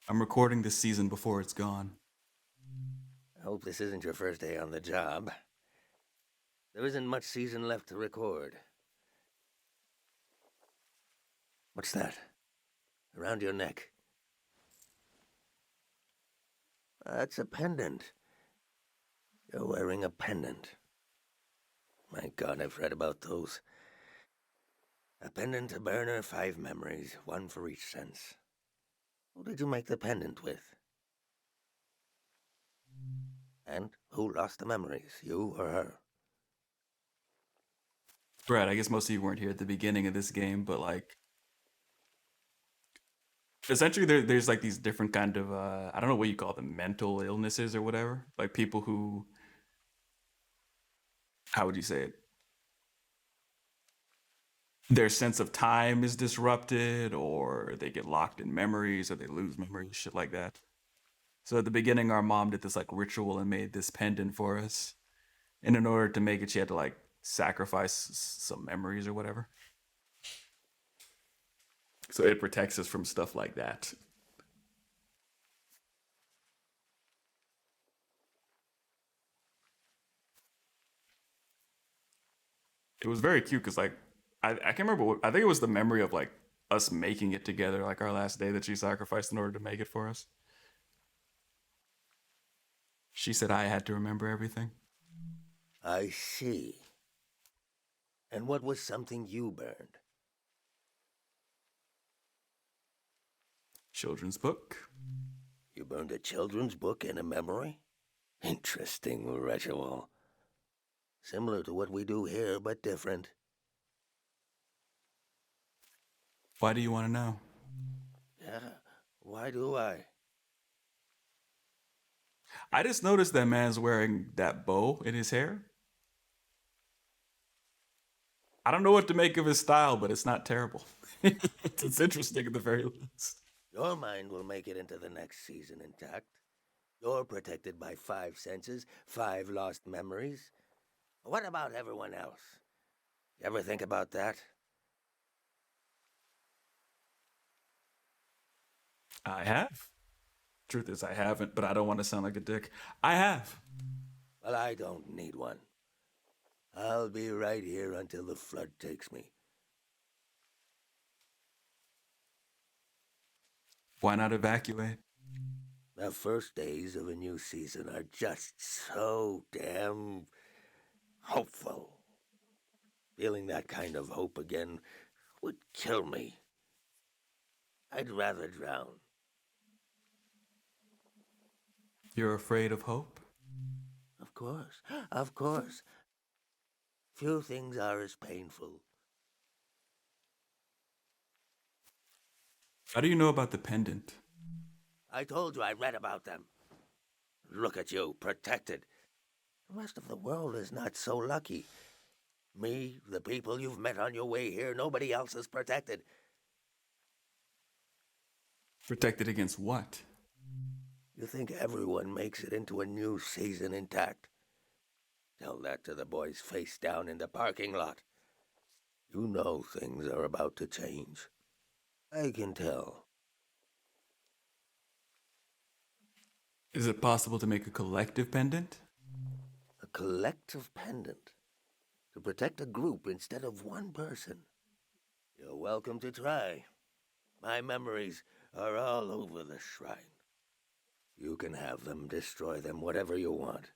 I'm recording this season before it's gone. I hope this isn't your first day on the job. There isn't much season left to record. What's that? Around your neck? That's a pendant. You're wearing a pendant. My God, I've read about those. A pendant, a burner, 5 memories, 1 for each sense. Who did you make the pendant with? And who lost the memories, you or her? Brad, I guess most of you weren't here at the beginning of this game, but like, essentially there's like these different kind of, I don't know what you call them, mental illnesses or whatever. Like people who, how would you say it? Their sense of time is disrupted, or they get locked in memories, or they lose memories, shit like that. So at the beginning, our mom did this like ritual and made this pendant for us. And in order to make it, she had to like sacrifice some memories or whatever. So it protects us from stuff like that. It was very cute because like, I can't remember what, I think it was the memory of like us making it together, like our last day that she sacrificed in order to make it for us. She said I had to remember everything. I see. And what was something you burned? Children's book. You burned a children's book and a memory? Interesting ritual. Similar to what we do here, but different. Why do you want to know? Yeah, why do I? I just noticed that man's wearing that bow in his hair. I don't know what to make of his style, but it's not terrible. It's interesting at the very least. Your mind will make it into the next season intact. You're protected by 5 senses, 5 lost memories. What about everyone else? You ever think about that? I have. Truth is, I haven't, but I don't want to sound like a dick. I have. Well, I don't need one. I'll be right here until the flood takes me. Why not evacuate? The first days of a new season are just so damn hopeful. Feeling that kind of hope again would kill me. I'd rather drown. You're afraid of hope? Of course, of course. Few things are as painful. How do you know about the pendant? I told you I read about them. Look at you, protected. The rest of the world is not so lucky. Me, the people you've met on your way here, nobody else is protected. Protected against what? You think everyone makes it into a new season intact? Tell that to the boys face down in the parking lot. You know things are about to change. I can tell. Is it possible to make a collective pendant? A collective pendant? To protect a group instead of one person? You're welcome to try. My memories are all over the shrine. You can have them, destroy them, whatever you want.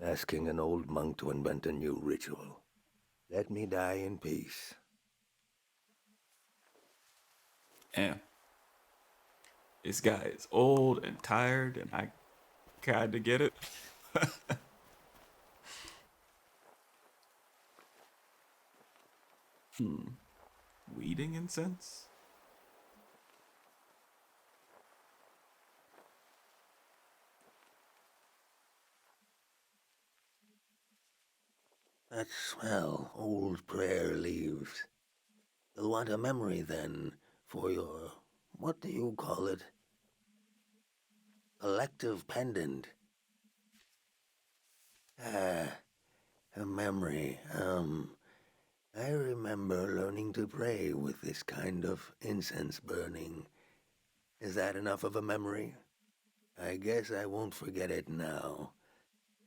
asking an old monk to invent a new ritual. Let me die in peace. Damn. This guy is old and tired, and I kinda get it. Weeding incense? That smell, old prayer leaves. You'll want a memory then for your, what do you call it? Elective pendant. Ah, a memory. I remember learning to pray with this kind of incense burning. Is that enough of a memory? I guess I won't forget it now.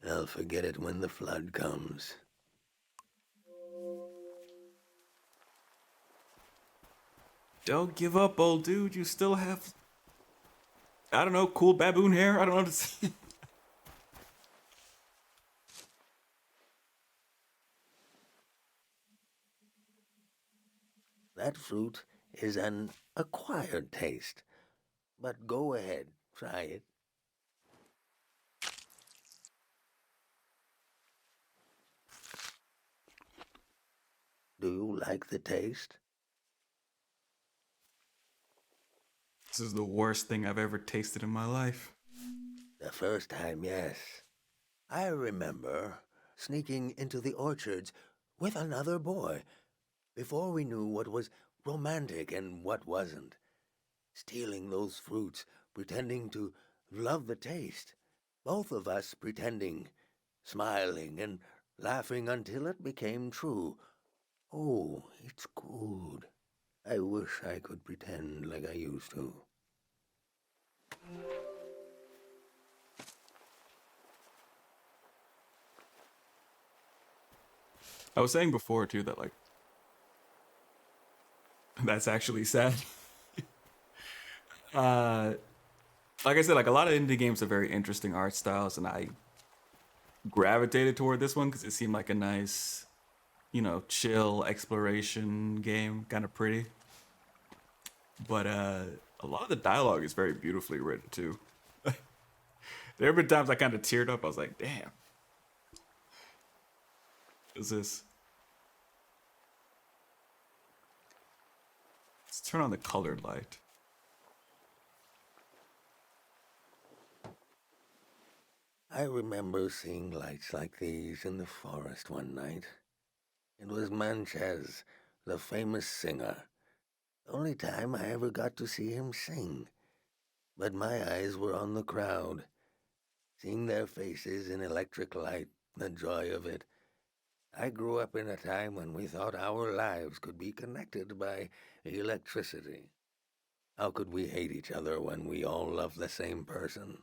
I'll forget it when the flood comes. Don't give up, old dude. You still have, I don't know, cool baboon hair? I don't know what to say. That fruit is an acquired taste. But go ahead, try it. Do you like the taste? This is the worst thing I've ever tasted in my life. The first time, yes. I remember sneaking into the orchards with another boy before we knew what was romantic and what wasn't. Stealing those fruits, pretending to love the taste. Both of us pretending, smiling and laughing until it became true. Oh, it's good. I wish I could pretend like I used to. I was saying before, too, that, like, that's actually sad. Like I said, like, a lot of indie games have very interesting art styles, and I gravitated toward this one because it seemed like a nice, you know, chill exploration game, kind of pretty. But a lot of the dialogue is very beautifully written too. There have been times I kind of teared up. I was like, damn. What is this? Let's turn on the colored light. I remember seeing lights like these in the forest one night. It was Manchez, the famous singer. The only time I ever got to see him sing. But my eyes were on the crowd. Seeing their faces in electric light, the joy of it. I grew up in a time when we thought our lives could be connected by electricity. How could we hate each other when we all love the same person?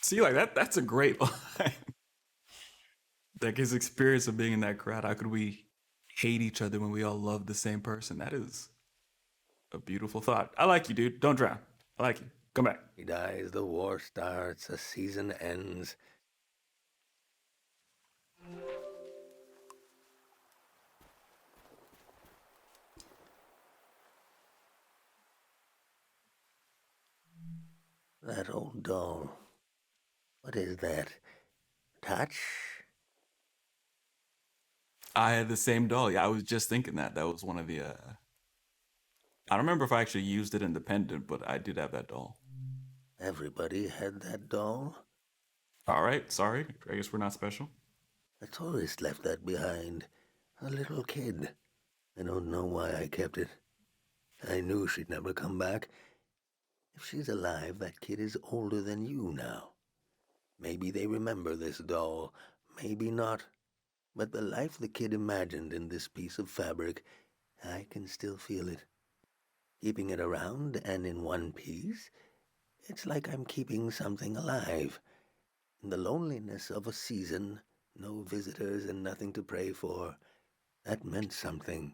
See, like that's a great line. Like his experience of being in that crowd. How could we hate each other when we all love the same person? That is a beautiful thought. I like you, dude. Don't drown. I like you. Come back. He dies, the war starts, a season ends. That old doll. What is that? Touch? I had the same doll. Yeah, I was just thinking that. That was one of the. I don't remember if I actually used it independent, but I did have that doll. Everybody had that doll? All right, sorry. I guess we're not special. A tourist left that behind. A little kid. I don't know why I kept it. I knew she'd never come back. If she's alive, that kid is older than you now. Maybe they remember this doll, maybe not. But the life the kid imagined in this piece of fabric, I can still feel it. Keeping it around and in one piece, it's like I'm keeping something alive. In the loneliness of a season, no visitors and nothing to pray for, that meant something.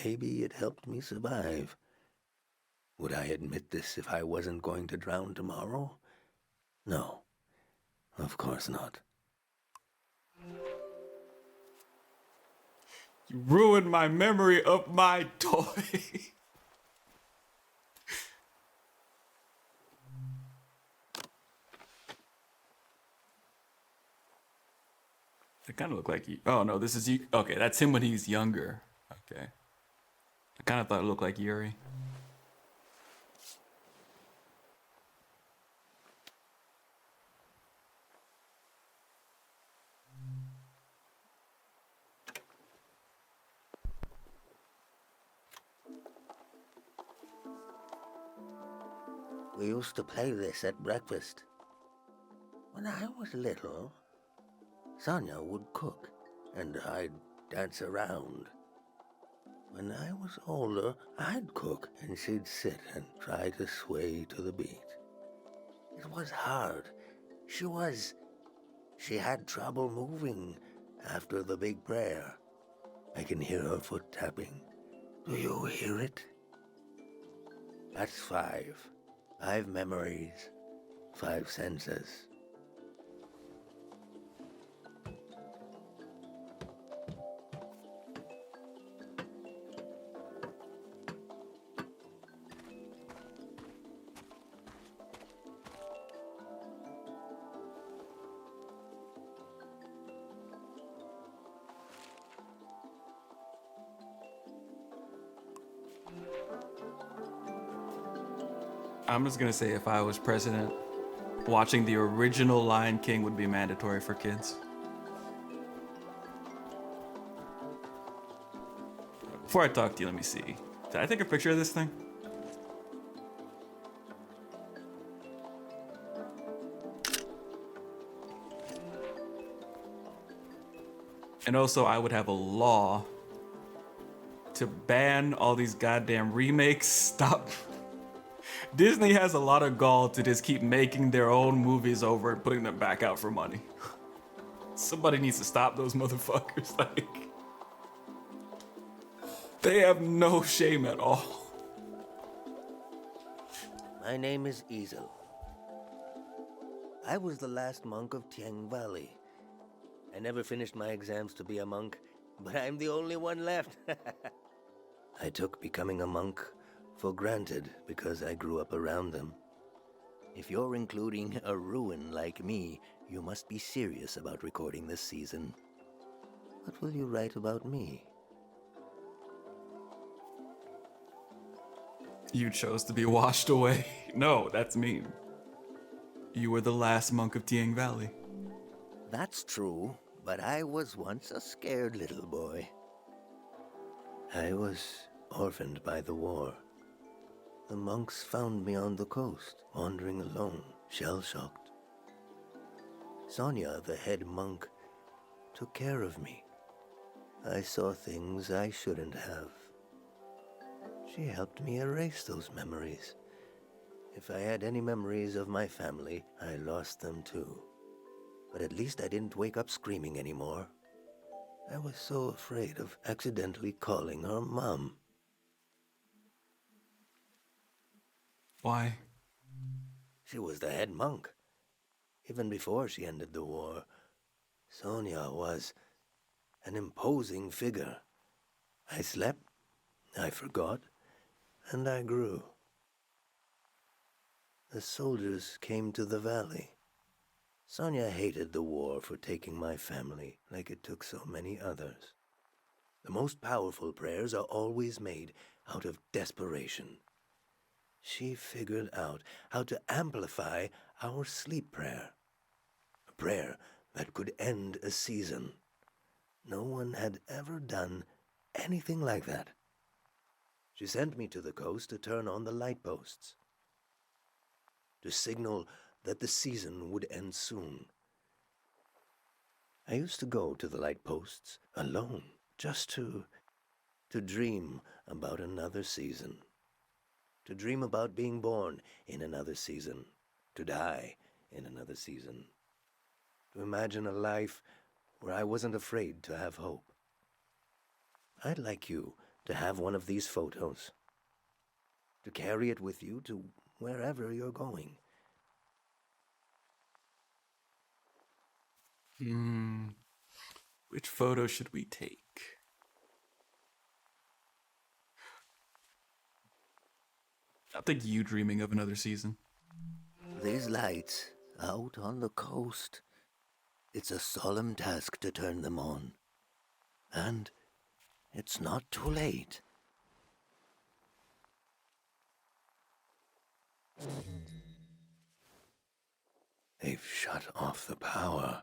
Maybe it helped me survive. Would I admit this if I wasn't going to drown tomorrow? No, of course not. You ruined my memory of my toy. They kind of look like you. Oh no, this is you. Okay, that's him when he's younger. Okay. I kind of thought it looked like Yuri. We used to play this at breakfast. When I was little, Sonia would cook, and I'd dance around. When I was older, I'd cook, and she'd sit and try to sway to the beat. It was hard. She had trouble moving after the big prayer. I can hear her foot tapping. Do you hear it? That's 5. 5 memories, 5 senses. I'm just gonna say if I was president, watching the original Lion King would be mandatory for kids. Before I talk to you, let me see. Did I take a picture of this thing? And also, I would have a law to ban all these goddamn remakes. Stop. Disney has a lot of gall to just keep making their own movies over and putting them back out for money. Somebody needs to stop those motherfuckers. Like, they have no shame at all. My name is Ezel. I was the last monk of Tiang Valley. I never finished my exams to be a monk, but I'm the only one left. I took becoming a monk for granted because I grew up around them. If you're including a ruin like me, you must be serious about recording this season. What will you write about me? You chose to be washed away. No, that's mean. You were the last monk of Tiang Valley. That's true, but I was once a scared little boy. I was orphaned by the war. The monks found me on the coast, wandering alone, shell-shocked. Sonia, the head monk, took care of me. I saw things I shouldn't have. She helped me erase those memories. If I had any memories of my family, I lost them too. But at least I didn't wake up screaming anymore. I was so afraid of accidentally calling her Mom. Why? She was the head monk. Even before she ended the war, Sonia was an imposing figure. I slept, I forgot, and I grew. The soldiers came to the valley. Sonia hated the war for taking my family like it took so many others. The most powerful prayers are always made out of desperation. She figured out how to amplify our sleep prayer. A prayer that could end a season. No one had ever done anything like that. She sent me to the coast to turn on the light posts, to signal that the season would end soon. I used to go to the light posts alone, just to dream about another season. To dream about being born in another season, to die in another season, to imagine a life where I wasn't afraid to have hope. I'd like you to have one of these photos, to carry it with you to wherever you're going. Which photo should we take? I'll take you dreaming of another season. These lights out on the coast. It's a solemn task to turn them on. And it's not too late. They've shut off the power.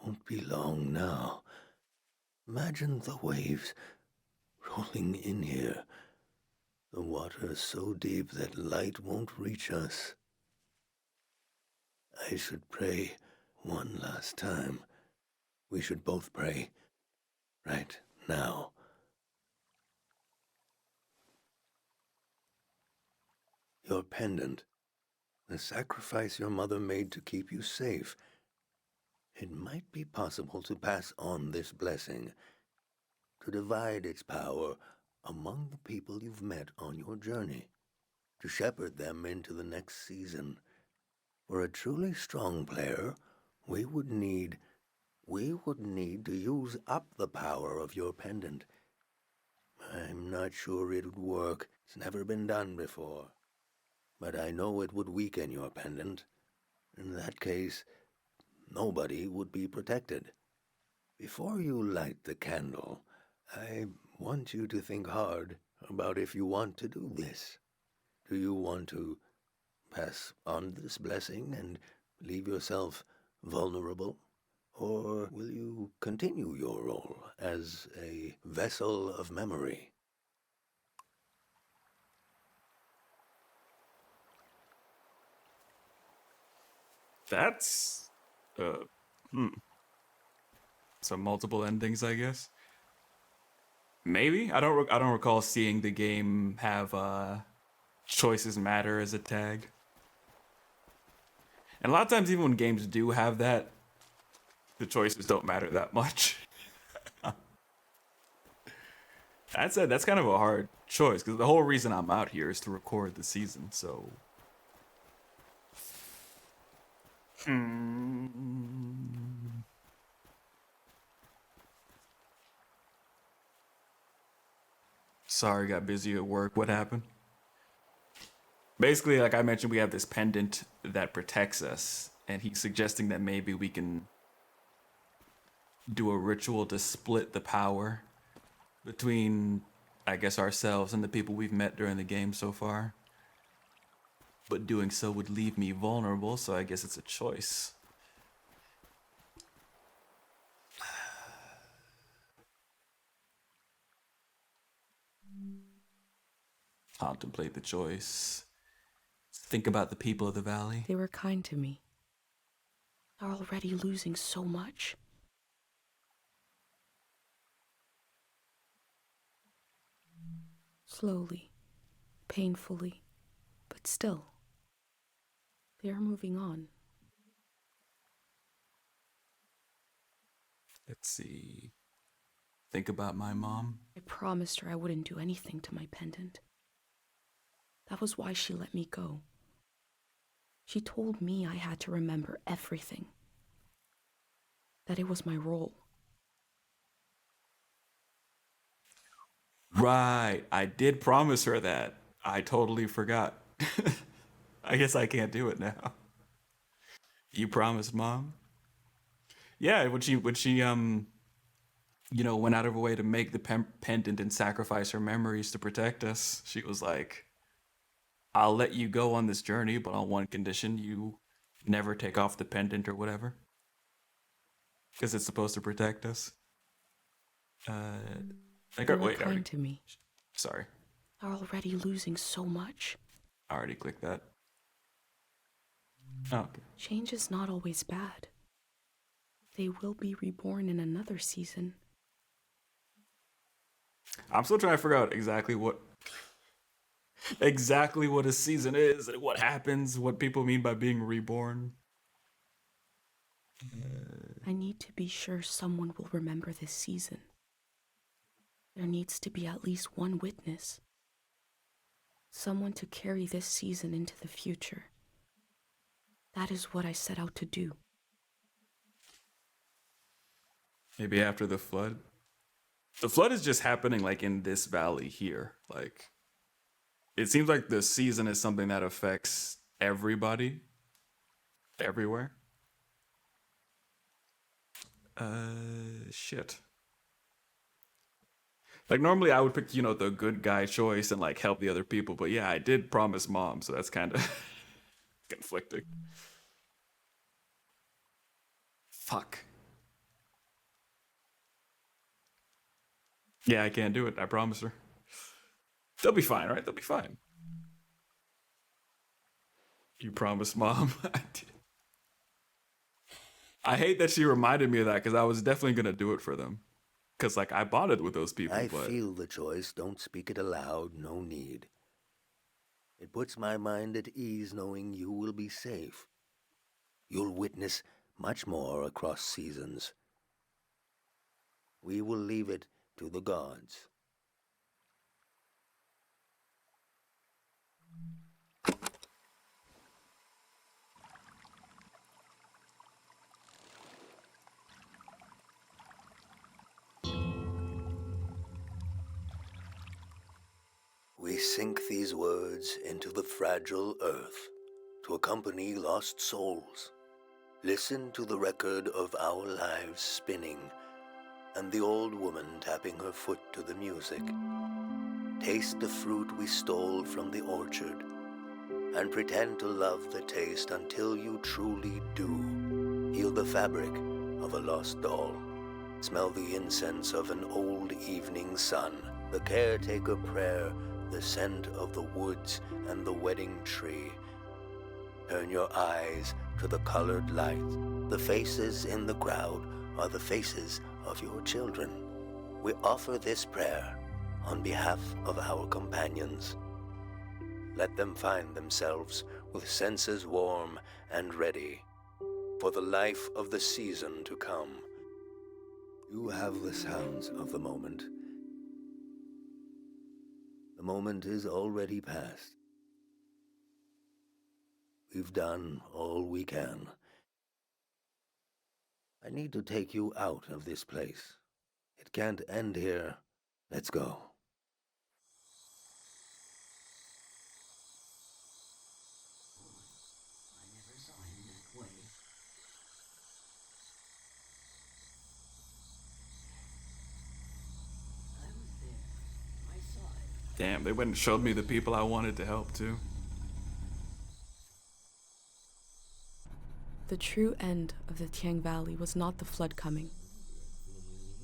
Won't be long now. Imagine the waves rolling in here. The water is so deep that light won't reach us. I should pray one last time. We should both pray right now. Your pendant, the sacrifice your mother made to keep you safe. It might be possible to pass on this blessing, to divide its power among the people you've met on your journey, to shepherd them into the next season. For a truly strong player, we would need to use up the power of your pendant. I'm not sure it would work. It's never been done before. But I know it would weaken your pendant. In that case, nobody would be protected. Before you light the candle, I want you to think hard about if you want to do this. Do you want to pass on this blessing and leave yourself vulnerable? Or will you continue your role as a vessel of memory? That's some multiple endings, I guess. Maybe I don't recall seeing the game have choices matter as a tag. And a lot of times, even when games do have that, the choices don't matter that much. That's kind of a hard choice because the whole reason I'm out here is to record the season. So. Sorry, got busy at work. What happened? Basically, like I mentioned, we have this pendant that protects us, and he's suggesting that maybe we can do a ritual to split the power between, I guess, ourselves and the people we've met during the game so far. But doing so would leave me vulnerable, so I guess it's a choice. Contemplate the choice. Think about the people of the valley. They were kind to me. They're already losing so much. Slowly, painfully, but still, they are moving on. Let's see. Think about my mom. I promised her I wouldn't do anything to my pendant. That was why she let me go. She told me I had to remember everything. That it was my role. Right. I did promise her that. I totally forgot. I guess I can't do it now. You promised, Mom? Yeah, when she went out of her way to make the pendant and sacrifice her memories to protect us, she was like, I'll let you go on this journey, but on one condition: you never take off the pendant or whatever. Because it's supposed to protect us. They were kind to me. Sorry. They're already losing so much. I already clicked that. Oh, okay. Change is not always bad. They will be reborn in another season. I'm still trying to figure out exactly what a season is, and what happens, what people mean by being reborn. I need to be sure someone will remember this season. There needs to be at least one witness. Someone to carry this season into the future. That is what I set out to do. Maybe after the flood. The flood is just happening like in this valley here. Like, it seems like the season is something that affects everybody, everywhere. Shit. Like, normally I would pick, you know, the good guy choice and like help the other people, but yeah, I did promise mom, so that's kind of conflicting. Fuck. Yeah, I can't do it. I promise her. They'll be fine, right? They'll be fine. You promised mom. I did. I hate that she reminded me of that because I was definitely going to do it for them. Because, like, I bonded with those people. I but... feel the choice. Don't speak it aloud. No need. It puts my mind at ease knowing you will be safe. You'll witness much more across seasons. We will leave it to the gods. We sink these words into the fragile earth to accompany lost souls. Listen to the record of our lives spinning and the old woman tapping her foot to the music. Taste the fruit we stole from the orchard and pretend to love the taste until you truly do. Feel the fabric of a lost doll. Smell the incense of an old evening sun. The caretaker prayer, the scent of the woods and the wedding tree. Turn your eyes to the colored lights. The faces in the crowd are the faces of your children. We offer this prayer on behalf of our companions. Let them find themselves with senses warm and ready for the life of the season to come. You have the sounds of the moment. The moment is already past. We've done all we can. I need to take you out of this place. It can't end here. Let's go. Damn, they went and showed me the people I wanted to help too. The true end of the Tiang Valley was not the flood coming.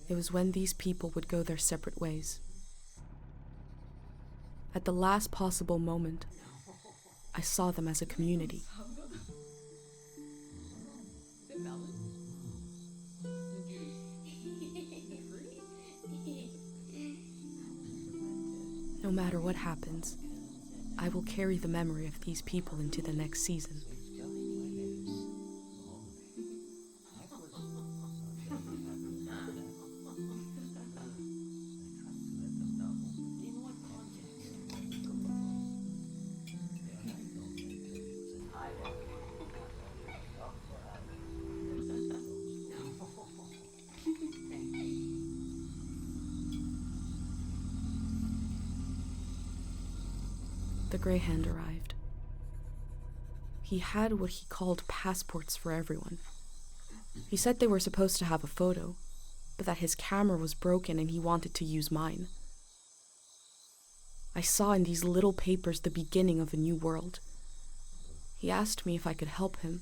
It was when these people would go their separate ways. At the last possible moment, I saw them as a community. No matter what happens, I will carry the memory of these people into the next season. The Grey Hand arrived. He had what he called passports for everyone. He said they were supposed to have a photo, but that his camera was broken and he wanted to use mine. I saw in these little papers the beginning of a new world. He asked me if I could help him.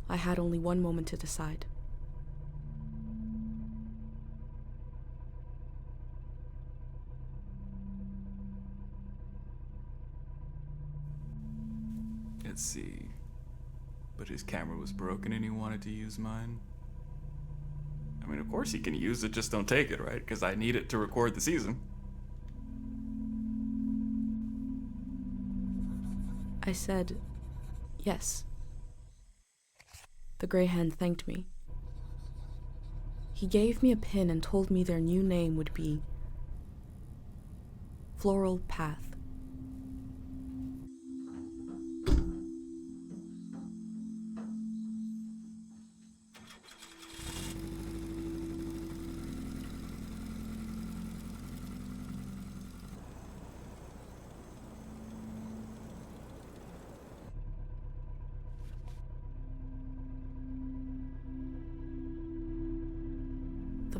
I had only one moment to decide. Let's see. But his camera was broken and he wanted to use mine. I mean, of course he can use it, just don't take it, right? Because I need it to record the season. I said, yes. The Grey Hand thanked me. He gave me a pin and told me their new name would be Floral Path.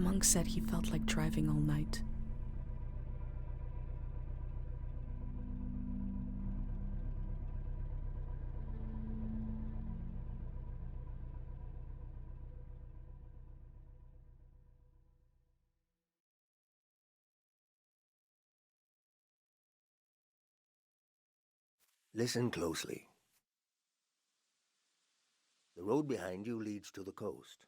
monk said he felt like driving all night. Listen closely. The road behind you leads to the coast.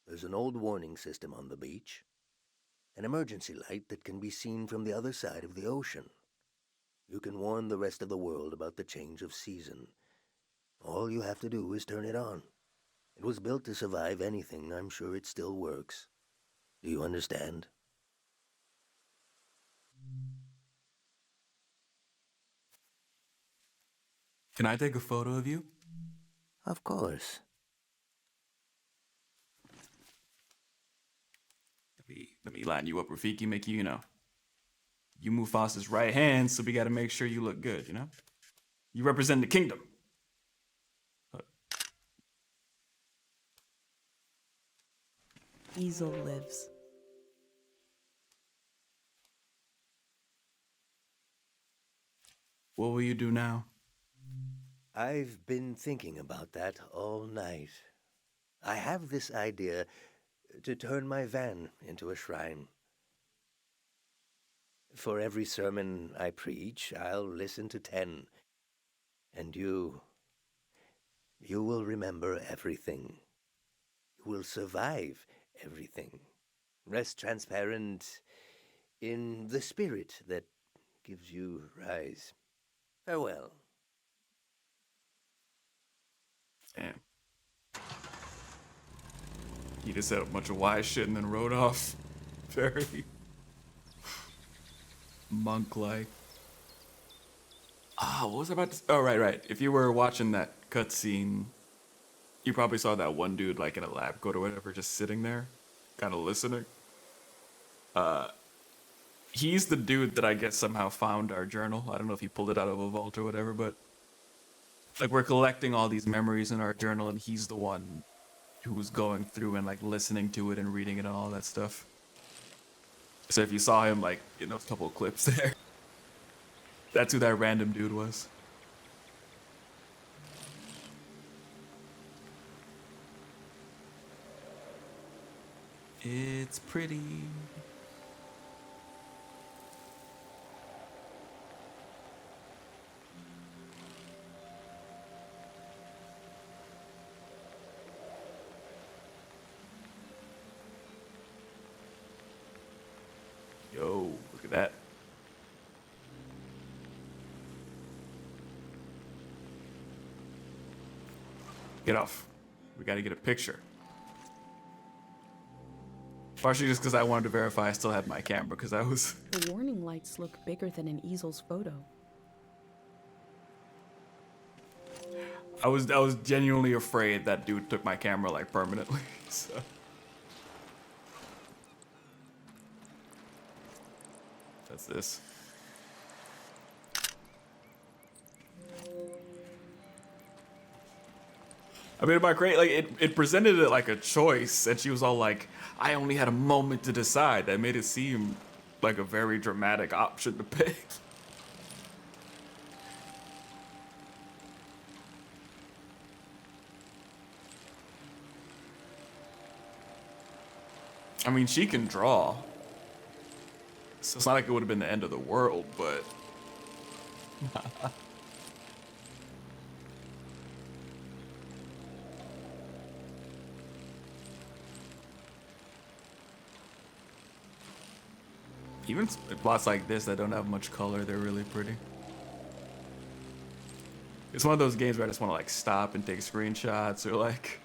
There's an old warning system on the beach, an emergency light that can be seen from the other side of the ocean. You can warn the rest of the world about the change of season. All you have to do is turn it on. It was built to survive anything. I'm sure it still works. Do you understand? Can I take a photo of you? Of course. Let me line you up, Rafiki, make you, you Mufasa's right hand, so we gotta make sure you look good, You represent the kingdom. Easel lives. What will you do now? I've been thinking about that all night. I have this idea to turn my van into a shrine. For every sermon I preach, I'll listen to 10. And you will remember everything. You will survive everything. Rest transparent in the spirit that gives you rise. Farewell. Damn. He just said a bunch of wise shit and then rode off. Very monk-like. What was I about to... Oh, right. If you were watching that cutscene, you probably saw that one dude, like, in a lab coat or whatever, just sitting there, kind of listening. He's the dude that I guess somehow found our journal. I don't know if he pulled it out of a vault or whatever, but... Like, we're collecting all these memories in our journal, and he's the one who was going through and, like, listening to it and reading it and all that stuff. So if you saw him, like, in those couple of clips there, that's who that random dude was. It's pretty. Yo, look at that. Get off. We gotta get a picture. Partially just because I wanted to verify I still had my camera, because I was... The warning lights look bigger than in Easel's photo. I was genuinely afraid that dude took my camera, like, permanently, so... That's this. I mean, about great, like, it presented it like a choice, and she was all like, I only had a moment to decide. That made it seem like a very dramatic option to pick. I mean, she can draw. So it's not like it would have been the end of the world, but... Even plots like this that don't have much color, they're really pretty. It's one of those games where I just want to, like, stop and take screenshots or, like,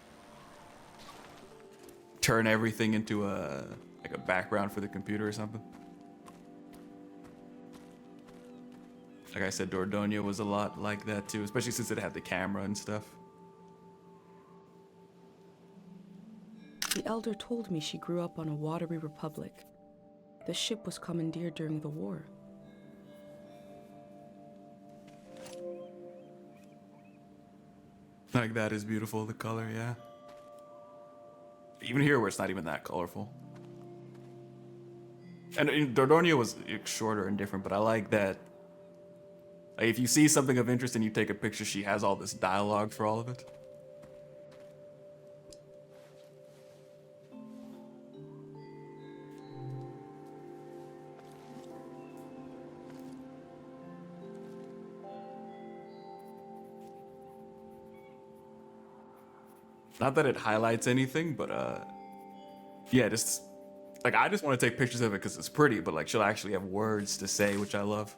turn everything into a background for the computer or something. Like I said, Dordogne was a lot like that too, especially since it had the camera and stuff. The Elder told me she grew up on a watery republic. The ship was commandeered during the war. Like, that is beautiful, the color, yeah. Even here where it's not even that colorful. And Dordogne was shorter and different, but I like that. Like, if you see something of interest and you take a picture, she has all this dialogue for all of it. Not that it highlights anything, but yeah, just like I just want to take pictures of it because it's pretty, but like she'll actually have words to say, which I love.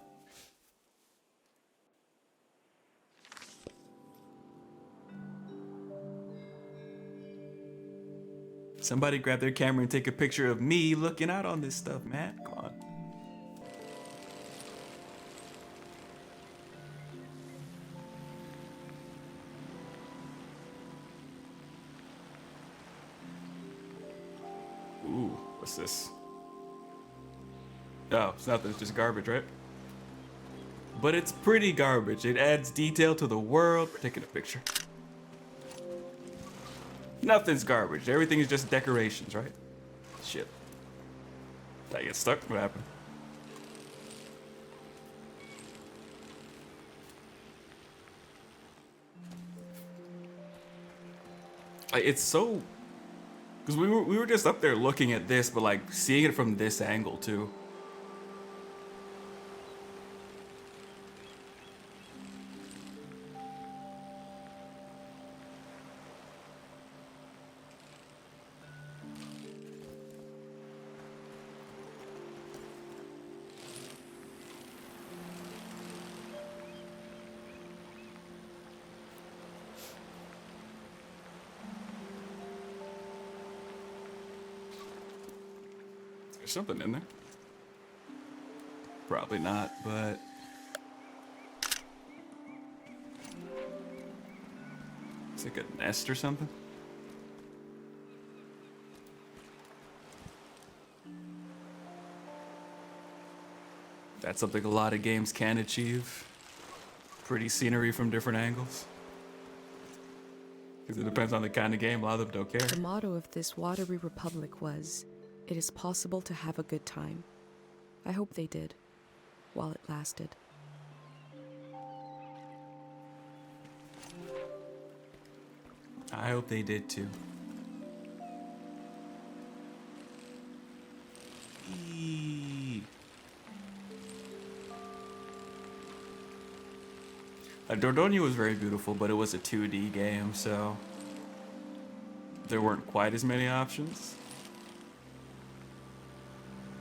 Somebody grab their camera and take a picture of me looking out on this stuff, man. Come on. Ooh, what's this? Oh, it's nothing, it's just garbage, right? But it's pretty garbage. It adds detail to the world. We're taking a picture. Nothing's garbage. Everything is just decorations, right? Shit. Did I get stuck? What happened? It's so... Because we were just up there looking at this, but like seeing it from this angle too. There's something in there. Probably not, but... It's like a nest or something? That's something a lot of games can achieve. Pretty scenery from different angles. Because it depends on the kind of game, a lot of them don't care. The motto of this watery republic was, "It is possible to have a good time." I hope they did, while it lasted. I hope they did too. Dordogne was very beautiful, but it was a 2D game, so there weren't quite as many options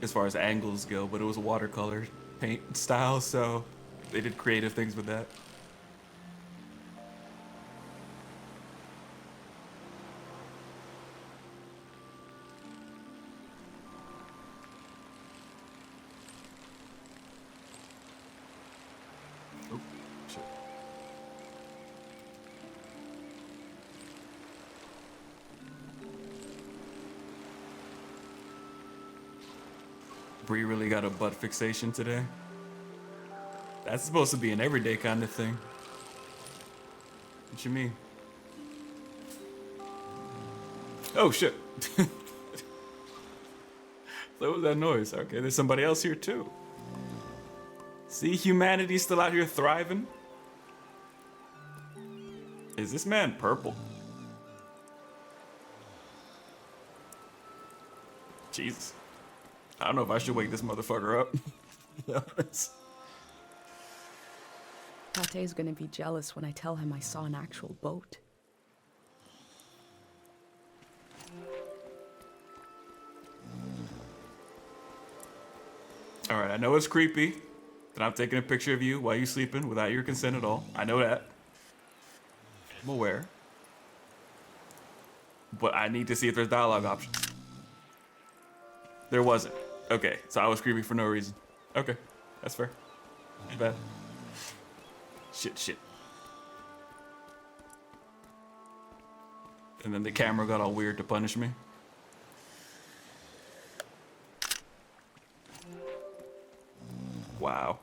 as far as angles go, but it was a watercolor paint style, so they did creative things with that. Oh, shit. Bree really got a butt fixation today. That's supposed to be an everyday kind of thing. What you mean? Oh shit. What was that noise? Okay, there's somebody else here too. See, humanity's still out here thriving. Is this man purple? Jesus. I don't know if I should wake this motherfucker up. Pate's gonna be jealous when I tell him I saw an actual boat. Alright, I know it's creepy that I'm taking a picture of you while you're sleeping without your consent at all. I know that. I'm aware. But I need to see if there's dialogue options. There wasn't. Okay, so I was creepy for no reason. Okay, that's fair. Not bad. Shit. And then the camera got all weird to punish me. Wow.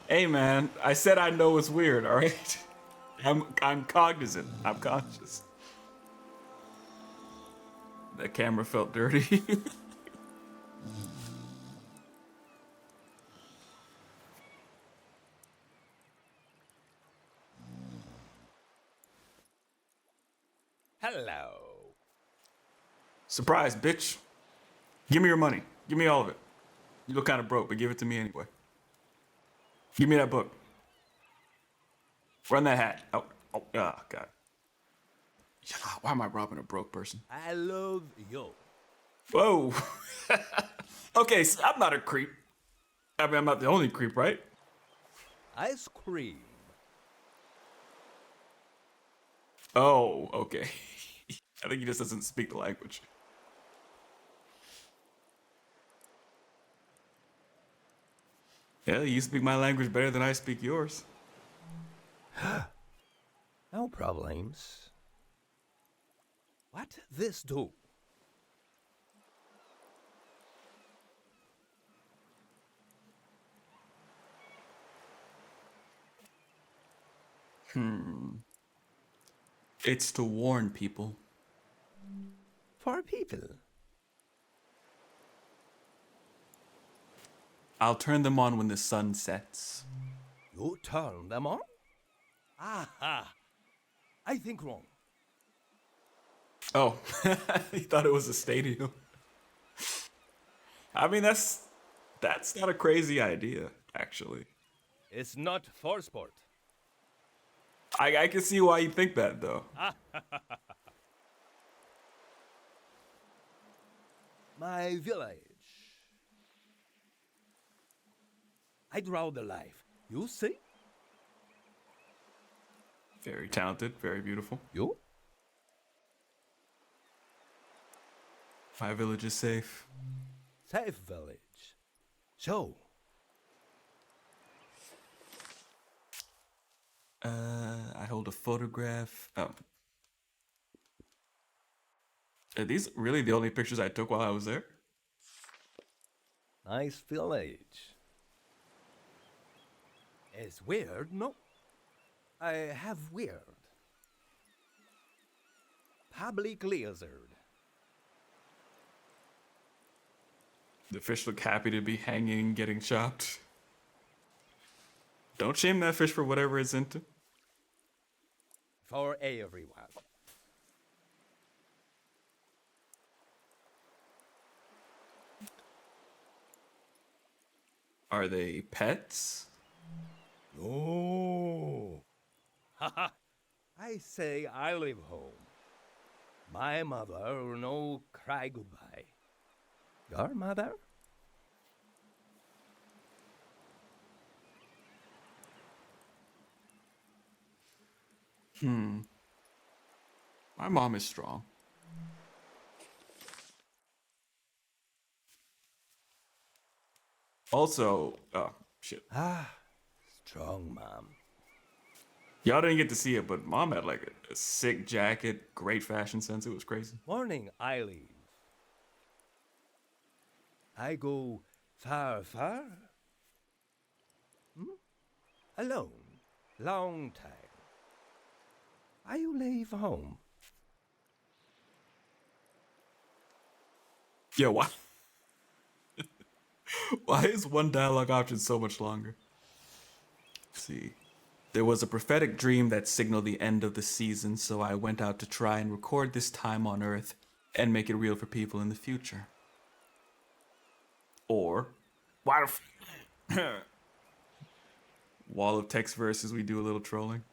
Hey man, I said I know it's weird, alright? I'm cognizant. I'm conscious. The camera felt dirty. Hello. Surprise, bitch. Give me your money. Give me all of it. You look kind of broke, but give it to me anyway. Give me that book. Run that hat. Oh, God. Yeah, why am I robbing a broke person? I love you. Whoa. Okay, so I'm not a creep. I mean, I'm not the only creep, right? Ice cream. Oh, okay. I think he just doesn't speak the language. Yeah, you speak my language better than I speak yours. No problems. What this do? It's to warn people. For people. I'll turn them on when the sun sets. You turn them on? Aha! I think wrong. Oh, he thought it was a stadium. I mean, that's not a crazy idea, actually. It's not for sport. I can see why you think that, though. My village. I draw the life. You see? Very talented, very beautiful. You? My village is safe. Safe village. So. I hold a photograph. Oh. Are these really the only pictures I took while I was there? Nice village. It's weird, no? I have weird. Public lizard. The fish look happy to be hanging, getting chopped. Don't shame that fish for whatever it's into. For everyone. Are they pets? No. Haha. I say I live home. My mother no cry goodbye. Your mother? My mom is strong. Also, oh, shit. Strong mom. Y'all didn't get to see it, but mom had like a sick jacket, great fashion sense. It was crazy. Morning, I leave. I go far, far. Alone. Long time. I leave home. Yo, why? Why is one dialogue option so much longer? Let's see. There was a prophetic dream that signaled the end of the season, so I went out to try and record this time on Earth and make it real for people in the future. Or, why the wall of text verses, we do a little trolling.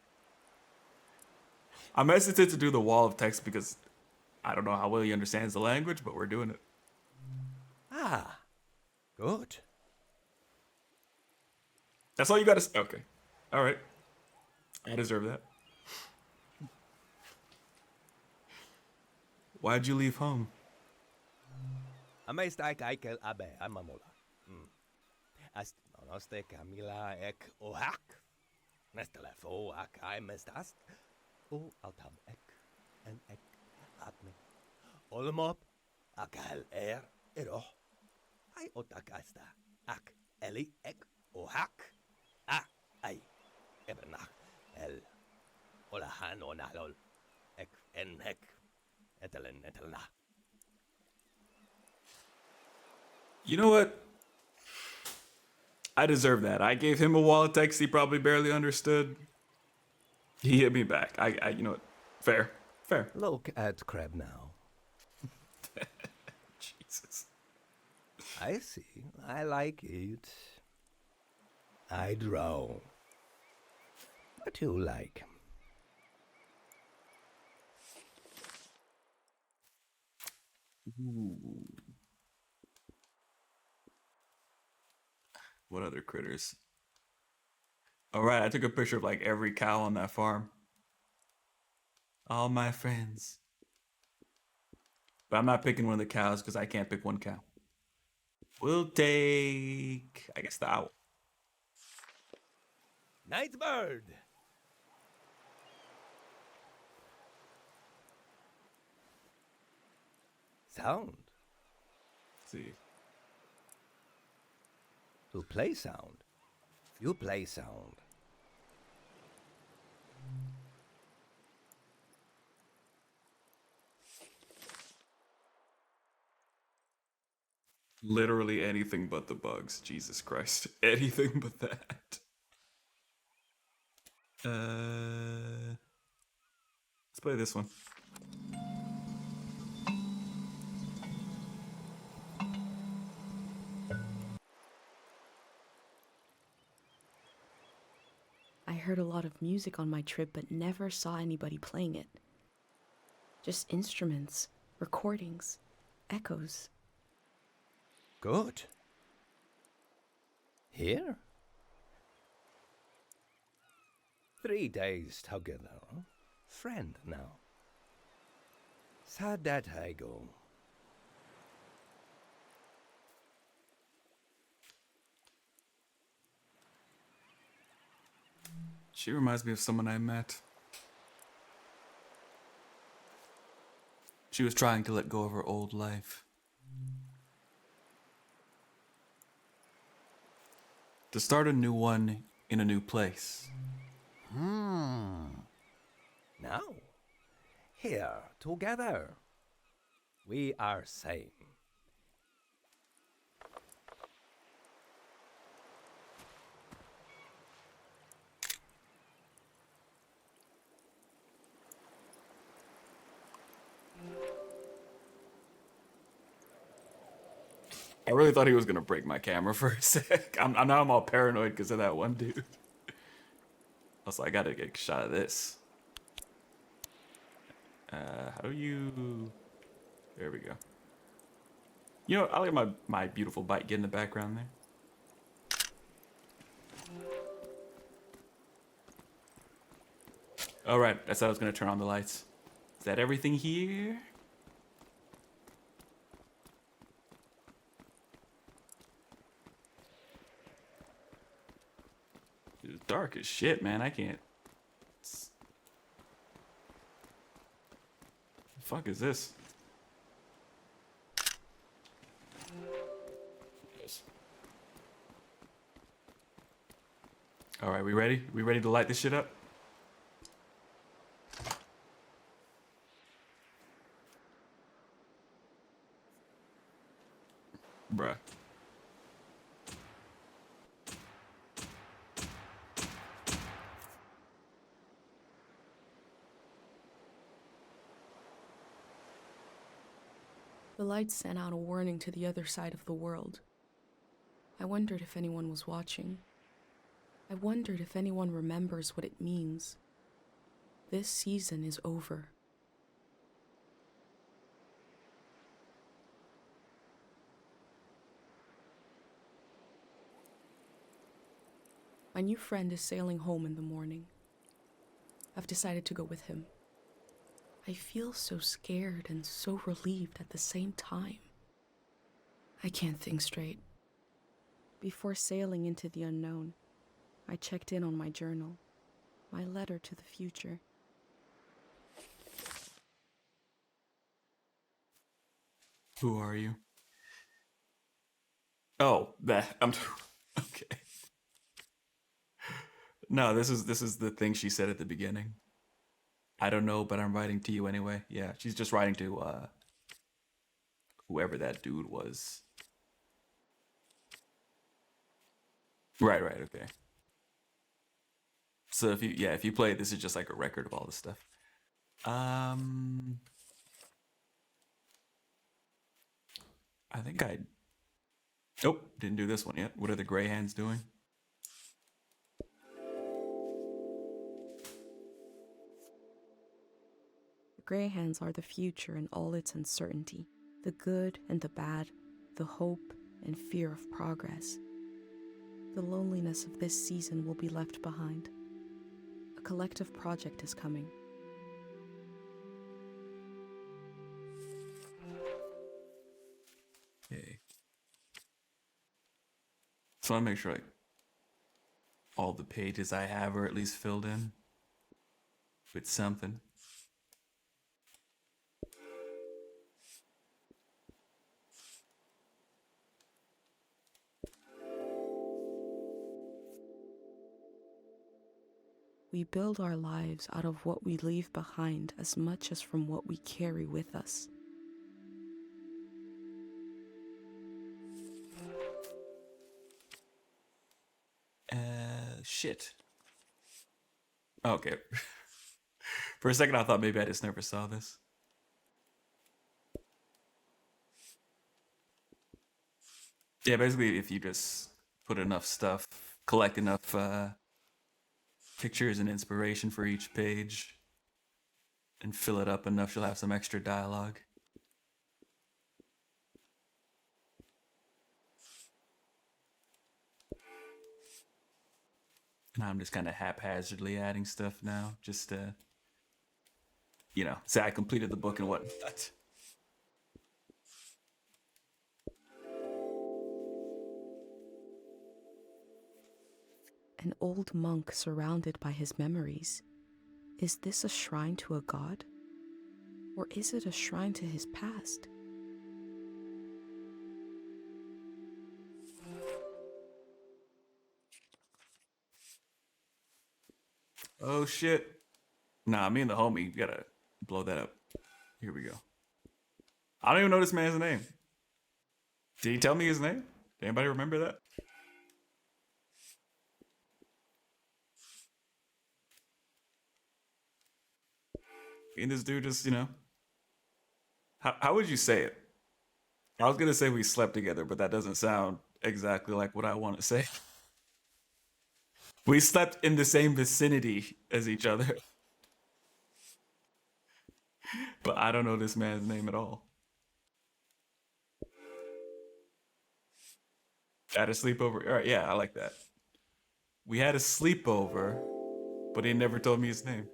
I'm hesitant to do the wall of text because I don't know how well he understands the language, but we're doing it. Ah, good. That's all you gotta say? Okay. All right. I deserve that. Why'd you leave home? Amesta kaikel abe amamola. Ast nonoste Camila ek ohak. Nestelefo ak I mestast. O altam ek en ek atme. Olmop akal ero. I otakasta ak eli ek ohak. Ai ebenach el olahan onalol ek en ek etelen etelna. You know what? I deserve that. I gave him a wallet text he probably barely understood. He hit me back. You know what? Fair. Fair. Look at Crab now. Jesus. I see. I like it. I draw. What you like? Ooh. What other critters? All right, I took a picture of like every cow on that farm. All my friends. But I'm not picking one of the cows because I can't pick one cow. We'll take, I guess, the owl. Nightbird. Sound. Let's see. To play sound. You play sound. Literally anything but the bugs. Jesus Christ. Anything but that. Let's play this one. I heard a lot of music on my trip, but never saw anybody playing it. Just instruments, recordings, echoes. Good. Here? 3 days together. Friend now. Sad that I go. She reminds me of someone I met. She was trying to let go of her old life. To start a new one in a new place. Now, here, together, we are same. I really thought he was gonna break my camera for a sec. Now I'm all paranoid because of that one dude. Also, I gotta get a shot of this. How do you... There we go. You know, I like my beautiful bike get in the background there. All right, that's how I was gonna turn on the lights. Is that everything here? It's dark as shit, man. I can't. The fuck is this? Yes. All right, we ready? We ready to light this shit up? Bruh. The lights sent out a warning to the other side of the world. I wondered if anyone was watching. I wondered if anyone remembers what it means. This season is over. My new friend is sailing home in the morning. I've decided to go with him. I feel so scared and so relieved at the same time. I can't think straight. Before sailing into the unknown, I checked in on my journal, my letter to the future. Who are you? Oh, that I'm okay. No, this is the thing she said at the beginning. I don't know, but I'm writing to you anyway. Yeah, she's just writing to whoever that dude was. Right, right, okay. So if you play, this is just like a record of all this stuff. Um, I think I. Nope, didn't do this one yet. What are the Grey Hands doing? The Grey Hands are the future in all its uncertainty, the good and the bad, the hope and fear of progress. The loneliness of this season will be left behind. A collective project is coming. Okay. So I want to make sure like all the pages I have are at least filled in with something. We build our lives out of what we leave behind as much as from what we carry with us. Shit. Okay. For a second I thought maybe I just never saw this. Yeah, basically if you just put enough stuff, collect enough pictures and inspiration for each page, and fill it up enough, you'll have some extra dialogue. And I'm just kind of haphazardly adding stuff now, just to, say I completed the book and whatnot. An old monk surrounded by his memories. Is this a shrine to a god? Or is it a shrine to his past? Oh shit. Nah, me and the homie gotta blow that up. Here we go. I don't even know this man's name. Did he tell me his name? Did anybody remember that? And this dude just, how would you say it? I was gonna say we slept together, but that doesn't sound exactly like what I want to say. We slept in the same vicinity as each other. But I don't know this man's name at all. Had a sleepover. All right, yeah, I like that. We had a sleepover, but he never told me his name.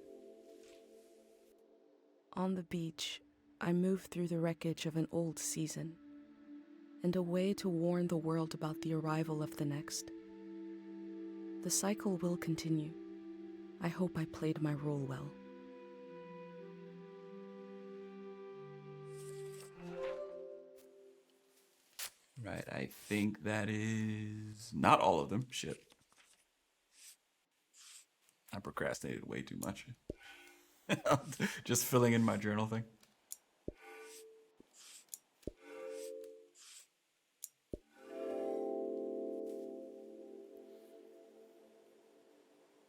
On the beach, I move through the wreckage of an old season, and a way to warn the world about the arrival of the next. The cycle will continue. I hope I played my role well. Right, I think that is not all of them. Shit. I procrastinated way too much. Just filling in my journal thing.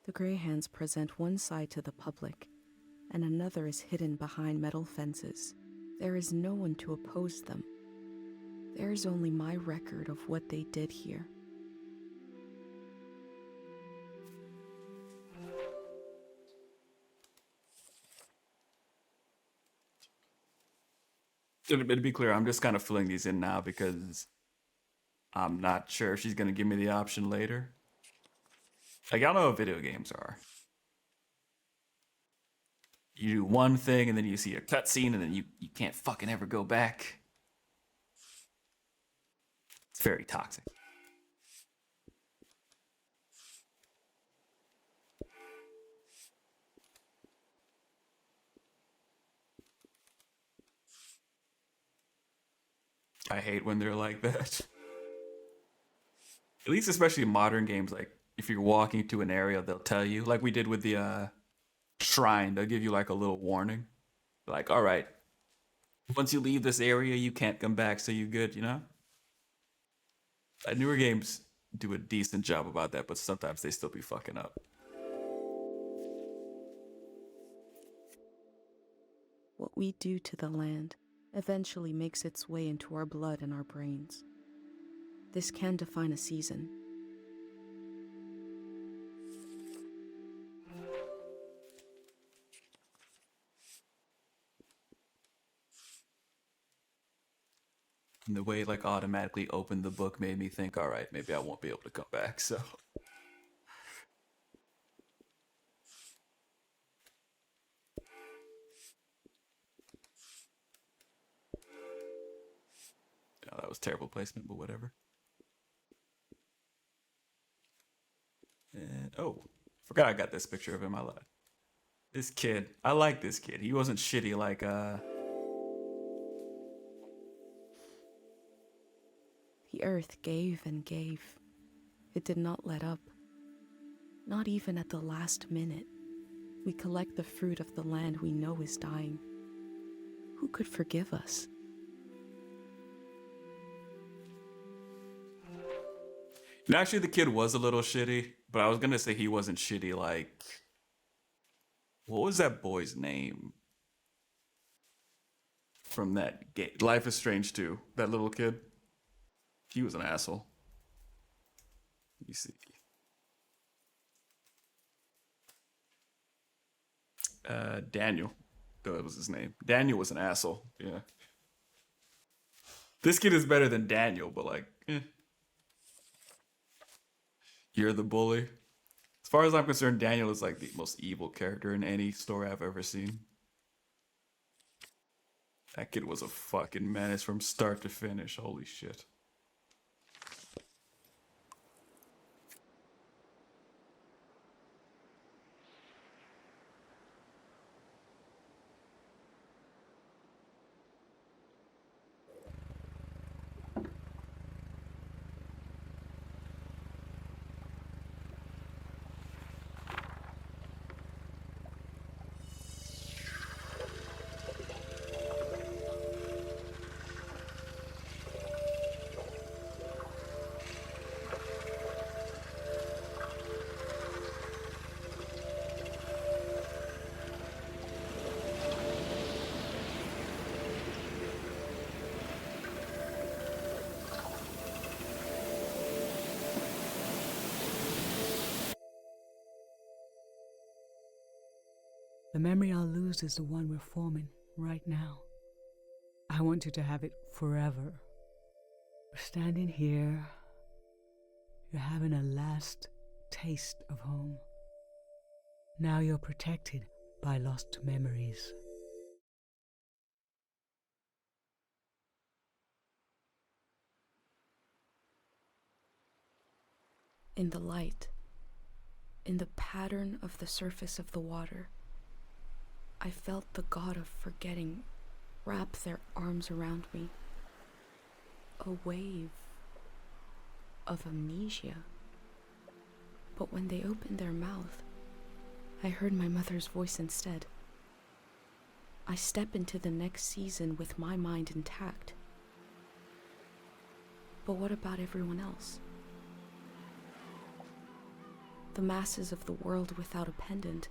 The Grey Hands present one side to the public, and another is hidden behind metal fences. There is no one to oppose them. There is only my record of what they did here. To be clear, I'm just kind of filling these in now because I'm not sure if she's going to give me the option later. Like, y'all know what video games are. You do one thing and then you see a cutscene and then you can't fucking ever go back. It's very toxic. I hate when they're like that. At least especially modern games, like if you're walking to an area, they'll tell you, like we did with the shrine, they'll give you like a little warning. Like, all right, once you leave this area, you can't come back, so you good, you know? Newer games do a decent job about that, but sometimes they still be fucking up. What we do to the land eventually makes its way into our blood and our brains. This can define a season. And the way it like automatically opened the book made me think, all right, maybe I won't be able to come back, so. Oh, that was terrible placement, but whatever. And, oh, forgot I got this picture of him. I lied. This kid, I like this kid. He wasn't shitty like, The earth gave and gave. It did not let up. Not even at the last minute. We collect the fruit of the land we know is dying. Who could forgive us? And actually, the kid was a little shitty, but I was gonna say he wasn't shitty like... What was that boy's name? From that game, Life is Strange 2, that little kid. He was an asshole. Let me see. Daniel. That was his name. Daniel was an asshole. Yeah. This kid is better than Daniel, but like, You're the bully. As far as I'm concerned, Daniel is like the most evil character in any story I've ever seen. That kid was a fucking menace from start to finish. Holy shit. The memory I'll lose is the one we're forming right now. I want you to have it forever. We're standing here. You're having a last taste of home. Now you're protected by lost memories. In the light, in the pattern of the surface of the water, I felt the god of forgetting wrap their arms around me. A wave of amnesia. But when they opened their mouth, I heard my mother's voice instead. I step into the next season with my mind intact. But what about everyone else? The masses of the world without a pendant,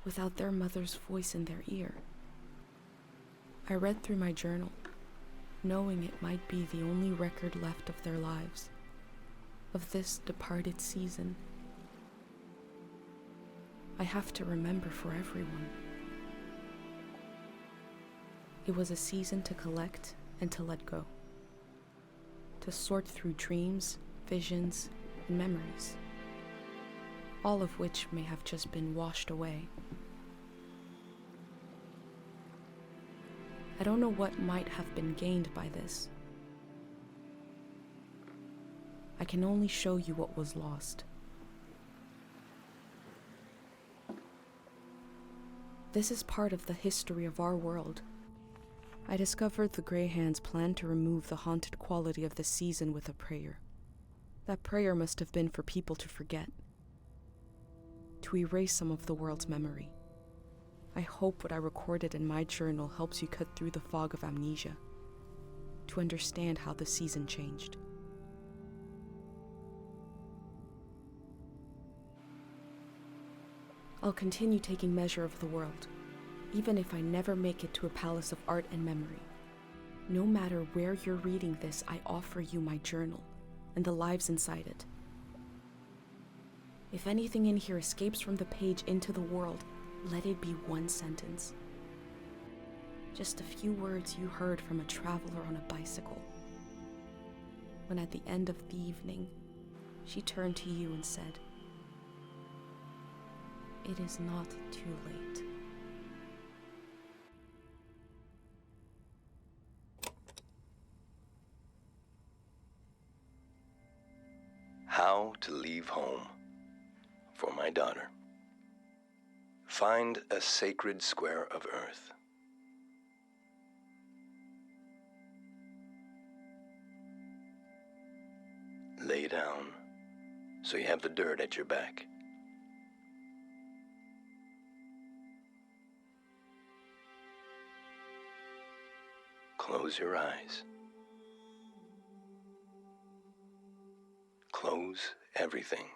without their mother's voice in their ear. I read through my journal, knowing it might be the only record left of their lives, of this departed season. I have to remember for everyone. It was a season to collect and to let go, to sort through dreams, visions, and memories, all of which may have just been washed away. I don't know what might have been gained by this. I can only show you what was lost. This is part of the history of our world. I discovered the Greyhands planned to remove the haunted quality of the season with a prayer. That prayer must have been for people to forget, to erase some of the world's memory. I hope what I recorded in my journal helps you cut through the fog of amnesia, to understand how the season changed. I'll continue taking measure of the world, even if I never make it to a palace of art and memory. No matter where you're reading this, I offer you my journal and the lives inside it. If anything in here escapes from the page into the world, let it be one sentence. Just a few words you heard from a traveler on a bicycle. When at the end of the evening, she turned to you and said, "It is not too late." How to leave home for my daughter. Find a sacred square of earth. Lay down so you have the dirt at your back. Close your eyes. Close everything.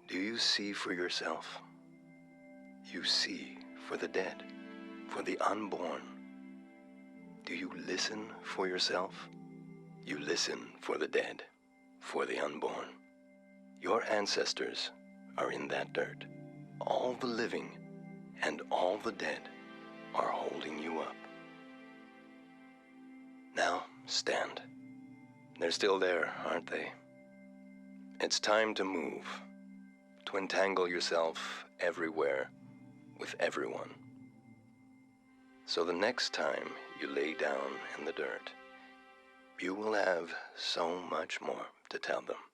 Do you see for yourself? You see for the dead, for the unborn. Do you listen for yourself? You listen for the dead, for the unborn. Your ancestors are in that dirt. All the living and all the dead are holding you up. Now, stand. They're still there, aren't they? It's time to move, to entangle yourself everywhere with everyone. So the next time you lay down in the dirt, you will have so much more to tell them.